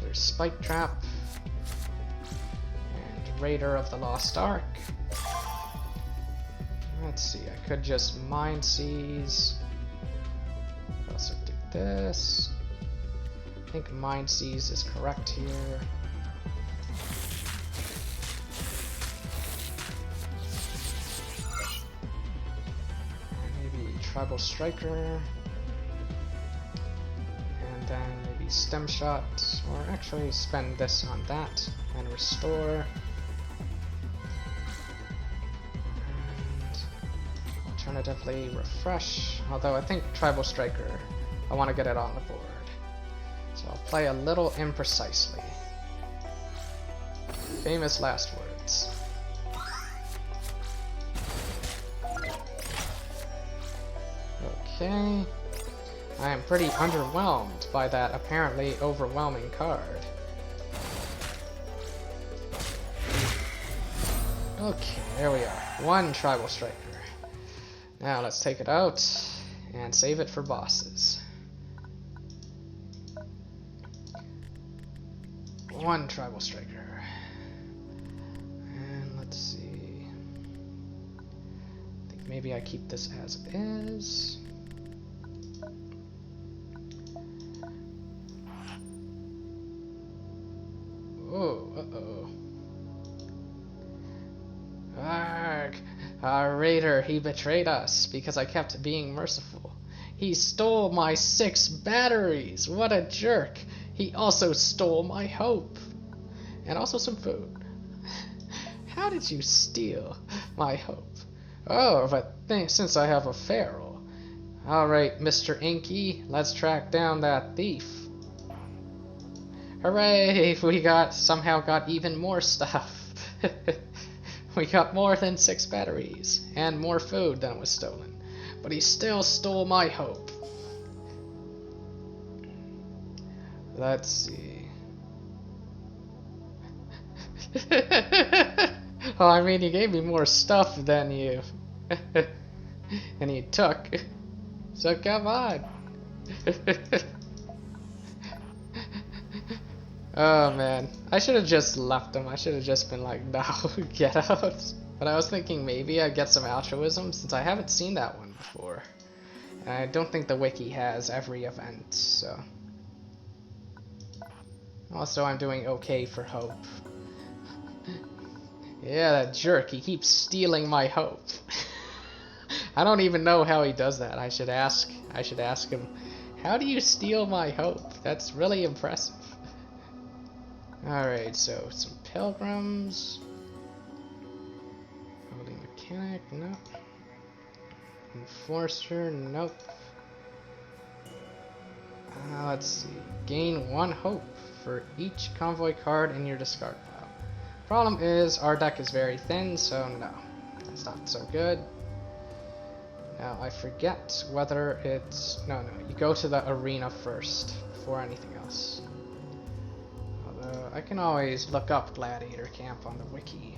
There's Spike Trap. And Raider of the Lost Ark. Let's see, I could just Mind Seize. Also do this. I think Mind Seize is correct here. Tribal Striker, and then maybe Stem Shot, or actually spend this on that, and Restore, and alternatively Refresh, although I think Tribal Striker, I want to get it on the board, so I'll play a little imprecisely. Famous last words. Okay, I am pretty underwhelmed by that apparently overwhelming card. Okay, there we are. 1 Tribal Striker. Now let's take it out and save it for bosses. 1 Tribal Striker. And let's see. I think maybe I keep this as it is. Oh, uh-oh. Arg! Our raider, he betrayed us because I kept being merciful. He stole my 6 batteries! What a jerk! He also stole my hope! And also some food. How did you steal my hope? Oh, but since I have a feral, Alright, Mr. Inky, let's track down that thief. Hooray! We somehow got even more stuff. We got more than 6 batteries, and more food than was stolen. But he still stole my hope. Let's see. Oh, I mean, he gave me more stuff than you. And he took. So come on. Oh man, I should have just left him. I should have just been like, no, get out. But I was thinking maybe I'd get some altruism since I haven't seen that one before. And I don't think the wiki has every event, so. Also, I'm doing okay for hope. Yeah, that jerk, he keeps stealing my hope. I don't even know how he does that. I should ask him, how do you steal my hope? That's really impressive. Alright, so some pilgrims. Holding mechanic, nope. Enforcer, nope. Let's see. Gain 1 hope for each convoy card in your discard pile. Problem is, our deck is very thin, so no. That's not so good. Now, I forget whether it's... No, you go to the arena first, before anything else. I can always look up Gladiator Camp on the wiki.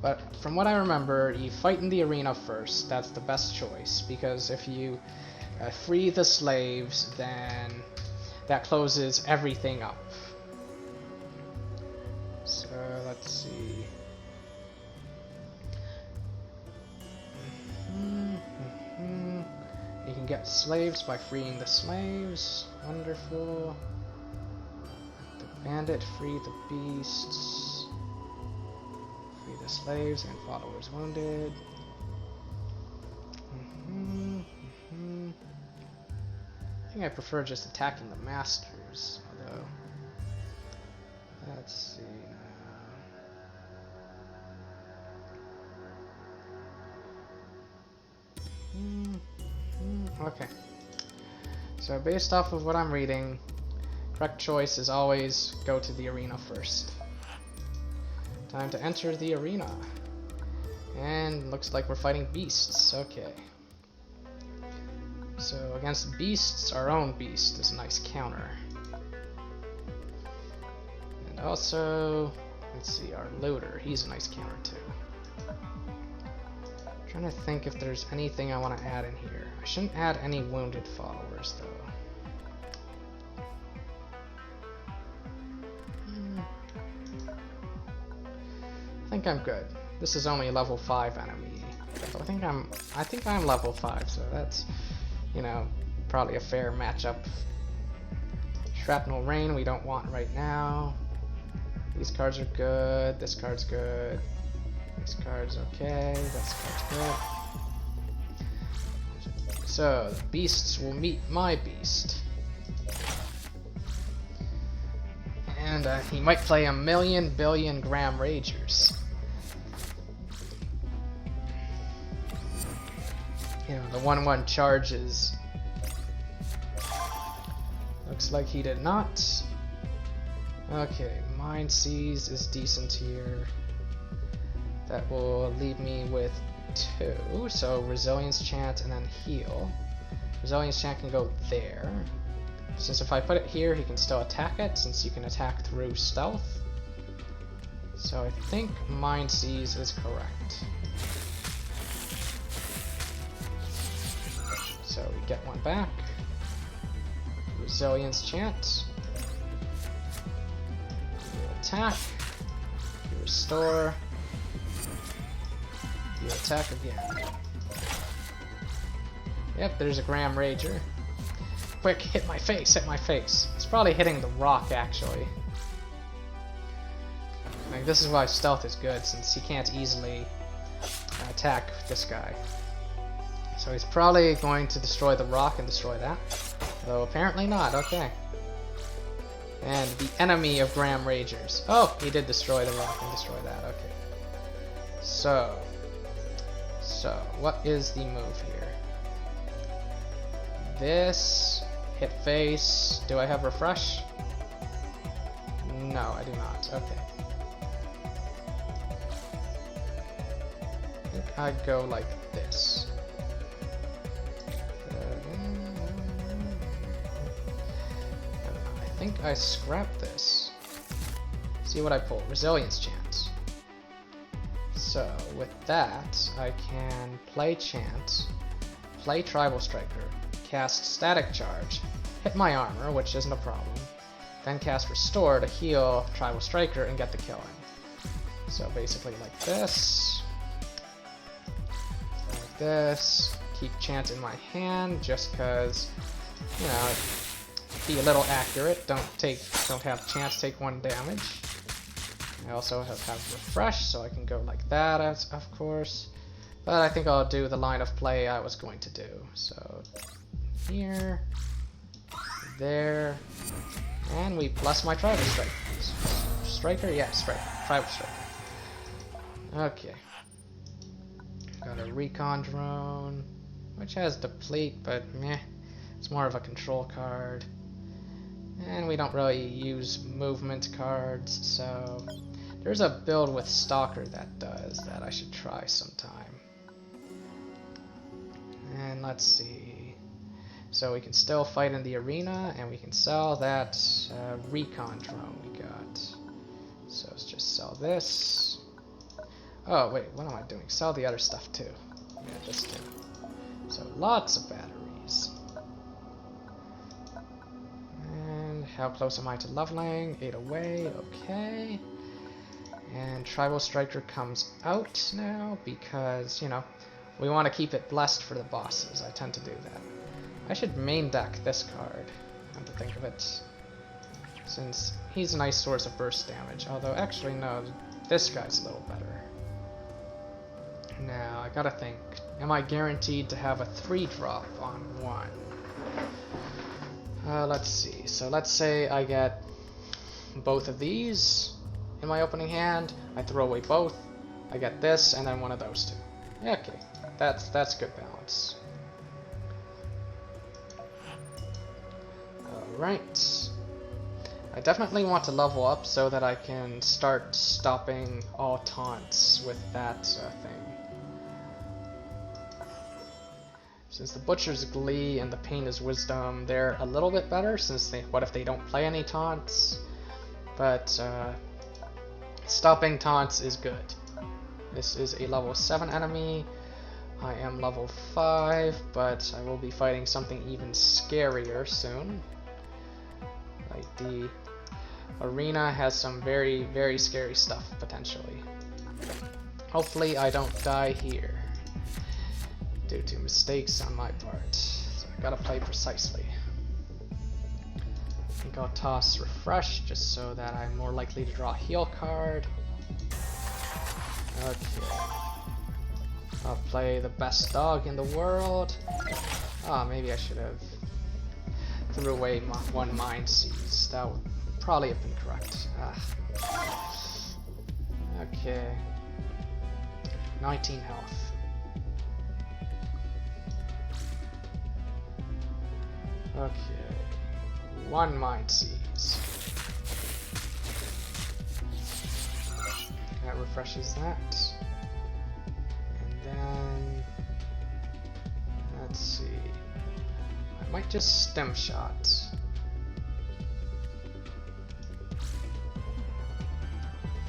But from what I remember, you fight in the arena first. That's the best choice, because if you free the slaves, then that closes everything up. So, let's see. You can get slaves by freeing the slaves. Wonderful. Bandit, free the beasts, free the slaves and followers wounded. I think I prefer just attacking the masters, although, let's see now. Okay, so based off of what I'm reading, correct choice is always go to the arena first. Time to enter the arena. And looks like we're fighting beasts. Okay. So against beasts, our own beast is a nice counter. And also, let's see, our looter, he's a nice counter too. I'm trying to think if there's anything I want to add in here. I shouldn't add any wounded followers though. I think I'm good. This is only a level 5 enemy. So I think I'm level 5, so that's, you know, probably a fair matchup. Shrapnel Rain we don't want right now. These cards are good. This card's good. This card's okay. This card's good. So the beasts will meet my beast. And he might play a million billion gram ragers. You know, the 1/1 charges. Looks like he did not. Okay, Mind Seize is decent here. That will leave me with 2. So Resilience Chant and then heal. Resilience Chant can go there. Since if I put it here, he can still attack it, since you can attack through stealth. So I think Mind Seize is correct. So we get 1 back. Resilience Chant. You attack. You restore. You attack again. Yep, there's a Gram Rager. Quick, hit my face, hit my face. It's probably hitting the rock, actually. Like, this is why stealth is good, since he can't easily attack this guy. So he's probably going to destroy the rock and destroy that. Though apparently not, okay. And the enemy of Gram Ragers. Oh, he did destroy the rock and destroy that, okay. So, what is the move here? this, hit face. Do I have refresh? No, I do not. Okay. I think I'd go like this. I think I scrap this. See what I pull. Resilience Chant. So, with that, I can play Chant, play Tribal Striker, cast Static Charge, hit my armor, which isn't a problem, then cast Restore to heal Tribal Striker and get the kill in. So basically like this, keep Chant in my hand just because, you know, be a little accurate, don't have Chant take 1 damage. I also have refresh, so I can go like that, of course. But I think I'll do the line of play I was going to do. So here, there, and we plus my Tribal Striker. Striker? Yeah, Tribal Striker. Okay. Got a Recon Drone, which has Deplete, but meh. It's more of a control card. And we don't really use movement cards, so there's a build with Stalker that does that I should try sometime. And let's see. So we can still fight in the arena, and we can sell that Recon Drone we got. So let's just sell this. Oh wait, what am I doing? Sell the other stuff too. Yeah, this too. So lots of batteries. How close am I to leveling? 8 away, okay. And Tribal Striker comes out now because, you know, we want to keep it blessed for the bosses. I tend to do that. I should main deck this card, come to think of it, since he's a nice source of burst damage. Although, actually, no, this guy's a little better. Now, I gotta think. Am I guaranteed to have a 3-drop on 1? Let's see. So let's say I get both of these in my opening hand. I throw away both. I get this, and then one of those two. Okay, that's good balance. All right. I definitely want to level up so that I can start stopping all taunts with that thing. Since the Butcher's Glee and the Pain is Wisdom, they're a little bit better, since what if they don't play any taunts? But stopping taunts is good. This is a level 7 enemy. I am level 5, but I will be fighting something even scarier soon. Like the arena has some very, very scary stuff, potentially. Hopefully I don't die here due to mistakes on my part. So I gotta play precisely. I think I'll toss Refresh just so that I'm more likely to draw a heal card. Okay. I'll play the best dog in the world. Ah, maybe I should have threw away one Mind Seize. That would probably have been correct. Okay. 19 health. Okay, 1 Mind Seize. That refreshes that. And then, let's see. I might just Stem Shot.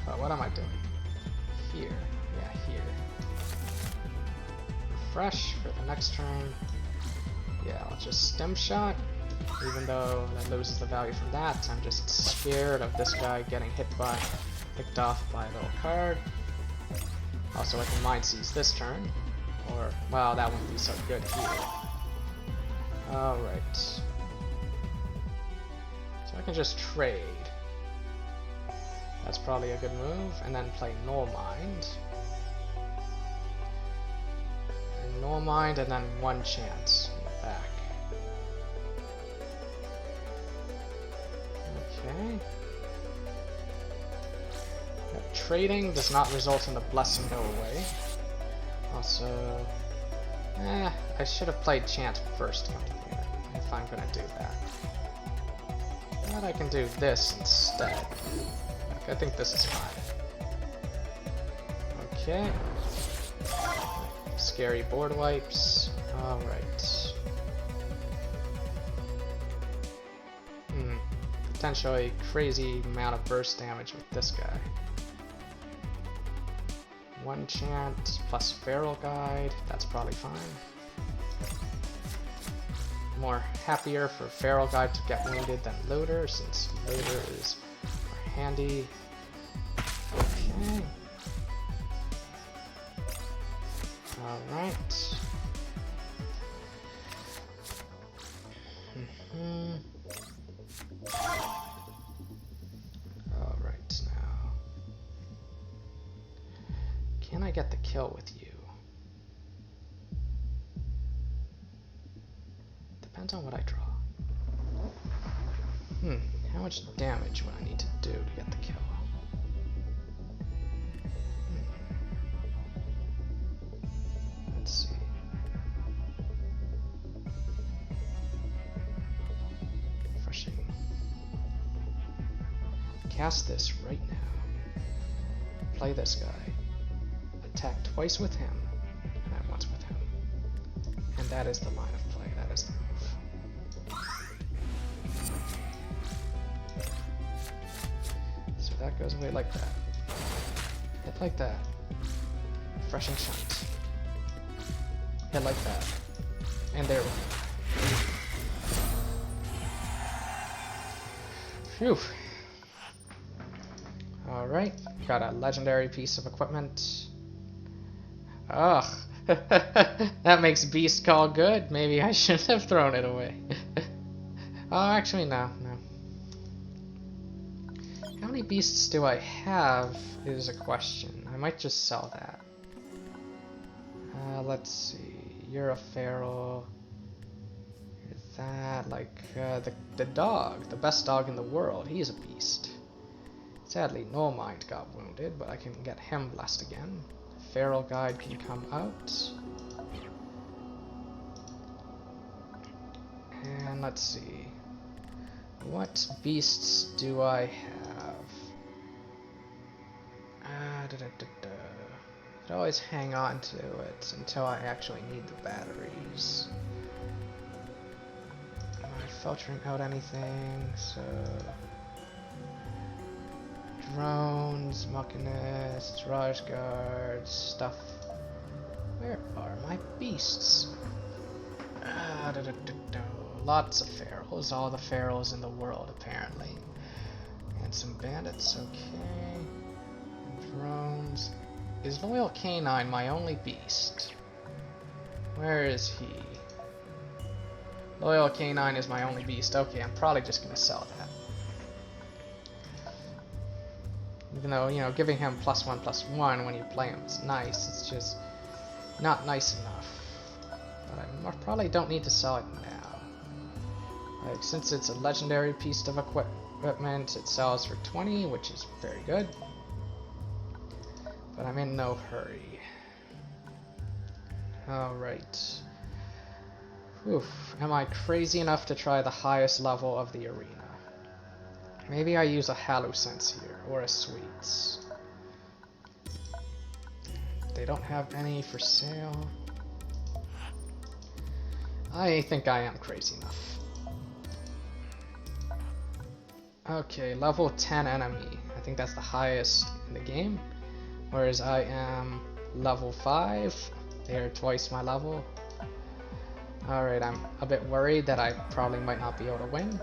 Oh, what am I doing? Here. Yeah, here. Refresh for the next turn. Yeah, I'll just Stem Shot, even though that loses the value from that. I'm just scared of this guy getting picked off by a little card. Also, I can Mind Seize this turn, or, well, that wouldn't be so good here. Alright. So I can just trade. That's probably a good move, and then play Null Mind. And Null Mind, and then 1 chance. Back. Okay. Trading does not result in the blessing go away. Also, I should have played Chant first. if I'm gonna do that. But I can do this instead. I think this is fine. Okay. Scary board wipes. Alright. Potentially crazy amount of burst damage with this guy. 1 chant plus feral guide. That's probably fine. More happier for feral guide to get wounded than looter, since looter is more handy. Okay. Alright. Alright, now. Can I get the kill with you? Depends on what I draw. How much damage would I need to do to get the kill? Let's see. Refreshing. Cast this right now. Play this guy. Attack twice with him, and then once with him. And that is the line of play. That is the move. So that goes away like that. Hit like that. Refreshing Chant. Hit like that. And there we go. Phew. Alright, got a legendary piece of equipment. Ugh. That makes Beast Call good. Maybe I shouldn't have thrown it away. Oh, actually, no. How many beasts do I have is a question. I might just sell that. Let's see. You're a feral. Is that like the dog, the best dog in the world? He's a beast. Sadly, No Mind got wounded, but I can get him blessed again. Feral Guide can come out. And let's see. What beasts do I have? I'd always hang on to it until I actually need the batteries. Am I filtering out anything? So... drones, Machinist, Raj Guards, stuff. Where are my beasts? Lots of ferals, all the ferals in the world apparently. And some bandits, okay. And drones. Is Loyal Canine my only beast? Where is he? Loyal Canine is my only beast. Okay, I'm probably just gonna sell that. Even though, you know, giving him +1/+1 when you play him is nice, it's just not nice enough. But I probably don't need to sell it now. Like, since it's a legendary piece of equipment, it sells for 20, which is very good. But I'm in no hurry. Alright. Am I crazy enough to try the highest level of the arena? Maybe I use a Hallusense here, or a Sweets. They don't have any for sale. I think I am crazy enough. Okay, level 10 enemy. I think that's the highest in the game. Whereas I am level 5. They're twice my level. Alright, I'm a bit worried that I probably might not be able to win.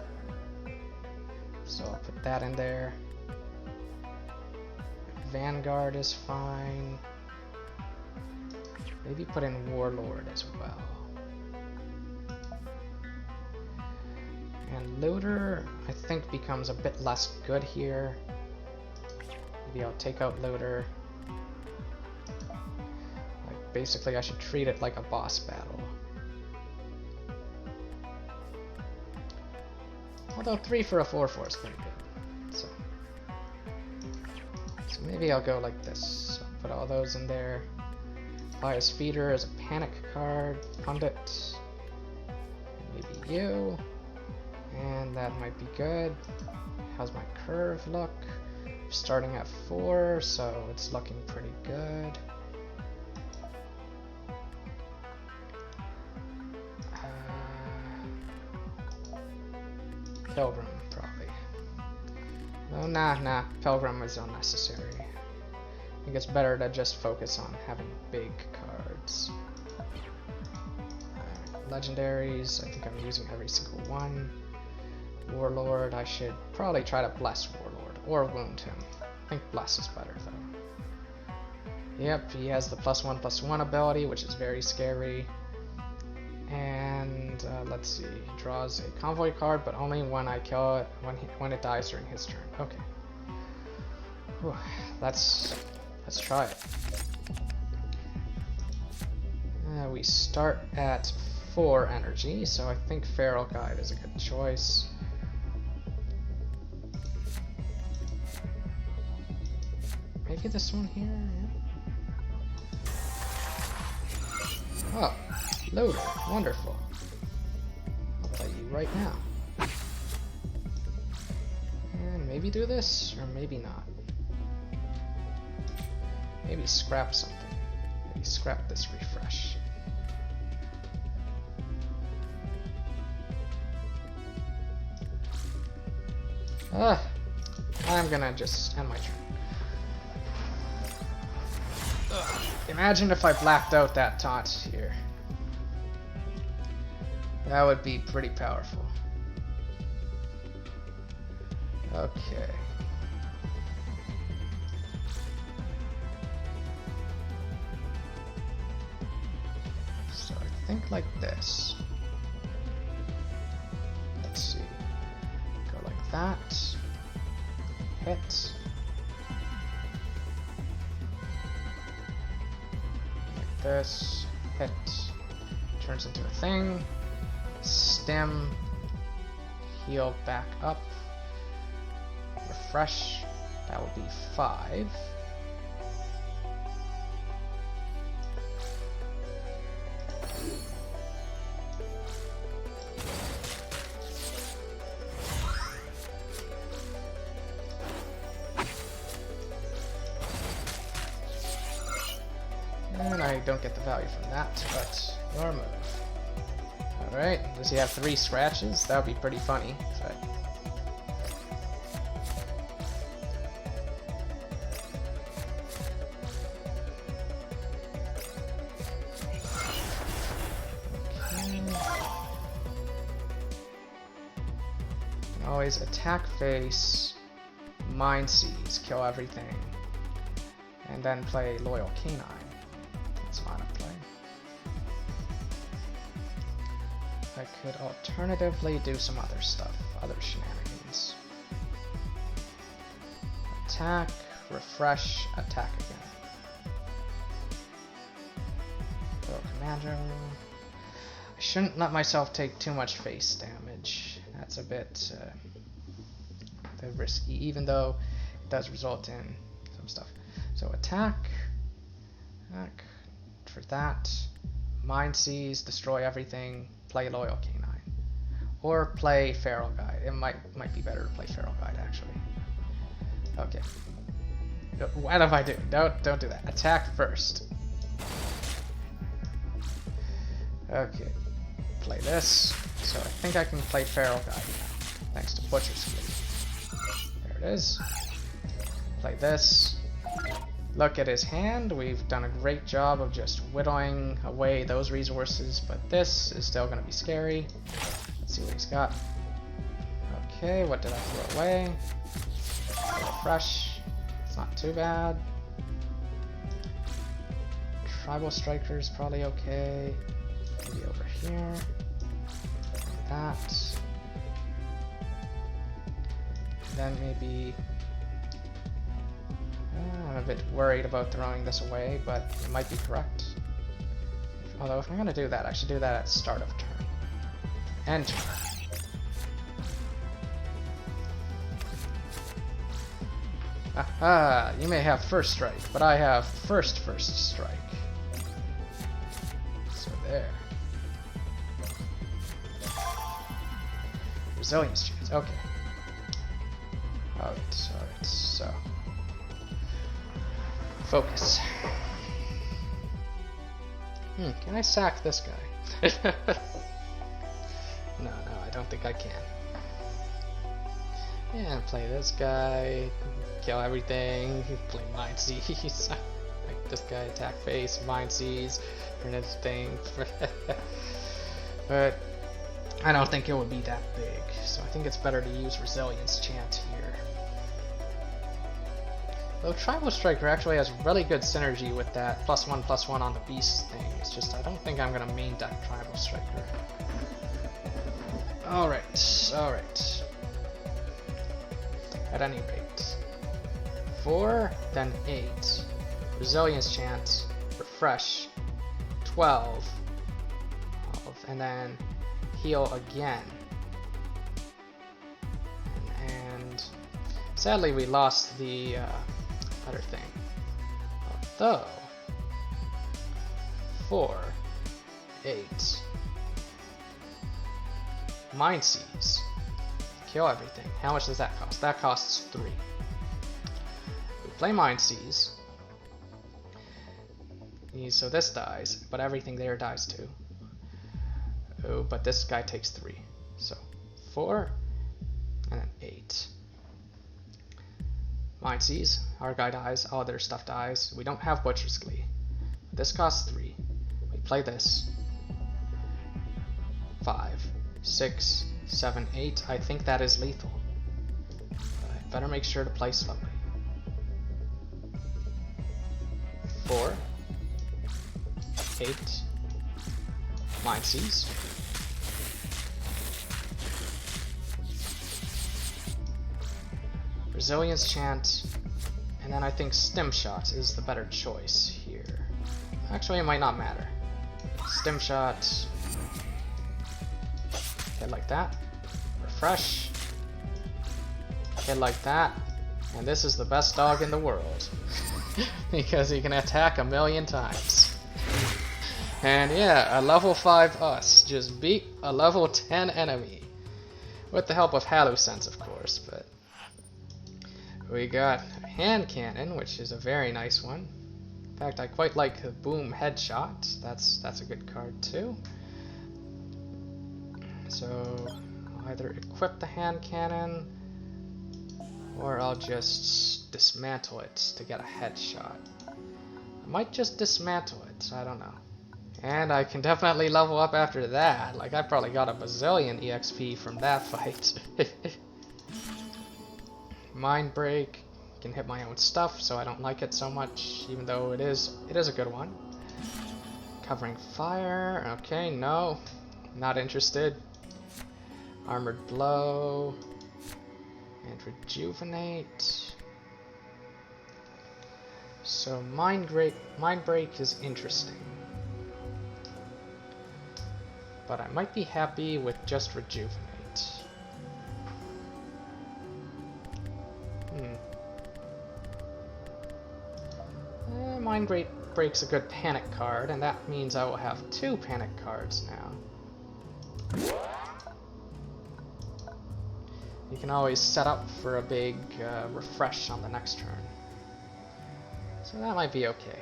So I'll put that in there. Vanguard is fine. Maybe put in Warlord as well. And Looter, I think, becomes a bit less good here. Maybe I'll take out Looter. Like, basically, I should treat it like a boss battle. Although 3 for a 4/4 is pretty good. So maybe I'll go like this. So put all those in there. Bias Feeder as a panic card. Pundit. Maybe you. And that might be good. How's my curve look? Starting at 4, so it's looking pretty good. Pilgrim, probably. Oh, nah. Pilgrim is unnecessary. I think it's better to just focus on having big cards. Legendaries, I think I'm using every single one. Warlord, I should probably try to bless Warlord, or wound him. I think bless is better, though. Yep, he has the +1/+1 ability, which is very scary. And let's see, he draws a convoy card, but only when I kill it, when it dies during his turn. Okay. Whew. Let's try it. We start at 4 energy, so I think Feral Guide is a good choice. Maybe this one here, yeah. Oh, loader, wonderful. I'll play you right now. And maybe do this, or maybe not. Maybe scrap something. Maybe scrap this refresh. I'm gonna just end my turn. Imagine if I blacked out that taunt here. That would be pretty powerful. Okay. So I think like this. Let's see. Go like that. Hit. Like this. Hit. Turns into a thing. Stem. Heal back up. Refresh. That would be 5. And I don't get the value from that, but your move. Alright, does he have 3 scratches? That would be pretty funny. But always attack face, mind seize, kill everything, and then play Loyal Canine. That's fine to play. I could alternatively do some other stuff, other shenanigans. Attack, refresh, attack again. Go Commander. I shouldn't let myself take too much face damage. That's a bit risky, even though it does result in some stuff. So attack for that. Mind seize, destroy everything. Play Loyal Canine, or play Feral Guide. It might be better to play Feral Guide actually. Okay. What if I do? Don't do that. Attack first. Okay. Play this. So I think I can play Feral Guide now, thanks to Butcher's Fleet. There it is. Play this. Look at his hand. We've done a great job of just whittling away those resources, but this is still going to be scary. Let's see what he's got. Okay, what did I throw away? Refresh. It's not too bad. Tribal Striker's probably okay. Maybe over here. Like that. Then maybe... I'm a bit worried about throwing this away, but it might be correct. Although if I'm going to do that, I should do that at start of turn. End turn. Aha! You may have first strike, but I have first strike. So there. Resilience Chant, okay. Alright, so. Focus. Can I sack this guy? No, I don't think I can. Yeah, play this guy, kill everything, play Mind Seize. Like this guy, attack face, Mind Seize, Grenade thing. But I don't think it would be that big, so I think it's better to use Resilience Chant here. Though Tribal Striker actually has really good synergy with that +1/+1 on the beast thing. It's just I don't think I'm gonna main deck Tribal Striker. Alright. At any rate. 4, then 8. Resilience Chant, Refresh, 12, and then heal again. And sadly we lost the other thing. Although 4, 8, Mind Seize, kill everything. How much does that cost? That costs 3. We play Mind Seize. So this dies, but everything there dies too. Oh, but this guy takes 3. So 4 and then 8. Mind Seize, our guy dies, all their stuff dies. We don't have Butcher's Glee. This costs 3. We play this. 5, 6, 7, 8. I think that is lethal. I better make sure to play slowly. 4, 8, Mind Seize. Resilience Chant, and then I think Stim Shot is the better choice here. Actually, it might not matter. Stim Shot, hit like that, Refresh, hit like that, and this is the best dog in the world. Because he can attack 1,000,000 times. And yeah, a level 5 us just beat a level 10 enemy. With the help of Hallusense, of course, but we got a hand cannon, which is a very nice one. In fact, I quite like the Boom Headshot. That's a good card too. So I'll either equip the hand cannon or I'll just dismantle it to get a headshot. I might just dismantle it, I don't know. And I can definitely level up after that. Like, I probably got a bazillion EXP from that fight. Mind Break, can hit my own stuff, so I don't like it so much, even though it is a good one. Covering Fire, okay, no, not interested. Armored Blow, and Rejuvenate. So Mind Break is interesting. But I might be happy with just Rejuvenate. Mind Break's a good panic card, and that means I will have 2 panic cards now. You can always set up for a big refresh on the next turn. So that might be okay.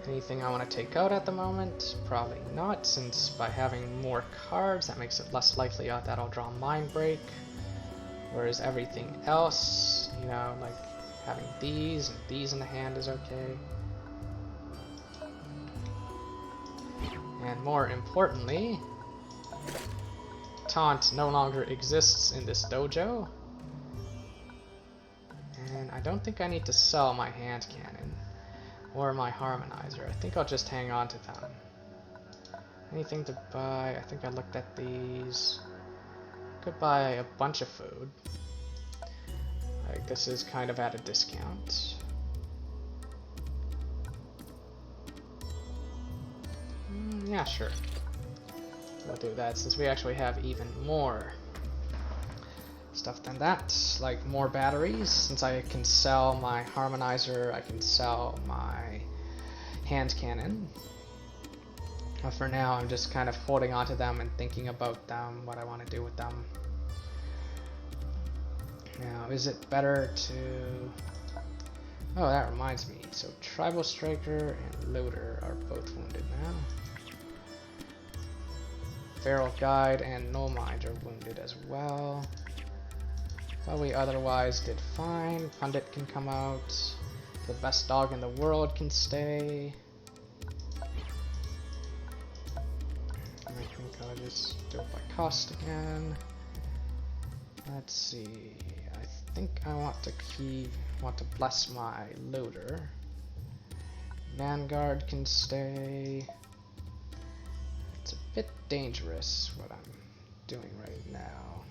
Anything I want to take out at the moment? Probably not, since by having more cards, that makes it less likely that I'll draw Mind Break. Whereas everything else, you know, like having these and these in the hand is okay. And more importantly, Taunt no longer exists in this dojo. And I don't think I need to sell my hand cannon or my harmonizer. I think I'll just hang on to them. Anything to buy? I think I looked at these. Could buy a bunch of food. Like, this is kind of at a discount. Yeah, sure. We'll do that since we actually have even more stuff than that. Like more batteries. Since I can sell my harmonizer, I can sell my hand cannon. But for now, I'm just kind of holding on to them and thinking about them, what I want to do with them. Now, is it better to... Oh, that reminds me. So, Tribal Striker and Looter are both wounded now. Feral Guide and Null Mind are wounded as well. But we otherwise did fine. Pundit can come out. The best dog in the world can stay. I think I'll just do it by cost again. Let's see. I think I want to bless my Looter. Vanguard can stay. It's a bit dangerous what I'm doing right now.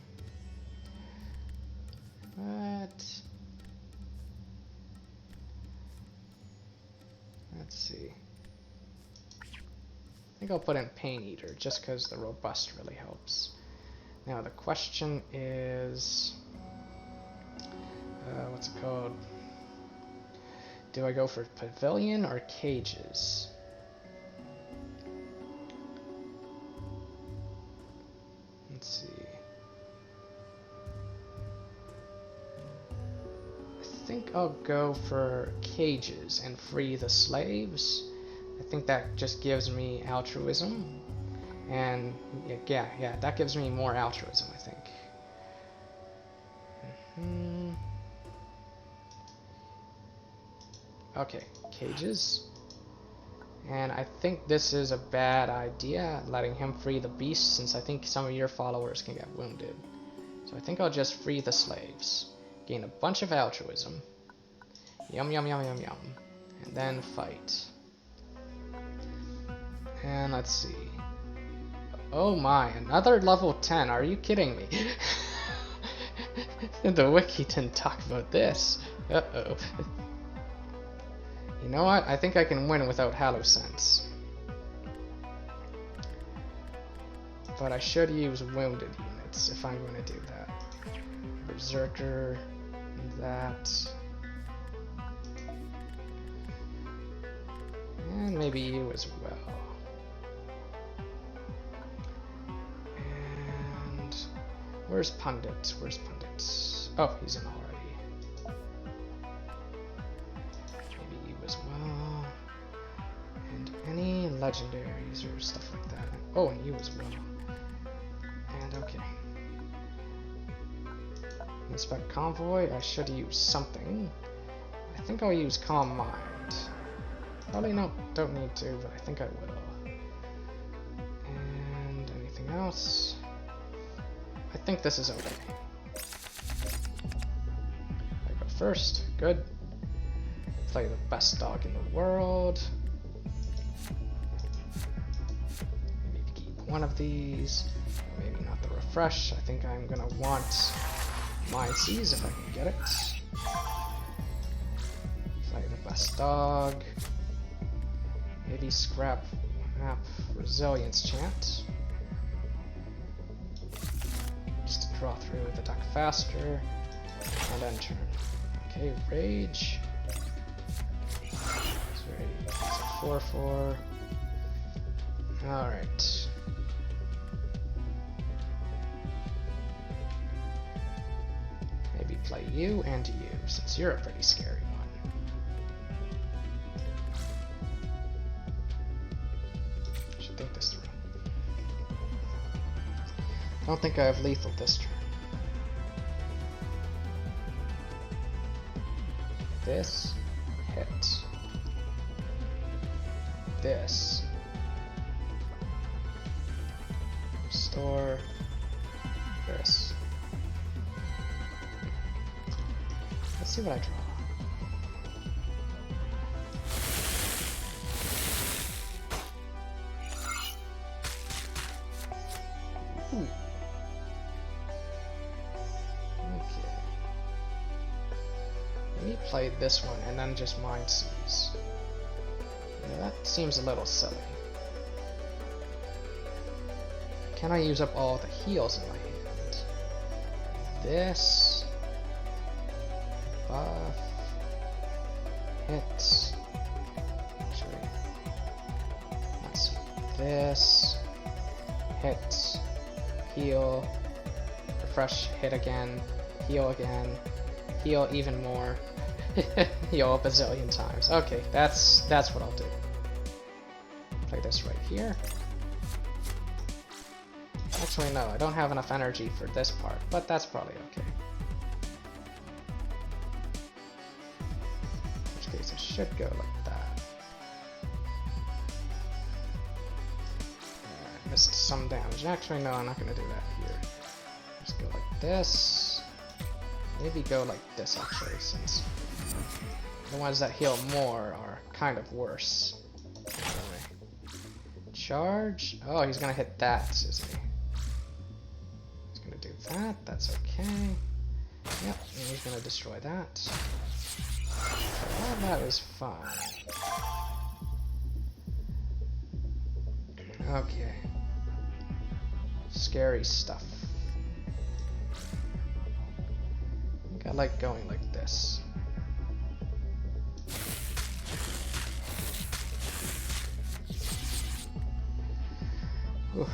But let's see. I think I'll put in Pain Eater just because the robust really helps. Now the question is, what's it called? Do I go for Pavilion or Cages? Let's see. I think I'll go for Cages and free the slaves. I think that just gives me altruism. And yeah, that gives me more altruism, I think. Okay, Cages. And I think this is a bad idea, letting him free the beast, since I think some of your followers can get wounded. So I think I'll just free the slaves. Gain a bunch of altruism. Yum, yum, yum, yum, yum. And then fight. And let's see. Oh my, another level 10. Are you kidding me? The wiki didn't talk about this. Uh-oh. You know what? I think I can win without Hallusense. But I should use wounded units if I'm going to do that. Berserker, that. And maybe you as well. And where's Pundit? Where's Pundit? Oh, he's in already. Maybe you as well. And any legendaries or stuff like that. Oh, and you as well. And okay. Inspect Convoy. I should use something. I think I'll use Calm Mind. Probably don't need to, but I think I will. And anything else? I think this is okay. I go first. Good. Play the best dog in the world. Maybe keep one of these. Maybe not the refresh. I think I'm gonna want Mind Seize if I can get it. Play the best dog. Maybe scrap Resilience Chant. Just to draw through the deck faster. And then turn. Okay, Rage. It's a 4/4. Alright. Maybe play you and you, since you're a pretty scary one. Should think this through. I don't think I have lethal this turn. This hit. This. Restore. This. Let's see what I draw. Ooh. Okay. Maybe play this one and then just Mind Seize. Yeah, that seems a little silly. Can I use up all the heals in my hand? This. Buff. Hit. Actually. Let's see. this. Hit. Heal. Refresh. Hit again. Heal again. Heal even more. Heal a bazillion times. Okay, that's what I'll do. Play this right here. Actually, no, I don't have enough energy for this part, but that's probably okay. In which case, it should go like that. I missed some damage. Actually, no, I'm not going to do that here. Just go like this. Maybe go like this, actually, since the ones that heal more are kind of worse. Anyway. Charge. Oh, he's going to hit that, isn't he? Do that, that's okay. Yep, and he's gonna destroy that. Well, that was fine. Okay. Scary stuff. I think I like going like this. Whew.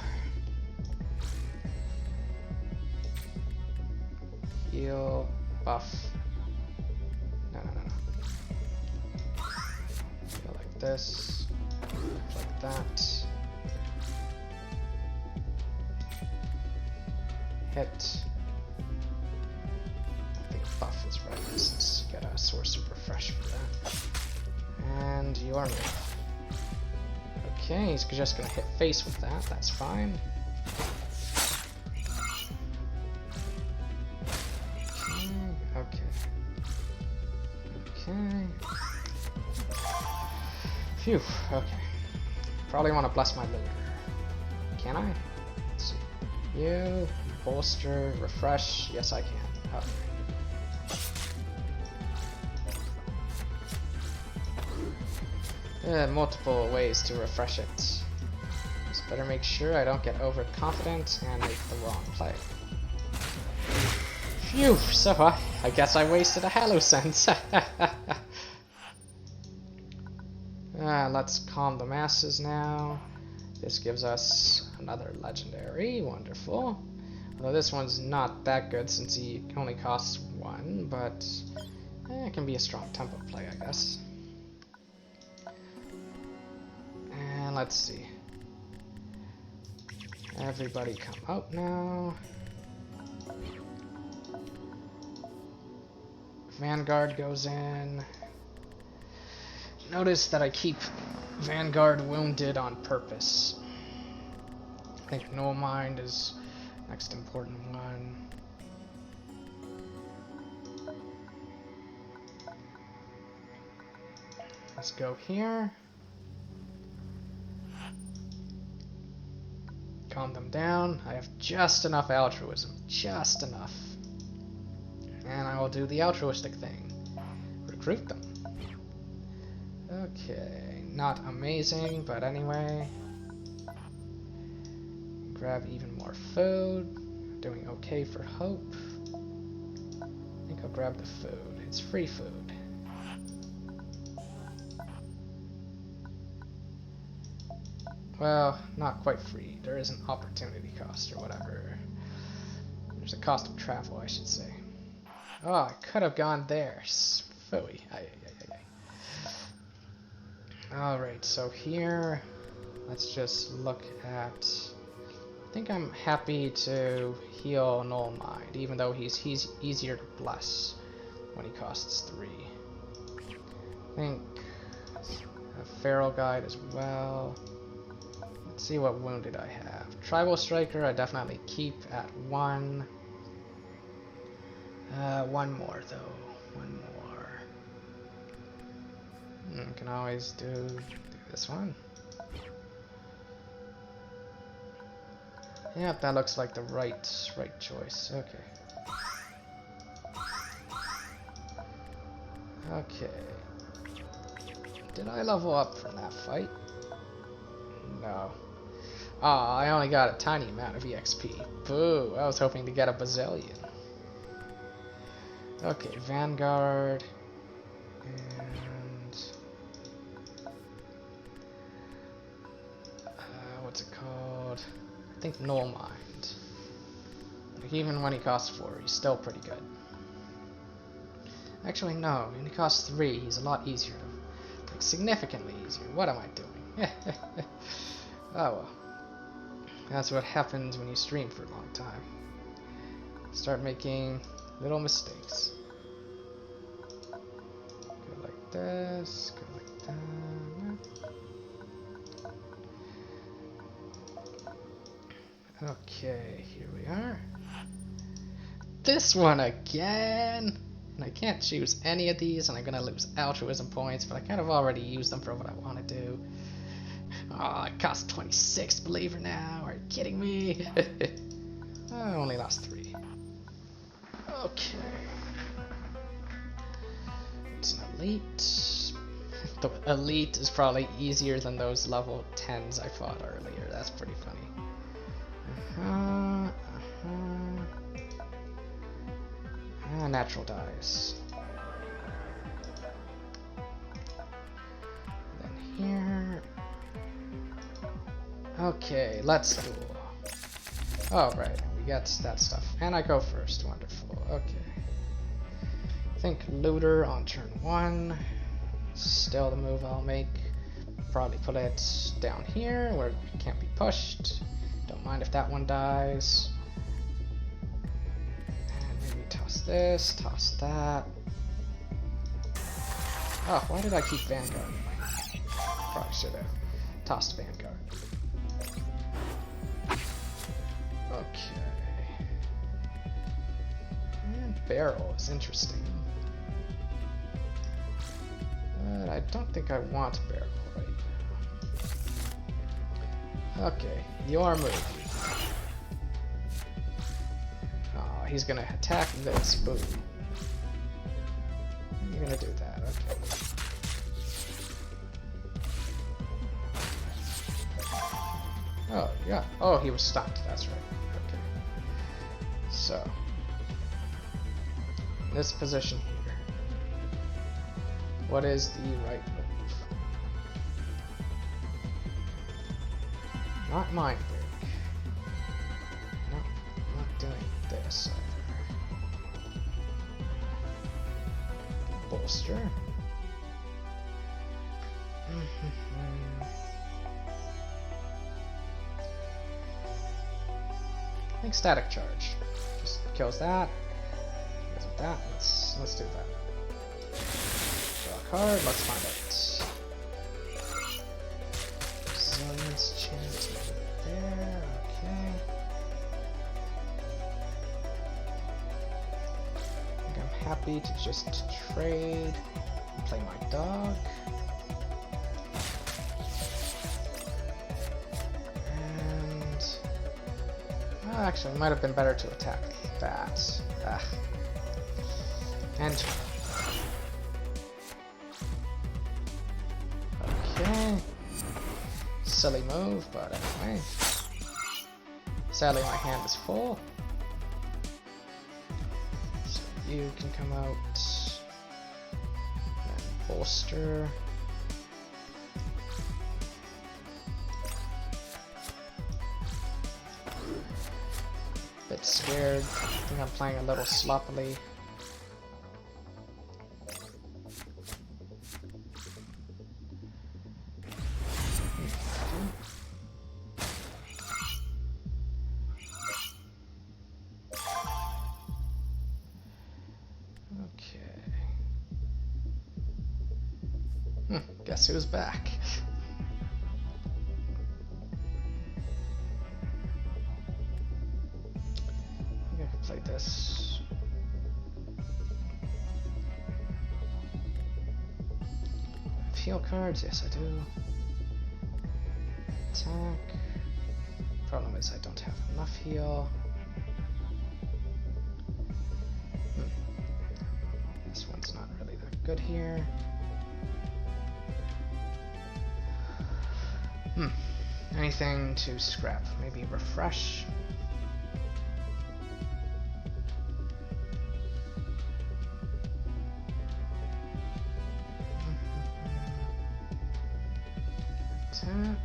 Heal, buff. No. Go like this, like that. Hit. I think buff is right since you get a source of refresh for that. And you are made. Okay, he's just gonna hit face with that. That's fine. Phew, okay. Probably want to bless my looter. Can I? Let's see. You, bolster, refresh. Yes, I can. Okay. Multiple ways to refresh it. Just better make sure I don't get overconfident and make the wrong play. Phew, so I guess I wasted a Halo Sense. Let's calm the masses now. This gives us another legendary. Wonderful. Although this one's not that good since he only costs 1, but it can be a strong tempo play, I guess. And let's see. Everybody come out now. Vanguard goes in. Notice that I keep Vanguard wounded on purpose. I think No Mind is next important one. Let's go here. Calm them down. I have just enough altruism. Just enough. And I will do the altruistic thing. Recruit them. Okay, not amazing, but anyway. Grab even more food. Doing okay for hope. I think I'll grab the food. It's free food. Well, not quite free. There is an opportunity cost or whatever. There's a cost of travel, I should say. Oh, I could have gone there. Phooey. Alright, so here, let's just look at... I think I'm happy to heal Null Mind, even though he's easier to bless when he costs 3. I think a Feral Guide as well. Let's see what wounded I have. Tribal Striker I definitely keep at 1. One more though. One more. Can always do this one. Yep, that looks like the right choice. Okay. Okay. Did I level up from that fight? No. Aw, I only got a tiny amount of EXP. Boo, I was hoping to get a bazillion. Okay, Vanguard. And... I think Null Mind. Like, even when he costs 4, he's still pretty good. Actually, no. When he costs 3, he's a lot easier. Like, significantly easier. What am I doing? Oh well. That's what happens when you stream for a long time. Start making little mistakes. Go like this, go like that. Okay, here we are. This one again! And I can't choose any of these, and I'm gonna lose altruism points, but I kind of already used them for what I want to do. Oh, it costs 26 believer now. Are you kidding me? I only lost 3. Okay. It's an elite. The elite is probably easier than those level 10s I fought earlier. That's pretty funny. Natural dice. Then here. Okay, let's duel. Oh, right, we got that stuff. And I go first, wonderful. Okay. I think Looter on turn 1. Still the move I'll make. Probably put it down here where it can't be pushed. Don't mind if that one dies. And maybe toss this, toss that. Oh, why did I keep Vanguard? Probably should have tossed Vanguard. Okay. And barrel is interesting. But I don't think I want barrel right now. Okay, your move. Oh, he's gonna attack this. Boom. You're gonna do that, okay. Oh, yeah. Oh, he was stunned. That's right. Okay. So, this position here. What is the right move? Not mind break. No, not doing this either. Bolster. I think static charge just kills that. Goes with that. Let's do that. Draw a card. Let's find out. Resilience Chant over there. Okay. I think I'm happy to just trade and play my dog. Actually, it might have been better to attack that. And okay, silly move, but anyway. Sadly, my hand is full, so you can come out and bolster. Bit scared. I think I'm playing a little sloppily. Okay. Guess who's back? Play this. Heal cards, yes I do. Attack. Problem is I don't have enough heal. This one's not really that good here. Anything to scrap? Maybe refresh. Attack.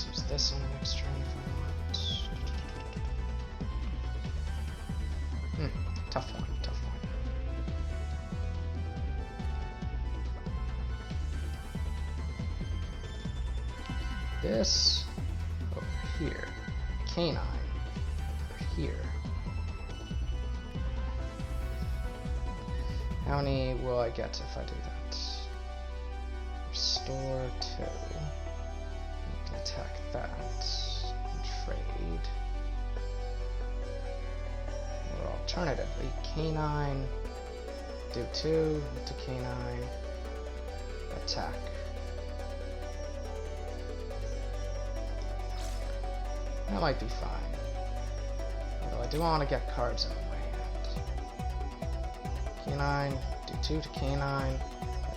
Let's use this on the next turn if I want. Tough one, tough one. This over here. Canine over here. How many will I get if I do that? Restore 2. You can attack that. And trade. Or alternatively, canine. Do 2 to canine. Attack. That might be fine. Although I do want to get cards out of my hand. Canine, do 2 to canine,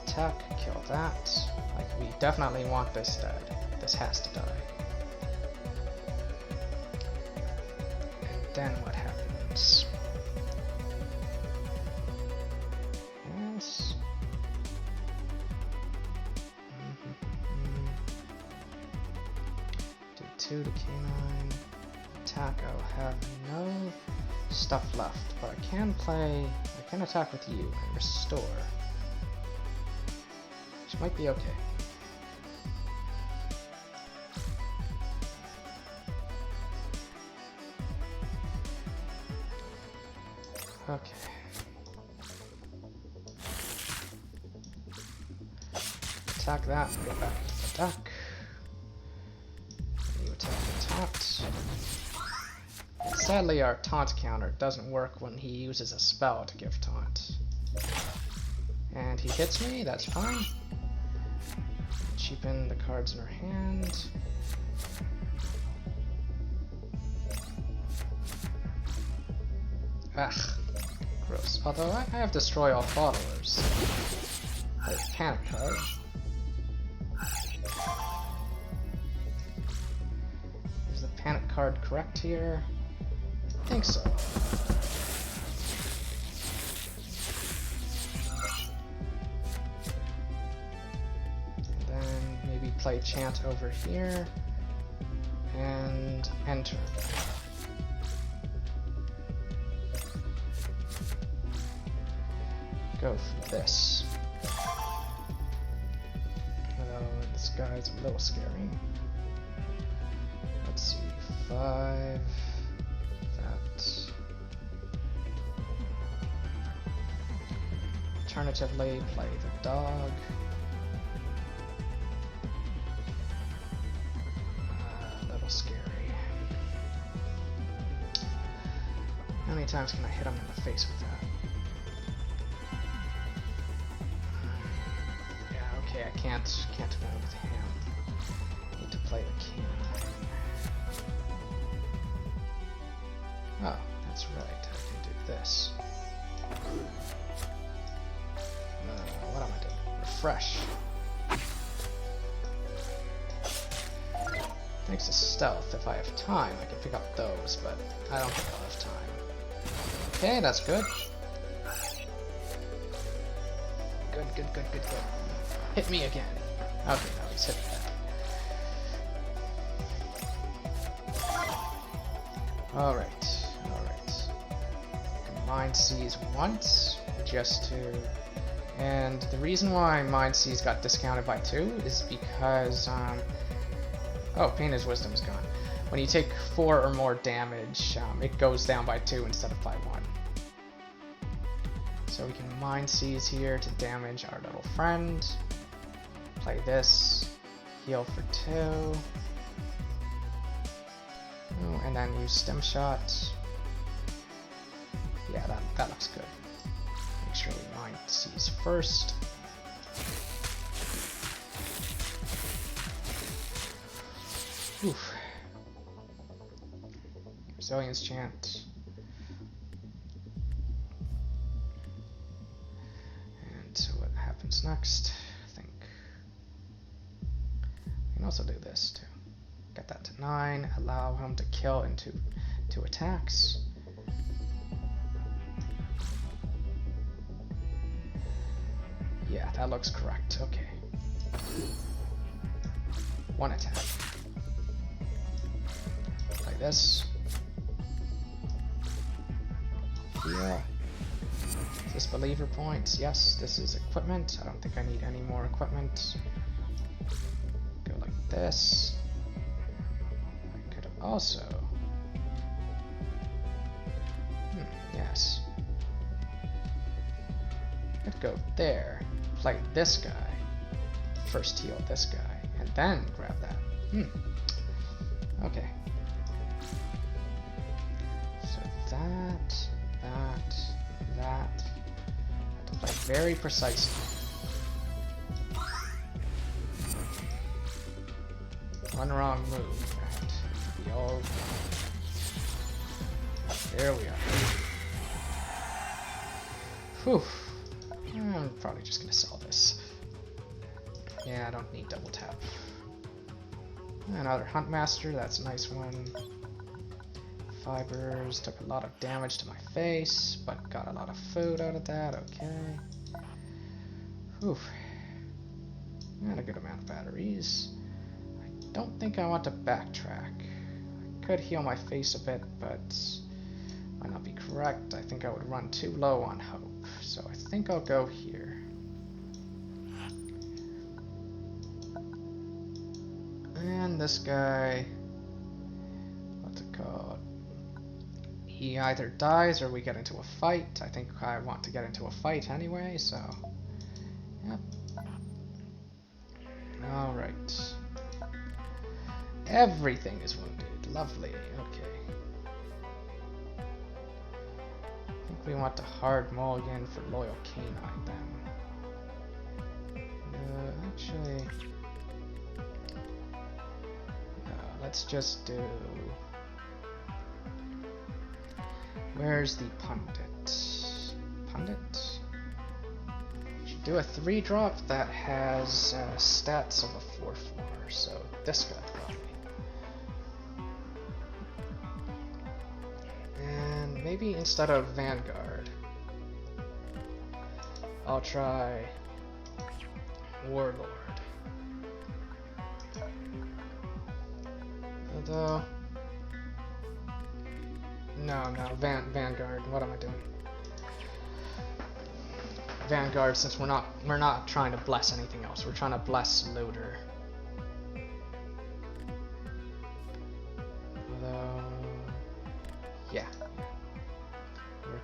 attack, kill that. Like, we definitely want this dead. This has to die. And then what happens? Yes. Do 2 to canine, attack. I'll have no stuff left, but I can attack with you and restore, which might be okay. Okay. Attack that, go back to the duck. You attack the taunt. Sadly, our taunt counter doesn't work when he uses a spell to give taunt. And he hits me, that's fine. Cheapen the cards in her hand. Ugh, gross. Although I have Destroy All Followers. There's Panic card. Is the Panic card correct here? I think so. And then maybe play Chant over here and enter. Go for this. Although this guy's a little scary. Let's see, 5. Alternatively, play the dog. A little scary. How many times can I hit him in the face with that? Yeah, okay, I can't go with him. Need to play the canine. Oh, that's right. I can do this. What am I doing? Refresh. Thanks to stealth, if I have time, I can pick up those, but I don't think I'll have time. Okay, that's good. Good. Hit me again. Okay, no, he's hit that. Alright. Mind Seize once, just to... And the reason why Mind Seize got discounted by 2 is because, oh, Painter's Wisdom is gone. When you take 4 or more damage, it goes down by 2 instead of by 1. So we can Mind Seize here to damage our little friend. Play this, heal for 2. Oh, and then use Stem Shot. Yeah, that looks good. Make sure we Mind Seize first. Oof. Resilience Chant. And so what happens next? I think we can also do this too. Get that to 9. Allow him to kill into 2 attacks. Yeah, that looks correct. Okay. 1 attack. this. Yeah. Is this believer points? Yes, this is equipment. I don't think I need any more equipment. Go like this. I could also... yes. I'd go there, play this guy, first heal this guy, and then grab that. Okay. So that. I have to play very precisely. One wrong move, and we all... there we are. Whew. I'm probably just gonna sell this. Yeah, I don't need double tap. Another Huntmaster, that's a nice one. Fibers, took a lot of damage to my face, but got a lot of food out of that, okay. Whew. And a good amount of batteries. I don't think I want to backtrack. I could heal my face a bit, but might not be correct. I think I would run too low on hope. So I think I'll go here. And this guy, what's it called? He either dies or we get into a fight. I think I want to get into a fight anyway, so yep. Alright. Everything is wounded. Lovely. Okay. We want the hard mulligan for loyal canine then. Actually, no, let's just do... where's the pundit? Pundit? Should do a 3-drop that has stats of a 4/4, so this guy probably. Maybe instead of Vanguard, I'll try Warlord. Although, no, Vanguard. What am I doing? Vanguard, since we're not trying to bless anything else. We're trying to bless Loader. Although, yeah.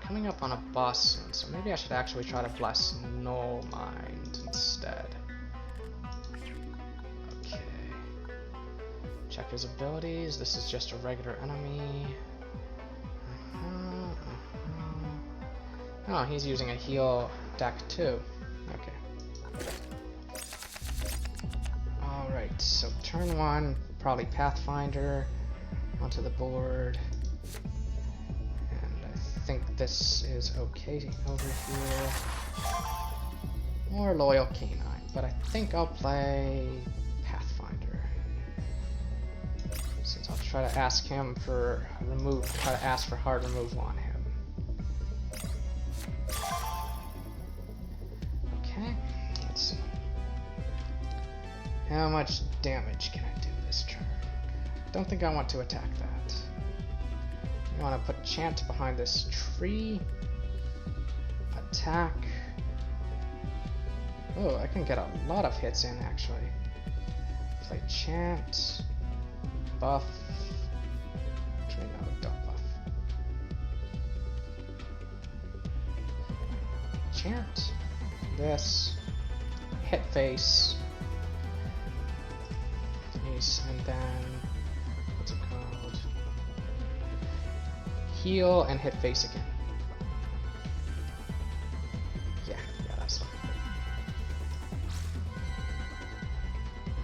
Coming up on a boss soon, so maybe I should actually try to bless Null Mind instead. Okay. Check his abilities. This is just a regular enemy. Oh, he's using a heal deck too. Okay. Alright, so turn 1, probably Pathfinder onto the board. I think this is okay over here. Or Loyal Canine, but I think I'll play Pathfinder. Since I'll try to ask him for try to ask for hard removal on him. Okay, let's see. How much damage can I do this turn? Don't think I want to attack that. I want to put Chant behind this tree. Attack. Oh, I can get a lot of hits in actually. Play Chant. Buff. Actually, no, don't buff. Chant. This. Hit face. Nice, and then what's it called? Heal and hit face again. Yeah, that's fine.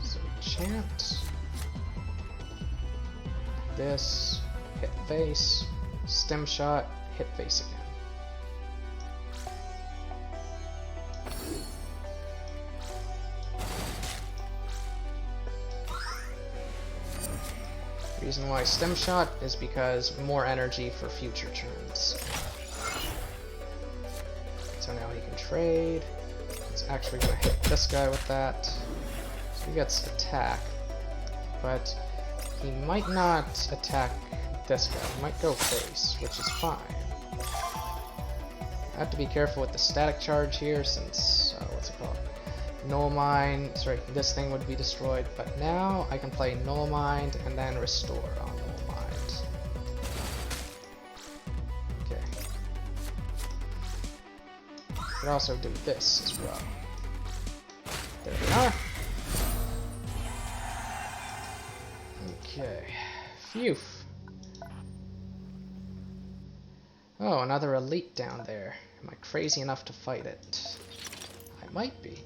So Chant. This, hit face, stem shot, hit face again. Reason why stem shot is because more energy for future turns. So now he can trade. It's actually going to hit this guy with that. So he gets attack, but he might not attack this guy. He might go face, which is fine. I have to be careful with the static charge here since, what's it called? Null Mind, sorry, this thing would be destroyed, but now I can play Null Mind and then Restore on Null Mind. Okay. Could also do this as well. There we are. Okay. Phew. Oh, another elite down there. Am I crazy enough to fight it? I might be.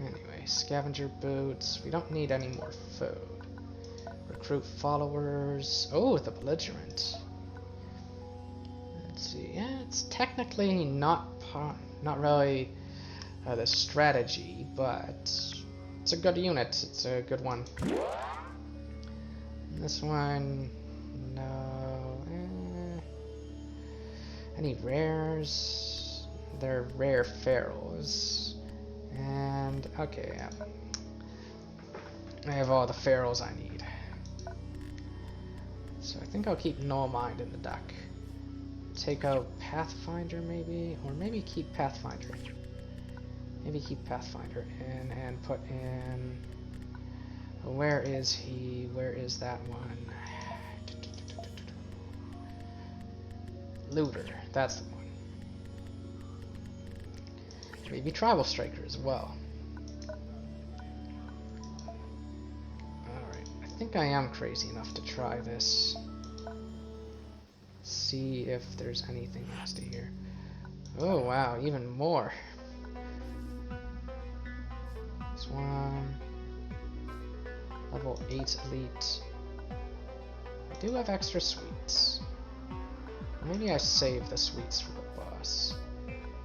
Anyway, scavenger boots. We don't need any more food. Recruit followers. Oh, the belligerent. Let's see. Yeah, it's technically not really the strategy, but it's a good unit. It's a good one. This one, no. Any rares? They're rare ferals. And, okay, yeah. I have all the ferals I need. So I think I'll keep Null Mind in the deck. Take out Pathfinder maybe? Or maybe keep Pathfinder. Maybe keep Pathfinder in and put in... Where is he? Where is that one? Looter. That's the one. Maybe Tribal Striker as well. Alright. I think I am crazy enough to try this. See if there's anything nasty here. Oh wow, even more. This one. Level 8 elite. I do have extra sweets. Maybe I save the sweets for the boss.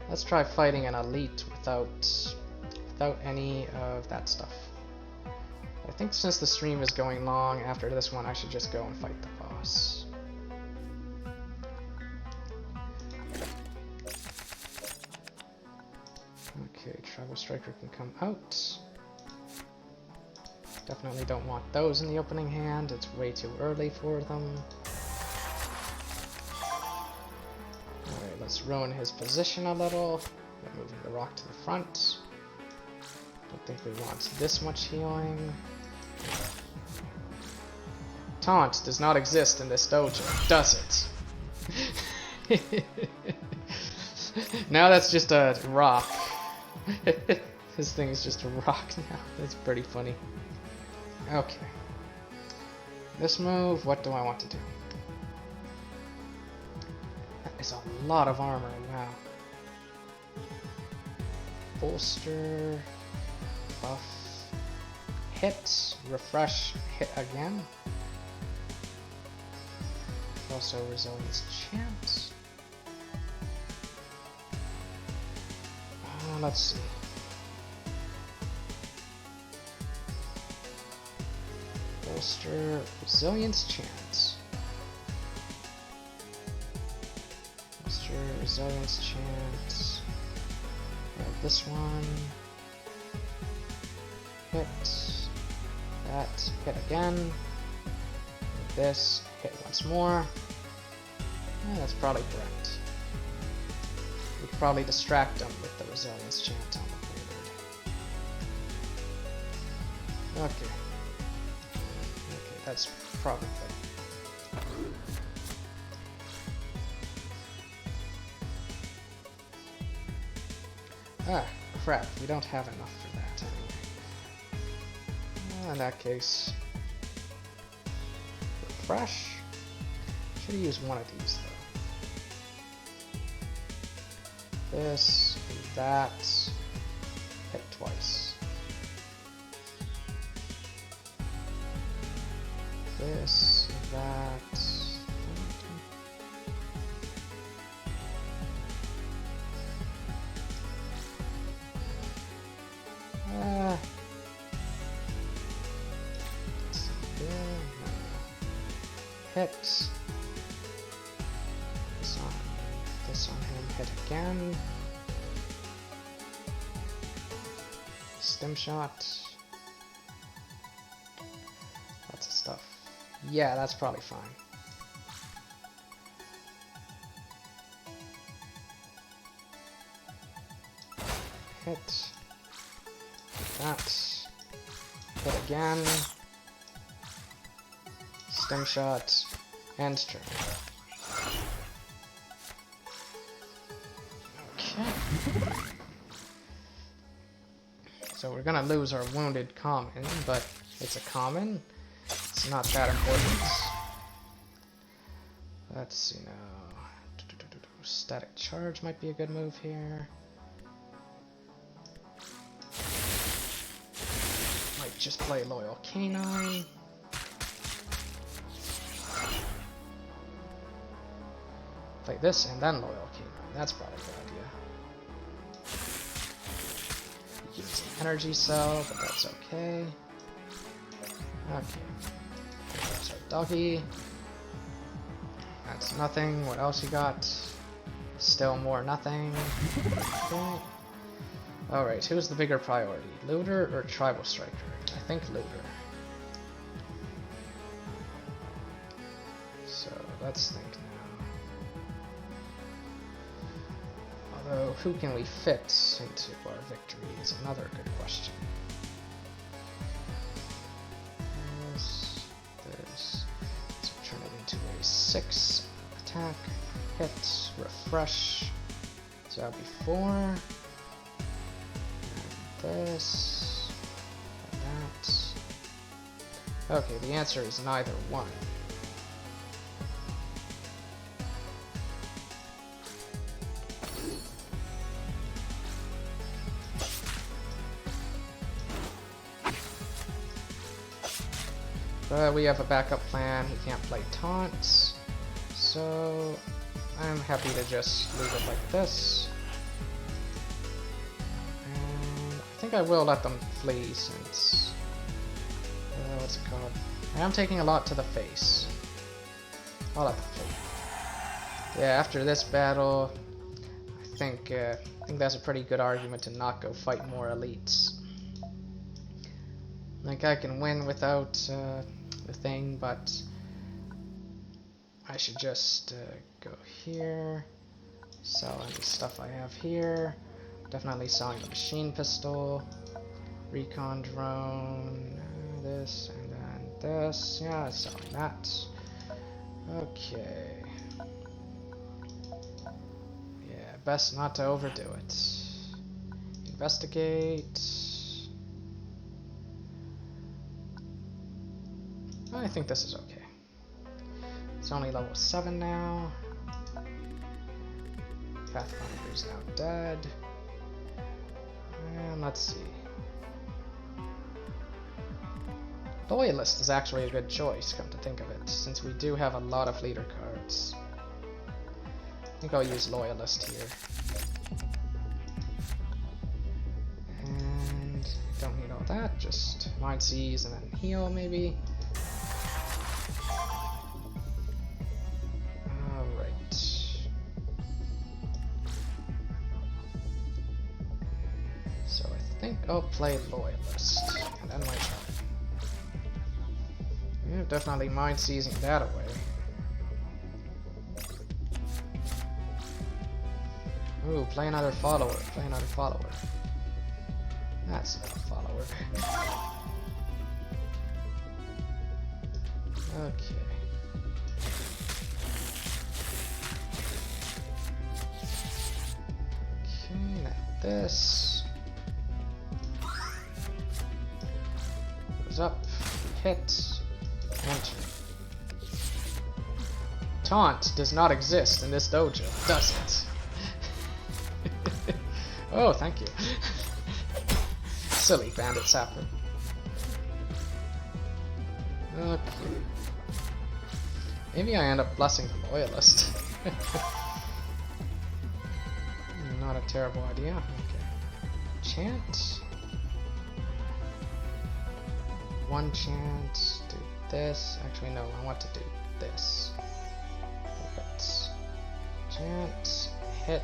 Let's try fighting an elite without any of that stuff. I think since the stream is going long, after this one I should just go and fight the boss. Okay, Tribal Striker can come out. Definitely don't want those in the opening hand, it's way too early for them. Alright, let's ruin his position a little by moving the rock to the front. Don't think we want this much healing. Taunt does not exist in this dojo, does it? Now that's just a rock. This thing is just a rock now. That's pretty funny. Okay. This move, what do I want to do? That is a lot of armor, wow. Bolster, buff, hit, refresh, hit again. Also Resilience Chant. Let's see. Bolster, Resilience Chant. Bolster, Resilience Chant. This one. Hit. That. Hit again. This. Hit once more. Yeah, that's probably correct. We could probably distract them with the Resilience Chant on the board. Okay. Okay, that's probably good. Ah, crap, we don't have enough for that anyway. In that case, refresh. Should have used one of these though. This, and that, hit twice. This, that. Hit. This on him, hit again. Stim shot. Lots of stuff. Yeah, that's probably fine. hit. That. Hit again. Stim shot. End turn. Okay. So we're gonna lose our wounded common, but it's a common. It's not that important. Let's see now. Static charge might be a good move here. Might just play Loyal Canine. Play this and then Loyal Canine. That's probably a good idea. Use an energy cell, but that's okay. Okay. There's our doggy. That's nothing. What else you got? Still more nothing. Okay. Alright, who's the bigger priority? Looter or Tribal Striker? I think Looter. So, let's think now. Although, who can we fit into our victory is another good question. This. So turn it into a 6 attack, hit, refresh. So that'll be 4. And this. And that. Okay, the answer is neither one. But we have a backup plan. He can't play taunts, so I'm happy to just leave it like this. And I think I will let them flee since what's it called? I am taking a lot to the face. I'll let them flee. Yeah, after this battle, I think that's a pretty good argument to not go fight more elites. Like I can win without the thing, but I should just go here, sell any stuff I have here. Definitely selling the machine pistol, recon drone, this, and then this. Yeah, selling that. Okay. Yeah, best not to overdo it. Investigate. I think this is okay. It's only level 7 now. Pathfinder's now dead. And let's see. Loyalist is actually a good choice, come to think of it, since we do have a lot of leader cards. I think I'll use Loyalist here. And don't need all that, just Mind Seize and then heal maybe. I'll play Loyalist, and then my turn. Yeah, definitely mind seizing that away. Ooh, play another follower, play another follower. That's not a follower. Okay. Okay, now this. Up, hit, enter. Taunt does not exist in this dojo, does it? Oh, thank you. Silly Bandit sapper. Okay. Maybe I end up blessing the Loyalist. Not a terrible idea. Okay. Chant. One chant, do this. Actually, no, I want to do this. Perfect. Chant, hit,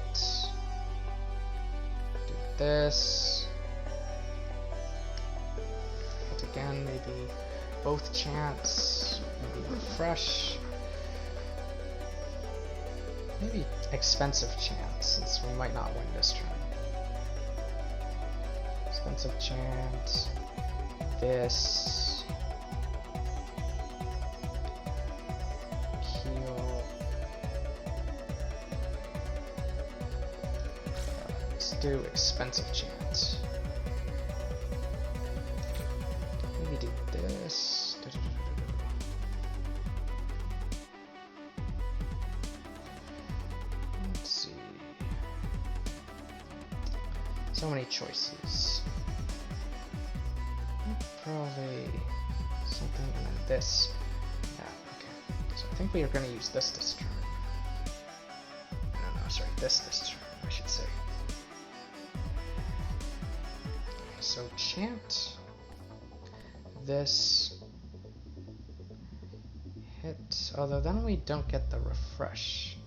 do this. Hit again, maybe both chants, maybe refresh. Maybe expensive chants, since we might not win this turn. Expensive chant. This. Heal. Let's do expensive chant. Maybe do this. Let's see. So many choices. Probably something and then this. Yeah, okay. So I think we are going to use this turn. No, sorry, this turn, I should say. So chant. This. Hit. Although then we don't get the refresh.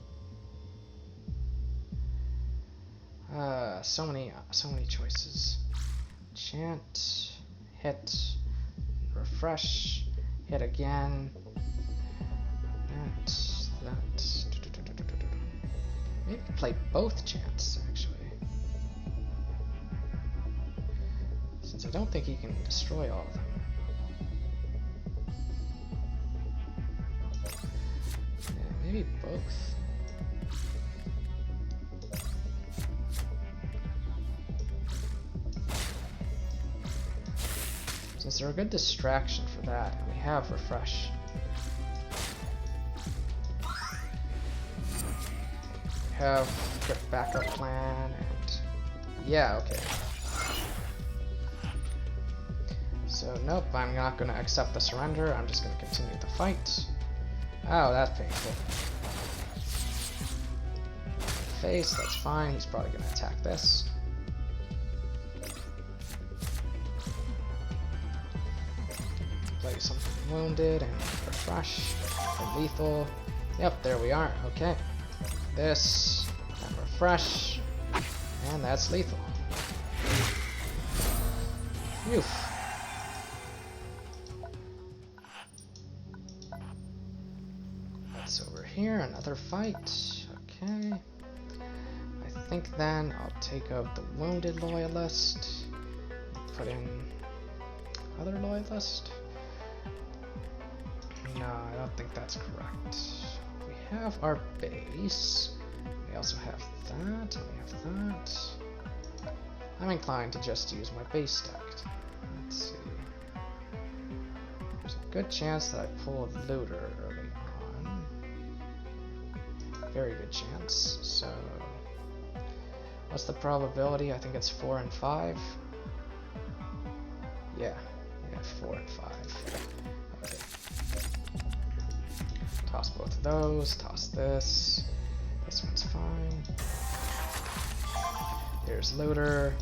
So many choices. Chant, hit, refresh, hit again. That. Maybe play both chants actually. Since I don't think he can destroy all of them. Yeah, maybe both. Since they're a good distraction for that, and we have refresh. We have good backup plan, and yeah, okay. So nope, I'm not going to accept the surrender. I'm just going to continue the fight. Oh, that's painful. Face, that's fine. He's probably going to attack this. Play something wounded and refresh and lethal. Yep, there we are. Okay. This and refresh, and that's lethal. Phew. That's over here. Another fight. Okay. I think then I'll take out the wounded loyalist. Put in other loyalist. No, I don't think that's correct. We have our base. We also have that, and we have that. I'm inclined to just use my base stacked. Let's see. There's a good chance that I pull a looter early on. Very good chance. So, what's the probability? I think it's 4 and 5. Yeah, 4 and 5. Okay. Toss both of those, toss this. This one's fine. Here's looter.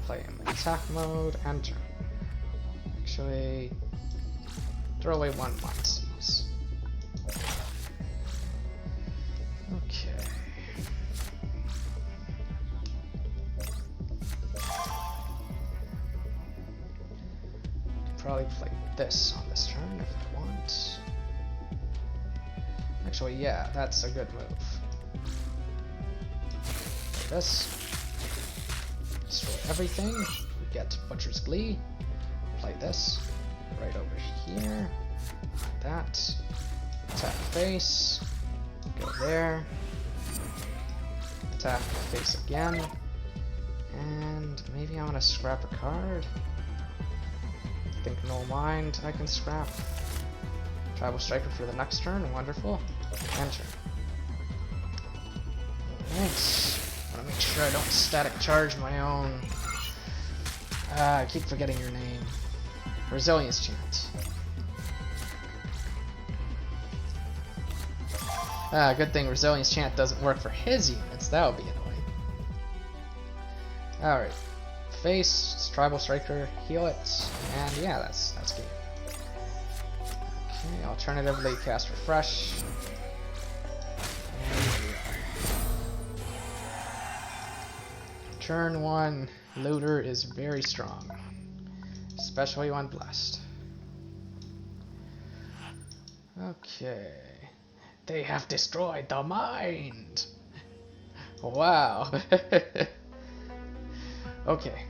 Play him in attack mode, enter. Actually, throw away one Monsees. Okay. Probably play this on this turn if I want. Actually, yeah, that's a good move. Play this. Destroy everything. We get Butcher's Glee. Play this. Right over here. That. Attack face. Go there. Attack face again. And maybe I want to scrap a card. I think no mind I can scrap. Tribal Striker for the next turn. Wonderful. Enter. Thanks. I want to make sure I don't static charge my own. I keep forgetting your name. Resilience Chant. Good thing Resilience Chant doesn't work for his units. That would be annoying. Alright. Face, Tribal Striker, heal it, and yeah, that's game. Okay, alternatively cast Refresh. And here we are. Turn 1, Looter is very strong, especially when blessed. Okay. They have destroyed the mind! Wow. Okay.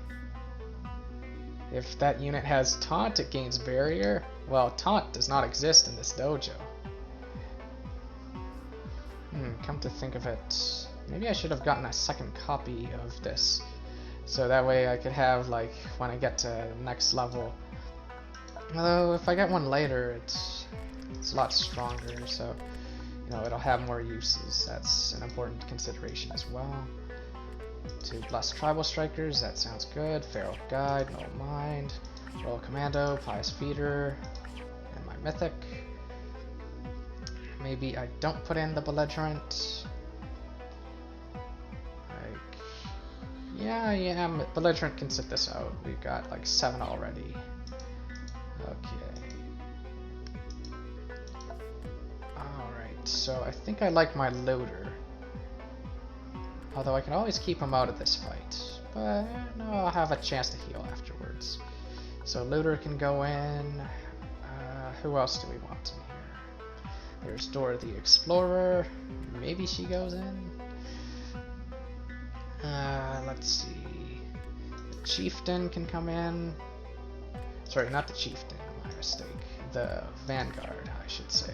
If that unit has taunt, it gains barrier. Well, taunt does not exist in this dojo. Come to think of it, maybe I should have gotten a second copy of this, so that way I could have, like, when I get to the next level. Although if I get one later, it's a lot stronger, so you know it'll have more uses. That's an important consideration as well. 2 Blessed Tribal Strikers, that sounds good. Feral Guide, no mind. Royal Commando, Pious Feeder, and my Mythic. Maybe I don't put in the Belligerent. Like, yeah, Belligerent can sit this out. We've got like 7 already. Okay. Alright, so I think I like my Loader. Although I can always keep him out of this fight. But no, I'll have a chance to heal afterwards. So Looter can go in. Who else do we want in here? There's Dora the Explorer. Maybe she goes in. Let's see. The Chieftain can come in. Sorry, not the Chieftain, my mistake. The Vanguard, I should say.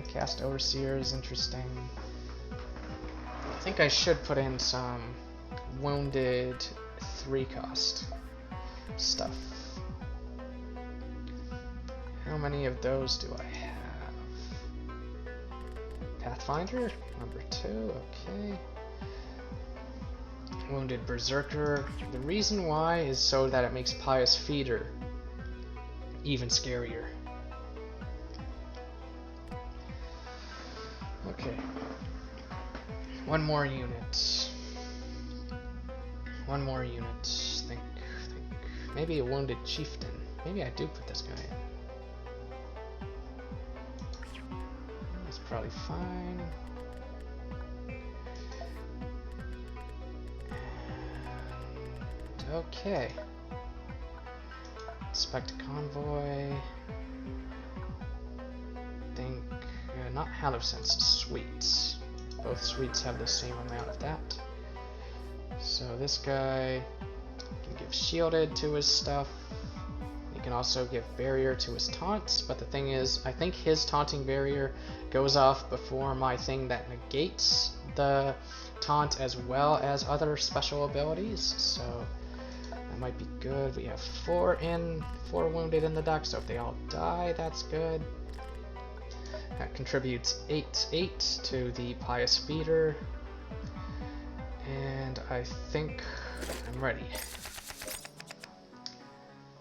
Cast Overseer is interesting. I think I should put in some wounded 3-cost stuff. How many of those do I have? Pathfinder, number 2, okay. Wounded Berserker. The reason why is so that it makes Pious Feeder even scarier. Okay. One more unit. One more unit. Think. Maybe a Wounded Chieftain. Maybe I do put this guy in. That's probably fine. And okay. Inspect Convoy. Think. Not Hallucinance, Sweets. Both suites have the same amount of that. So this guy can give shielded to his stuff. He can also give barrier to his taunts, but the thing is, I think his taunting barrier goes off before my thing that negates the taunt as well as other special abilities, so that might be good. We have 4 wounded in the deck, so if they all die, that's good. That contributes 8 to the Pious Feeder, and I think I'm ready.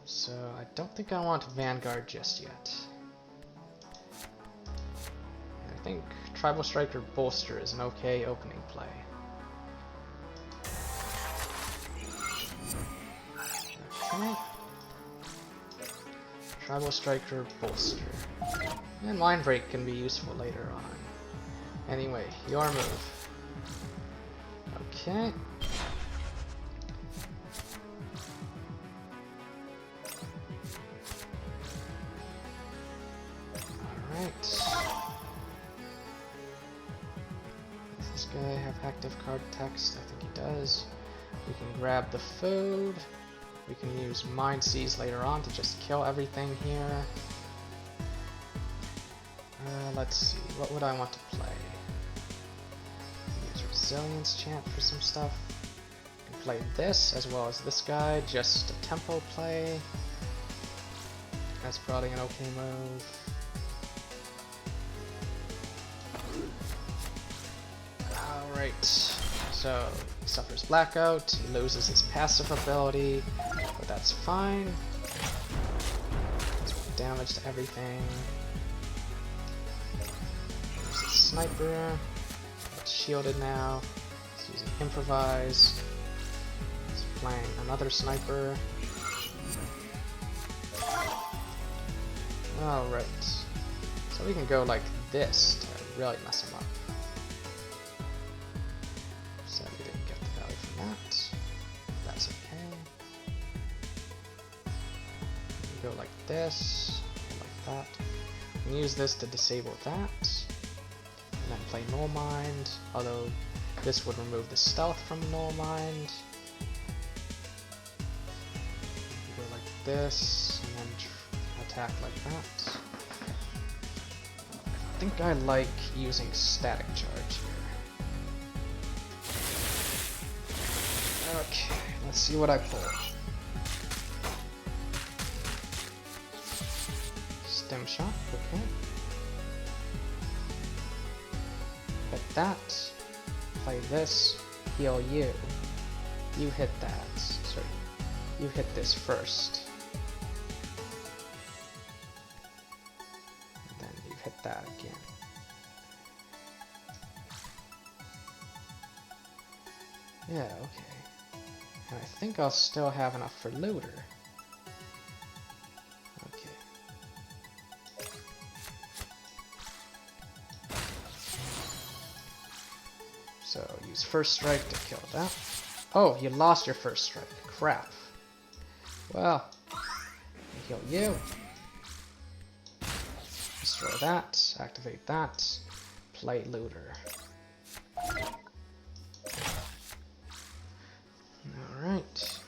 So I don't think I want Vanguard just yet. I think Tribal Striker Bolster is an okay opening play. Okay. Tribal Striker Bolster. And Line Break can be useful later on. Anyway, your move. Okay. Alright. Does this guy have active card text? I think he does. We can grab the food. We can use Mind Seize later on to just kill everything here. Let's see, what would I want to play? Use Resilience Chant for some stuff. I can play this as well as this guy, just a tempo play. That's probably an okay move. Alright, so he suffers blackout, he loses his passive ability, but that's fine. Damage to everything. Sniper, it's shielded now. It's using Improvise. It's playing another sniper. Alright. So we can go like this to really mess him up. So we didn't get the value from that. That's okay. We can go like this, like that. We can use this to disable that. And then play Null Mind, although this would remove the stealth from Null Mind. this, and then attack like that. I think I like using static charge here. Okay, let's see what I pull. Stim shot, okay. Hit that. Play this. Heal you. You hit that. Sorry. You hit this first. And then you hit that again. Yeah, okay. And I think I'll still have enough for looter. Okay. So use first strike to kill that. Oh, you lost your first strike. Crap. Well, heal you. Destroy that. Activate that. Play looter. Alright.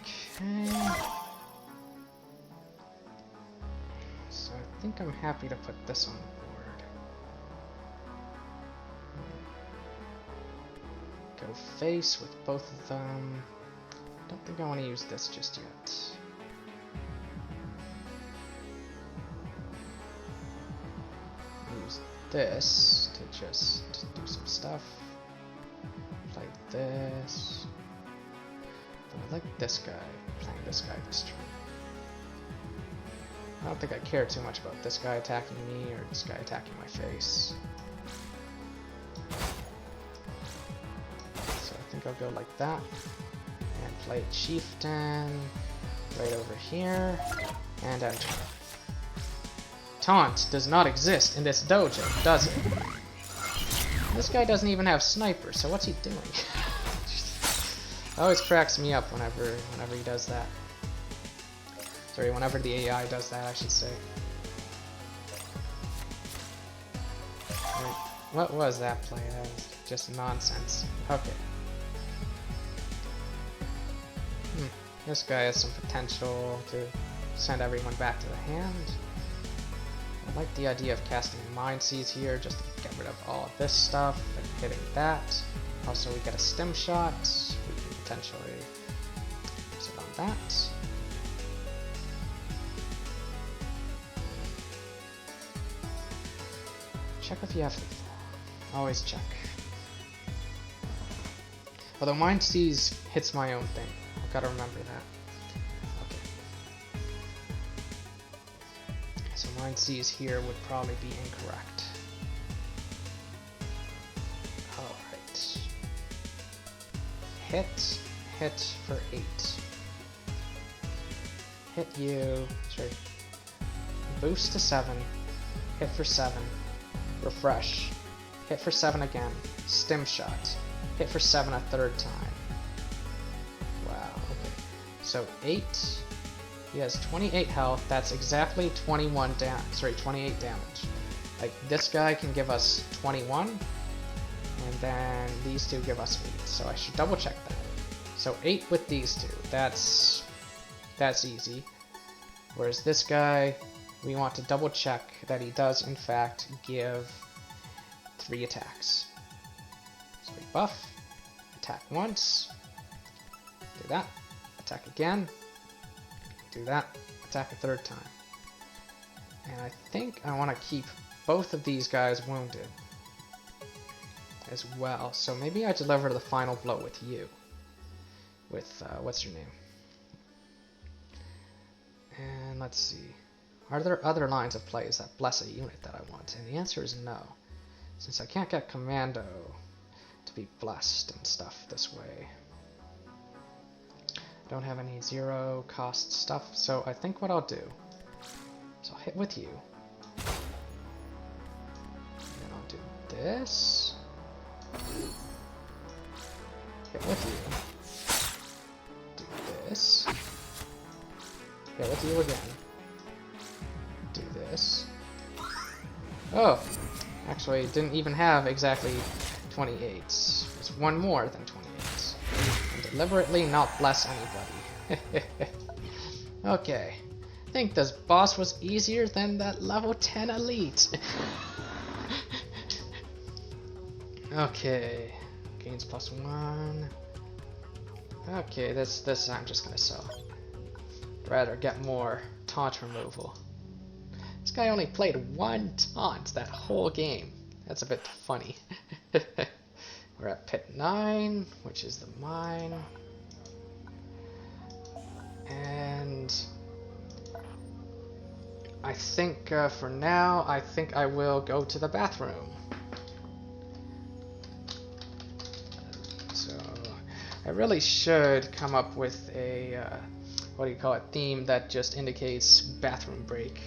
Okay. So I think I'm happy to put this on the board. Go face with both of them. Don't think I want to use this just yet. Use this to just do some stuff. Play this. But I like this guy, playing this guy this turn. I don't think I care too much about this guy attacking me or this guy attacking my face. So I think I'll go like that. And play Chieftain right over here. And enter. Taunt does not exist in this dojo, does it? This guy doesn't even have sniper, so what's he doing? It always cracks me up whenever he does that. Sorry, whenever the AI does that, I should say. Right. What was that play? That was just nonsense. Okay. This guy has some potential to send everyone back to the hand. I like the idea of casting Mind Seize here, just to get rid of all of this stuff and hitting that. Also, we get a stim shot. We can potentially use it on that. Check if you have to. Always check. Although Mind Seize hits my own thing. I've got to remember that. So Mind Seize here would probably be incorrect. Alright. Hit for 8. Hit you, sorry. Boost to 7. Hit for 7. Refresh. Hit for 7 again. Stim shot. Hit for 7 a third time. Wow, okay. So 8. He has 28 health. That's exactly 28 damage. Like, this guy can give us 21, and then these two give us 8. So I should double check that. So 8 with these two. That's easy. Whereas this guy, we want to double check that he does in fact give 3 attacks. So we buff, attack once, do that, attack again. Do that, attack a third time. And I think I want to keep both of these guys wounded as well. So maybe I deliver the final blow with you. With, what's your name? And let's see. Are there other lines of plays that bless a unit that I want? And the answer is no. Since I can't get Commando to be blessed and stuff this way. Don't have any 0 cost stuff, so I think what I'll do is I'll hit with you. And I'll do this. Hit with you. Do this. Hit with you again. Do this. Oh! Actually, it didn't even have exactly 28. It's one more than 28. Deliberately not bless anybody. Okay. I think this boss was easier than that level 10 elite. Okay. Gains +1. Okay, this I'm just gonna sell. Rather get more taunt removal. This guy only played 1 taunt that whole game. That's a bit funny. We're at pit 9, which is the mine. And I think for now, I think I will go to the bathroom. So I really should come up with a, what do you call it, theme that just indicates bathroom break.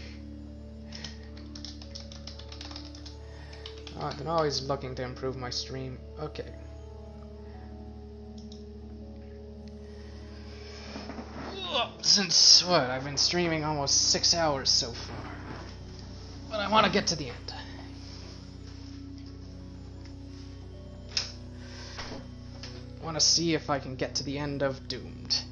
I've been always looking to improve my stream. Okay. Since what? I've been streaming almost 6 hours so far. But I want to get to the end. I want to see if I can get to the end of Doomed.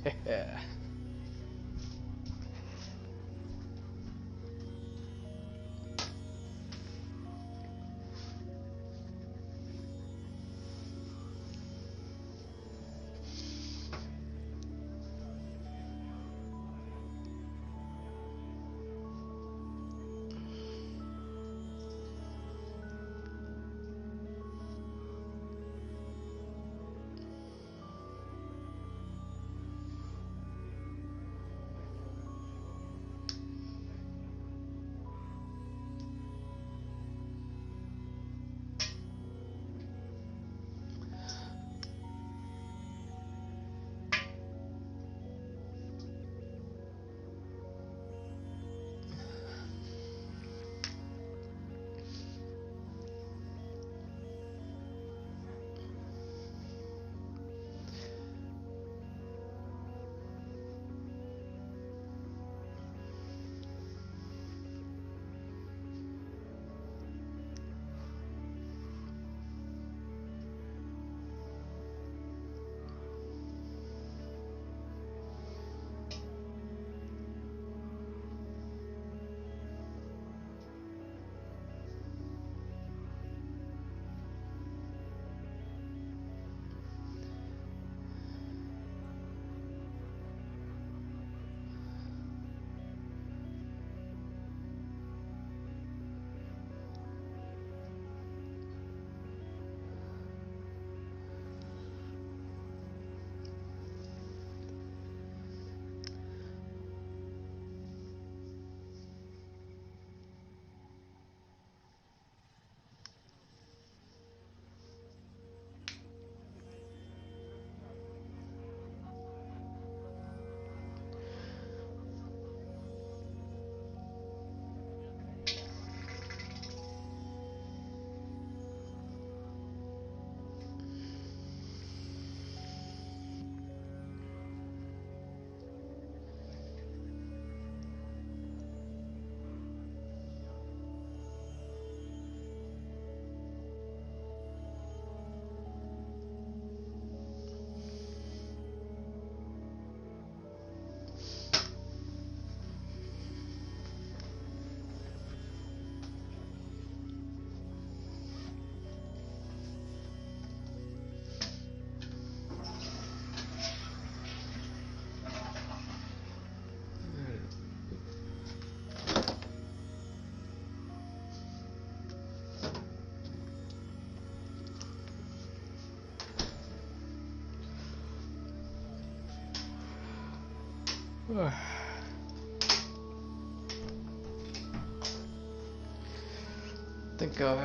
Think I'll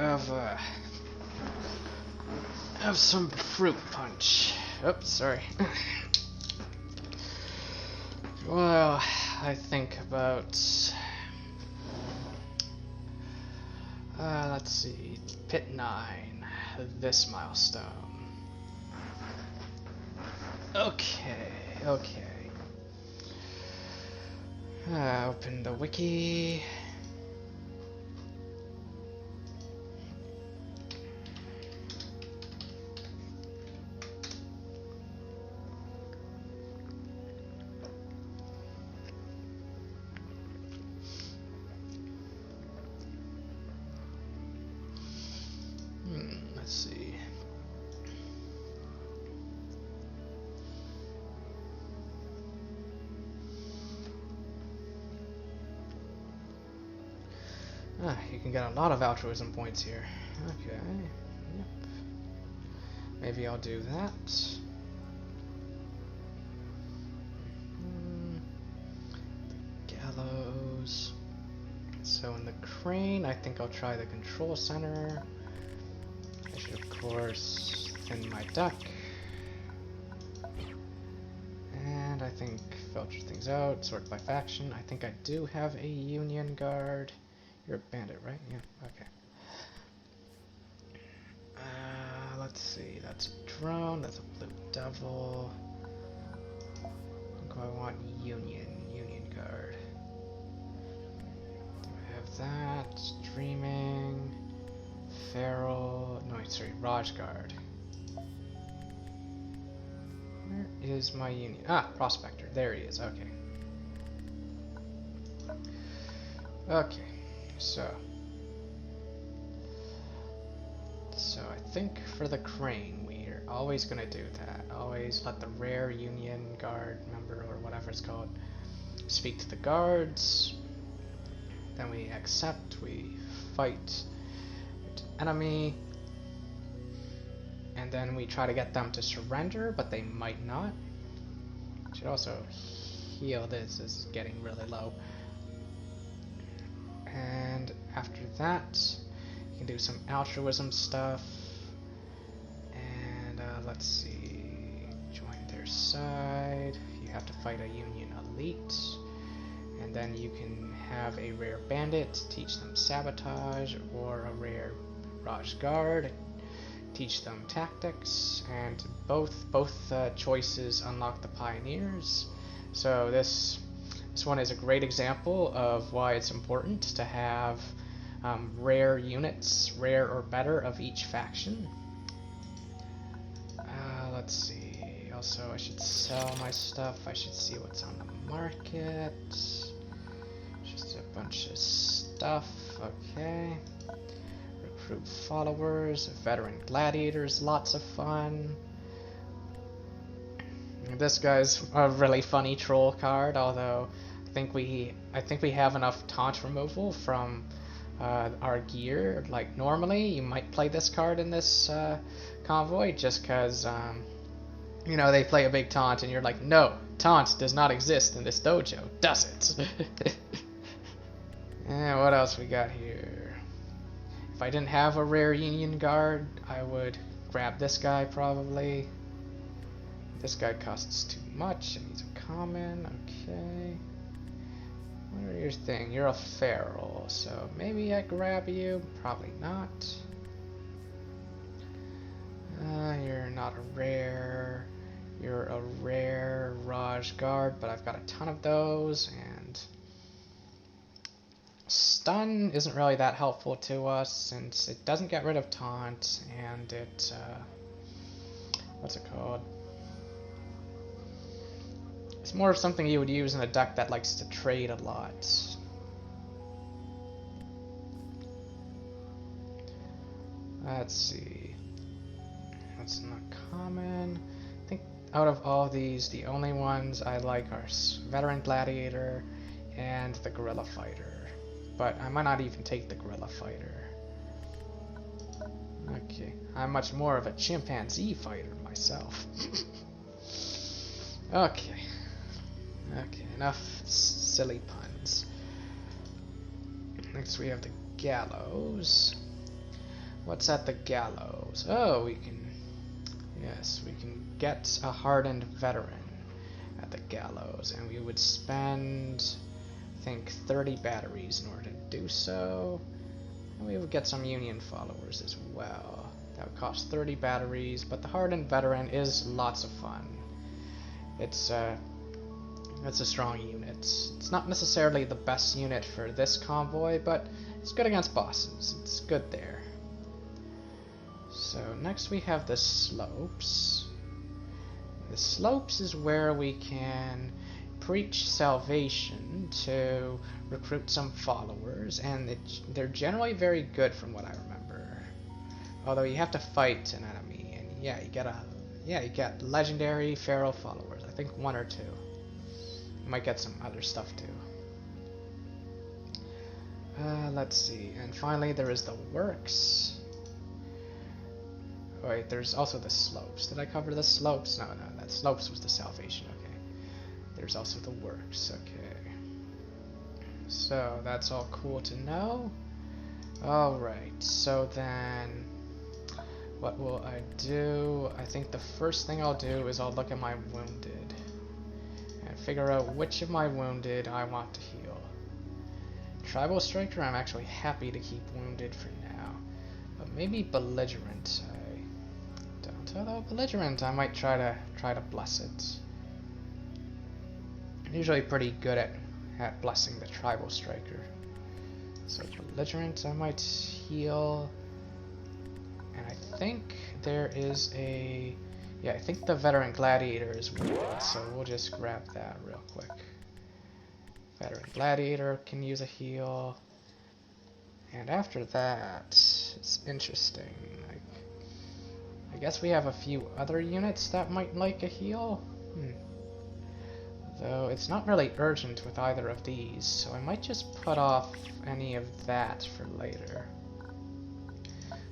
have some fruit punch. Oops, sorry. Well, I think about let's see, pit 9, this milestone. Okay. Open the wiki. Ah, you can get a lot of altruism points here. Okay. Yep. Maybe I'll do that. Gallows. So in the crane, I think I'll try the control center. I should, of course, thin my deck. And I think filter things out, sort by faction. I think I do have a Union Guard. You're a bandit, right? Yeah, okay. Let's see, that's a drone, that's a blue devil. I think I want Union Guard. Do I have that? Dreaming, Feral, no, sorry, Raj Guard. Where is my Union? Ah, Prospector, there he is, okay. Okay, so I think for the crane, we're always gonna do that. Always let the rare Union Guard member, or whatever it's called, speak to the guards. Then we accept, we fight enemy, and then we try to get them to surrender, but they might not. Should also heal this, is getting really low. And after that, you can do some altruism stuff. And let's see, join their side. You have to fight a Union elite. And then you can have a rare bandit, teach them sabotage, or a rare Raj Guard, teach them tactics. And both choices unlock the pioneers. So this one is a great example of why it's important to have rare units, rare or better, of each faction. Let's see. Also, I should sell my stuff. I should see what's on the market. Just a bunch of stuff. Okay. Recruit followers, veteran gladiators, lots of fun. This guy's a really funny troll card, although I think we have enough taunt removal from our gear. Like normally, you might play this card in this convoy just because you know, they play a big taunt, and you're like, no, taunt does not exist in this dojo, does it? And what else we got here? If I didn't have a rare Union Guard, I would grab this guy probably. This guy costs too much, and he's a common. Okay. What are your thing? You're a feral, so maybe I grab you. Probably not. You're not a rare. You're a rare Raj Guard, but I've got a ton of those, and stun isn't really that helpful to us since it doesn't get rid of taunt, and it what's it called? It's more of something you would use in a deck that likes to trade a lot. Let's see. That's not common. I think out of all these, the only ones I like are Veteran Gladiator and the Guerrilla Fighter. But I might not even take the Guerrilla Fighter. Okay, I'm much more of a chimpanzee fighter myself. Okay. Okay, enough silly puns. Next we have the gallows. What's at the gallows? Oh, we can get a hardened veteran at the gallows, and we would spend, I think, 30 batteries in order to do so. And we would get some Union followers as well. That would cost 30 batteries, but the hardened veteran is lots of fun. It's a strong unit. It's not necessarily the best unit for this convoy, but it's good against bosses. It's good there. So next we have the slopes. The slopes is where we can preach salvation to recruit some followers, and they're generally very good from what I remember. Although you have to fight an enemy, and yeah, you get legendary feral followers. I think 1 or 2. You might get some other stuff too. Let's see. And finally, there is the works. Wait, there's also the slopes. Did I cover the slopes? No, that slopes was the salvation. Okay. There's also the works. Okay. So that's all cool to know. Alright, so then what will I do? I think the first thing I'll do is I'll look at my wounded and figure out which of my wounded I want to heal. Tribal Striker, I'm actually happy to keep wounded for now. But maybe Belligerent, I don't. Although Belligerent, I might try to bless it. I'm usually pretty good at blessing the Tribal Striker. So Belligerent, I might heal. And I think there is a... Yeah, I think the Veteran Gladiator is wounded, so we'll just grab that real quick. Veteran Gladiator can use a heal. And after that, it's interesting. I guess we have a few other units that might like a heal. Though it's not really urgent with either of these, so I might just put off any of that for later.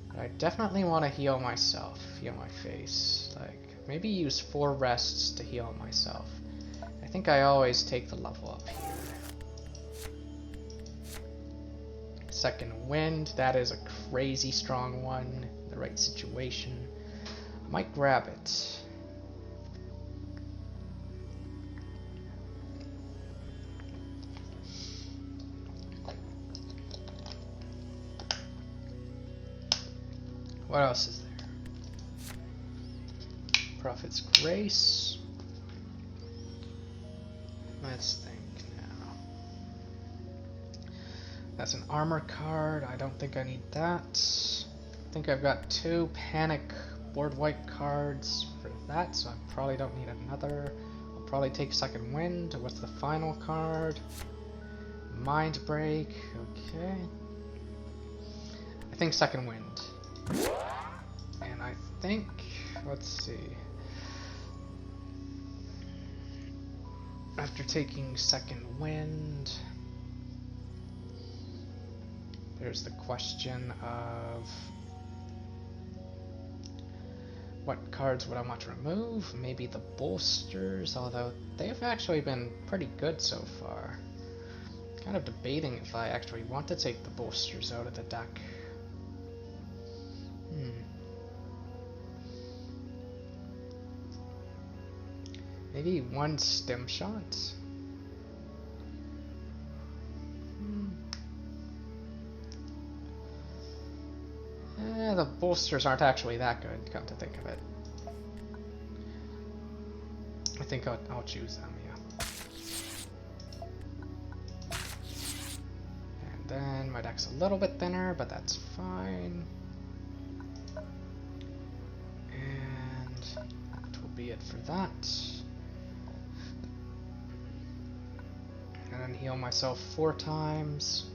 But I definitely want to heal myself, heal my face. Like, maybe use 4 rests to heal myself. I think I always take the level up here. Second Wind, that is a crazy strong one. The right situation. I might grab it. What else is there? Prophet's Grace. Let's think now. That's an armor card. I don't think I need that. I think I've got 2 panic board wipe cards for that, so I probably don't need another. I'll probably take Second Wind. What's the final card? Mind Break. Okay. I think Second Wind. And I think, let's see, after taking Second Wind, there's the question of what cards would I want to remove? Maybe the bolsters, although they've actually been pretty good so far. Kind of debating if I actually want to take the bolsters out of the deck. Maybe 1 stem shot? The bolsters aren't actually that good, come to think of it. I think I'll choose them, yeah. And then my deck's a little bit thinner, but that's fine. And that will be it for that. And then heal myself 4 times.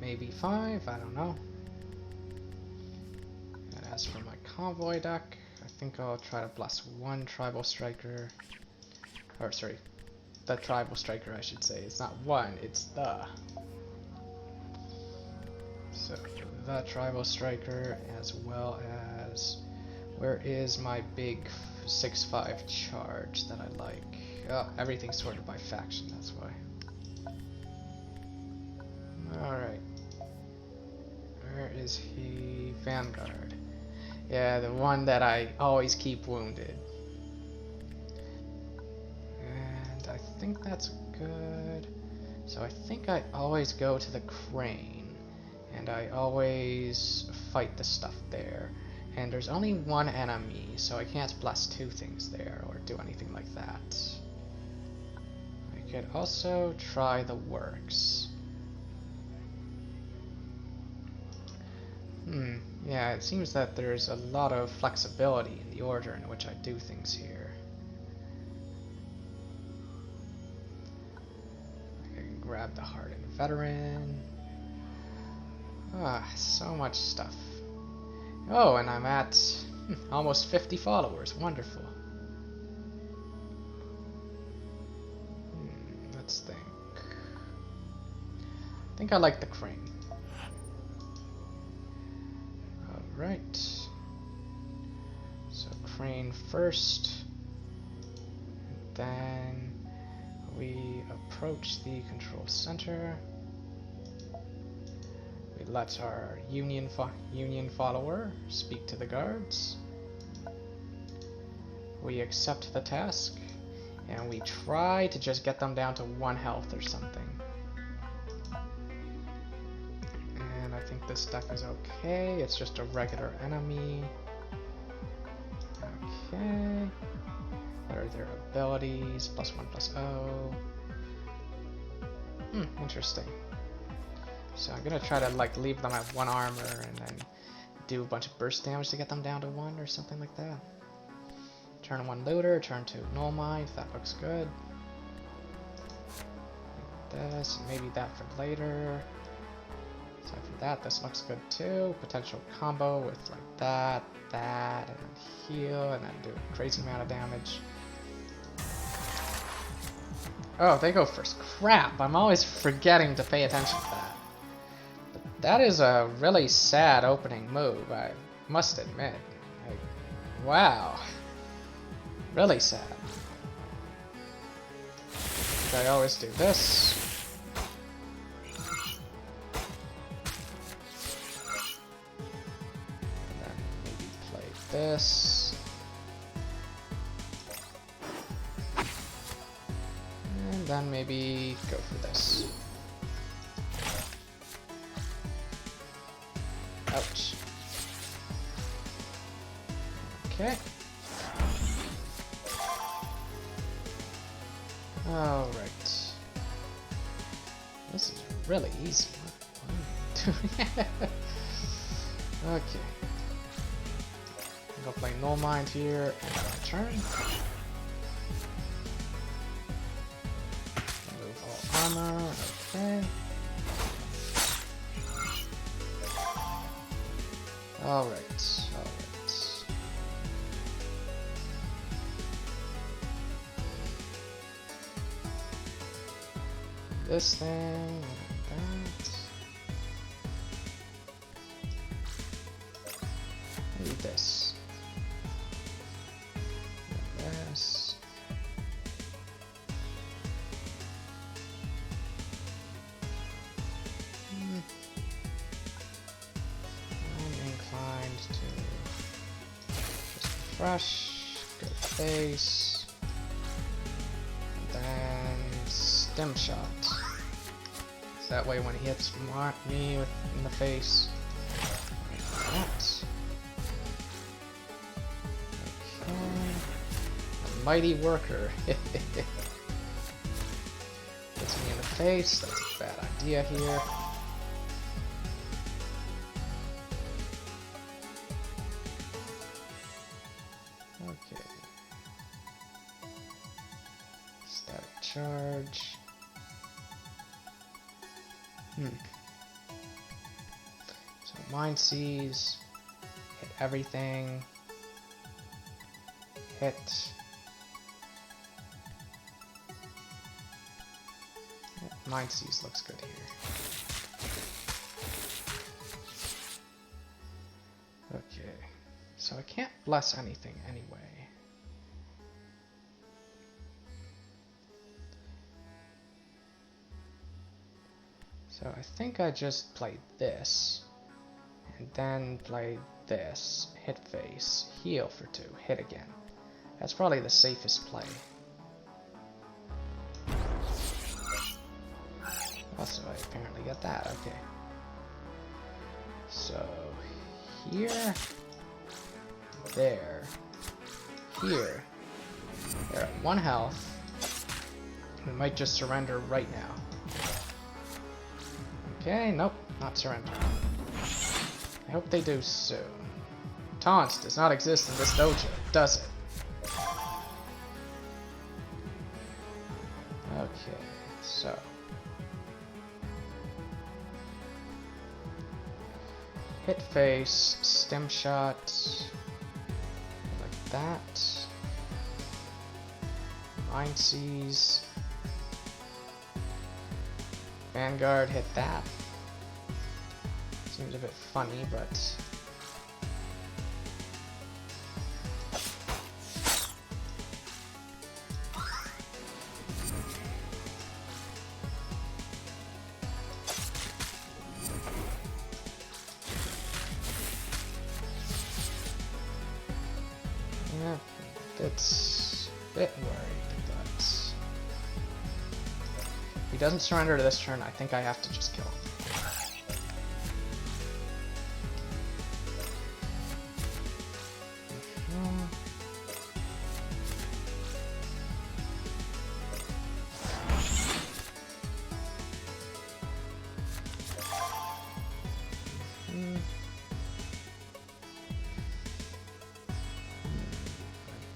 Maybe 5, I don't know. And as for my convoy deck, I think I'll try to bless 1 Tribal Striker. Or sorry, the Tribal Striker I should say. It's not 1, it's the. So the Tribal Striker, as well as, where is my big 6/5 charge that I like? Oh, everything's sorted by faction, that's why. Alright. Where is he? Vanguard. Yeah, the one that I always keep wounded. And I think that's good. So I think I always go to the crane. And I always fight the stuff there. And there's only 1 enemy, so I can't bless 2 things there or do anything like that. I could also try the works. Yeah, it seems that there's a lot of flexibility in the order in which I do things here. I can grab the hardened veteran. Ah, so much stuff. Oh, and I'm at almost 50 followers. Wonderful. think I like the crane. Alright. So crane first. Then we approach the control center. We let our Union follower speak to the guards. We accept the task, and we try to just get them down to 1 health or something. And I think this deck is okay. It's just a regular enemy. Okay. What are their abilities? +1/+0. Interesting. So I'm gonna try to like leave them at 1 armor and then do a bunch of burst damage to get them down to 1 or something like that. Turn 1 looter, turn 2 null mine, if that looks good. Like this, maybe that for later. Aside from that, this looks good too. Potential combo with like that, and then heal, and then do a crazy amount of damage. Oh, they go first. Crap, I'm always forgetting to pay attention to that. But that is a really sad opening move, I must admit. Like, wow. Really sad. I always do this. And then maybe play this. And then maybe go for this. Ouch. Okay. Alright. This is really easy. What am I doing? Okay. I'm gonna play Null Mind here and return. Remove all armor. Okay. Alright. This thing, like that. Maybe this. And this. I'm inclined to just refresh, go face, and then stem shot. That way when he hits me in the face, like that. Okay. A mighty worker. Hits me in the face, that's a bad idea here. Okay. Static charge. So Mind Seize, hit everything, hit. Mind Seize looks good here. Okay, so I can't bless anything anyway. So I think I just played this, and then played this, hit face, heal for 2, hit again. That's probably the safest play. Also, I apparently get that, okay. So, here, there, here, they're at 1 health. We might just surrender right now. Okay, nope, not surrender. I hope they do soon. Taunts does not exist in this dojo, does it? Okay, so. Hit face, stem shot, like that. Mind Seize. Vanguard hit that. Seems a bit funny, but... yeah, it's a bit worried, but... if he doesn't surrender to this turn, I think I have to just kill him.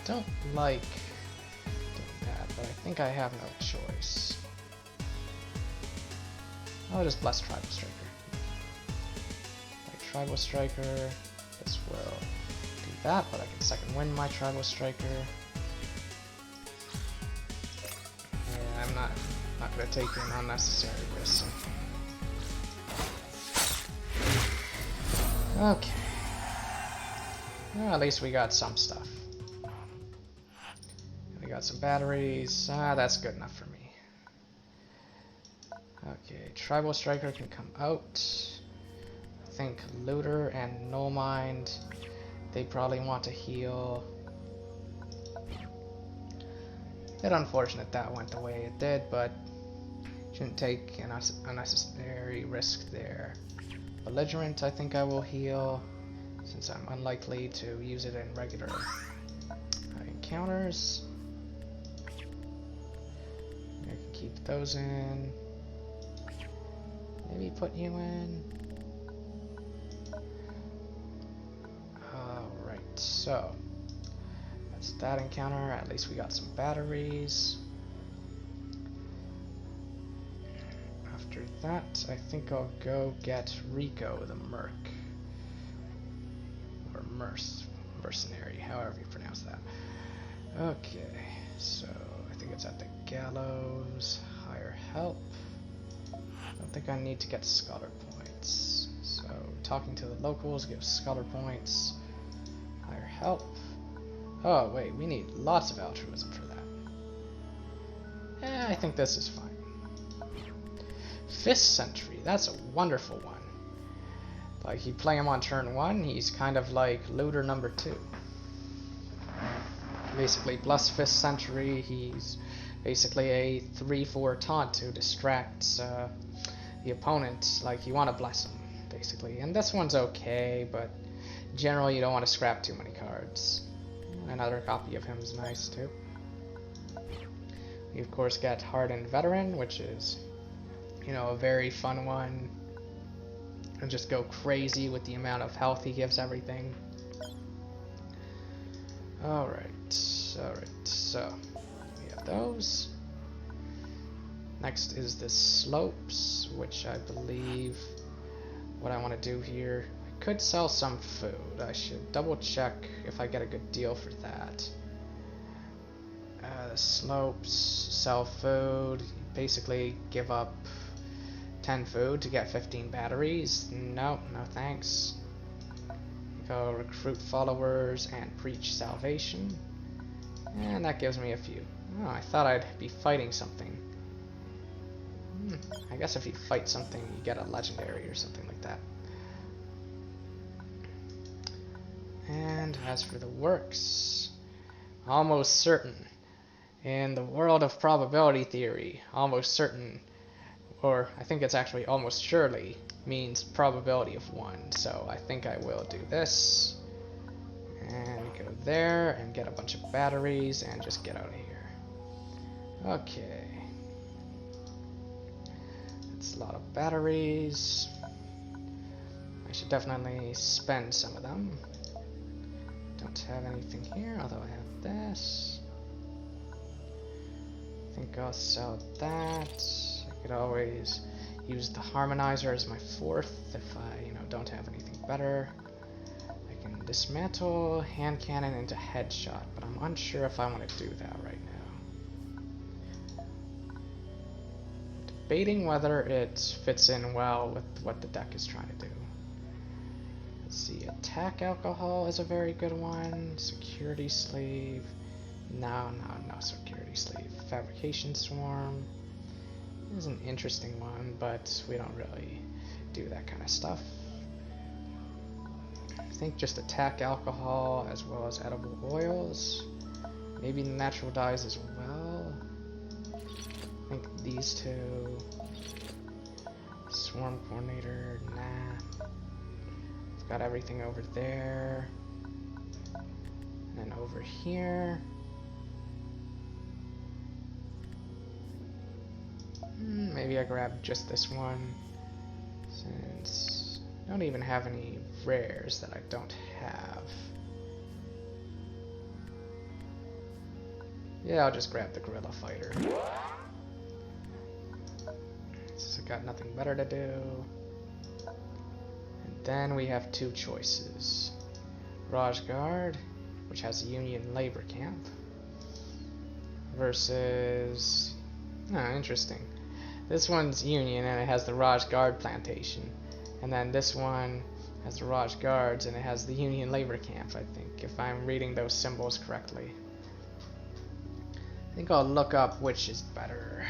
Don't like doing that, but I think I have no choice. I'll just bless Tribal Striker. My Tribal Striker, this will do that, but I can second win my Tribal Striker. Yeah, I'm not gonna take an unnecessary risk. Okay. Well, at least we got some stuff. We got some batteries. That's good enough for me. Okay, Tribal Striker can come out. I think Looter and Null Mind, they probably want to heal. Bit unfortunate that went the way it did, but shouldn't take an unnecessary risk there. Belligerent, I think I will heal, since I'm unlikely to use it in regular encounters. I can keep those in. Maybe put you in. Alright, so that's that encounter. At least we got some batteries. After that, I think I'll go get Rico the Merc. Or Mercenary, however you pronounce that. Okay, so I think it's at the Gallows. Higher help. I don't think I need to get scholar points. So talking to the locals gives scholar points. Higher help. Oh wait, we need lots of altruism for that. I think this is fine. Fist Sentry, that's a wonderful one. Like, you play him on turn 1, he's kind of like Looter number 2. Basically, plus Fist Sentry, he's basically a 3-4 taunt to distract the opponent. Like, you want to bless him, basically. And this one's okay, but generally you don't want to scrap too many cards. Another copy of him is nice, too. You, of course, get Hardened Veteran, which is, you know, a very fun one. And just go crazy with the amount of health he gives everything. Alright, so we have those. Next is the slopes, which I believe what I want to do here. I could sell some food. I should double check if I get a good deal for that. The slopes, sell food, basically give up 10 food to get 15 batteries. No thanks. Go recruit followers and preach salvation. And that gives me a few. Oh, I thought I'd be fighting something. I guess if you fight something, you get a legendary or something like that. And as for the works, almost certain. In the world of probability theory, almost certain, or I think it's actually almost surely, means probability of 1. So I think I will do this, and go there, and get a bunch of batteries, and just get out of here. Okay. That's a lot of batteries. I should definitely spend some of them. Don't have anything here, although I have this. I think I'll sell that. I could always use the Harmonizer as my 4th if I, don't have anything better. I can dismantle hand cannon into headshot, but I'm unsure if I want to do that right now. debating whether it fits in well with what the deck is trying to do. Let's see, attack alcohol is a very good one. Security sleeve. No security sleeve. Fabrication swarm is an interesting one, but we don't really do that kind of stuff. I think just attack alcohol as well as edible oils. Maybe natural dyes as well. I think these two. Swarm coordinator, nah. I've got everything over there. And then over here. Maybe I grab just this one, since I don't even have any rares that I don't have. Yeah, I'll just grab the Gorilla Fighter. So got nothing better to do. And then we have two choices. Raj Guard, which has a Union labor camp, versus... oh, interesting. This one's Union and it has the Raj Guard plantation. And then this one has the Raj Guards and it has the Union labor camp, I think, if I'm reading those symbols correctly. I think I'll look up which is better.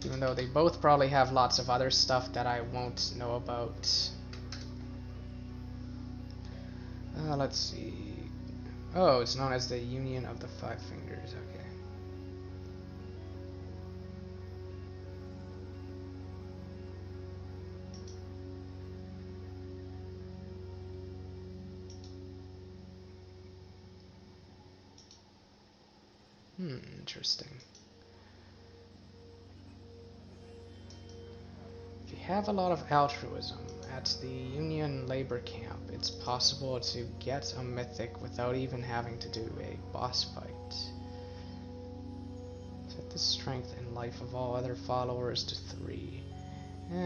Even though they both probably have lots of other stuff that I won't know about. Let's see. Oh, it's known as the Union of the Five Fingers, okay. Interesting. If you have a lot of altruism at the Union labor camp, it's possible to get a mythic without even having to do a boss fight. Set the strength and life of all other followers to 3.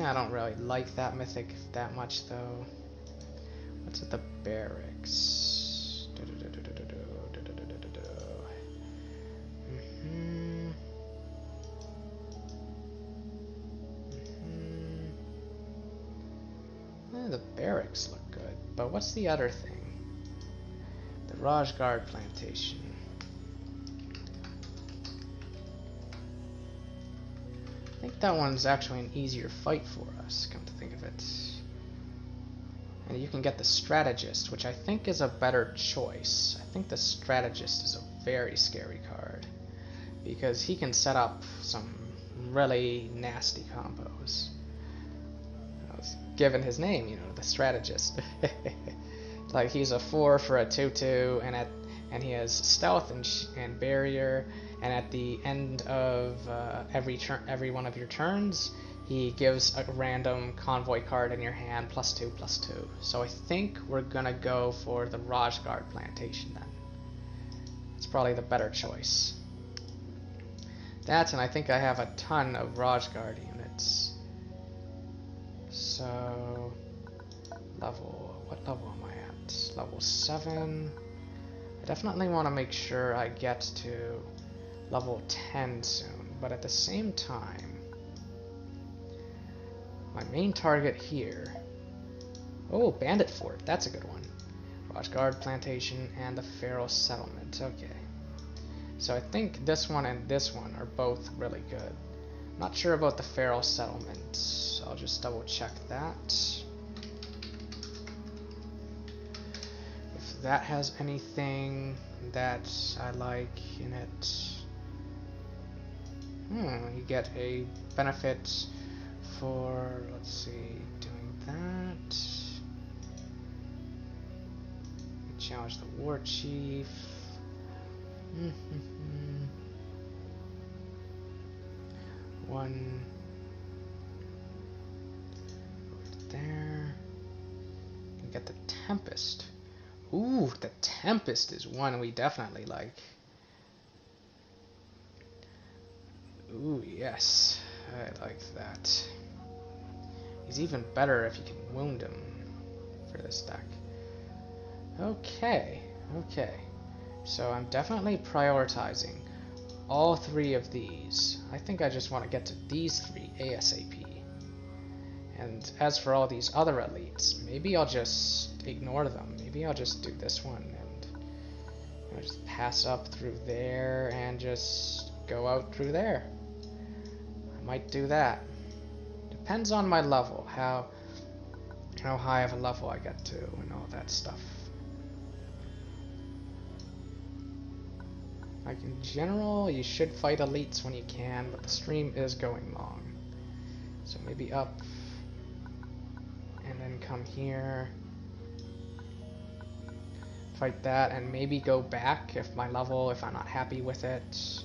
I don't really like that mythic that much though. What's at the barracks? The barracks look good, but what's the other thing? The Raj Guard plantation. I think that one's actually an easier fight for us, come to think of it. And you can get the Strategist, which I think is a better choice. I think the Strategist is a very scary card, because he can set up some really nasty combos. Given his name, you know, the Strategist. Like he's a 4 for a 2/2, and he has stealth and barrier. And at the end of every one of your turns, he gives a random convoy card in your hand +2/+2. So I think we're gonna go for the Raj Guard plantation then. It's probably the better choice. That, and I think I have a ton of Raj Guard units. So, what level am I at? Level 7. I definitely want to make sure I get to level 10 soon, but at the same time, my main target here... oh, Bandit Fort, that's a good one. Raj Guard Plantation and the Feral Settlement, okay. So I think this one and this one are both really good. Not sure about the Feral Settlement, so I'll just double check that. If that has anything that I like in it. You get a benefit for, let's see, doing that. You challenge the Warchief. One over there. You get the Tempest. Ooh, the Tempest is one we definitely like. Ooh, yes, I like that. He's even better if you can wound him for this deck. Okay, okay. So I'm definitely prioritizing all 3 of these. I think I just want to get to these 3 ASAP. And as for all these other elites, maybe I'll just ignore them. Maybe I'll just do this one and just pass up through there and just go out through there. I might do that. Depends on my level, how high of a level I get to and all that stuff. Like in general, you should fight elites when you can, but the stream is going long. So maybe up and then come here. Fight that and maybe go back if I'm not happy with it.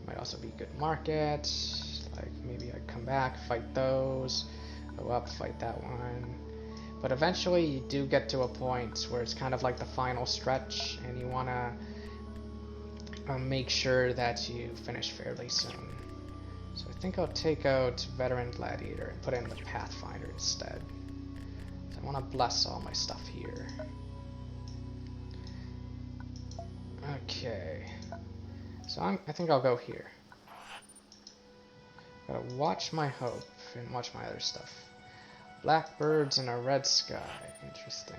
Might also be good market. Like maybe I come back, fight those, go up, fight that one. But eventually you do get to a point where it's kind of like the final stretch and you want to make sure that you finish fairly soon. So I think I'll take out Veteran Gladiator and put in the Pathfinder instead. I want to bless all my stuff here. Okay, so I think I'll go here. Gotta watch my hope and watch my other stuff. Blackbirds in a red sky. Interesting.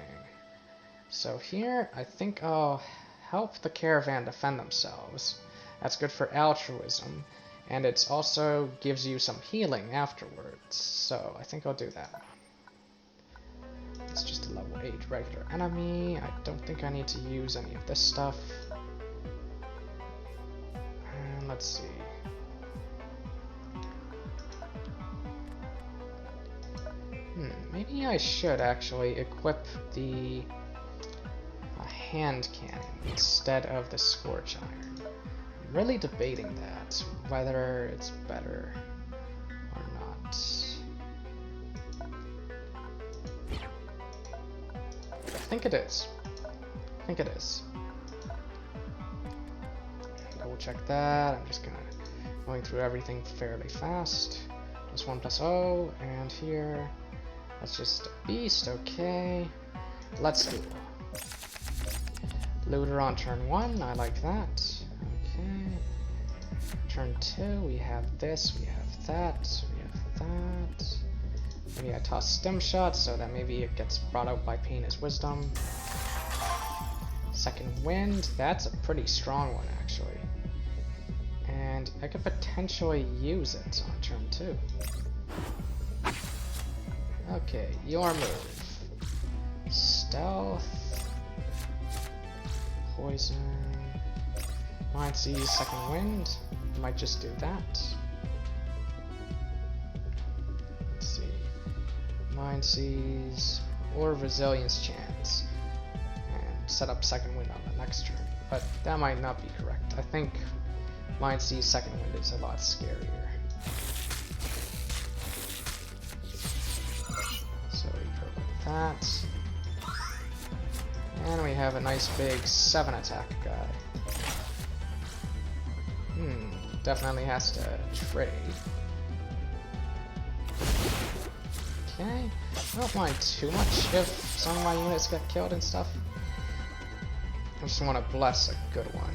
So here, I think I'll help the caravan defend themselves. That's good for altruism, and it also gives you some healing afterwards. So I think I'll do that. It's just a level 8 regular enemy. I don't think I need to use any of this stuff. And let's see. Maybe I should actually equip the hand cannon instead of the Scorch Iron. I'm really debating that, whether it's better or not. I think it is. Double check that. I'm just going through everything fairly fast. Just 1+0, and here, that's just a beast, okay. Let's do it. Looter on turn 1, I like that. Okay. Turn 2, we have this, we have that, we have that. Maybe I toss stem shot so that maybe it gets brought out by Pain as Wisdom. Second Wind, that's a pretty strong one actually. And I could potentially use it on turn 2. Okay, your move. Stealth. Poison. Mind Seize, Second Wind. Might just do that. Let's see. Mind Seize or Resilience Chant. And set up Second Wind on the next turn. But that might not be correct. I think Mind Seize Second Wind is a lot scarier. So we go like that. And we have a nice big 7 attack guy. Definitely has to trade. Okay. I don't mind too much if some of my units get killed and stuff. I just want to bless a good one.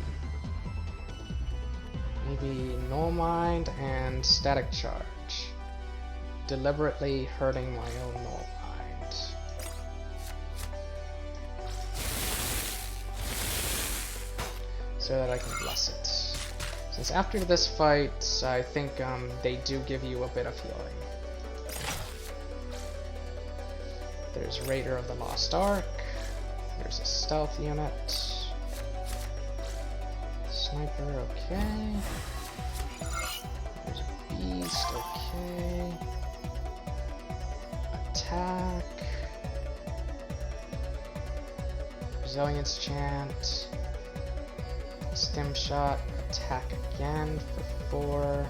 Maybe Null Mind and Static Charge. Deliberately hurting my own Null Mind. So that I can bless it. Since after this fight, I think they do give you a bit of healing. There's Raider of the Lost Ark. There's a stealth unit. Sniper, okay. There's a beast, okay. Attack. Resilience Chant. Stem Shot. Attack again for 4.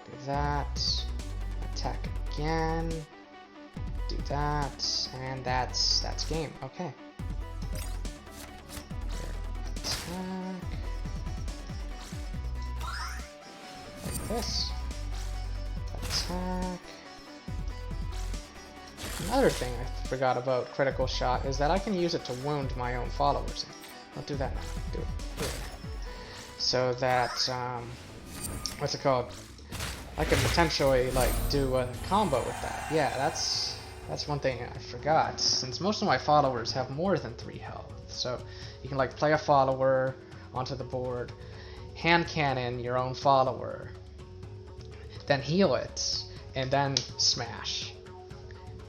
Do that. Attack again. Do that. And that's game. Okay. Attack. Like this. Attack. Another thing I forgot about Critical Shot is that I can use it to wound my own followers. I'll do that now. Do it. so that what's it called? I could potentially like do a combo with that. Yeah, that's one thing I forgot. Since most of my followers have more than 3 health, so you can like play a follower onto the board, hand cannon your own follower, then heal it, and then smash.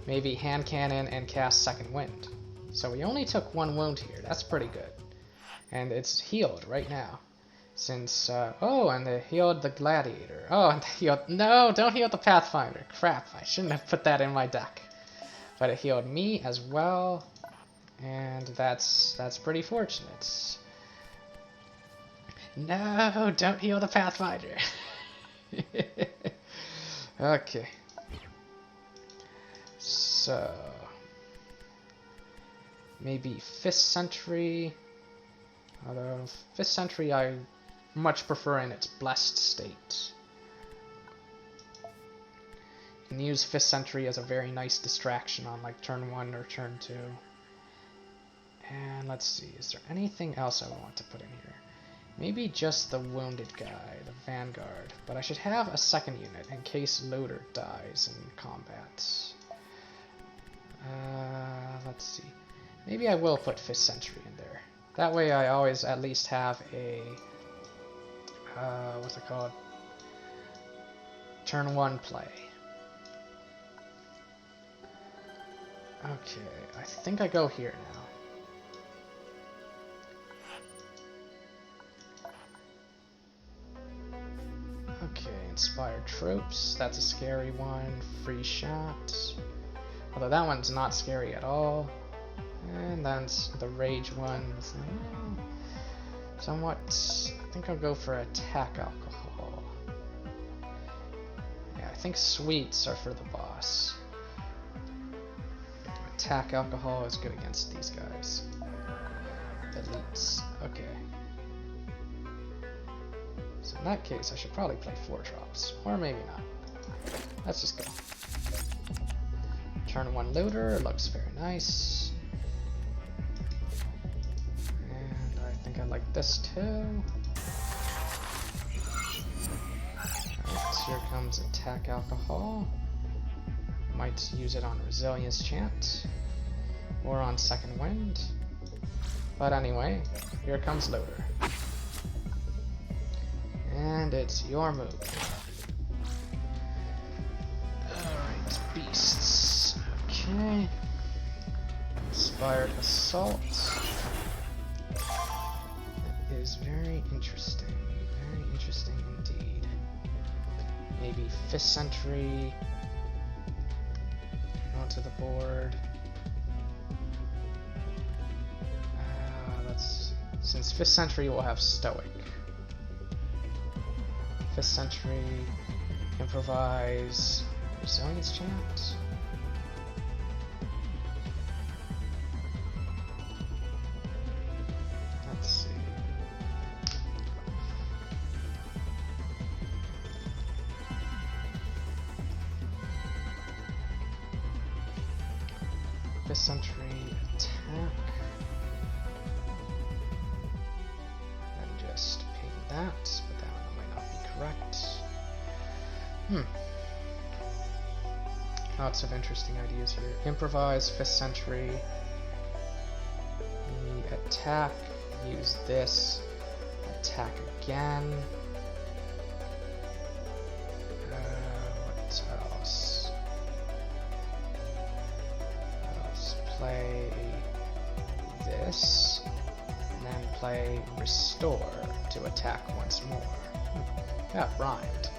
Maybe hand cannon and cast Second Wind. So we only took 1 wound here. That's pretty good, and it's healed right now. Since, oh, and they healed the Gladiator. Oh, and they healed, no, don't heal the Pathfinder. Crap, I shouldn't have put that in my deck. But it healed me as well, and that's pretty fortunate. No, don't heal the Pathfinder. Okay. So, maybe 5th Century. Although 5th Century I much prefer in its blessed state. You can use 5th Century as a very nice distraction on like turn 1 or turn 2. And let's see, is there anything else I want to put in here? Maybe just the wounded guy, the Vanguard. But I should have a second unit in case Loader dies in combat. Let's see. Maybe I will put 5th Century in there. That way I always at least have a what's it called? Turn 1 play. Okay, I think I go here now. Okay, Inspired Troops, that's a scary one. Free Shot. Although that one's not scary at all. And then the Rage one. Somewhat. I think I'll go for Attack Alcohol. Yeah, I think Sweets are for the boss. Attack Alcohol is good against these guys. Elites. Okay. So in that case, I should probably play 4 drops. Or maybe not. Let's just go. Turn 1 Looter. Looks very nice. I like this too. Right, here comes Attack Alcohol. Might use it on Resilience Chant or on Second Wind. But anyway, here comes Loader. And it's your move. Alright, Beasts. Okay. Inspired Assault. Is very interesting indeed. Maybe 5th Century onto the board. Let's see. Since 5th Century will have Stoic. 5th Century, improvise Resilience Chant. Let's see. 5th Century attack. And just ping that, but that one might not be correct. Lots of interesting ideas here. Improvise, 5th Century. We attack, use this. Attack again. What else? Play this, and then play Restore to attack once more. That rhymed.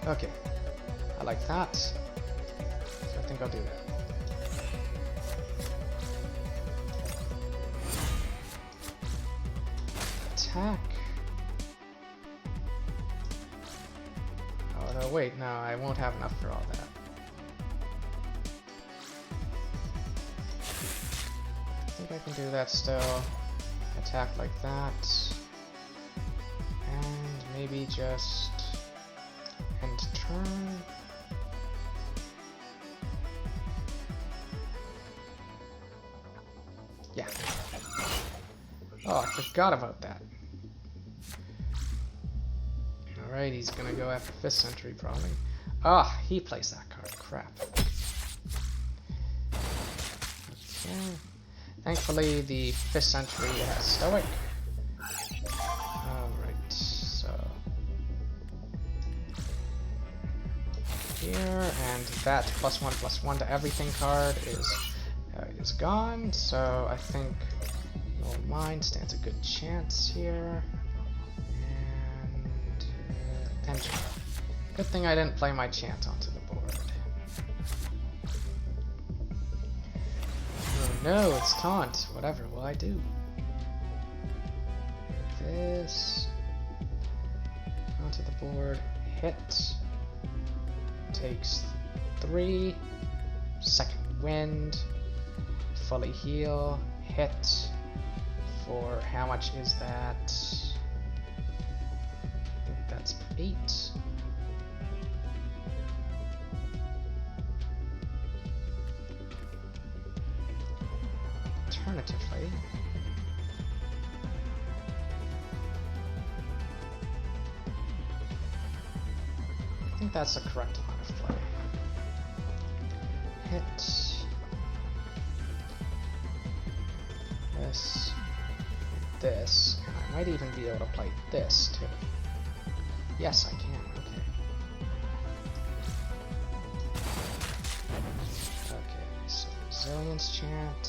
Okay, I like that, so I think I'll do that. Attack. Oh no, wait, no, I won't have enough for all that. I can do that still. Attack like that. And maybe just end turn. Yeah. Oh, I forgot about that. Alright, he's gonna go after 5th Century probably. Ah, he plays that card. Crap. Okay. Thankfully, the 5th Century has Stoic. Alright, so... here, and that +1/+1 to everything card is gone, so I think Your Mind stands a good chance here. And enter. Good thing I didn't play my chant onto the board. Oh no, it's taunt. Whatever will I do? This onto the board. Hit. Takes 3. Second wind. Fully heal. Hit. For how much is that? I think that's 8. Alternatively, I think that's the correct amount of play. Hit this, this, and I might even be able to play this too. Yes, I can. Okay. Okay, so Resilience Chant.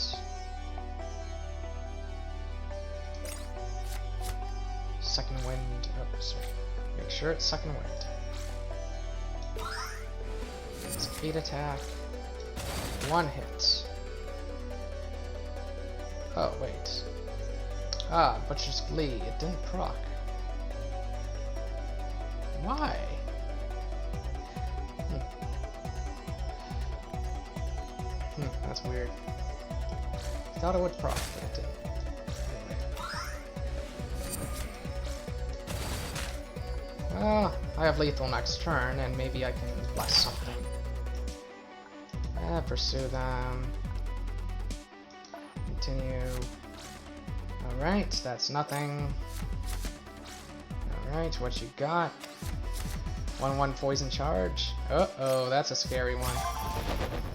Second wind. Oh, sorry. Make sure it's second wind. It's 8 attack. 1 hit. Oh, wait. Ah, Butcher's Glee. It didn't proc. Why? That's weird. Thought it would proc, but it didn't. I have lethal next turn, and maybe I can bless something. Pursue them. Continue. Alright, that's nothing. Alright, what you got? 1/1 poison charge. Uh-oh, that's a scary one.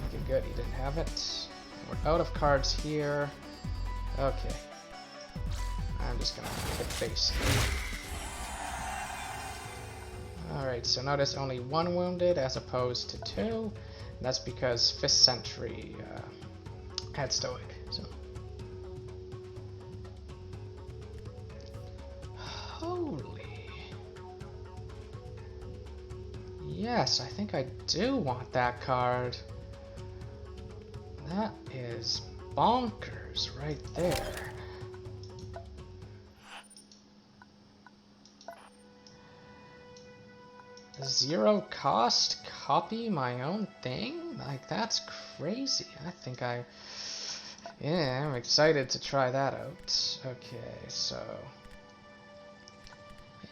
Okay, good, he didn't have it. We're out of cards here. Okay. I'm just gonna hit face. Alright, so notice only 1 wounded as opposed to 2. That's because 5th Century had Stoic. So. Holy. Yes, I think I do want that card. That is bonkers right there. Zero cost copy my own thing? Like, that's crazy. I think yeah, I'm excited to try that out. Okay, so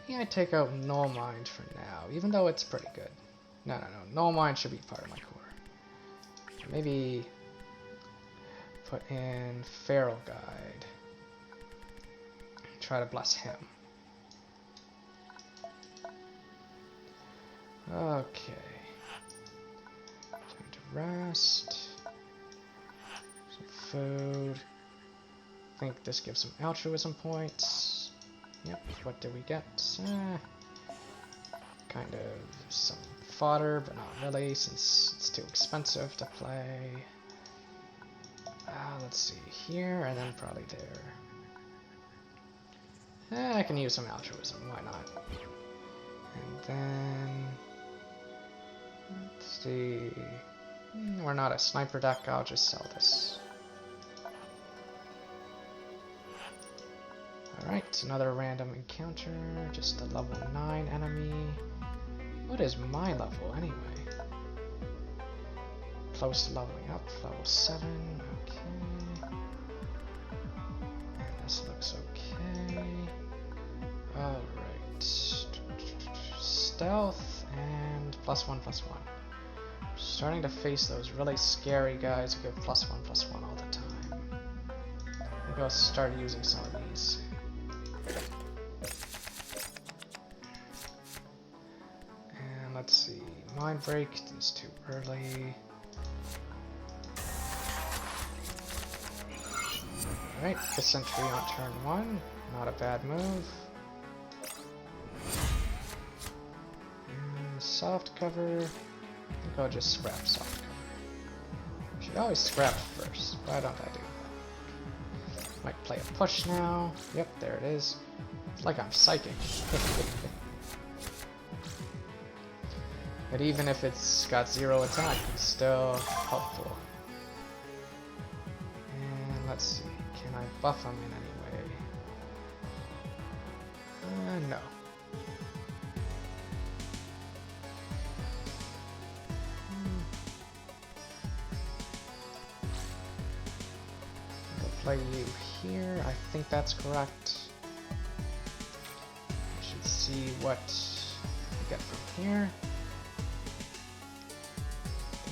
maybe I take out Null Mind for now, even though it's pretty good. No. Null Mind should be part of my core. Maybe put in Feral Guide. Try to bless him. Okay. Time to rest. Some food. I think this gives some altruism points. Yep, what did we get? Kind of some fodder, but not really, since it's too expensive to play. Let's see, here, and then probably there. I can use some altruism, why not? And then... let's see... we're not a sniper deck, I'll just sell this. Alright, another random encounter, just a level 9 enemy. What is my level anyway? Close to leveling up, level 7, okay. And this looks okay. Alright. Stealth and +1/+1. Starting to face those really scary guys who give +1/+1 all the time. Maybe I'll start using some of these. Mind Break, it's too early. Alright, the sentry on turn 1, not a bad move. And soft cover, I think I'll just scrap soft cover. Should always scrap first, why don't I do that? Might play a push now, yep, there it is. It's like I'm psychic. But even if it's got 0 attack, it's still helpful. And let's see, can I buff him in any way? No. I'll play you here, I think that's correct. I should see what I get from here.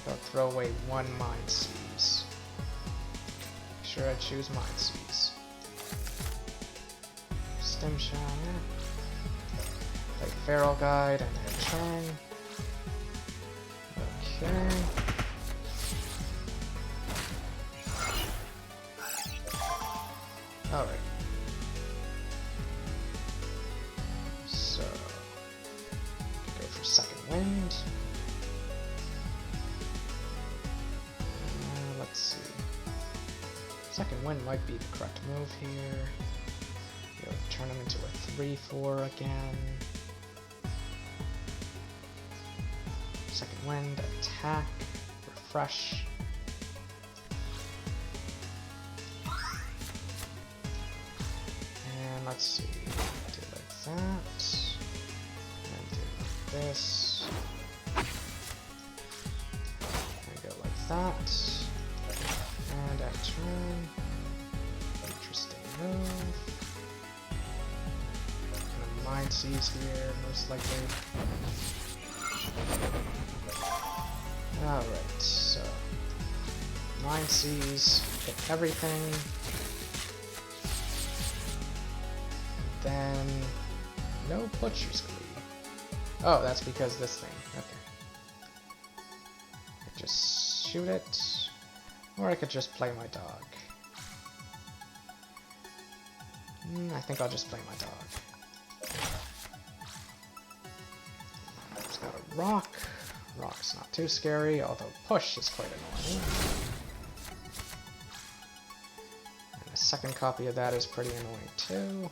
I'll throw away 1 Mind Seize. Make sure I choose Mind Seize. Stem Shot, play Feral Guide and then turn. Okay. Alright. So, go for Second Wind. Let's see. Second Wind might be the correct move here. You'll turn him into a 3/4 again. Second Wind, attack, refresh. And let's see. Do like that. And do like this. And go like that. And at turn, interesting move. Gonna Mind Seize here, most likely. Alright, so Mind Seize, hit everything. Then no Butcher's Glee. Oh, that's because this thing. Okay. I just shoot it. Or I could just play my dog. I think I'll just play my dog. It's got a rock. Rock's not too scary, although push is quite annoying. And a second copy of that is pretty annoying too.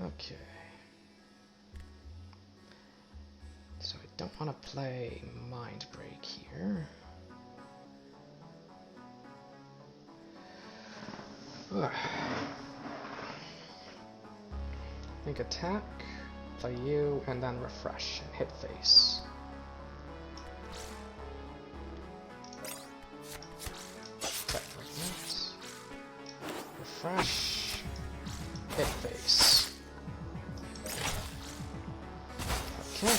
Okay. So I don't want to play Mind Break here. Think attack, play you, and then refresh and hit face. Attack like that. Refresh, hit face. Okay.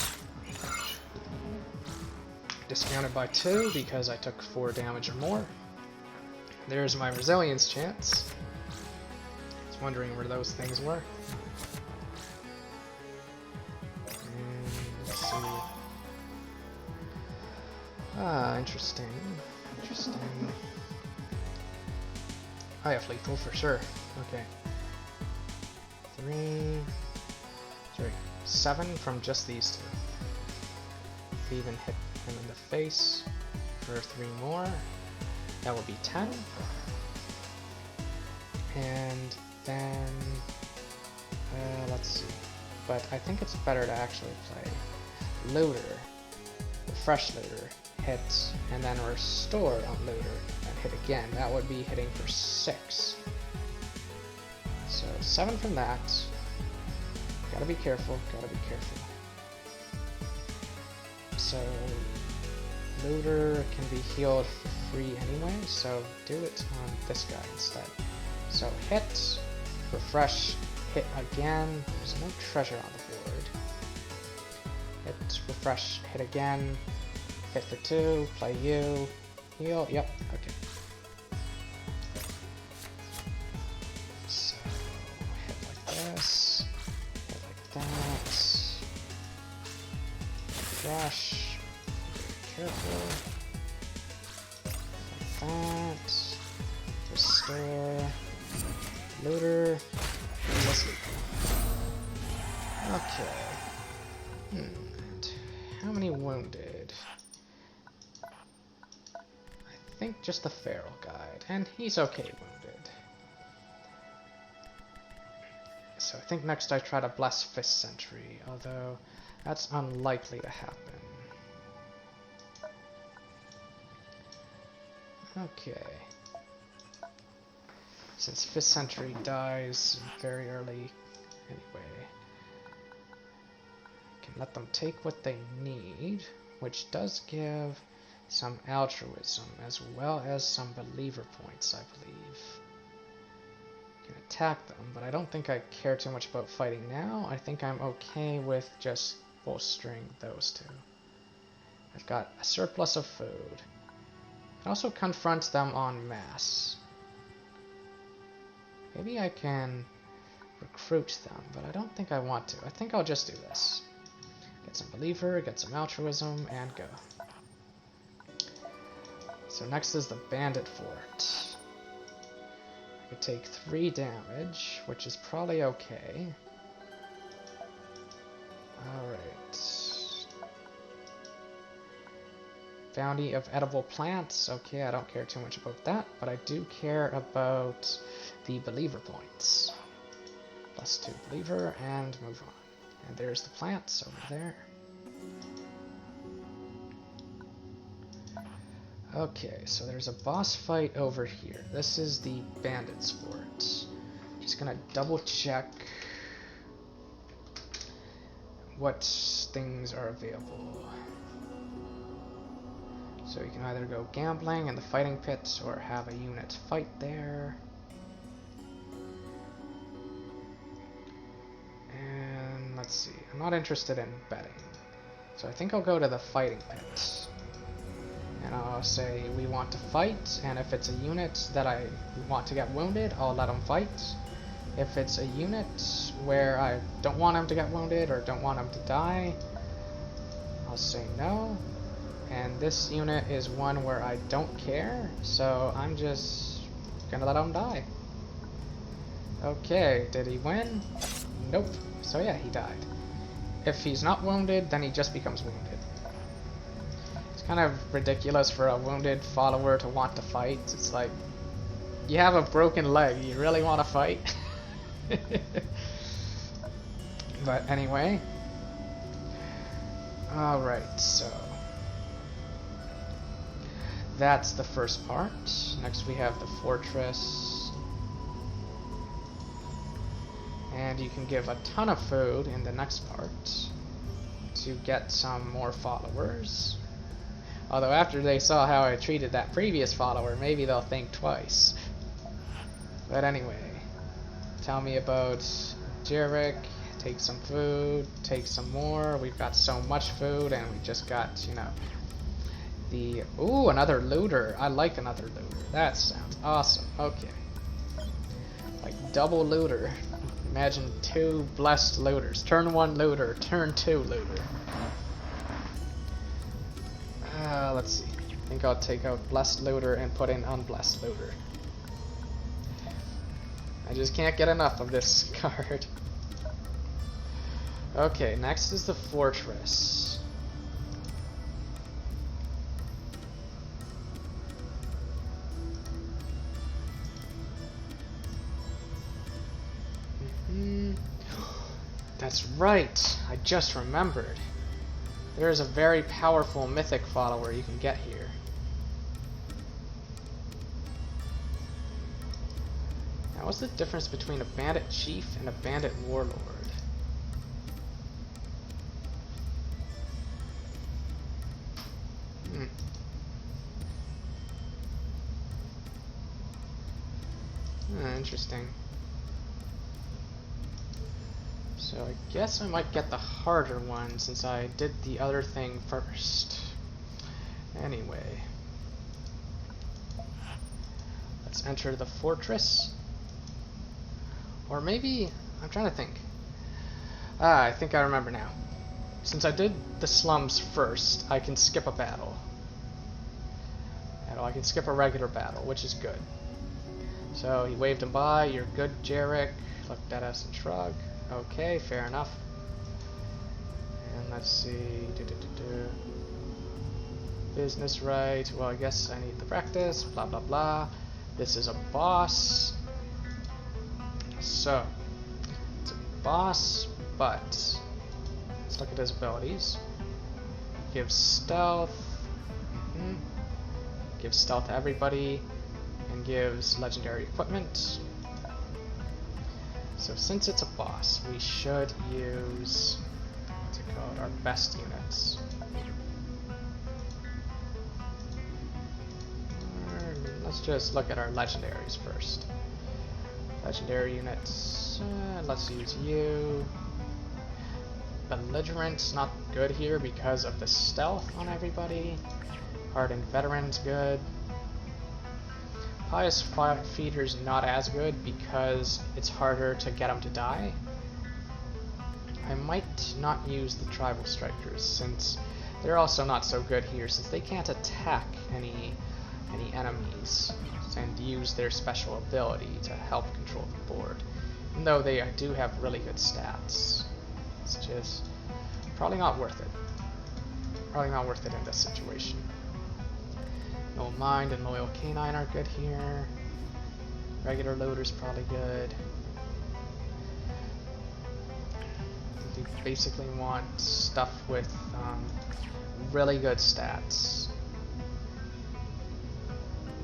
Discounted by 2 because I took 4 damage or more. There's my Resilience Chants. I was wondering where those things were. Let's see. Ah, interesting. Interesting. I have lethal for sure. Okay. 7 from just these 2. Even hit him in the face for 3 more. That would be 10. And then, let's see. But I think it's better to actually play Looter, Refresh Looter, hit, and then Restore on Looter, and hit again. That would be hitting for 6. So 7 from that. Gotta be careful, gotta be careful. So Looter can be healed for free anyway, so do it on this guy instead. So hit, refresh, hit again. There's no treasure on the board. Hit, refresh, hit again. Hit for 2, play you, heal, yep, okay. that. Dash. Careful. Like that. Restore. Looter. Okay. And how many wounded? I think just the feral guide, and he's okay wounded. So I think next I try to bless Fist Sentry, although that's unlikely to happen. Okay. Since Fist Sentry dies very early anyway, I can let them take what they need, which does give some altruism as well as some believer points, I believe. Can attack them, but I don't think I care too much about fighting now. I think I'm okay with just bolstering those two. I've got a surplus of food. I can also confront them en masse. Maybe I can recruit them, but I don't think I want to. I think I'll just do this. Get some believer, get some altruism, and go. So next is the Bandit Fort. I could take 3 damage, which is probably okay. Alright. Bounty of edible plants. Okay, I don't care too much about that, but I do care about the believer points. +2 believer, and move on. And there's the plants over there. Okay, so there's a boss fight over here. This is the Bandit's Fort. Just gonna double check what things are available. So you can either go gambling in the fighting pit or have a unit fight there. And let's see, I'm not interested in betting. So I think I'll go to the fighting pit. And I'll say we want to fight, and if it's a unit that I want to get wounded, I'll let them fight. If it's a unit where I don't want them to get wounded or don't want them to die, I'll say no. And this unit is one where I don't care, so I'm just gonna let him die. Okay, did he win? Nope. So yeah, he died. If he's not wounded, then he just becomes wounded. Kind of ridiculous for a wounded follower to want to fight. It's like, you have a broken leg, you really want to fight? But anyway. Alright, so that's the first part. Next we have the fortress. And you can give a ton of food in the next part to get some more followers. Although after they saw how I treated that previous follower, maybe they'll think twice. But anyway, tell me about Jarek. Take some food, take some more. We've got so much food, and we just got, you know, the... Ooh, another looter. I like another looter. That sounds awesome. Okay. Like double looter. Imagine 2 blessed looters. Turn 1 looter, turn 2 looter. Let's see. I think I'll take out blessed looter and put in unblessed looter. I just can't get enough of this card. Okay, next is the fortress. That's right. I just remembered. There is a very powerful mythic follower you can get here. Now, what's the difference between a bandit chief and a bandit warlord? Interesting. So I guess I might get the harder one since I did the other thing first. Anyway. Let's enter the fortress. Or maybe, I'm trying to think. Ah, I think I remember now. Since I did the slums first, I can skip a battle. I can skip a regular battle, which is good. So he waved him by. You're good, Jarek. Looked at us and shrugged. Okay, fair enough. And let's see. Business right. Well, I guess I need the practice. Blah, blah, blah. This is a boss. So, it's a boss, but let's look at his abilities. Gives stealth. Gives stealth to everybody. And gives legendary equipment. So since it's a boss, we should use, what's it called, our best units. Let's just look at our legendaries first. Legendary units, let's use you. Belligerent's not good here because of the stealth on everybody. Hardened Veteran's good. Pious Feeder's not as good because it's harder to get them to die. I might not use the Tribal Strikers since they're also not so good here since they can't attack any enemies and use their special ability to help control the board. Even though they do have really good stats. It's just probably not worth it. Probably not worth it in this situation. No Mind and Loyal Canine are good here. Regular Loader's probably good. We basically want stuff with really good stats.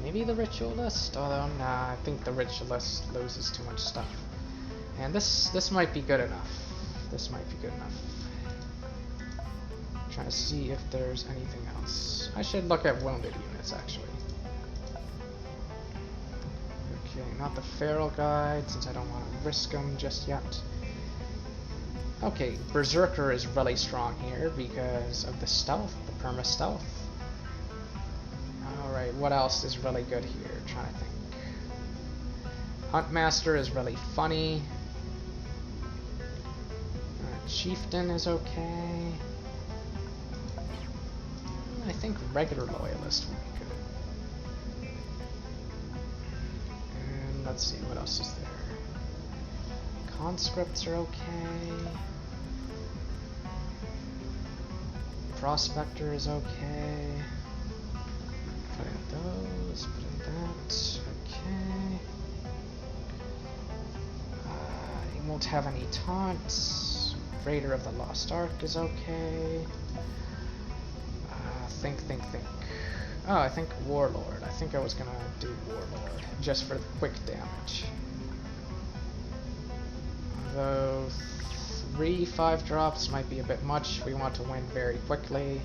Maybe the Ritualist, although nah, I think the Ritualist loses too much stuff. And this might be good enough. This might be good enough. Trying to see if there's anything else. I should look at wounded units actually. Okay, not the Feral Guide since I don't want to risk them just yet. Okay, Berserker is really strong here because of the stealth, the perma stealth. Alright, what else is really good here? I'm trying to think. Huntmaster is really funny. Chieftain is okay. I think regular Loyalist would be good. And let's see, what else is there? Conscripts are okay. Prospector is okay. Put in those, put in that. Okay. He won't have any taunts. Raider of the Lost Ark is okay. Think. Oh, I think Warlord. I think I was gonna do Warlord just for the quick damage. Though 3 5-drops might be a bit much. We want to win very quickly.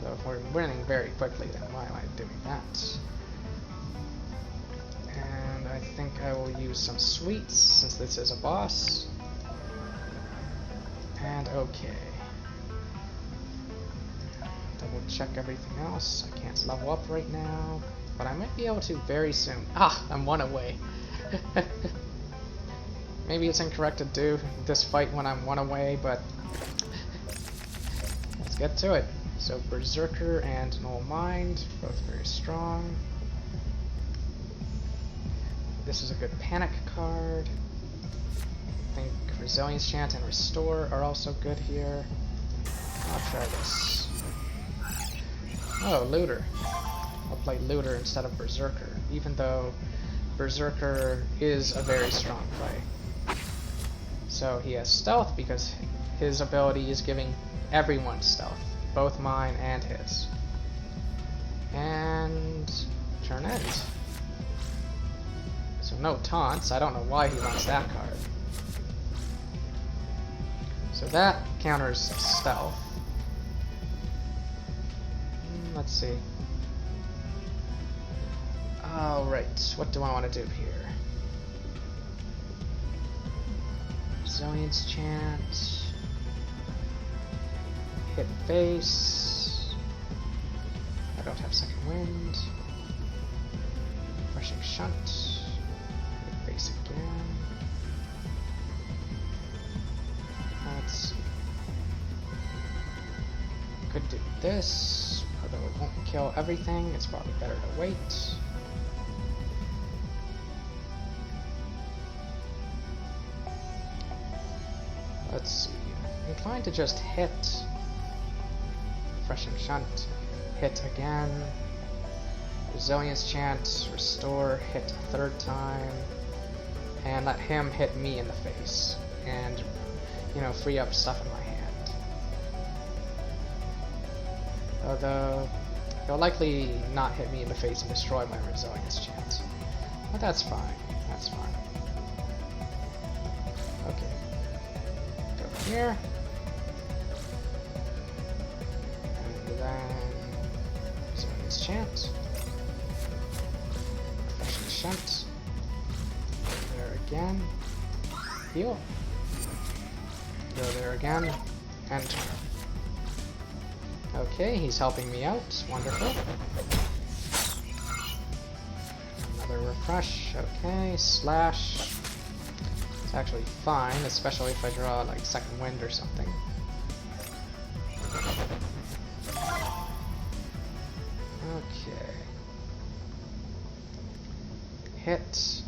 Though if we're winning very quickly, then why am I doing that? And I think I will use some sweets since this is a boss. And okay. Double check everything else. I can't level up right now, but I might be able to very soon. Ah, I'm 1 away. Maybe it's incorrect to do this fight when I'm 1 away, but let's get to it. So Berserker and Null Mind, both very strong. This is a good panic card. I think Resilience Chant and Restore are also good here. I'll try this. Oh, Looter. I'll play Looter instead of Berserker, even though Berserker is a very strong play. So he has stealth because his ability is giving everyone stealth, both mine and his. And turn end. So no taunts. I don't know why he wants that card. So that counters stealth. Let's see. Alright, what do I want to do here? Resilience Chant. Hit face. I don't have second wind. Refreshing Shunt. Hit face again. this. Although it won't kill everything, it's probably better to wait. Let's see. I'm inclined to just hit. Refresh Chant. Hit again. Resilience Chant. Restore. Hit a third time. And let him hit me in the face. And, you know, free up stuff in my hand. Although, he'll likely not hit me in the face and destroy my Resilience Chant. But that's fine. That's fine. Okay. Go here. And then Resilience Chant. Refresh Chant. There again. Heal. Go there again. And turn. Okay, he's helping me out. Wonderful. Another refresh. Okay, slash. It's actually fine, especially if I draw like second wind or something. Okay. Hit.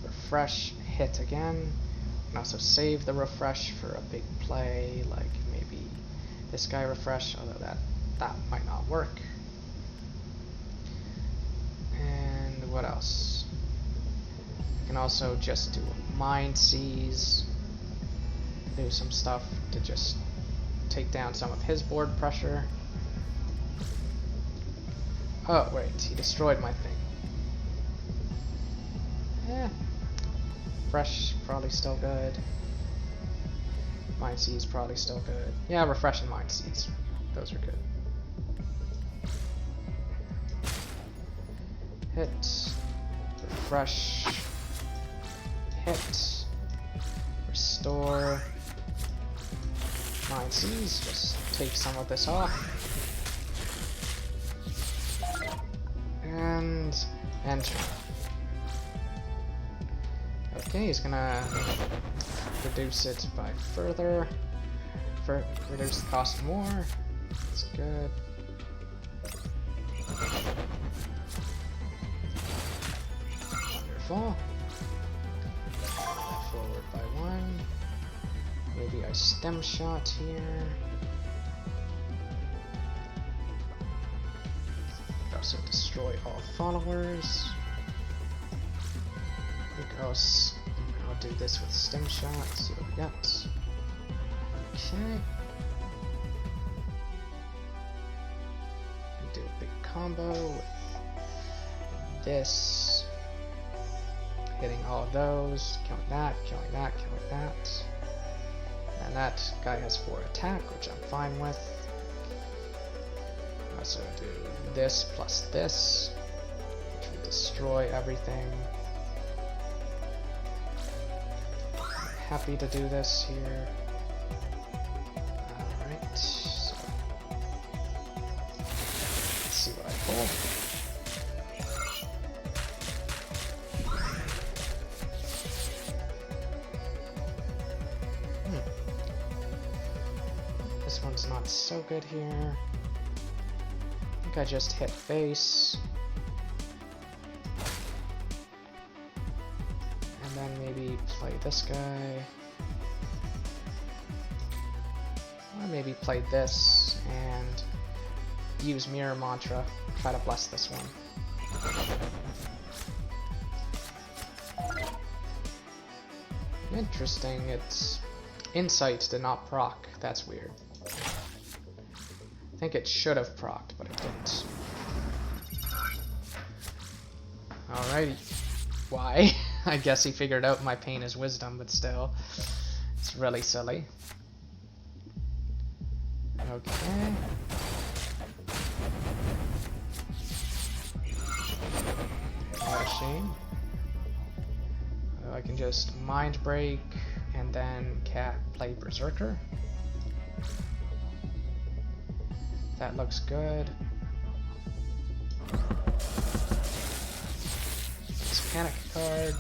Refresh. Hit again. You can also save the refresh for a big play, like maybe this guy refresh, although that might not work. And what else? I can also just do a Mind Seize, do some stuff to just take down some of his board pressure. Oh wait, he destroyed my thing. Refresh, probably still good. Mind Seize, probably still good. Yeah, Refresh and Mind Seize. Those are good. Hit. Refresh. Hit. Restore. Mind Seize, just take some of this off. And enter. Okay, he's gonna reduce it by further. Reduce the cost more. That's good. Wonderful. Forward by one. Maybe I stem shot here. Also destroy all followers. I'll do this with stem shot, see what we got. Okay. Do a big combo with this. Hitting all of those, killing that, killing that, killing that. And that guy has 4 attack, which I'm fine with. Also do this plus this, which will destroy everything. Happy to do this here. Alright, so let's see what I pull. This one's not so good here. I think I just hit face. And then maybe play this guy. Or maybe play this and use Mirror Mantra. Try to bless this one. Interesting, it's Insight did not proc. That's weird. I think it should have procced, but it didn't. Alrighty. Why? I guess he figured out my pain is wisdom, but still. It's really silly. Okay. What a shame. I can just Mind Break and then play Berserker. That looks good. This Panic card.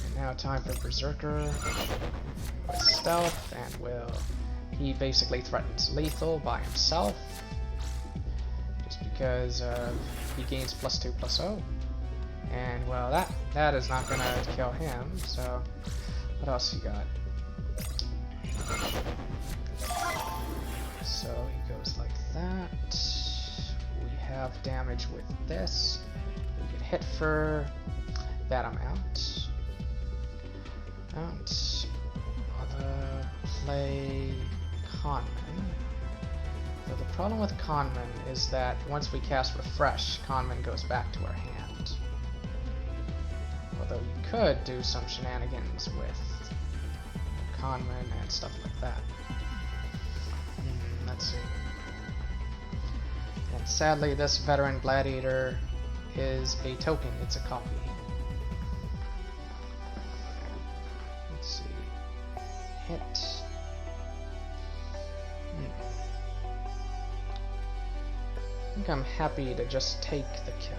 And now time for Berserker with Stealth, and we'll he basically threatens lethal by himself. Just because he gains +2/+0. And well, that is not gonna kill him, so what else you got? So he goes like that. We have damage with this. We get hit for that amount. Play Conman. So the problem with Conman is that once we cast Refresh, Conman goes back to our hand. Although you could do some shenanigans with Conman and stuff like that. Let's see. And sadly, this veteran gladiator is a token, it's a copy. Let's see. Hit. I think I'm happy to just take the kill.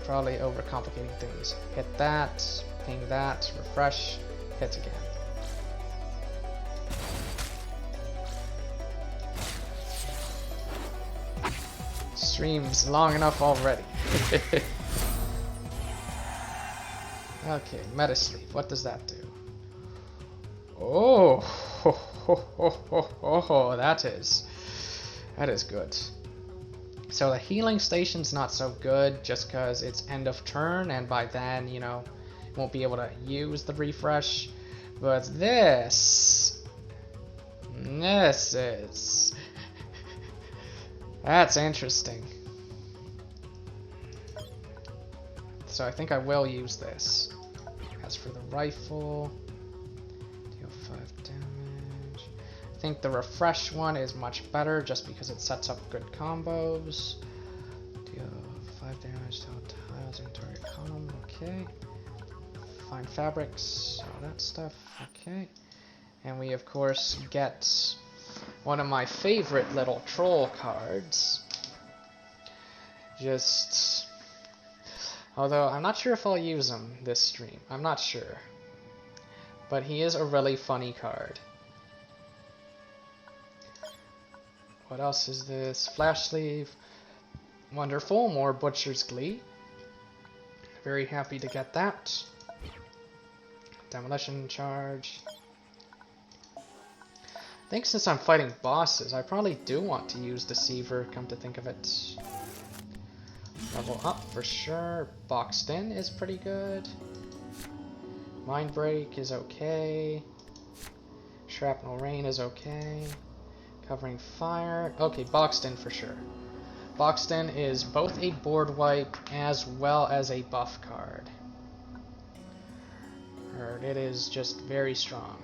Probably overcomplicating things. Hit that, ping that, refresh, hit again. Stream's long enough already. Okay, meta sleep. What does that do? Oh, that is good. So the healing station's not so good just because it's end of turn, and by then, you know, won't be able to use the refresh. But this is... That's interesting. So I think I will use this. As for the rifle, deal 5 damage. I think the refresh one is much better just because it sets up good combos. Deal 5 damage to all tiles in target column. Okay. Find fabrics, all that stuff. Okay. And we of course get one of my favorite little troll cards. Just... Although I'm not sure if I'll use him this stream. I'm not sure. But he is a really funny card. What else is this? Flash sleeve. Wonderful. More Butcher's Glee. Very happy to get that. Demolition charge. I think since I'm fighting bosses, I probably do want to use Deceiver, come to think of it. Level up for sure. Boxed in is pretty good. Mind Break is okay. Shrapnel Rain is okay. Covering Fire. Okay, Boxed in for sure. Boxed in is both a board wipe as well as a buff card. It is just very strong.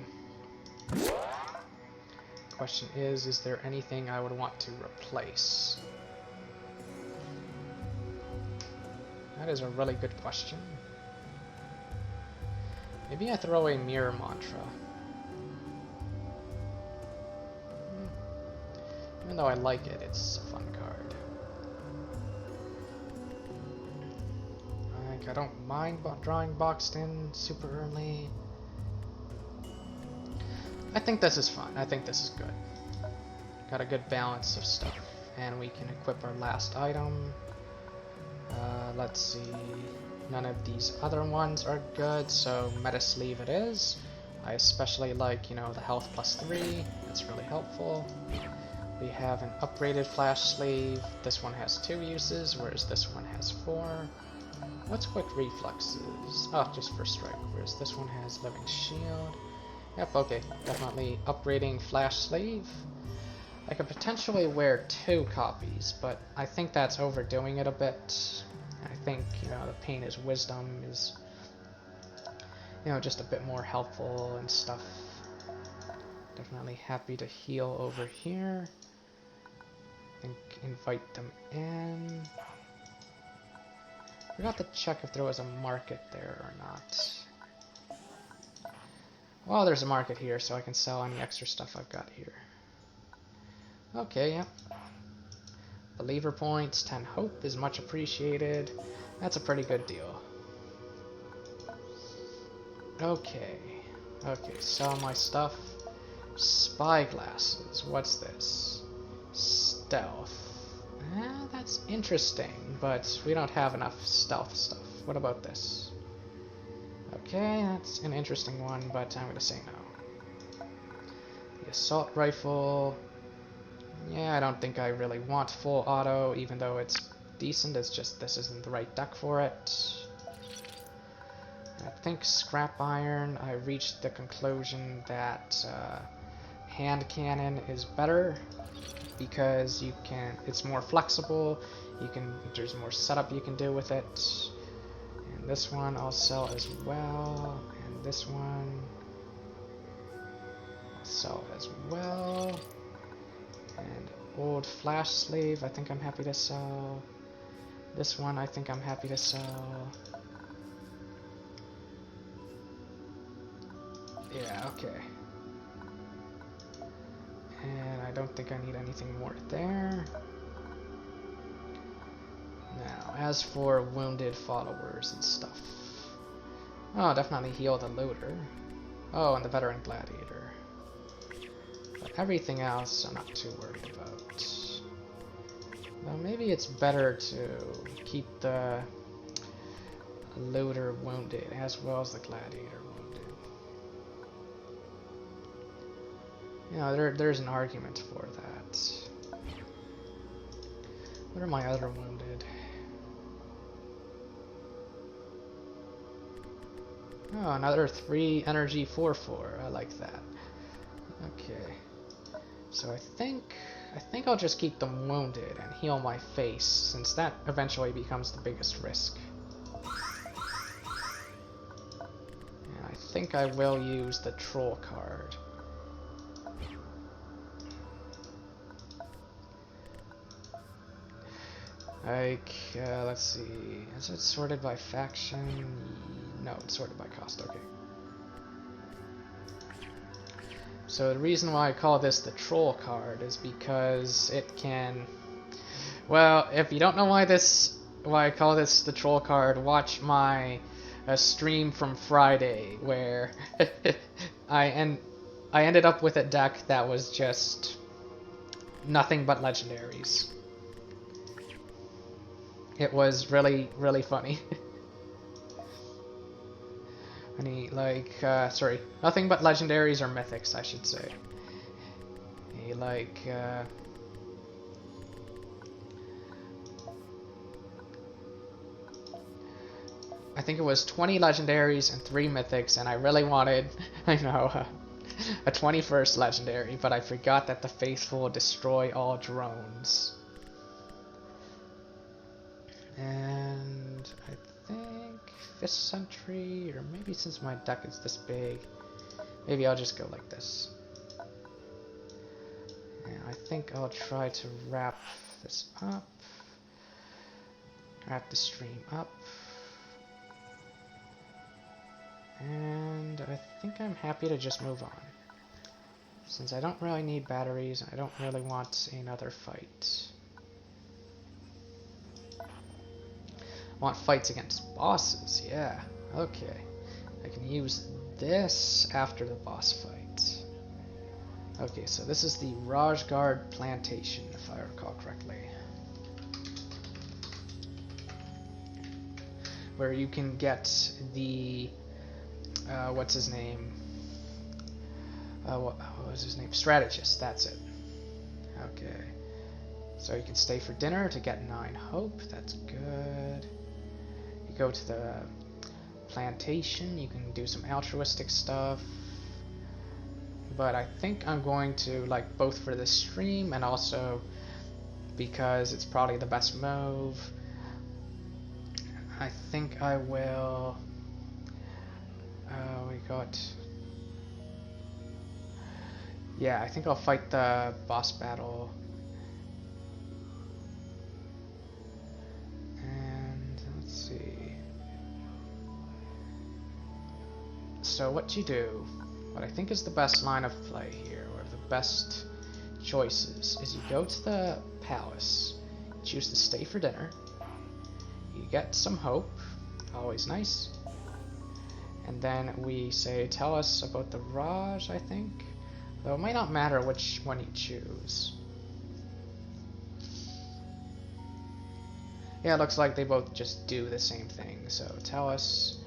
Question is there anything I would want to replace? That is a really good question. Maybe I throw a Mirror Mantra. Even though I like it, it's a fun card. I don't mind drawing Boxed in super early. I think this is fun. I think this is good. Got a good balance of stuff. And we can equip our last item. Let's see. None of these other ones are good, so Meta Sleeve it is. I especially like, you know, the health +3. That's really helpful. We have an upgraded Flash Sleeve. This one has 2 uses, whereas this one has 4. What's Quick Reflexes? Oh, just First Strike, whereas this one has Living Shield. Yep, okay, definitely upgrading Flash Sleeve. I could potentially wear 2 copies, but I think that's overdoing it a bit. I think, you know, the Pain is Wisdom is, you know, just a bit more helpful and stuff. Definitely happy to heal over here. I think invite them in. Forgot to check if there was a market there or not. Well, there's a market here, so I can sell any extra stuff I've got here. Okay, yeah. Believer points, 10 hope is much appreciated. That's a pretty good deal. Okay. Okay, sell my stuff. Spyglasses. What's this? Stealth. That's interesting, but we don't have enough stealth stuff. What about this? Okay, that's an interesting one, but I'm gonna say no. The assault rifle. Yeah, I don't think I really want full auto, even though it's decent. It's just this isn't the right deck for it. I think scrap iron, I reached the conclusion that hand cannon is better because it's more flexible, there's more setup you can do with it. And this one I'll sell as well, and this one I'll sell as well. And old flash sleeve, I think I'm happy to sell. This one I think I'm happy to sell. Yeah, okay. And I don't think I need anything more there. Now, as for wounded followers and stuff. Oh, definitely heal the looter. Oh, and the veteran gladiator. But everything else I'm not too worried about. Well, maybe it's better to keep the looter wounded as well as the gladiator wounded. You know, there's an argument for that. What are my other wounded? Oh, another 3 energy 4/4. I like that. Okay. So I think I'll just keep them wounded and heal my face, since that eventually becomes the biggest risk. And I think I will use the troll card. Like, let's see, is it sorted by faction? No, it's sorted by cost, okay. So the reason why I call this the troll card is because it can, well, if you don't know why I call this the troll card, watch my stream from Friday where I ended up with a deck that was just nothing but legendaries. It was really, really funny. Sorry, nothing but legendaries or mythics, I should say. I think it was 20 legendaries and 3 mythics, and I really wanted, I know, a 21st legendary, but I forgot that the faithful destroy all drones. And I think Fist Sentry, or maybe since my deck is this big, maybe I'll just go like this. And I think I'll try to wrap this up, wrap the stream up. And I think I'm happy to just move on, since I don't really need batteries and I don't really want another fight. Want fights against bosses, yeah, okay. I can use this after the boss fight. Okay, so this is the Rajgard Plantation, if I recall correctly. Where you can get the, what's his name? What was his name? Strategist, that's it. Okay. So you can stay for dinner to get 9 hope, that's good. Go to the plantation, you can do some altruistic stuff, but I think I'm going to, like, both for this stream and also because it's probably the best move, I think I will, yeah, I think I'll fight the boss battle. So what you do, what I think is the best line of play here, or the best choices, is you go to the palace, choose to stay for dinner, you get some hope, always nice, And then we say, tell us about the Raj, I think. Though it might not matter which one you choose. Yeah, it looks like they both just do the same thing. So tell us,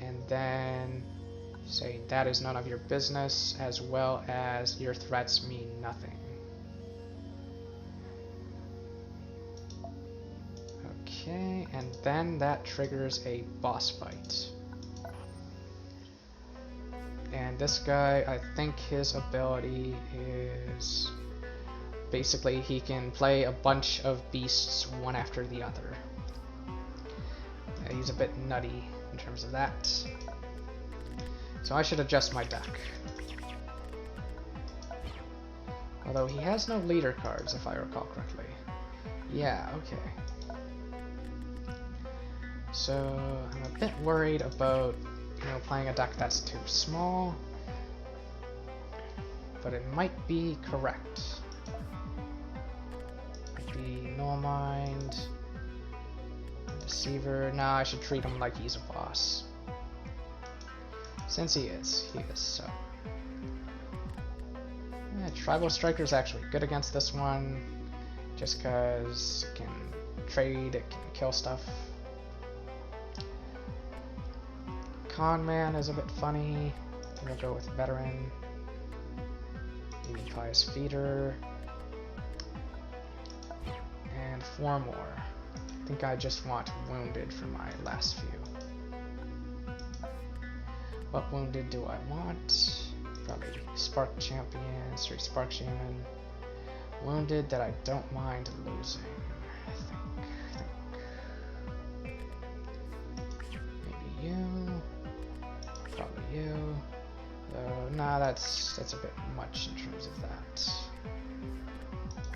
and then say that is none of your business, as well as your threats mean nothing. Okay, and then that triggers a boss fight. And this guy, I think his ability is basically he can play a bunch of beasts one after the other. Yeah, he's a bit nutty in terms of that. So I should adjust my deck. Although he has no leader cards, if I recall correctly. Yeah, okay. So I'm a bit worried about, playing a deck that's too small. But it might be correct. Maybe Null Mind, Deceiver. Nah, I should treat him like he's a boss. Since he is, so. Yeah, Tribal Striker's actually good against this one, just because it can trade, it can kill stuff. Con Man is a bit funny. We'll go with Veteran. Maybe Pious Feeder. And 4 more. I think I just want Wounded for my last few. What Wounded do I want? Probably Spark Champion, 3 Spark Shaman. Wounded that I don't mind losing, I think. Maybe you. Probably you. Nah, that's a bit much in terms of that.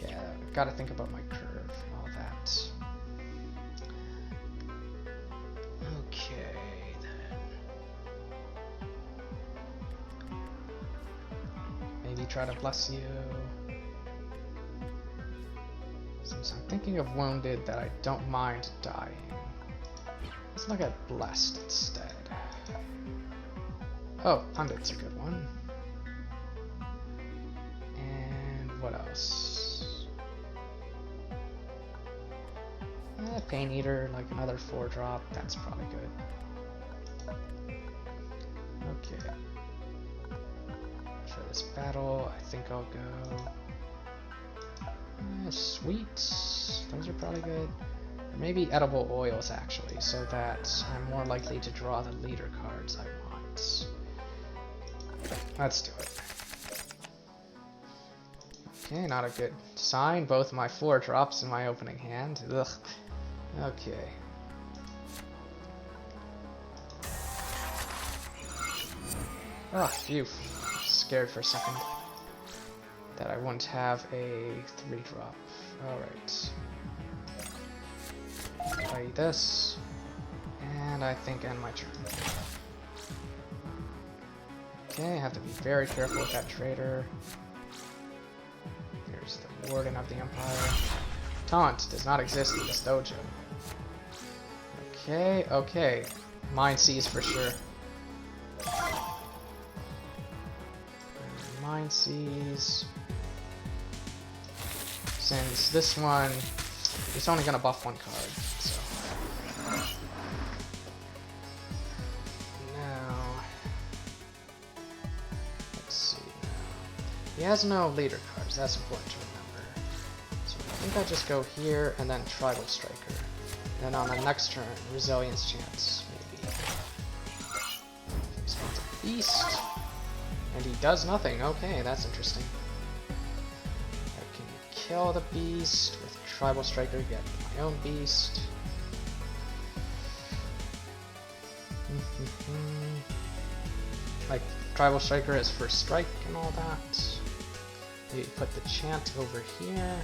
Yeah, gotta think about my curve and all that. Okay, then. Maybe try to bless you. Since I'm thinking of Wounded that I don't mind dying, let's look at Blessed instead. Oh, Pundit's a good one. And what else? Pain Eater, like another 4-drop, that's probably good. Okay. For this battle, I think I'll go... sweet, those are probably good. Or maybe edible oils, actually, so that I'm more likely to draw the leader cards I want. Let's do it. Okay, not a good sign. Both my 4-drops in my opening hand. Ugh. Okay. Oh, phew. Scared for a second that I wouldn't have a 3-drop. Alright. Play this. And I think end my turn. Okay, I have to be very careful with that trader. Here's the Warden of the Empire. Taunt does not exist in this dojo. Okay, okay. Mind Seize for sure. Mind Seize. Since this one is only gonna buff 1 card, so. He has no leader cards, that's important to remember. So I think I just go here and then Tribal Striker. And then on the next turn, Resilience Chant, maybe. He's got a Beast. And he does nothing. Okay, that's interesting. I can kill the Beast with Tribal Striker, get my own Beast. Like, Tribal Striker is first strike and all that. You put the chant over here.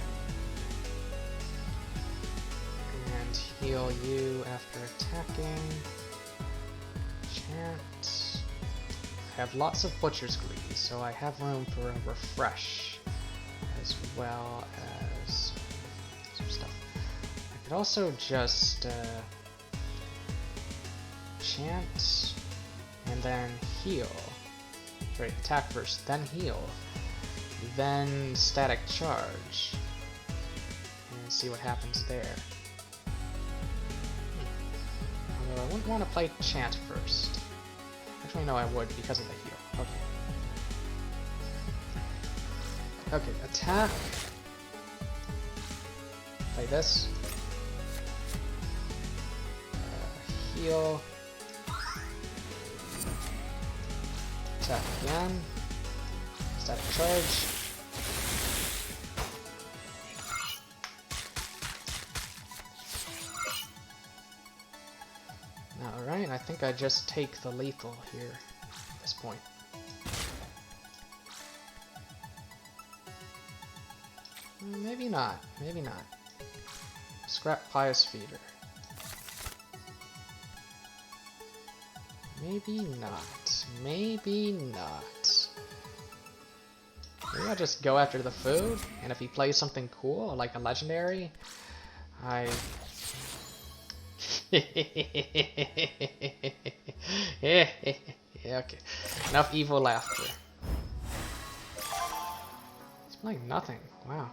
And heal you after attacking. Chant. I have lots of Butcher's Grease, so I have room for a refresh. As well as some stuff. I could also just chant and then heal. Sorry, attack first, then heal, then static charge, and see what happens there. Although I wouldn't want to play Chant first. Actually, no, I would because of the heal. Okay. Okay, attack. Play this. Heal. Attack again. Static charge. Alright, I think I just take the lethal here at this point. Maybe not, maybe not. Scrap Pious Feeder. Maybe not. Maybe not. Maybe I'll just go after the food, and if he plays something cool, like a legendary, I... yeah, okay. Enough evil laughter. He's playing nothing. Wow.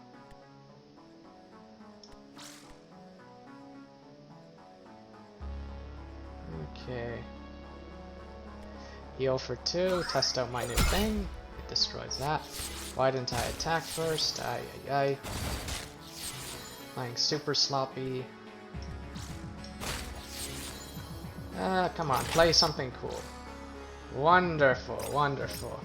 Okay. Heal for 2, test out my new thing. It destroys that. Why didn't I attack first? Ay ay ay. Playing super sloppy. Come on, play something cool. Wonderful, wonderful.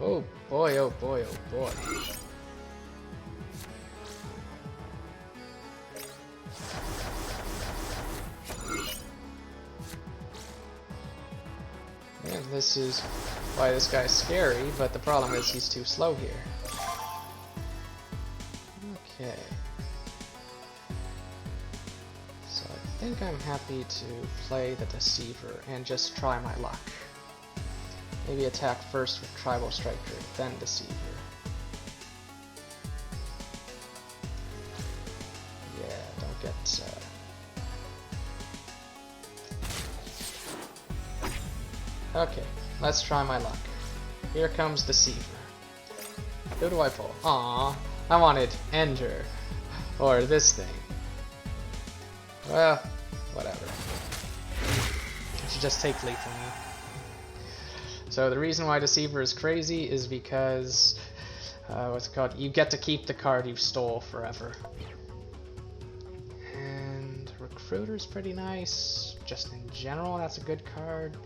Oh boy, oh boy, oh boy. And this is why this guy's scary, but the problem is he's too slow here. Okay. So I think I'm happy to play the Deceiver and just try my luck. Maybe attack first with Tribal Striker, then Deceiver. Yeah, don't get... Okay, let's try my luck. Here comes Deceiver. Who do I pull? Aww, I wanted Ender. Or this thing. Well, whatever. I should just take lethal now. So the reason why Deceiver is crazy is because, what's it called? You get to keep the card you stole forever. And Recruiter's pretty nice. Just in general, that's a good card.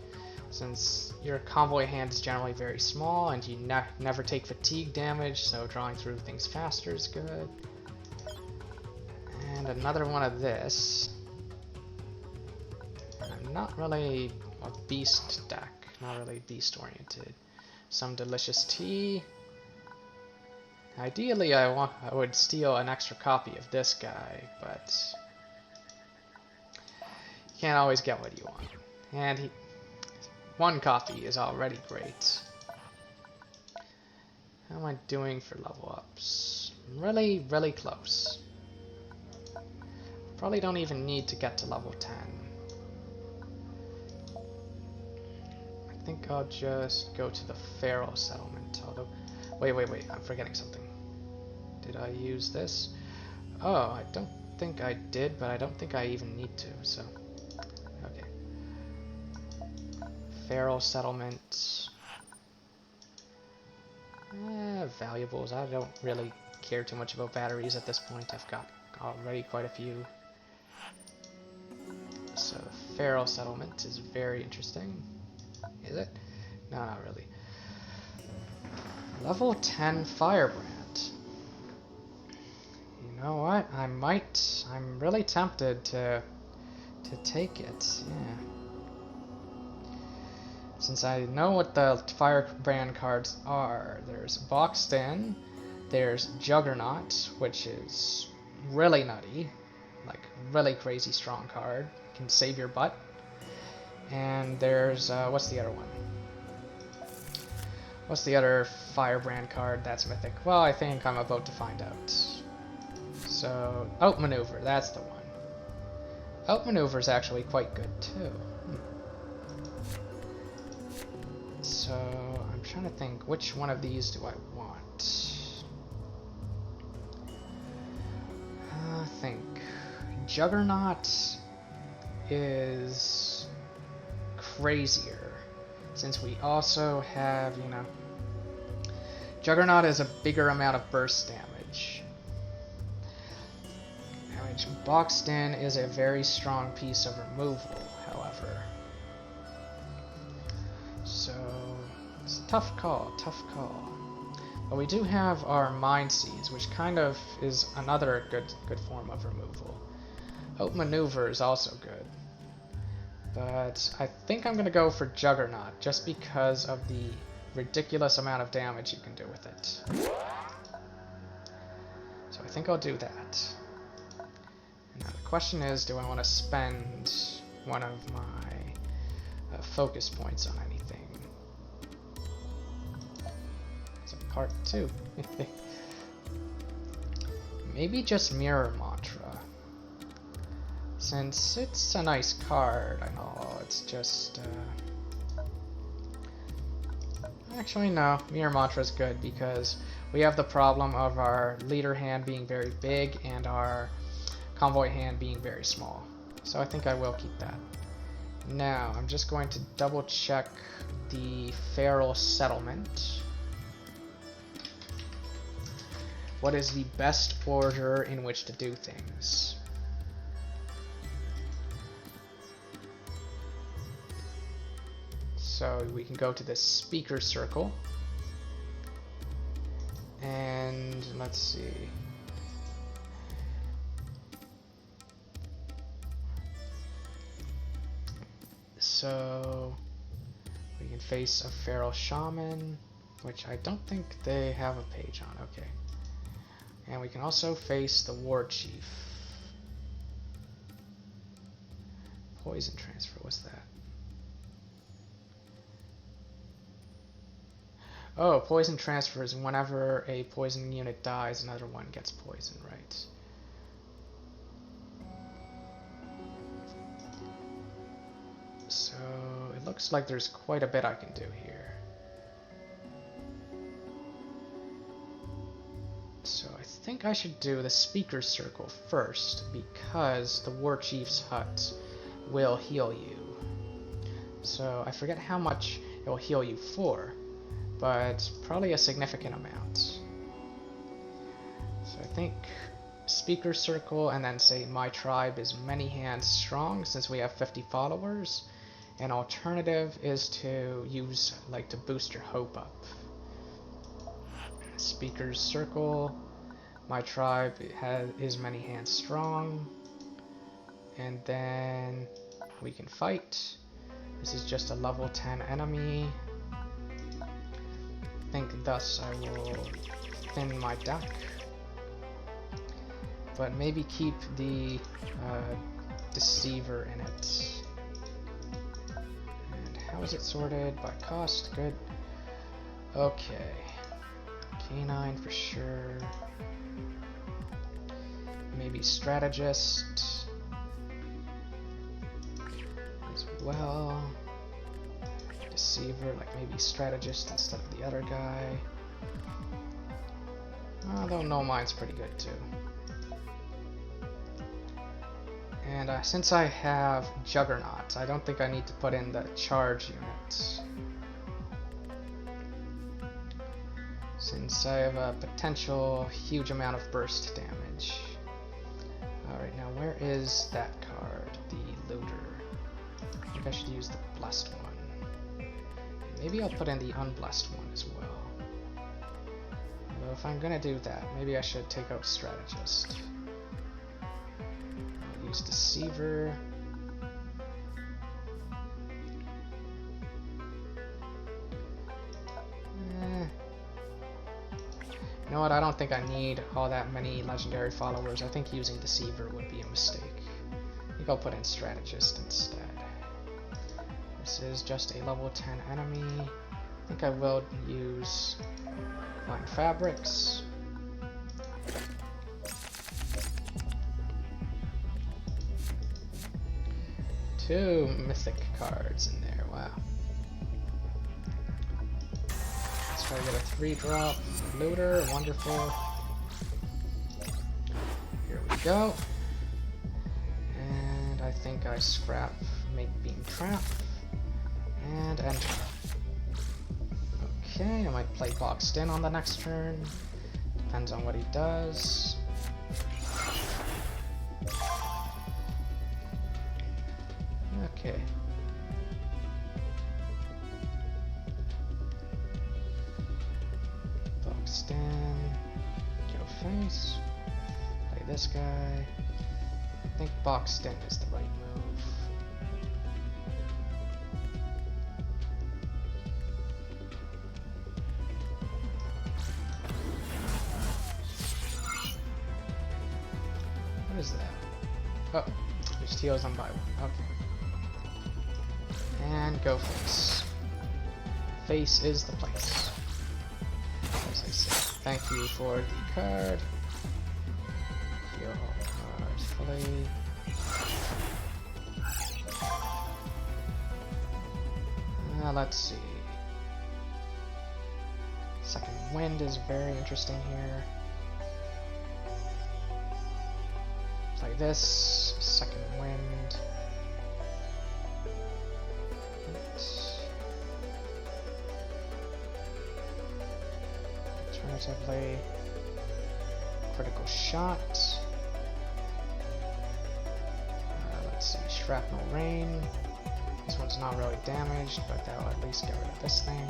Since your convoy hand is generally very small and you never take fatigue damage, so drawing through things faster is good. And another one of this. I'm not really a beast deck, not really beast oriented. Some delicious tea. Ideally I would steal an extra copy of this guy, but you can't always get what you want. And one copy is already great. How am I doing for level ups? Really, really close. Probably don't even need to get to level 10. I think I'll just go to the Feral Settlement, although... Wait, I'm forgetting something. Did I use this? Oh, I don't think I did, but I don't think I even need to, so... Okay. Feral Settlement. Valuables. I don't really care too much about batteries at this point. I've got already quite a few. So, Feral Settlement is very interesting. Is it? No, not really. Level 10 Firebrand. You know what? I'm really tempted to take it. Yeah. Since I know what the Firebrand cards are, there's Boxed In, there's Juggernaut, which is really nutty, like really crazy strong card, can save your butt, and there's, what's the other one? What's the other Firebrand card that's mythic? Well, I think I'm about to find out. So, Outmaneuver, that's the one. Outmaneuver is actually quite good too. So I'm trying to think, which one of these do I want? I think Juggernaut is crazier, since we also have, you know, Juggernaut is a bigger amount of burst damage. Boxed in is a very strong piece of removal, however. So it's a tough call, tough call. But we do have our Mind Seeds, which kind of is another good form of removal. Outmaneuver is also good. But I think I'm going to go for Juggernaut, just because of the ridiculous amount of damage you can do with it. So I think I'll do that. Now the question is, do I want to spend one of my focus points on anything? It's a part 2. Maybe just Mirror Mantra. Since it's a nice card, I know, it's just... Actually, no. Mirror Mantra is good because we have the problem of our leader hand being very big and our convoy hand being very small. So I think I will keep that. Now, I'm just going to double check the Feral Settlement. What is the best order in which to do things? So we can go to the Speaker Circle. And let's see. So we can face a Feral Shaman, which I don't think they have a page on. Okay. And we can also face the Warchief. Poison Transfer, what's that? Oh, Poison Transfer is whenever a poison unit dies, another one gets poisoned, right? So it looks like there's quite a bit I can do here. So I think I should do the Speaker Circle first, because the Warchief's hut will heal you. So I forget how much it will heal you for, but probably a significant amount. So I think Speaker Circle, and then say my tribe is many hands strong since we have 50 followers. An alternative is to use, like, to boost your hope up. Speaker's Circle, my tribe is many hands strong. And then we can fight. This is just a level 10 enemy. I think thus I will thin my deck. But maybe keep the Deceiver in it. How is it sorted? By cost? Good. Okay. Canine for sure. Maybe Strategist as well. Deceiver, like maybe Strategist instead of the other guy. Although No Mind's pretty good too. And since I have Juggernaut, I don't think I need to put in the charge unit. Since I have a potential huge amount of burst damage. Alright, now where is that card? The Looter. I think I should use the Blessed one. Maybe I'll put in the Unblessed one as well. Although if I'm gonna do that, maybe I should take out Strategist. Deceiver. You know what, I don't think I need all that many legendary followers. I think using Deceiver would be a mistake. I think I'll put in Strategist instead. This is just a level 10 enemy. I think I will use Flying Fabrics. 2 mythic cards in there, wow. Let's try to get a 3-drop looter, wonderful. Here we go. And I think I scrap Make Beam Trap. And enter. Okay, I might play Boxed In on the next turn. Depends on what he does. Okay. Boxed In. Go face. Play this guy. I think Boxed In is the right move. What is that? Oh, just heals on by one. Okay. And go face. Face is the place. As I said, thank you for the card. Heal cards fully. Let's see. Second Wind is very interesting here. Play this. Second Wind. Alternatively, Critical Shot. Let's see. Shrapnel Rain. This one's not really damaged, but that'll at least get rid of this thing.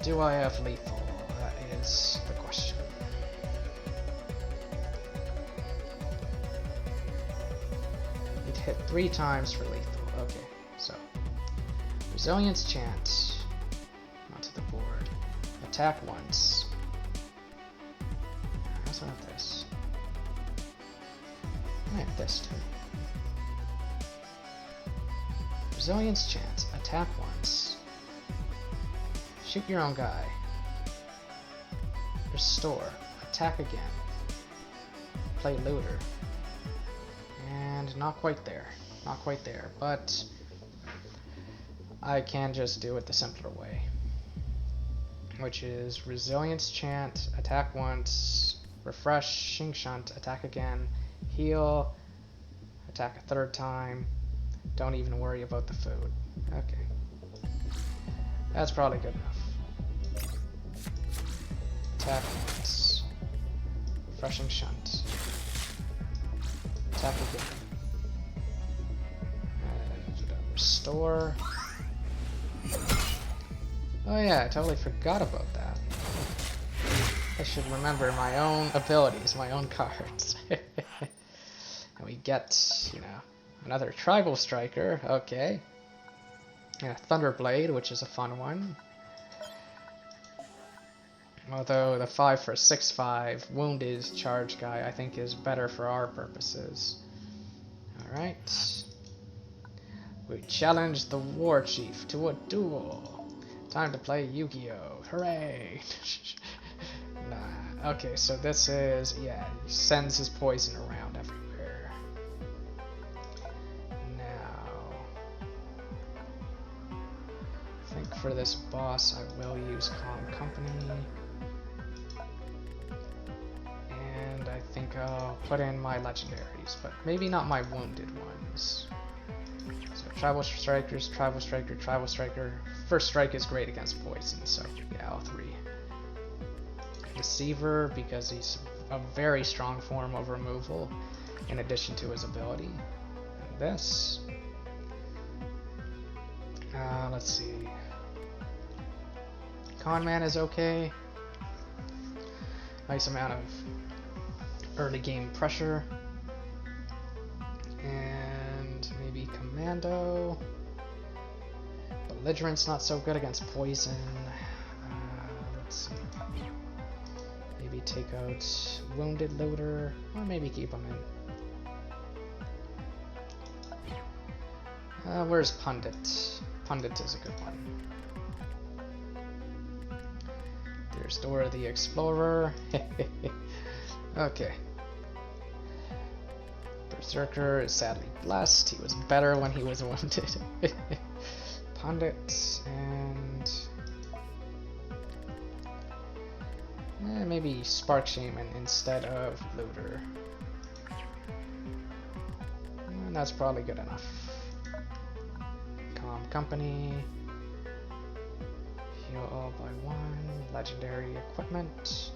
Do I have lethal? That is the question. It hit 3 times for lethal. Okay, so Resilience Chant onto the board. Attack once. What's not this? I have this too. Resilience Chant. Attack once. Shoot your own guy. Restore. Attack again. Play looter. And not quite there. Not quite there, but I can just do it the simpler way. Which is Resilience Chant, attack once, Refresh Shunt, attack again, heal, attack a 3rd time, don't even worry about the food. Okay. That's probably good enough. Attack once. Refreshing Shunt. Attack again. And restore. Oh yeah, I totally forgot about that. I should remember my own abilities, my own cards. And we get, you know, another Tribal Striker, okay. And a Thunderblade, which is a fun one. Although the 5 for 6/5 wounded charge guy I think is better for our purposes. Alright. We challenge the Warchief to a duel. Time to play Yu-Gi-Oh! Hooray! Nah. Okay, so this is, yeah, he sends his poison around everywhere. Now, I think for this boss I will use Calm Company. And I think I'll put in my legendaries, but maybe not my wounded ones. So Tribal Strikers, Tribal Striker, Tribal Striker. First strike is great against poison, so yeah, all 3. Deceiver, because he's a very strong form of removal, in addition to his ability. And this. Let's see. Conman is okay. Nice amount of early game pressure. And maybe Commando. Belligerent's not so good against poison. Let's see. Maybe take out Wounded Looter, or maybe keep him in. Where's Pundit? Pundit is a good one. There's Dora the Explorer. Okay. Berserker is sadly blessed. He was better when he was wounded. Bandit and maybe Spark Shaman instead of Looter. And that's probably good enough. Calm Company. Heal all by 1. Legendary equipment.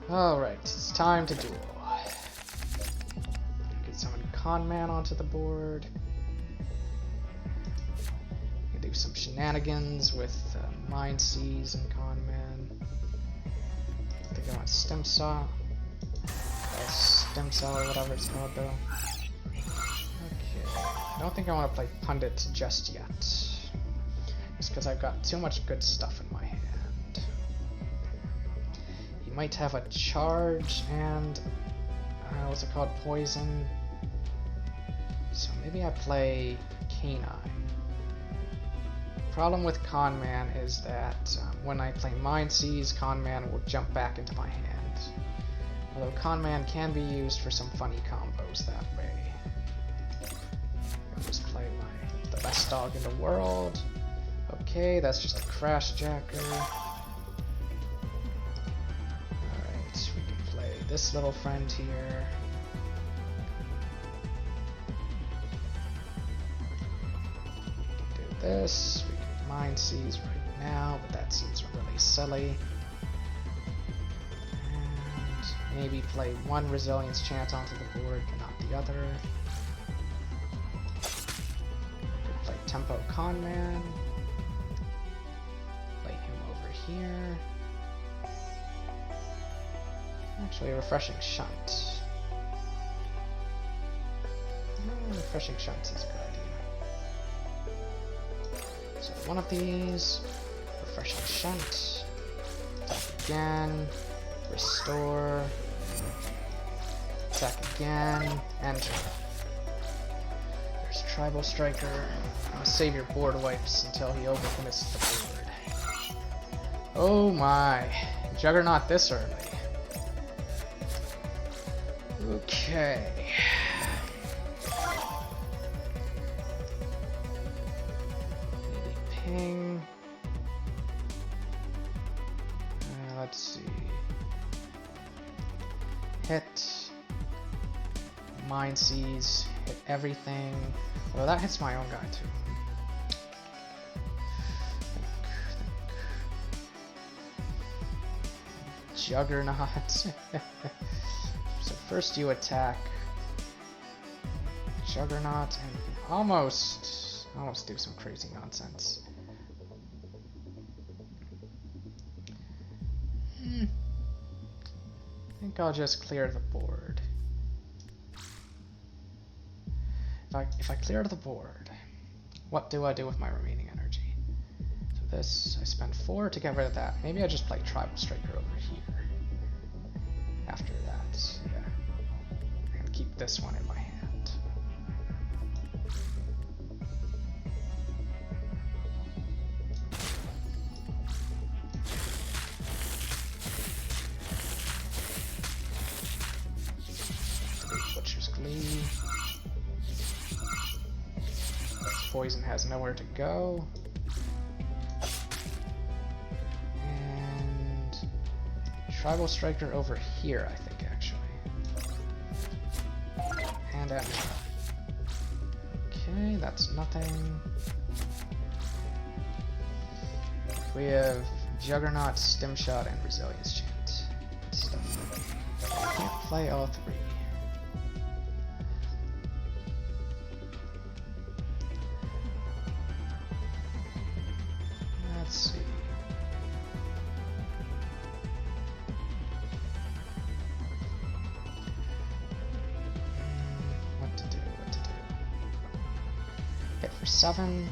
Alright, it's time to duel. Get someone Conman onto the board. Do some shenanigans with Mind Seize and Conman. I think I want Stem Saw. Stem Saw or whatever it's called though. Okay. I don't think I want to play Pundit just yet. Just because I've got too much good stuff in my hand. He might have a charge and what's it called? Poison. So maybe I play Canine. Problem with Conman is that when I play Mind Seize, Conman will jump back into my hand. Although Conman can be used for some funny combos that way. I'll just play the best dog in the world. Okay, that's just a Crash Jacker. Alright, we can play this little friend here. We can do this. We can Mind Seize right now, but that seems really silly. And maybe play one Resilience Chant onto the board, but not the other. Could play Tempo Conman. Play him over here. Actually, Refreshing Shunt. Refreshing Shunt is a good idea. So one of these, Refreshing Shunt, attack again, restore, attack again, enter. There's Tribal Striker. I'm gonna save your board wipes until he overcommits the board. Oh my, Juggernaut this early. Okay. Ping. Let's see. Hit. Mind Seize. Hit everything. Well, that hits my own guy too. Juggernaut. So first you attack Juggernaut and you can almost do some crazy nonsense. I think I'll just clear the board. If I clear the board, what do I do with my remaining energy? So this, I spend 4 to get rid of that. Maybe I just play Tribal Striker over here. After that, yeah. And keep this one in my hand. Poison has nowhere to go. And Tribal Striker over here, I think, actually. And enter. Okay, that's nothing. We have Juggernaut, Stim Shot, and Resilience Chant. Stuff. I can't play all 3. What to do? Hit for 7.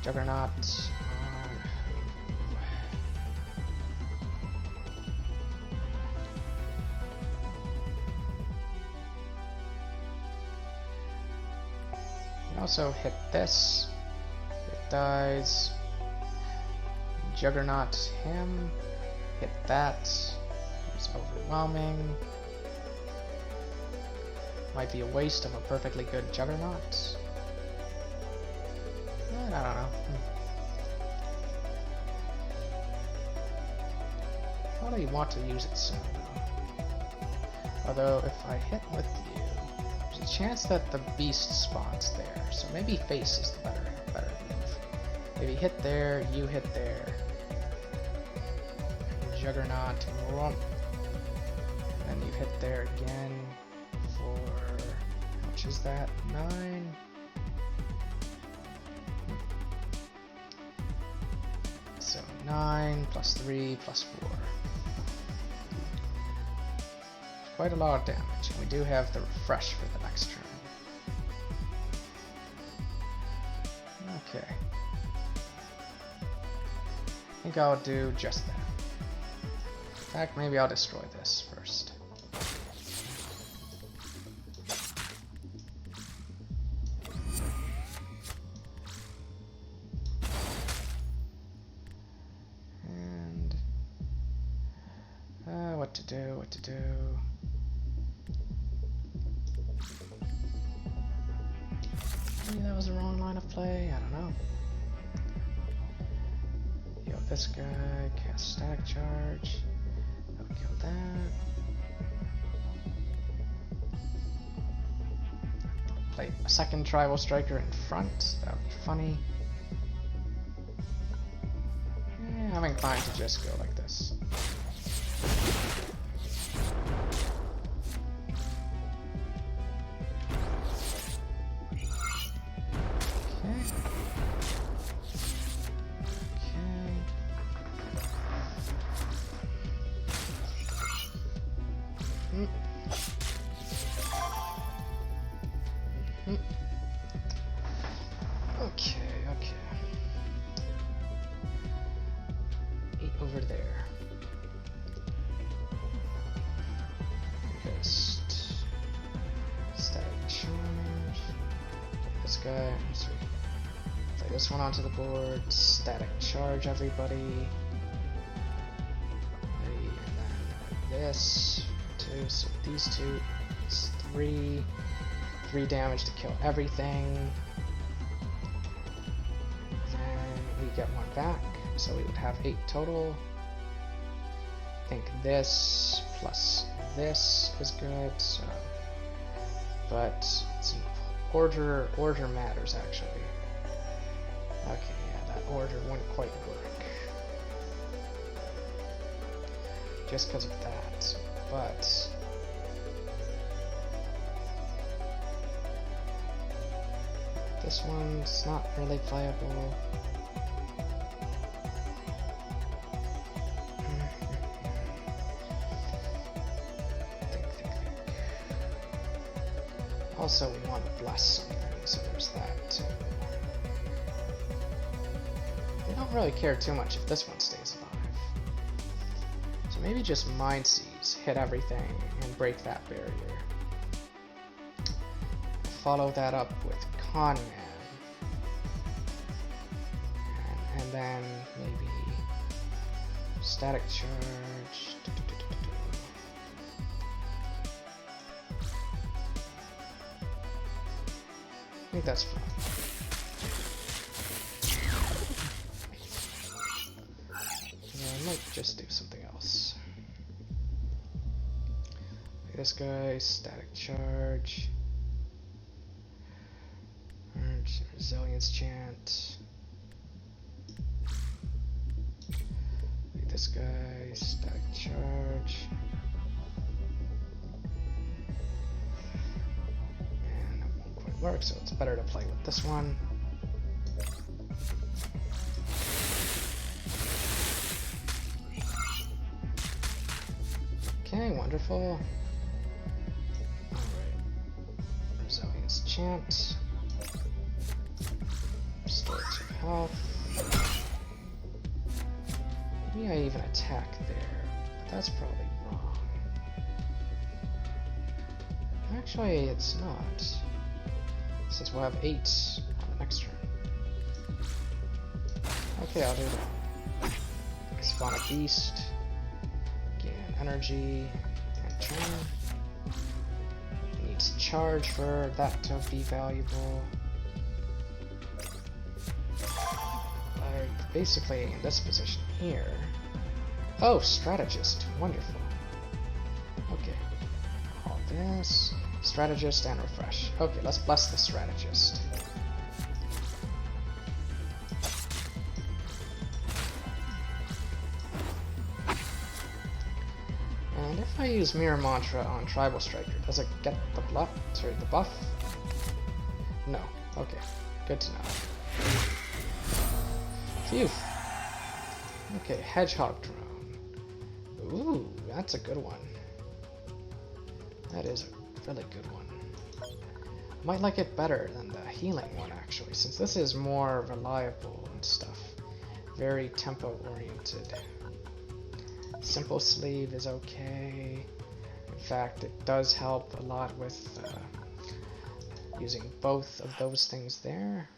Juggernaut. Also hit this. It dies. Juggernaut him. Hit that. It's overwhelming. might be a waste of a perfectly good Juggernaut. But I don't know. Probably want to use it soon, though. Although, if I hit with you, there's a chance that the beast spawns there. So maybe face is the better move. Maybe hit there, you hit there. Juggernaut, and you hit there again for, how much is that? 9? So 9 plus 3 plus 4. Quite a lot of damage, and we do have the refresh for the next turn. Okay. I think I'll do just that. In fact, maybe I'll destroy this first. And what to do. Maybe that was the wrong line of play, I don't know. Yo, this guy, cast static charge. I'll kill that. Play a second tribal striker in front, that would be funny. Yeah, I'm inclined to just go like this. Okay. 8 over there. Just static charge. This guy. Sorry. Play this one onto the board. Static charge everybody. And then this. 2. So these two. It's 3. 3 damage to kill everything. Get 1 back, so we would have 8 total. I think this plus this is good, so. But it's order matters actually. Okay, yeah, that order wouldn't quite work. Just because of that, but. This one's not really playable. Also, we want to bless something, so there's that too. We don't really care too much if this one stays alive. So maybe just Mind Seize, hit everything, and break that barrier. Follow that up with Con Man. And then maybe Static Charge. I think that's fine. I might just do something else. Like this guy, static charge. Resilience Chant. Like this guy, static charge. Work, so it's better to play with this one. Okay, wonderful. Alright. Resilience Chant. Restore 2 health. Maybe I even attack there, but that's probably wrong. Actually, it's not. Since we'll have 8 on the next turn. Okay, I'll do that. Spawn a beast, gain energy, and turn. It needs charge for that to be valuable. Like, basically in this position here. Oh, strategist. Wonderful. Okay. All this. Strategist and refresh. Okay, let's bless the strategist. And if I use Mirror Mantra on Tribal Striker, does it get the buff? No. Okay. Good to know. Phew. Okay, Hedgehog Drone. Ooh, that's a good one. That is a really good one. Might like it better than the healing one, actually, since this is more reliable and stuff. Very tempo-oriented. Simple Sleeve is okay. In fact, it does help a lot with using both of those things there.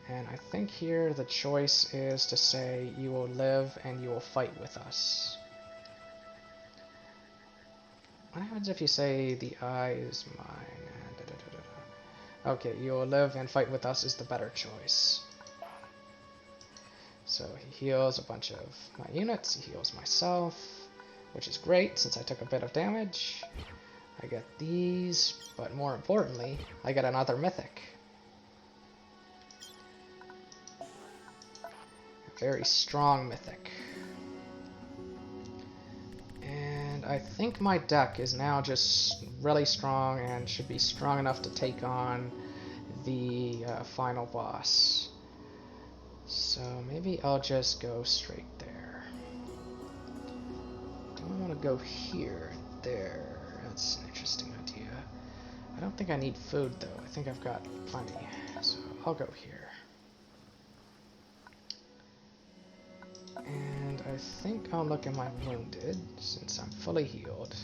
And I think here the choice is to say you will live and you will fight with us. What happens if you say the eye is mine? Okay, you will live and fight with us is the better choice. So he heals a bunch of my units, he heals myself, which is great since I took a bit of damage. I get these, but more importantly, I get another mythic. A very strong mythic. And I think my deck is now just really strong and should be strong enough to take on the final boss. So maybe I'll just go straight there. Do I want to go here? There. That's an interesting idea. I don't think I need food though. I think I've got plenty. So I'll go here. And I think I'll look at my wounded since I'm fully healed.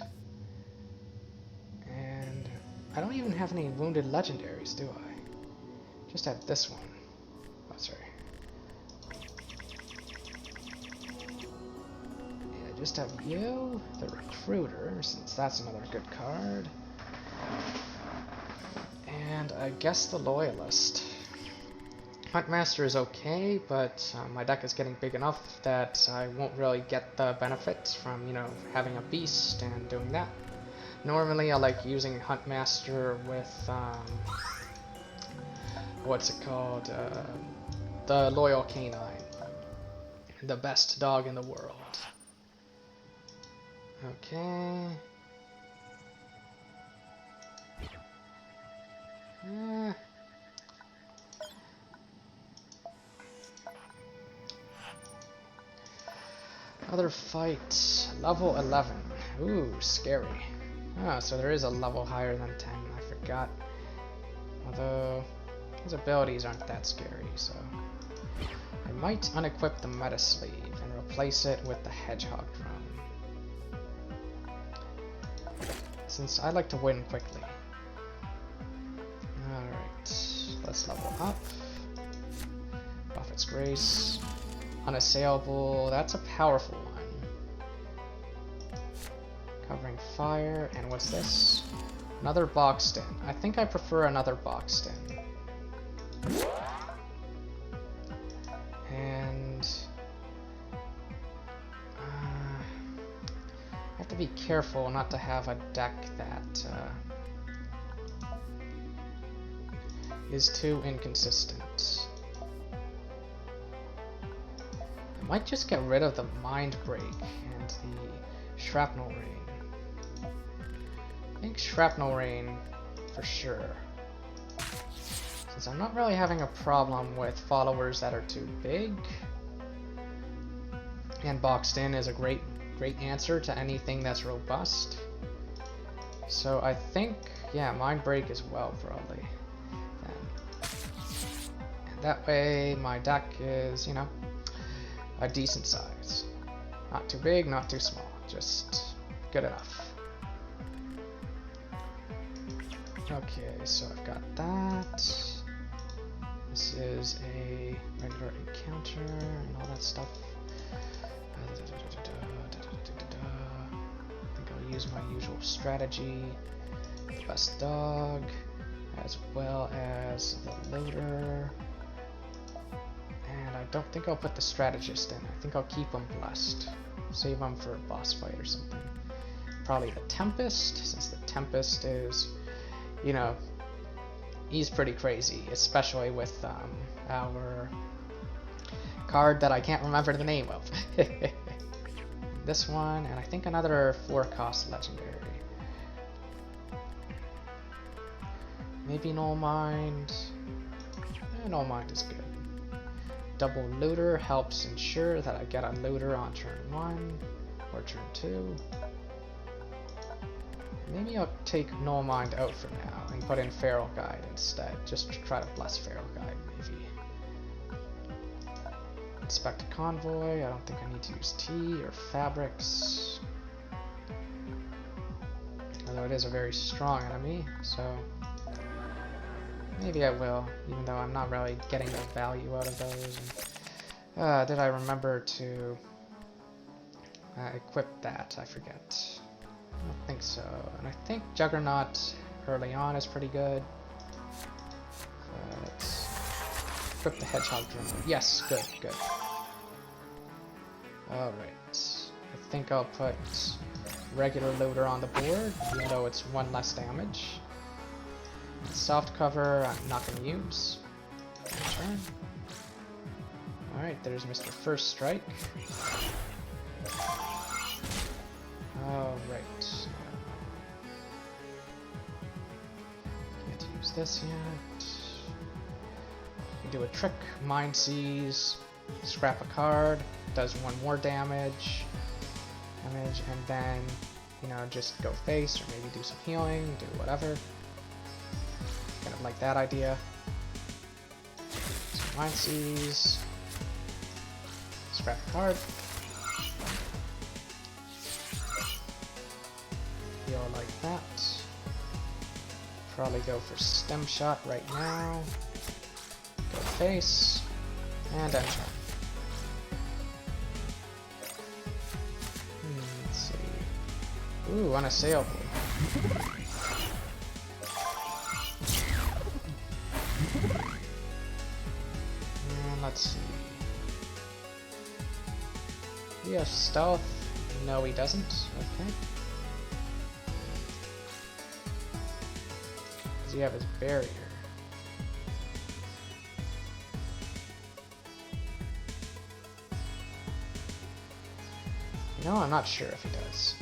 And I don't even have any wounded legendaries, do I? Just have this one. Oh, sorry. Just have you, the recruiter, since that's another good card, and I guess the loyalist. Huntmaster is okay, but my deck is getting big enough that I won't really get the benefits from, you know, having a beast and doing that. Normally I like using Huntmaster with, what's it called, the Loyal Canine, the best dog in the world. Okay. Other fight. Level 11. Ooh, scary. Ah, so there is a level higher than 10. I forgot. Although, his abilities aren't that scary, so... I might unequip the Meta Sleeve and replace it with the Hedgehog Drone. Since I like to win quickly. Alright, let's level up. Prophet's Grace. Unassailable, that's a powerful one. Covering fire, and what's this? Another boxed in. I think I prefer another boxed in. And... I have to be careful not to have a deck that is too inconsistent. I might just get rid of the Mind Break and the Shrapnel Rain. I think Shrapnel Rain for sure. Since I'm not really having a problem with followers that are too big. And boxed in is a great answer to anything that's robust. So I think, yeah, Mind Break as well, probably. And that way my deck is, you know, a decent size. Not too big, not too small, just good enough. Okay, so I've got that. This is a regular encounter and all that stuff. I think I'll use my usual strategy. the best dog, as well as the loader. And I don't think I'll put the strategist in. I think I'll keep him blessed. Save him for a boss fight or something. Probably the Tempest, since the Tempest is, you know, he's pretty crazy, especially with our card that I can't remember the name of. This one, and I think another 4-cost legendary. Maybe Null Mind. Null Mind is good. Double looter helps ensure that I get a looter on turn 1 or turn 2. Maybe I'll take Null Mind out for now and put in Feral Guide instead. Just to try to bless Feral Guide, maybe. Inspect a Convoy. I don't think I need to use tea or fabrics. Although it is a very strong enemy, so maybe I will, even though I'm not really getting the value out of those. And, did I remember to equip that? I forget. I don't think so. And I think Juggernaut early on is pretty good. Let's equip the Hedgehog Drummer. Yes, good, good. Alright. I think I'll put regular loader on the board, even though it's 1 less damage. Soft cover I'm not going to use. Turn. Alright, there's Mr. First Strike. Alright. Can't use this yet. We do a trick. Mind Seize. Scrap a card. Does 1 more damage. And then, you know, just go face or maybe do some healing. Do whatever. Kind of like that idea. So Mind Seize. Scrap a card. Heal like that. Probably go for Stem Shot right now. Go face. And enter. Let's see. Ooh, unassailable. Let's see. He has stealth. No, he doesn't. Okay. Does he have his barrier? You know, I'm not sure if he does.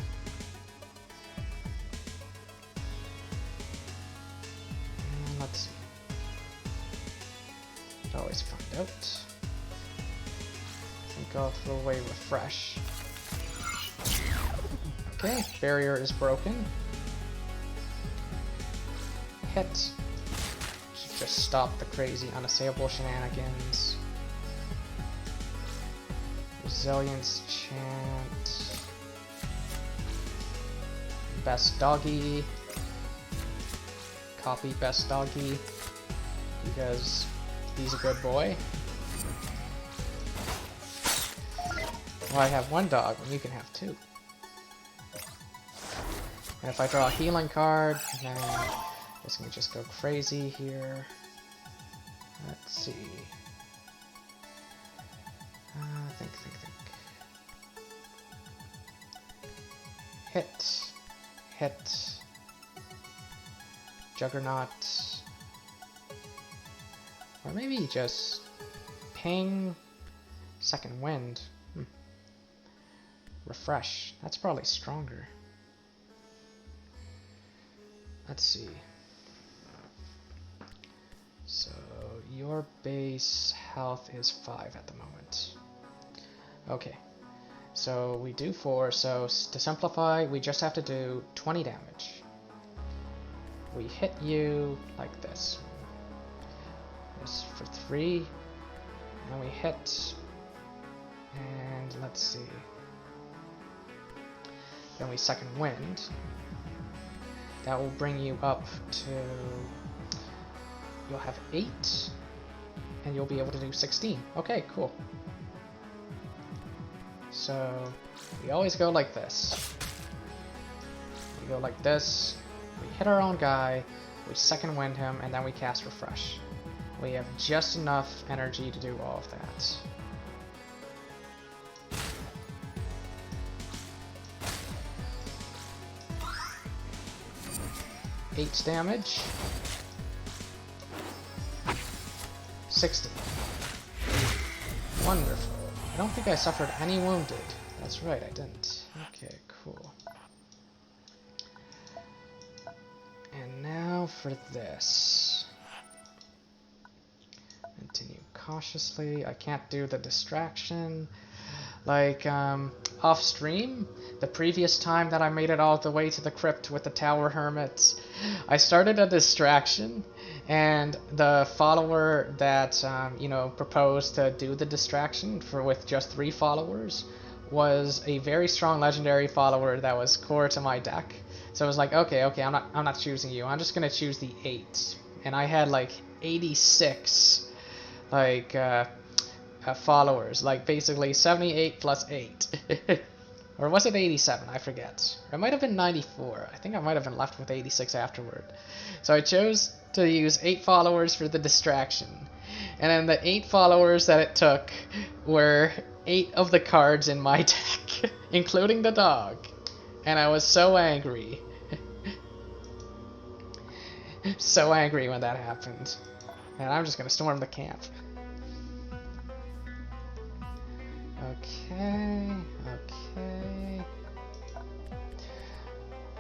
Let's see. Always find out. I think I'll throw away Refresh. Okay, barrier is broken. Hit. Should just stop the crazy unassailable shenanigans. Resilience Chant. Best Doggy. Copy Best Doggy. Because he's a good boy. Well, I have 1 dog, and you can have 2. And if I draw a healing card, then this can just go crazy here. Let's see. Think. Hit. Juggernaut. Or maybe just ping. Second Wind. Refresh. That's probably stronger. Let's see. So your base health is 5 at the moment. Okay. So we do 4. So to simplify, we just have to do 20 damage. We hit you like this. This for 3. And we hit. And let's see. Then we Second Wind. That will bring you up to... You'll have 8. And you'll be able to do 16. Okay, cool. So we always go like this. We go like this, We hit our own guy, we second wind him, and then we cast Refresh. We have just enough energy to do all of that. 8 damage. 60. Wonderful. I don't think I suffered any wounded. That's right, I didn't. Okay, cool. And now for this. Continue cautiously. I can't do the distraction. Like, off stream, the previous time that I made it all the way to the crypt with the Tower Hermits, I started a distraction, and the follower that, you know, proposed to do the distraction with just 3 followers was a very strong legendary follower that was core to my deck. So I was like, okay, I'm not choosing you. I'm just gonna choose the 8, and I had like 86, like, followers, like basically 78 plus 8. Or was it 87? I forget. Or it might have been 94. I think I might have been left with 86 afterward. So I chose to use 8 followers for the distraction. And then the 8 followers that it took were 8 of the cards in my deck, including the dog. And I was so angry. So angry when that happened. And I'm just gonna storm the camp. Okay.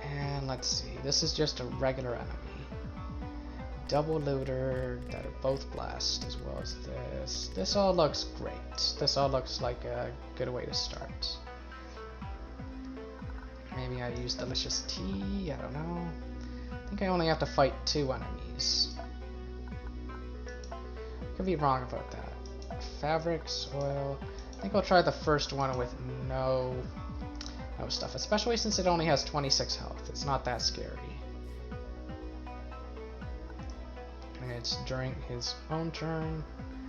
And let's see, this is just a regular enemy. Double looter that are both blessed, as well as this. This all looks great. This all looks like a good way to start. Maybe I use Delicious Tea, I don't know. I think I only have to fight 2 enemies. Could be wrong about that. Fabrics, oil. I think I'll try the first one with no stuff, especially since it only has 26 health. It's not that scary. And it's during his own turn,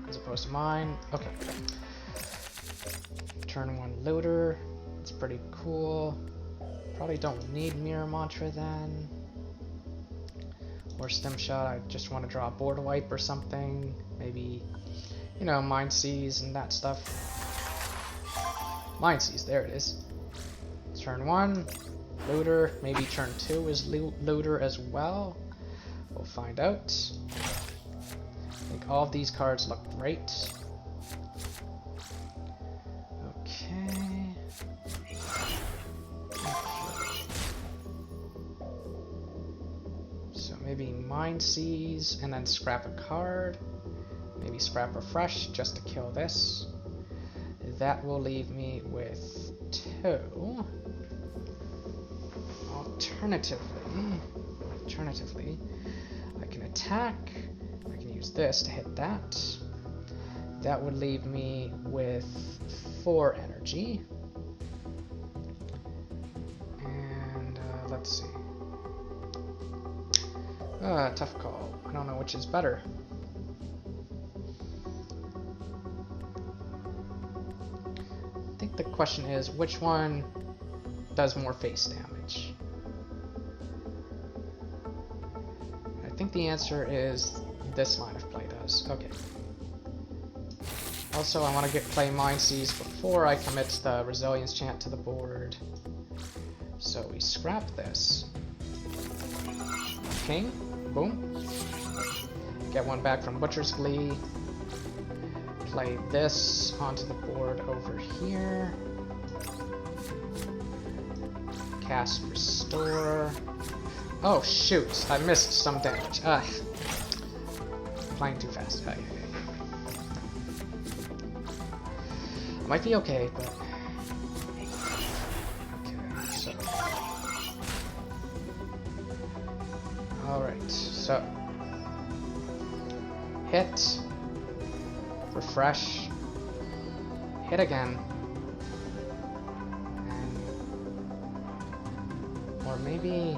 as opposed to mine. Okay. Turn 1 looter. It's pretty cool. Probably don't need Mirror Mantra then. Or Stem Shot. I just want to draw a board wipe or something. Maybe, you know, Mind Seize and that stuff. Mind Seize, there it is. Turn 1, looter. Maybe turn 2 is looter as well. We'll find out. I think all of these cards look great. Okay. So maybe Mind Seize and then scrap a card. Maybe scrap Refresh just to kill this. That will leave me with 2. Alternatively, I can attack. I can use this to hit that. That would leave me with 4 energy. And let's see. Tough call. I don't know which is better. I think the question is, which one does more face damage? I think the answer is this line of play does. Okay. Also, I want to play Mind Seize before I commit the Resilience Chant to the board. So we scrap this. King. Boom. Get 1 back from Butcher's Glee. Play this onto the board over here. Cast Restore. Oh shoot, I missed some damage. Playing too fast. I might be okay, but... Okay, so... Alright, so... Hit. Refresh. Hit again. And... Or maybe...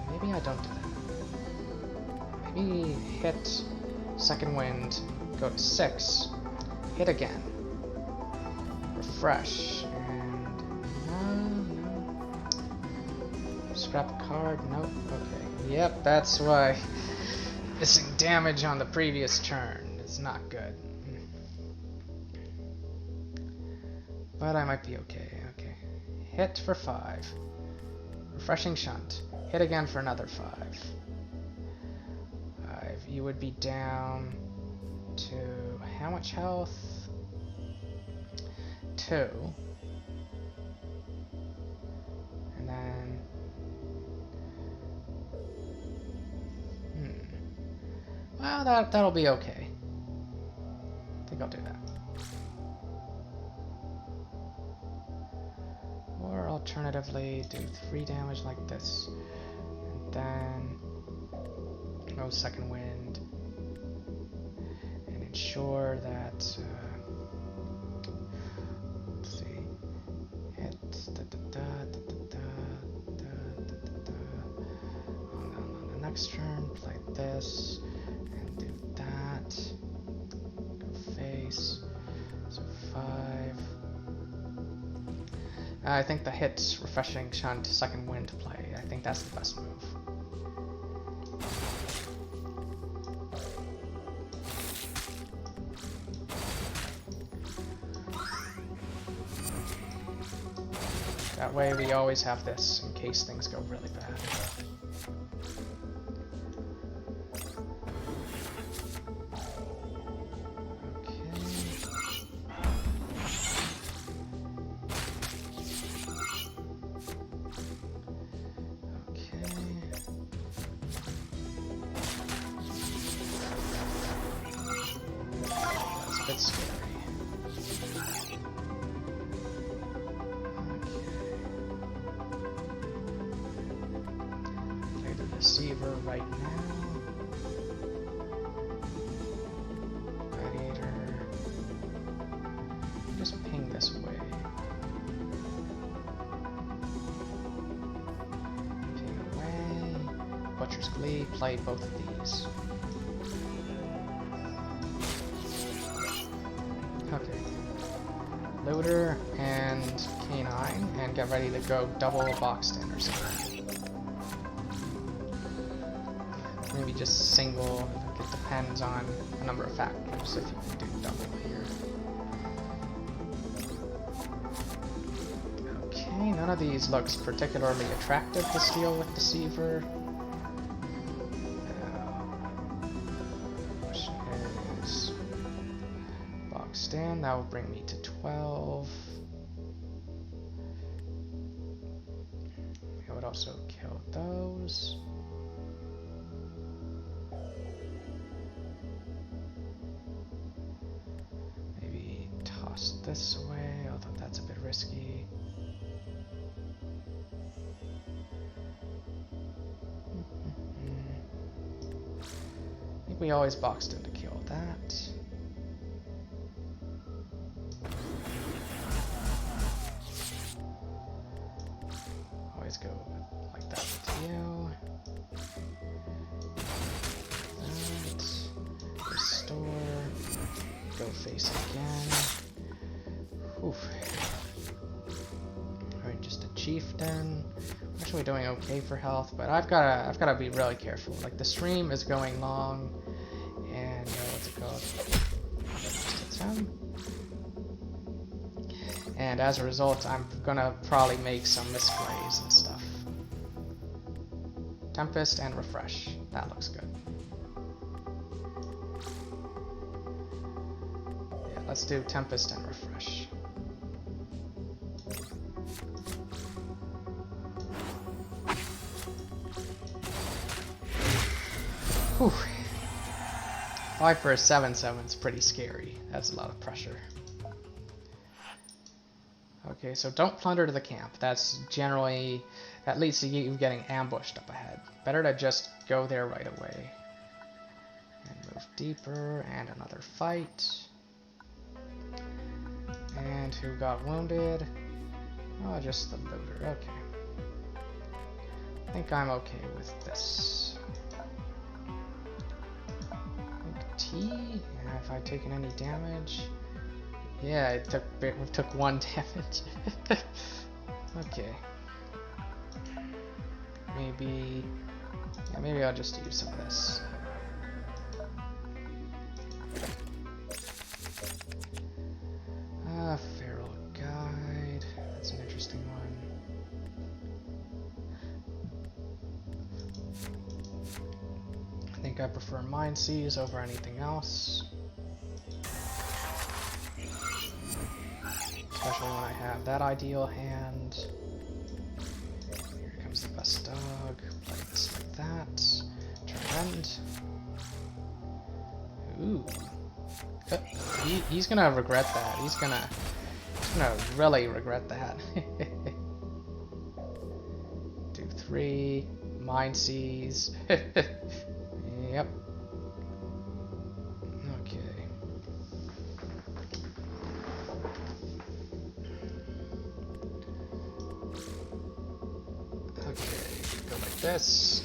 maybe I don't do that. Maybe hit, second wind, go to 6, hit again, refresh, and trap a card? Nope. Okay. Yep, that's why missing damage on the previous turn is not good. But I might be okay. Okay. Hit for 5. Refreshing Shunt. Hit again for another 5. 5. You would be down to how much health? 2. And then well, that'll be okay. I think I'll do that. Or alternatively, do 3 damage like this, and then no second wind, and ensure that. Let's see. Hit. On the next turn, play this. Do that. Go face. So 5. I think the hit, Refreshing Shunt, second wind play. I think that's the best move. That way we always have this in case things go really bad. Receiver right now. Gladiator. Just ping this way. Ping away. Butcher's Glee. Play both of these. Okay. Loader and Canine, and get ready to go double boxed in or something. Maybe just single. It depends on a number of factors if you can do double here. Okay, none of these looks particularly attractive to steal with Deceiver. Question is boxed in. That will bring me to 12. I would also kill those. This way, although that's a bit risky. I think we always boxed in to kill that. Always go like that with you. That. Restore. Go face again. Oof. Alright, just a chieftain. I'm actually doing okay for health, but I've gotta be really careful. Like, the stream is going long, and what's it called? Just him. And as a result, I'm gonna probably make some misplays and stuff. Tempest and Refresh. That looks good. Yeah, let's do Tempest and Refresh. Whew. 5 for a 7/7 is pretty scary. That's a lot of pressure. Okay, so don't plunder to the camp. That's generally, that leads to you getting ambushed up ahead. Better to just go there right away. And move deeper, and another fight. And who got wounded? Oh, just the looter. Okay. I think I'm okay with this. T, and have I taken any damage? Yeah, it took 1 damage. Okay. maybe... Yeah, maybe I'll just use some of this. Feral Guide. That's an interesting one. I think I prefer Mind Seize over anything else. Especially when I have that ideal hand. Here comes the best dog. Play this like that. Turn end. Ooh. He's gonna regret that. He's gonna really regret that. 2-3. Mind Seize. Yep. Okay. Go like this.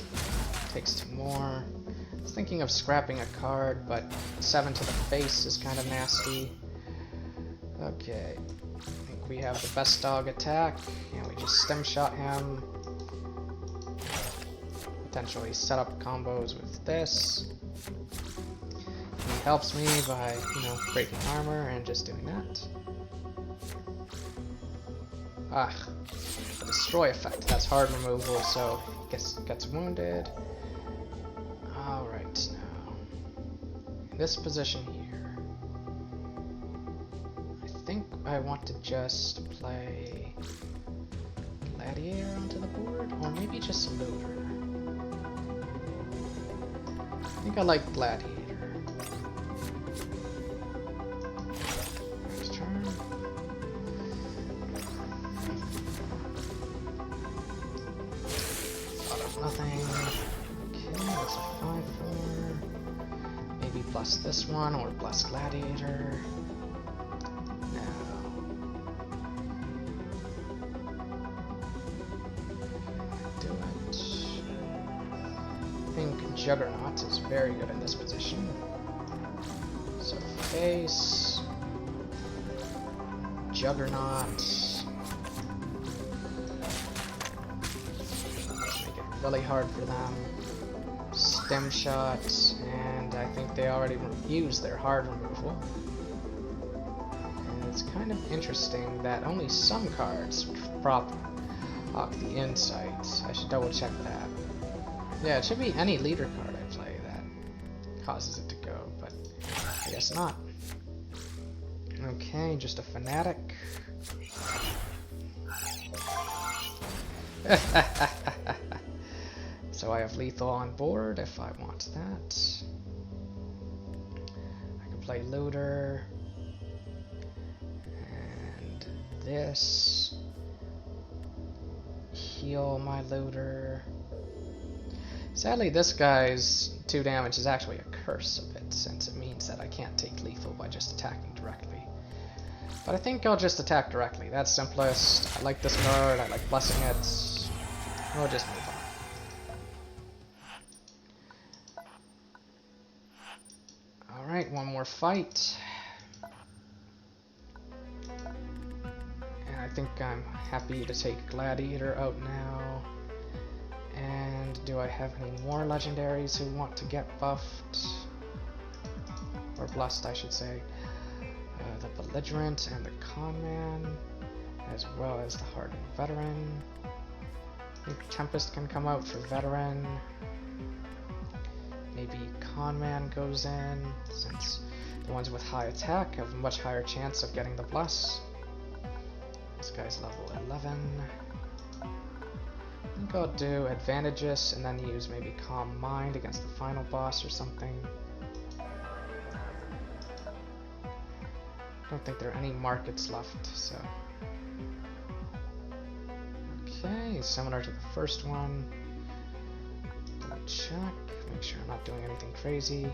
Takes 2 more. I was thinking of scrapping a card, but 7 to the face is kind of nasty. Okay. I think we have the best dog attack, and we just stem shot him. Potentially set up combos with this. He helps me by, breaking armor and just doing that. Ah, the destroy effect. That's hard removal, so he gets wounded. Alright, now. In this position here, I think I want to just play Gladiator onto the board, or maybe just Looter. I think I like Gladiator. Next turn. Out of nothing. Okay, that's a 5-4. Maybe plus this one or plus Gladiator. No. Do it. I think Juggernaut is very good in this position. So face, Juggernaut. Make it really hard for them. Stem shot, and I think they already used their hard removal. And it's kind of interesting that only some cards proc the insight. I should double check that. Yeah, it should be any leader card I play that causes it to go, but I guess not. Okay, just a fanatic. So I have lethal on board if I want that. I can play looter. And this. Heal my looter. Sadly, this guy's 2 damage is actually a curse a bit, since it means that I can't take lethal by just attacking directly. But I think I'll just attack directly. That's simplest. I like this card. I like blessing it. We'll just move on. Alright, one more fight. And I think I'm happy to take Gladiator out now. And do I have any more legendaries who want to get buffed? Or blessed, I should say. The Belligerent and the Conman, as well as the Hardened Veteran. I think Tempest can come out for Veteran. Maybe Conman goes in, since the ones with high attack have a much higher chance of getting the Bless. This guy's level 11. I think I'll do Advantageous and then use maybe Calm Mind against the final boss or something. I don't think there are any markets left, so... Okay, similar to the first one. Double check, make sure I'm not doing anything crazy.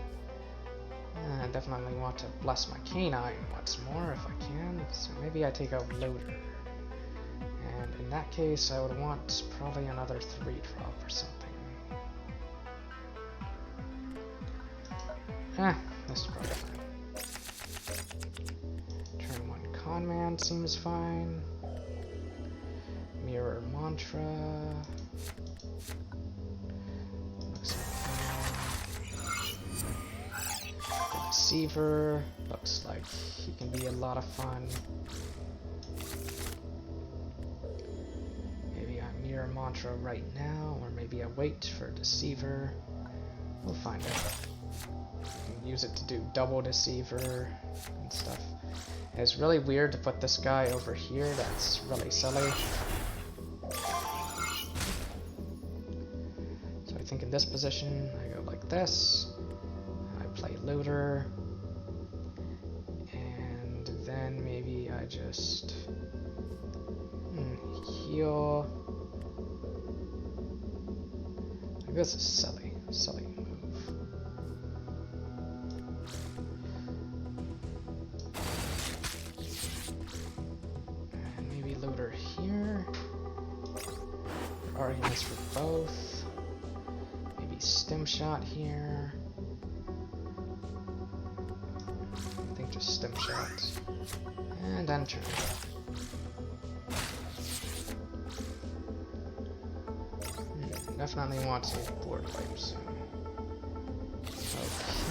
I definitely want to bless my canine once more if I can, so maybe I take out Loader. And in that case, I would want probably another 3-drop or something. This is probably fine. Turn 1 Conman seems fine. Mirror Mantra. Deceiver looks like he can be a lot of fun. Maybe I Mirror Mantra right now, or maybe I wait for Deceiver. We'll find out. I can use it to do double Deceiver and stuff. And it's really weird to put this guy over here. That's really silly. So I think in this position, I go like this. I play Looter. And then maybe I just heal. Like, this is silly move. And maybe Looter here. Arguments for both. Maybe Stim Shot here. I think just Stim Shot. And enter. Definitely want to board wipe soon.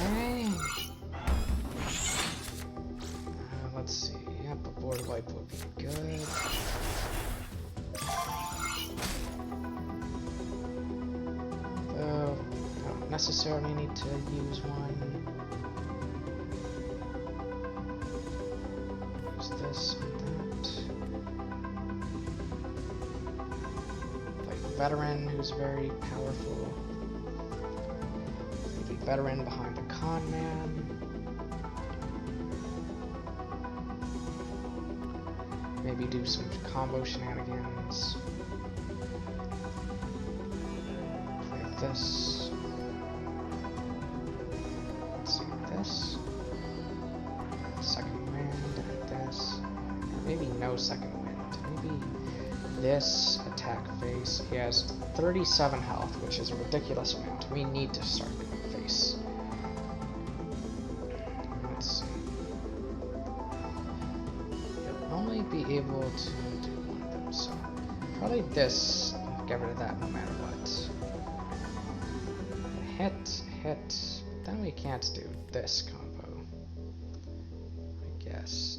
Okay. Let's see. Yep, a board wipe would be good. Though, I don't necessarily need to use one. Use this and that. Veteran who's very powerful. Maybe Veteran behind the con man. Maybe do some combo shenanigans. Play this. Let's see this. Second wind and this. Or maybe no second wind. Maybe this attack phase. He has 37 health, which is a ridiculous amount. We need to start face. Let's see. He'll only be able to do one of them, so probably this. Get rid of that no matter what. Hit. But then we can't do this combo. I guess.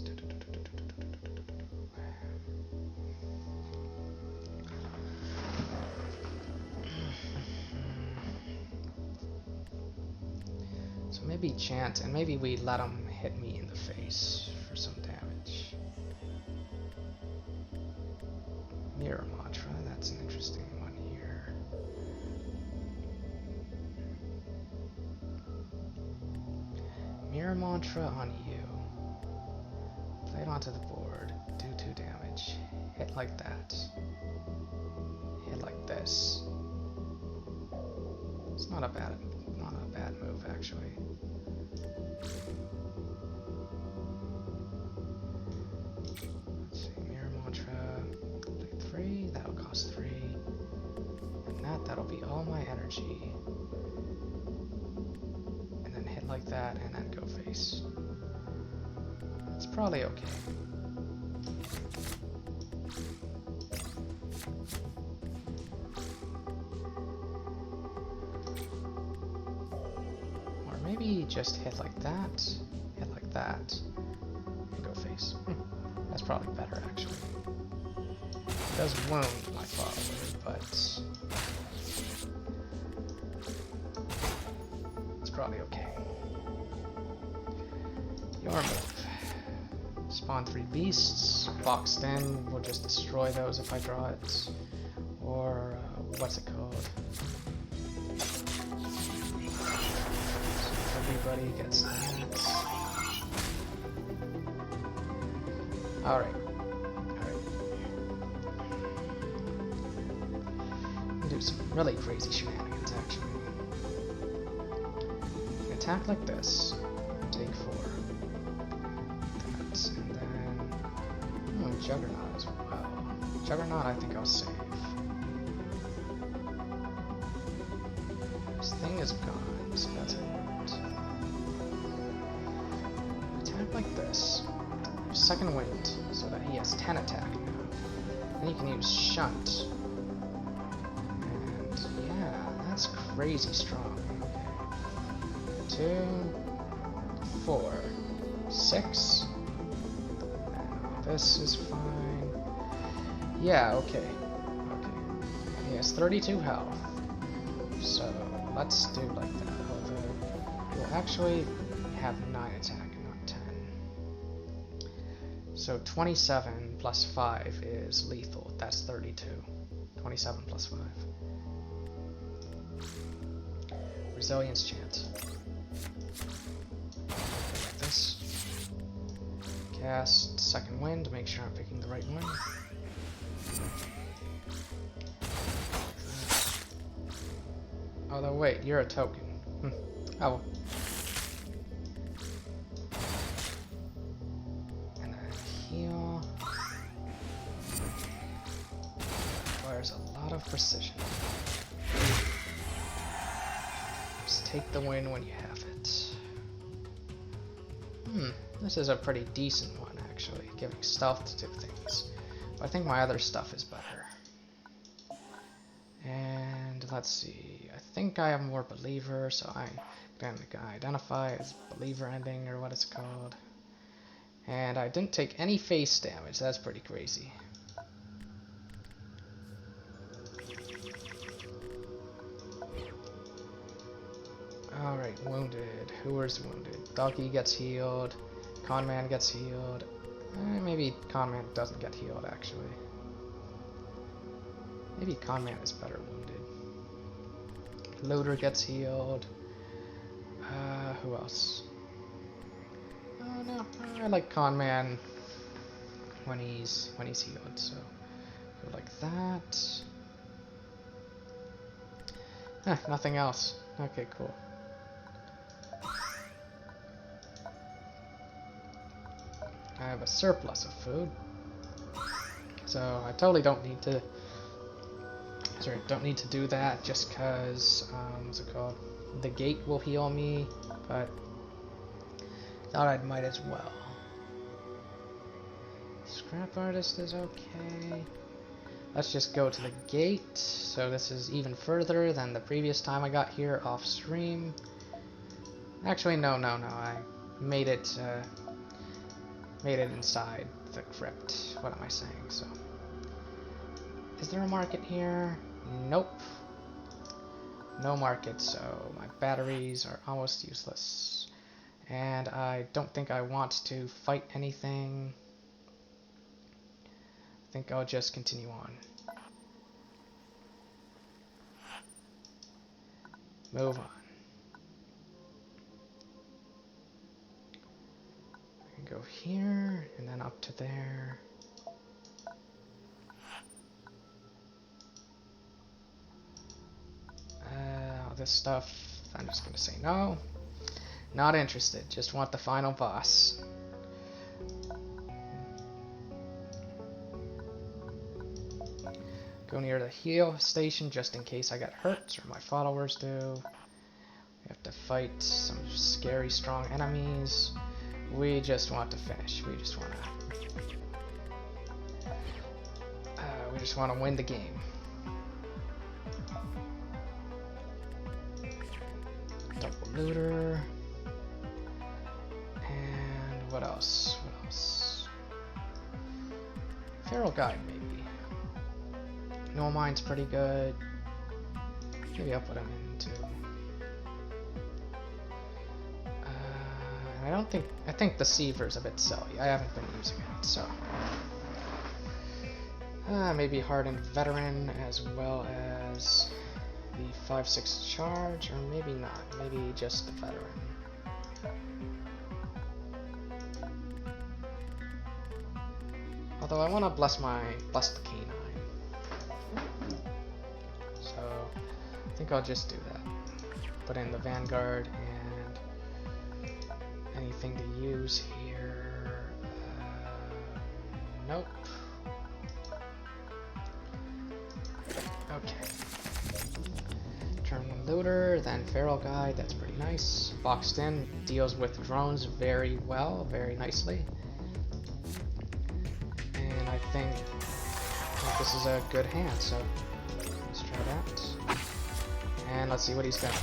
Maybe chant, and maybe we let him hit me in the face for some damage. Mirror Mantra, that's an interesting one here. Mirror Mantra on you. Play it onto the board, do 2 damage. Hit like that. Hit like this. It's not a bad move actually. Let's see, Mirror Mantra, play 3, that'll cost 3. And that'll be all my energy. And then hit like that and then go face. It's probably okay. Maybe just hit like that, and go face. That's probably better, actually. It does wound my follower, but it's probably okay. Your move. Spawn 3 beasts, boxed in, we'll just destroy those if I draw it. Or, what's it called? Everybody gets that. Alright. We'll do some really crazy shenanigans, actually. Attack like this. Take 4. That, and then... Juggernaut as well. Juggernaut I think I'll save. This thing is gone, so that's it. Attack like this. Second wind, so that he has 10 attack now. Then you can use Shunt. And yeah, that's crazy strong. Okay. 2, 4, 6. This is fine. Yeah, okay. Okay. He has 32 health. So let's do like that. Although he'll actually have 9 attack, not 10. So 27 plus 5 is lethal. That's 32. 27 plus 5. Resilience Chant. Like this. Cast Second Wind to make sure I'm picking the right one. Although, wait, you're a token. Oh well. And then heal. Requires a lot of precision. Just take the win when you have it. This is a pretty decent one, actually, giving stealth to 2 things. But I think my other stuff is better. And let's see, I think I have more believer, so I'm going to identify as believer ending, or what it's called. And I didn't take any face damage, that's pretty crazy. Alright, wounded. Who is wounded? Doggy gets healed. Conman gets healed. Maybe Conman doesn't get healed, actually. Maybe Conman is better wounded. Loader gets healed. Who else? Oh no, I like Conman when he's healed, so go like that. Nothing else. Okay, cool. I have a surplus of food, so I totally don't need to. Sorry, don't need to do that just because. What's it called? The gate will heal me, but thought I might as well. Scrap artist is okay. Let's just go to the gate. So this is even further than the previous time I got here off stream. Actually, no. I made it. Made it inside the crypt. What am I saying? So, is there a market here? Nope. No market, so my batteries are almost useless. And I don't think I want to fight anything. I think I'll just continue on. Move on. Go here, and then up to there. This stuff, I'm just gonna say no. Not interested, just want the final boss. Go near the heal station just in case I get hurt, or my followers do. We have to fight some scary strong enemies. We just want to finish. We just want to win the game. Double looter. And what else? What else? Feral guide, maybe. No mine's pretty good. Maybe I'll put him into. I think the Siever's a bit silly. I haven't been using it, so. Maybe Hardened Veteran as well as the 5/6 charge, or maybe not. Maybe just the Veteran. Although I want to bless the canine. So I think I'll just do that. Put in the Vanguard and anything to use here. Nope. Okay. Terminal Looter, then Feral Guide, that's pretty nice. Boxed in, deals with drones very well, very nicely. And I think this is a good hand, so let's try that. And let's see what he's got.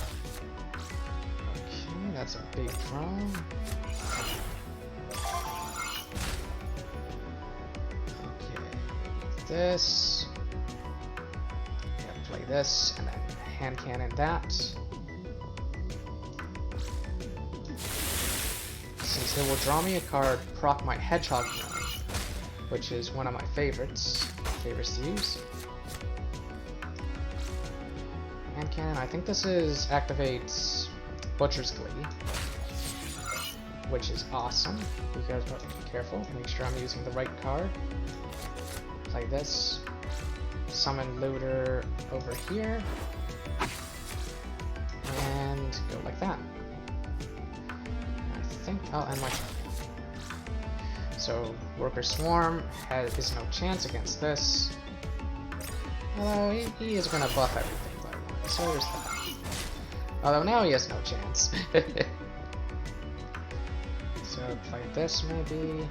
Okay, that's a big drone. this. Yeah, play this, and then hand cannon that. Since it will draw me a card, proc my Hedgehog Gnome, which is one of my favorites to use. Hand cannon, I think this activates Butcher's Glee, which is awesome. You guys have to be careful, make sure I'm using the right card. Play this. Summon Looter over here. And go like that. I think I'll end my turn. So, Worker Swarm is no chance against this. Although he is going to buff everything by one, so there's that. Although now he has no chance. So play this maybe.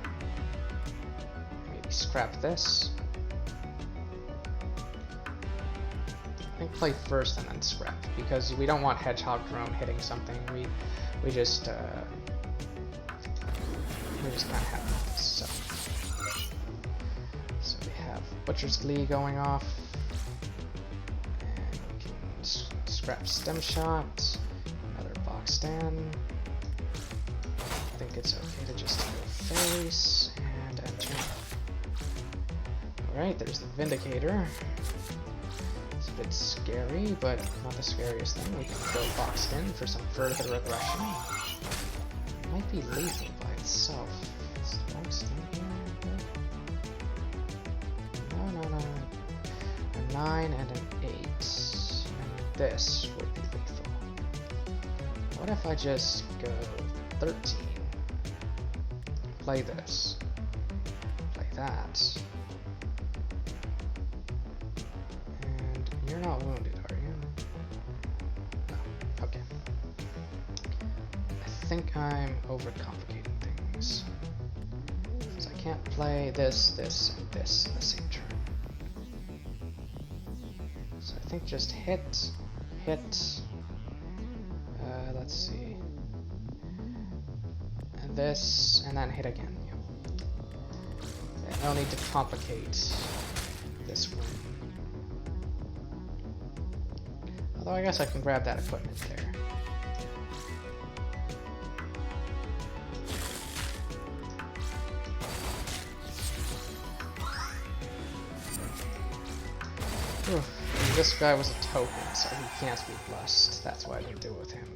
Maybe scrap this. I think play first and then scrap, because we don't want Hedgehog Gnome hitting something. We just kind of have this. So we have Butcher's Glee going off, and we can scrap Stem Shot, another box stand. I think it's okay to just go face and enter. Alright, there's the Vindicator. It's a bit scary, but not the scariest thing. We can go boxed in for some further aggression. It might be lethal by itself. Is boxed in here? No. A 9 and an 8. And this would be lethal. What if I just go 13? Play this. Play that. And you're not wounded, are you? No. Okay. I think I'm overcomplicating things. So I can't play this, this, and this in the same turn. So I think just hit. Let's see. And this, and then hit again. No need to complicate this one. Although I guess I can grab that equipment there. This guy was a token, so he can't be blessed. That's why I didn't deal with him.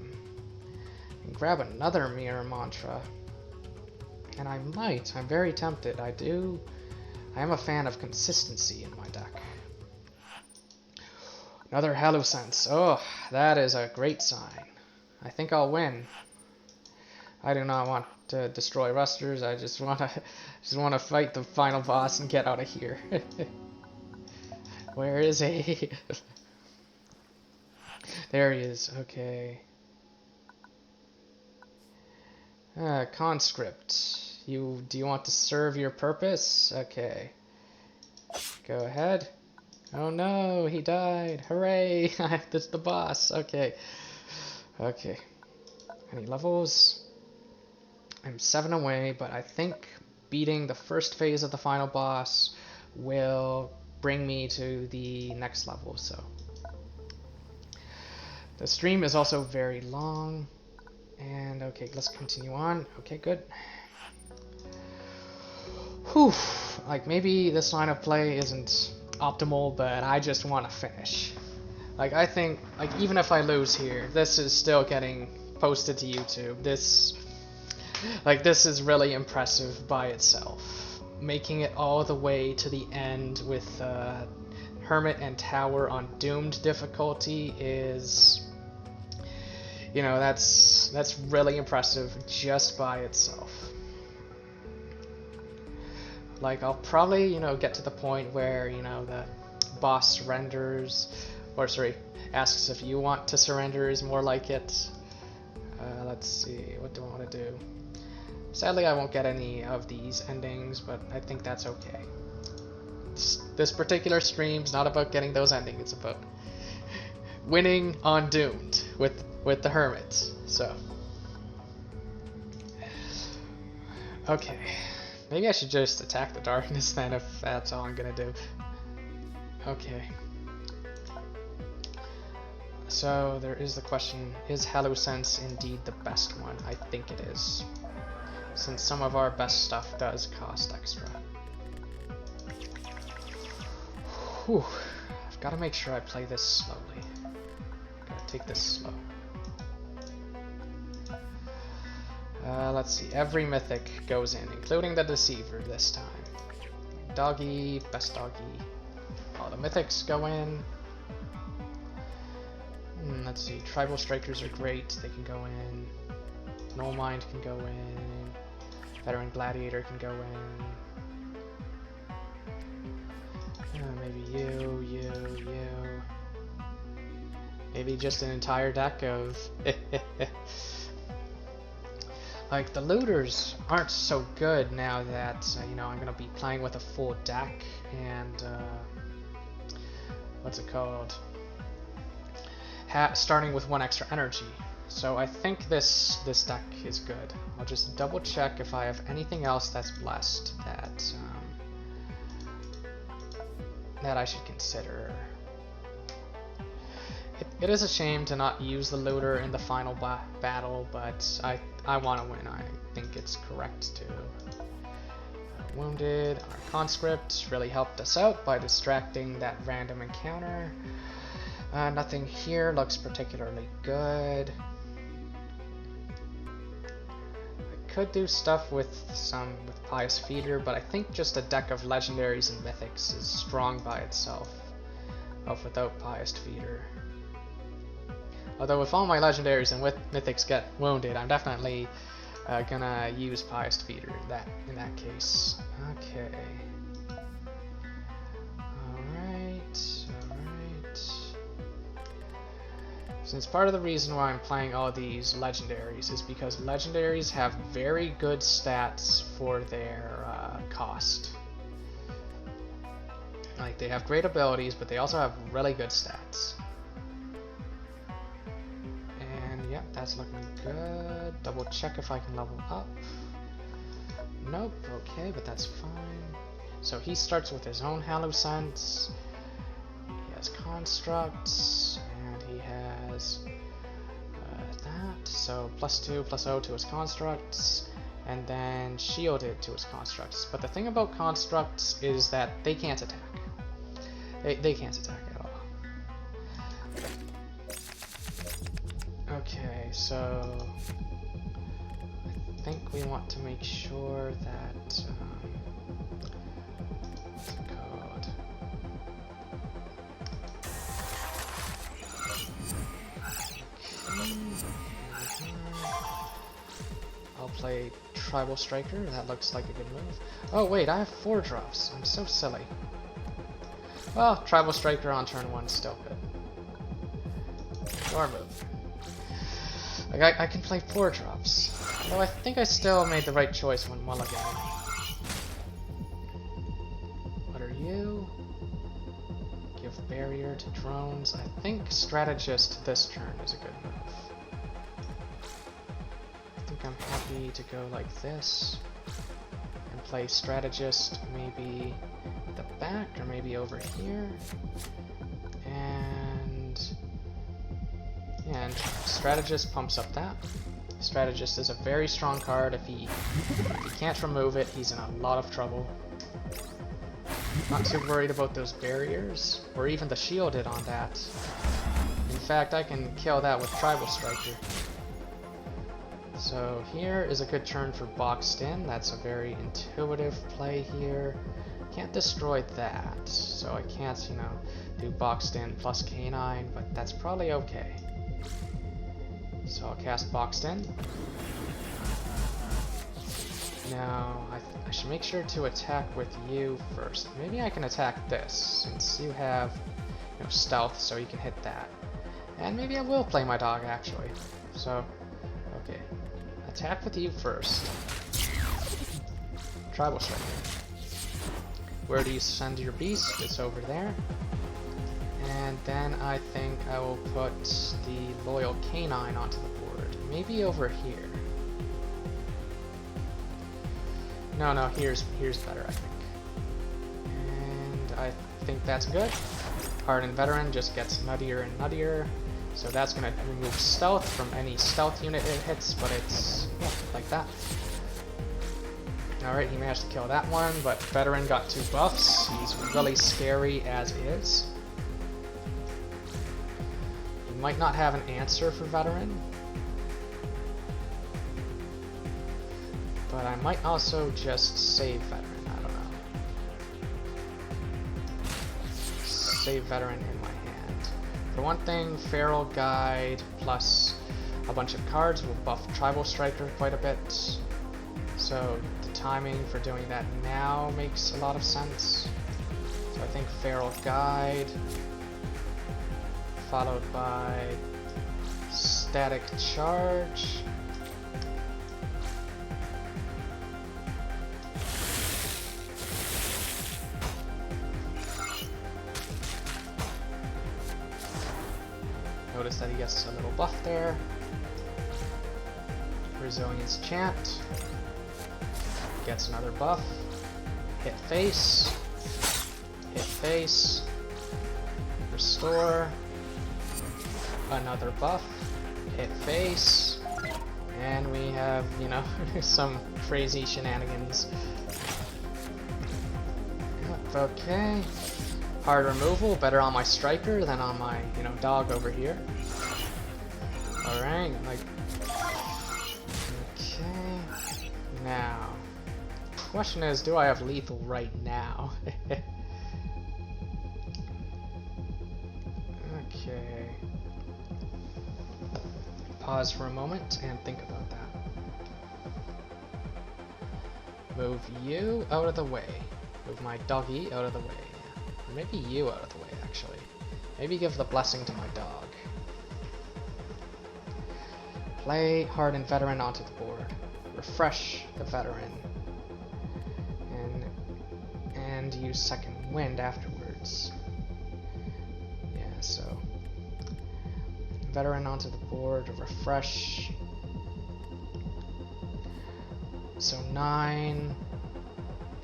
And grab another Mirror Mantra. And I might. I'm very tempted. I am a fan of consistency in my deck. Another Hallucence. Oh, that is a great sign. I think I'll win. I do not want to destroy Rusters. I just want to fight the final boss and get out of here. Where is he? There he is. Okay. Conscript. Do you want to serve your purpose? Okay. Go ahead. Oh no, he died. Hooray! That's the boss. Okay. Okay. Any levels? I'm 7 away, but I think beating the first phase of the final boss will bring me to the next level, so. The stream is also very long. And okay, let's continue on. Okay, good. Whew. Like, maybe this line of play isn't optimal, but I just want to finish. Like, I think, like, even if I lose here, this is still getting posted to YouTube. This is really impressive by itself. Making it all the way to the end with Hermit and Tower on Doomed difficulty is, you know, that's really impressive just by itself. Like, I'll probably, you know, get to the point where, you know, the boss surrenders, or sorry, asks if you want to surrender is more like it. Let's see, what do I want to do? Sadly, I won't get any of these endings, but I think that's okay. This particular stream's not about getting those endings, it's about winning on Doomed with the Hermit, so. Okay. Maybe I should just attack the darkness then if that's all I'm gonna do. Okay. So there is the question, is Hallucence indeed the best one? I think it is, since some of our best stuff does cost extra. Whew. I've got to make sure I play this slowly. Gotta take this slow. Let's see, every mythic goes in, including the Deceiver this time. Doggy, best doggy. All the mythics go in. Let's see, Tribal Strikers are great, they can go in. Null Mind can go in. Veteran Gladiator can go in. Maybe you. Maybe just an entire deck of... Like, the looters aren't so good now that, you know, I'm gonna be playing with a full deck and, what's it called? Starting with 1 extra energy. So I think this deck is good. I'll just double check if I have anything else that's blessed that I should consider. It is a shame to not use the looter in the final battle, but I want to win. I think it's correct to. Wounded. Our conscript really helped us out by distracting that random encounter. Nothing here looks particularly good. I could do stuff with Pious Feeder, but I think just a deck of legendaries and mythics is strong by itself, without Pious Feeder. Although if all my legendaries and mythics get wounded, I'm definitely gonna use Pious Feeder in that case. Okay. Alright. Since part of the reason why I'm playing all these legendaries is because legendaries have very good stats for their cost. Like, they have great abilities, but they also have really good stats. Yep, that's looking good. Double check if I can level up. Nope, okay, but that's fine. So he starts with his own Hallucence. He has Constructs, and he has that. So +2, +0 to his Constructs, and then shielded to his Constructs. But the thing about Constructs is that they can't attack. They can't attack at all. Okay, so I think we want to make sure that what's it called? I'll play Tribal Striker. That looks like a good move. Oh wait, I have 4 drops. I'm so silly. Well, Tribal Striker on turn 1 is still good. Your move. Like, I can play 4 drops. Though I think I still made the right choice one while ago. What are you? Give barrier to drones. I think Strategist this turn is a good move. I think I'm happy to go like this. And play Strategist maybe at the back or maybe over here. And Strategist pumps up that. Strategist is a very strong card. If he can't remove it, he's in a lot of trouble. Not too worried about those barriers, or even the shielded on that. In fact, I can kill that with Tribal Striker. So here is a good turn for Boxed In. That's a very intuitive play here. Can't destroy that, so I can't, you know, do Boxed In plus K9, but that's probably okay. So I'll cast Boxed In. Now, I should make sure to attack with you first. Maybe I can attack this, since you have, you know, stealth, so you can hit that. And maybe I will play my dog, actually. So, okay. Attack with you first. Tribal Striker. Where do you send your beast? It's over there. And then I think I will put the Loyal Canine onto the board. Maybe over here. No, here's better, I think. And I think that's good. Hardened Veteran just gets nuttier and nuttier. So that's going to remove stealth from any stealth unit it hits, but it's like that. Alright, he managed to kill that one, but Veteran got 2 buffs. He's really scary as is. He might not have an answer for Veteran. But I might also just save Veteran, I don't know. Save Veteran in my hand. For one thing, Feral Guide plus a bunch of cards will buff Tribal Striker quite a bit. So the timing for doing that now makes a lot of sense. So I think Feral Guide, followed by Static Charge. Notice that he gets a little buff there. Resilience Chant. Gets another buff. Hit face. Hit face. Restore. Another buff. Hit face. And we have, you know, some crazy shenanigans. Okay. Hard removal, better on my striker than on my, you know, dog over here. Alright, like... Okay... Now... Question is, do I have lethal right now? Okay... Pause for a moment and think about that. Move you out of the way. Move my doggy out of the way. Or maybe you out of the way, actually. Maybe give the blessing to my dog. Play Hardened Veteran onto the board. Refresh the Veteran. And use Second Wind afterwards. Yeah, so... Veteran onto the board, refresh. So 9.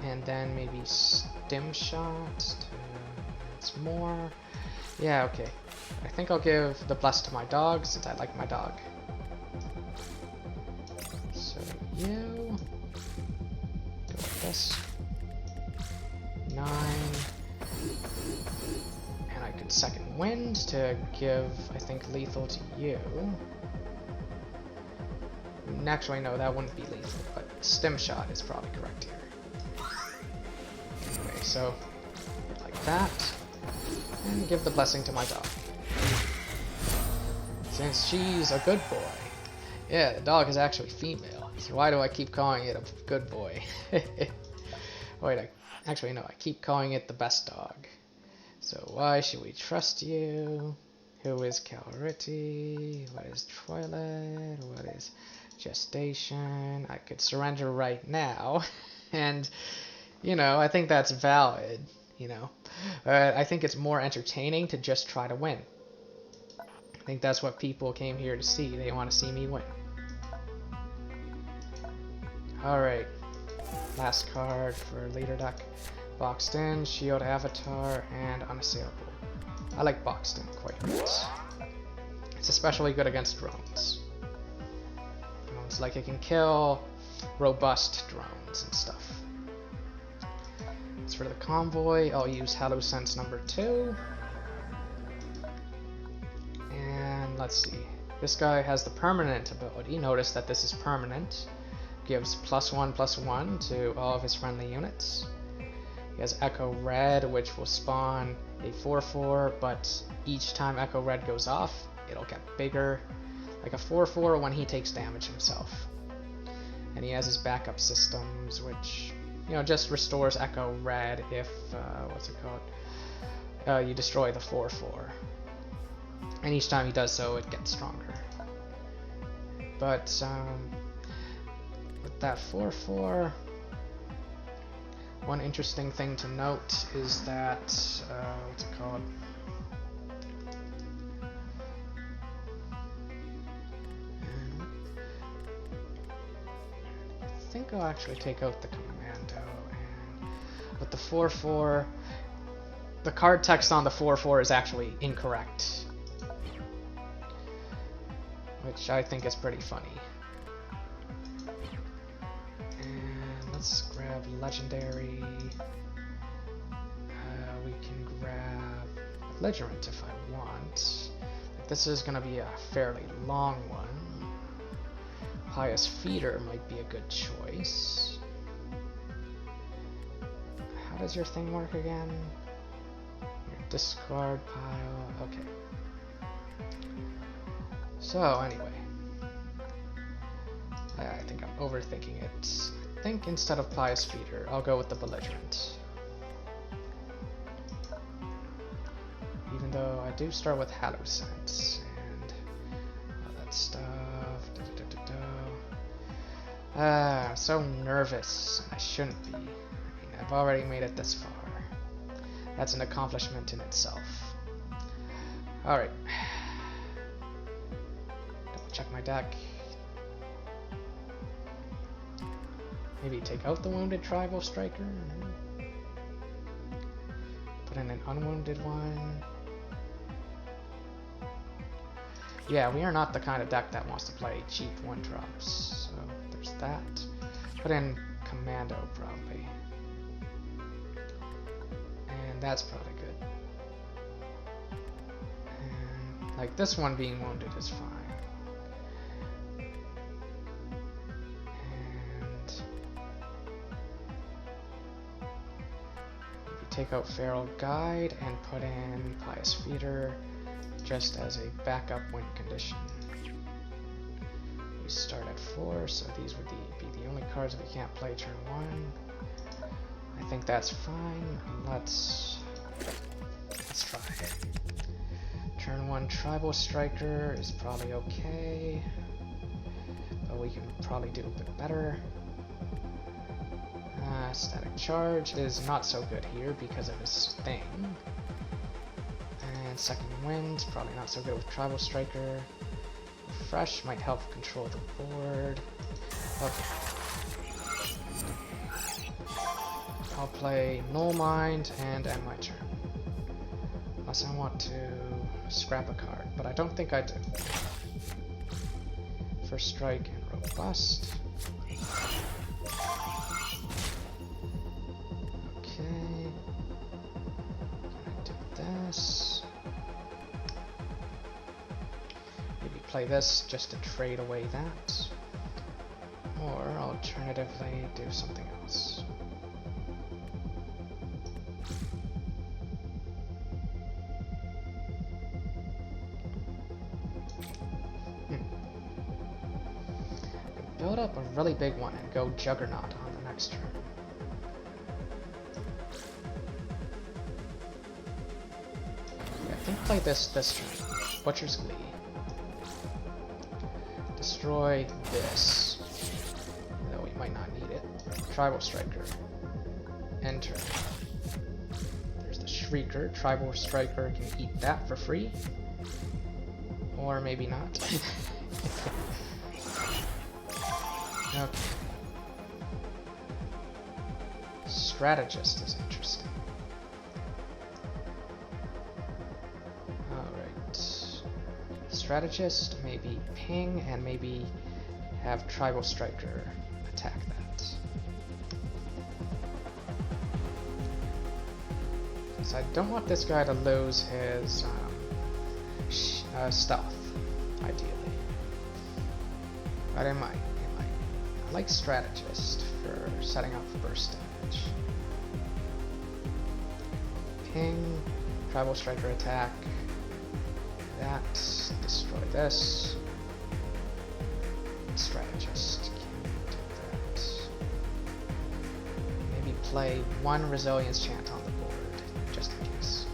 And then maybe Stim Shot to... It's more. Yeah, okay. I think I'll give the bless to my dog since I like my dog. So you go like this. 9. And I could Second Wind to give, I think, lethal to you. Actually, no, that wouldn't be lethal, but Stim Shot is probably correct here. Anyway, so like that. And give the blessing to my dog. Since she's a good boy. Yeah, the dog is actually female. So why do I keep calling it a good boy? Wait, actually no, I keep calling it the best dog. So why should we trust you? Who is Kaalrati? What is Twilight? What is Gestation? I could surrender right now. And, you know, I think that's valid. You know, I think it's more entertaining to just try to win. I think that's what people came here to see. They want to see me win. Alright. Last card for leader deck. Boxed in, Shield Avatar, and Unassailable. I like Boxed in quite a bit. It's especially good against drones. You know, it's like it can kill robust drones and stuff. As for the Convoy, I'll use Hello Sense number 2. And let's see. This guy has the permanent ability. Notice that this is permanent. Gives +1/+1 to all of his friendly units. He has Echo Red, which will spawn a 4/4, but each time Echo Red goes off, it'll get bigger. Like a 4/4 when he takes damage himself. And he has his backup systems, which... you know, just restores Echo Red if, what's it called? You destroy the 4/4. And each time he does so, it gets stronger. But, with that 4/4, one interesting thing to note is that, what's it called? I think I'll actually take out the Commando, and with the 4/4, the card text on the 4/4 is actually incorrect, which I think is pretty funny. And let's grab legendary. We can grab belligerent if I want. This is going to be a fairly long one. Pious Feeder might be a good choice. How does your thing work again? Your discard pile. Okay. So anyway, I think I'm overthinking it. I think instead of Pious Feeder, I'll go with the belligerent. Even though I do start with Hallucinants and all that stuff. I'm so nervous. I shouldn't be. I mean, I've already made it this far. That's an accomplishment in itself. Alright. Double check my deck. Maybe take out the Wounded Tribal Striker. Put in an unwounded one. Yeah, we are not the kind of deck that wants to play cheap 1-drops, so there's that. Put in Commando, probably. And that's probably good. And, like, this one being wounded is fine. And maybe take out Feral Guide and put in Pious Feeder just as a backup win condition. We start at 4, so these would be the only cards that we can't play turn 1. I think that's fine. Let's try. Turn 1 Tribal Striker is probably okay, but we can probably do a bit better. Static Charge is not so good here because of his thing. And Second Wind, probably not so good with Tribal Striker. Refresh might help control the board. Okay. I'll play Null Mind and end my turn. Unless I want to scrap a card, but I don't think I do. First Strike and Robust. Okay. Can I do this? Play this just to trade away that, or alternatively do something else. Build up a really big one and go Juggernaut on the next turn. Yeah, I think play this turn. Butcher's Glee. Destroy this, though we might not need it. Tribal Striker. Enter. There's the Shrieker. Tribal Striker can eat that for free. Or maybe not. Okay. Strategist is interesting. Strategist, maybe ping, and maybe have Tribal Striker attack that. So I don't want this guy to lose his stealth, ideally. But it might. I like Strategist for setting up burst damage. Ping, Tribal Striker attack. That, destroy this. Strategist can do that. Maybe play 1 Resilience Chant on the board, just in case.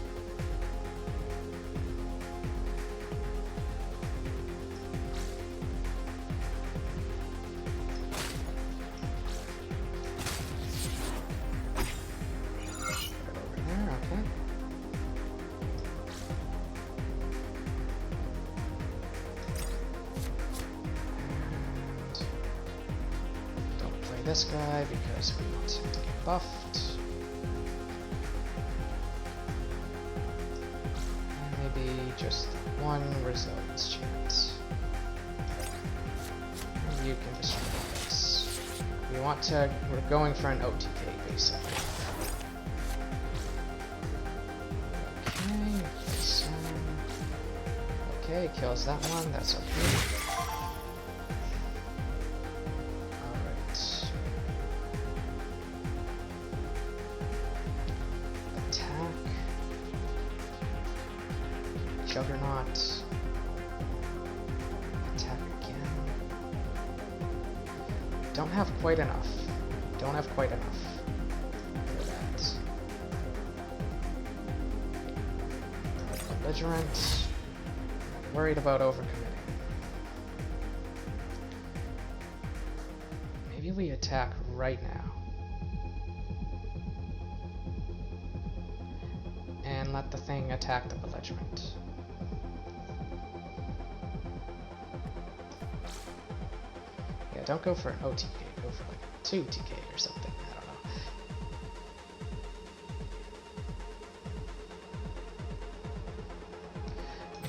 This guy because we want him to get buffed. just one Resilience Chant. And you can destroy this. We're going for an OTK basically. Okay, this one. Okay, kills that one, that's okay. Juggernaut. Attack again. Don't have quite enough. Don't have quite enough for that. Belligerent. Worried about overcommitting. Maybe we attack right now. And let the thing attack the belligerent. Yeah, don't go for an OTK, go for like 2 TK or something, I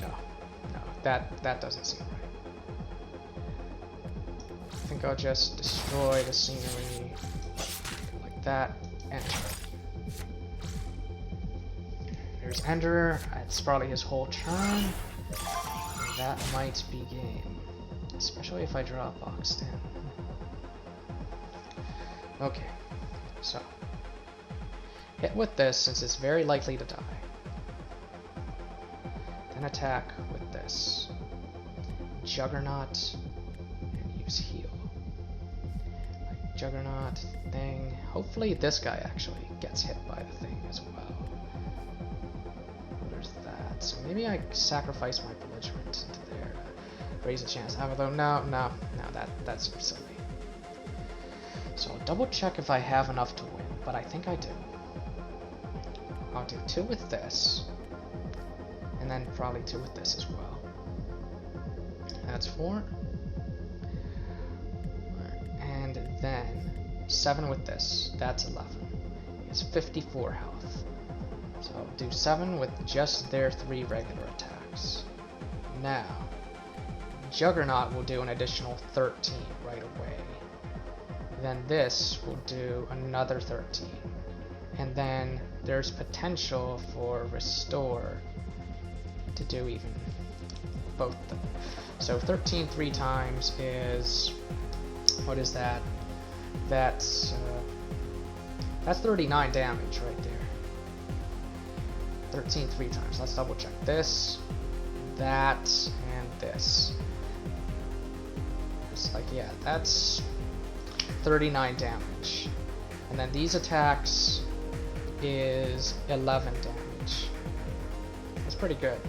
don't know. No, that doesn't seem right. I think I'll just destroy the scenery like that, enter. There's Enderer, it's probably his whole turn. That might be game. Especially if I draw a boxed in. Okay, so hit with this since it's very likely to die. Then attack with this. Juggernaut and use heal. Like Juggernaut thing. Hopefully this guy actually gets hit by the thing as well. There's that. So maybe I sacrifice my belligerent into there. Raise a chance. Although no, that seems silly. So I'll double check if I have enough to win, but I think I do. I'll do 2 with this, and then probably 2 with this as well. That's 4. And then 7 with this. That's 11. It's 54 health. So I'll do 7 with just their 3 regular attacks. Now, Juggernaut will do an additional 13 right away. Then this will do another 13. And then there's potential for Restore to do even both of them. So 13 3 times is, what is that? That's 39 damage right there. 13 3 times. Let's double check this, that, and this. It's like, yeah, that's 39 damage. And then these attacks is 11 damage. That's pretty good.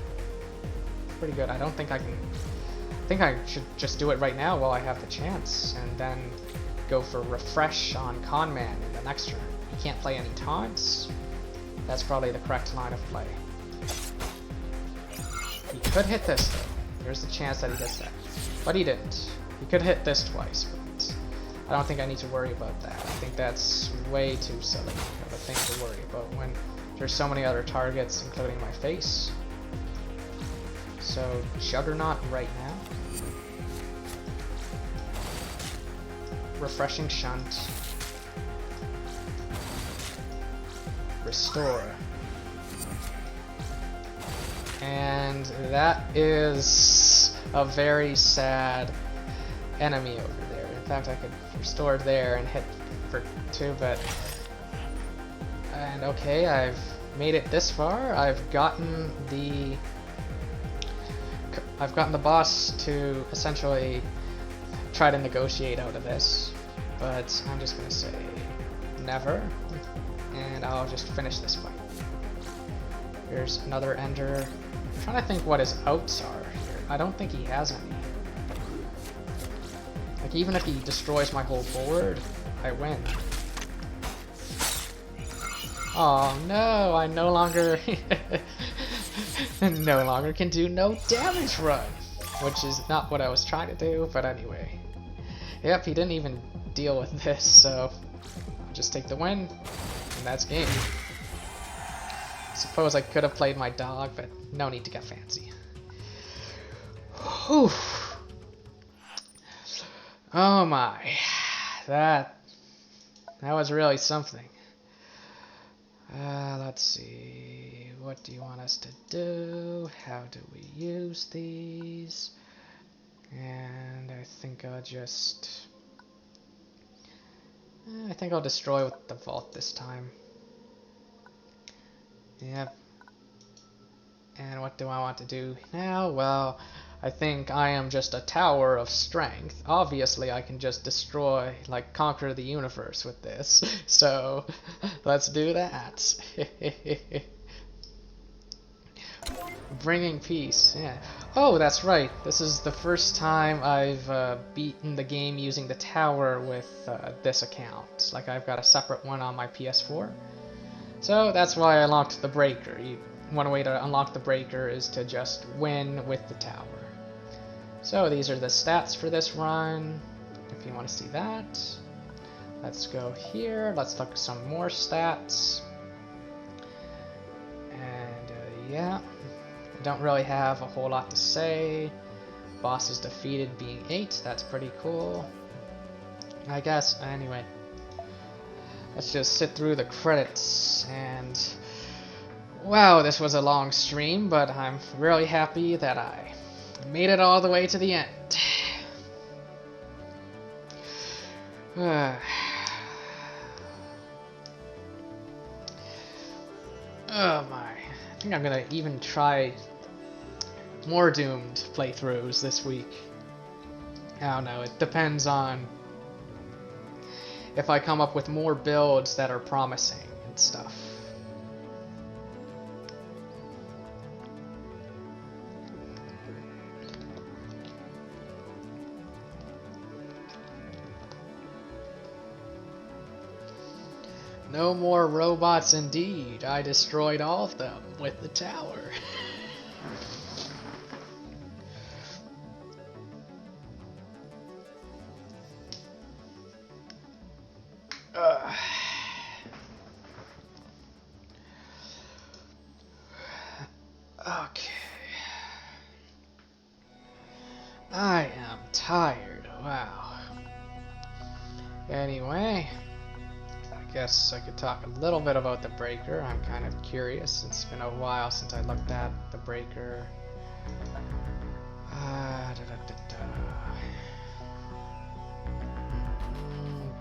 Pretty good. I don't think I can... I think I should just do it right now while I have the chance, and then go for Refresh on Conman in the next turn. He can't play any taunts. That's probably the correct line of play. He could hit this though. There's the chance that he hits that. But he didn't. He could hit this twice, but I don't think I need to worry about that. I think that's way too silly of a thing to worry about when there's so many other targets, including my face. So, Juggernaut right now. Refreshing Shunt. Restore. And that is a very sad enemy over there. In fact, I could restore there and hit for 2, but... And okay, I've made it this far. I've gotten the boss to essentially try to negotiate out of this, but I'm just gonna say never, and I'll just finish this fight. Here's another Ender. I'm trying to think what his outs are here. I don't think he has any. Like, even if he destroys my whole board, I win. Oh no, I no longer can do no damage run, which is not what I was trying to do, but anyway. Yep, he didn't even deal with this, so I'll just take the win, and that's game. Suppose I could have played my dog, but no need to get fancy. Whew. Oh my. That was really something. Let's see. What do you want us to do? How do we use these? And I think I'll just... I think I'll destroy with the vault this time. Yep. And what do I want to do now? Well, I think I am just a tower of strength. Obviously, I can just destroy, like, conquer the universe with this. So, let's do that. Bringing peace, yeah. Oh, that's right. This is the first time I've beaten the game using the tower with this account. Like, I've got a separate one on my PS4. So, that's why I unlocked the breaker. One way to unlock the breaker is to just win with the tower. So, these are the stats for this run, if you want to see that. Let's go here. Let's look at some more stats. And, yeah. Don't really have a whole lot to say. Bosses defeated being 8, that's pretty cool. I guess, anyway. Let's just sit through the credits, and... Wow, this was a long stream, but I'm really happy that I made it all the way to the end. Oh my. I think I'm gonna even try more Doomed playthroughs this week. I don't know, it depends on if I come up with more builds that are promising and stuff. No more robots indeed. I destroyed all of them with the tower. Okay. I am tired. Wow. Anyway. Guess I could talk a little bit about the breaker. I'm kind of curious. It's been a while since I looked at the breaker.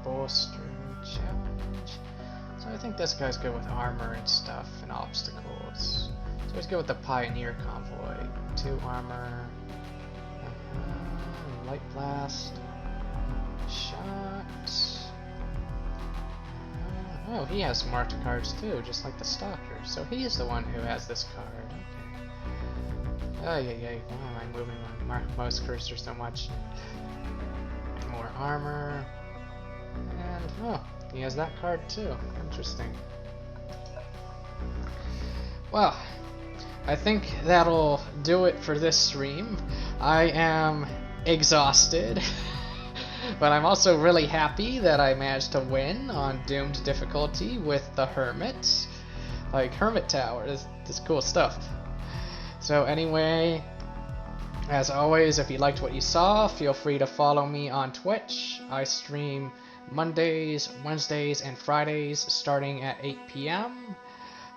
Bolster challenge. So I think this guy's good with armor and stuff and obstacles. So he's good with the Pioneer Convoy. 2 armor. Light blast. Shot. Oh, he has marked cards too, just like the Stalker. So he's the one who has this card. Okay. Oh, yeah. Why am I moving my mouse cursor so much? More armor. And, oh, he has that card too. Interesting. Well, I think that'll do it for this stream. I am exhausted. But I'm also really happy that I managed to win on Doomed difficulty with the Hermit. Like, Hermit Tower, this cool stuff. So anyway, as always, if you liked what you saw, feel free to follow me on Twitch. I stream Mondays, Wednesdays, and Fridays starting at 8 p.m.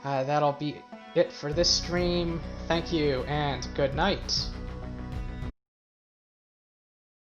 That'll be it for this stream. Thank you, and good night.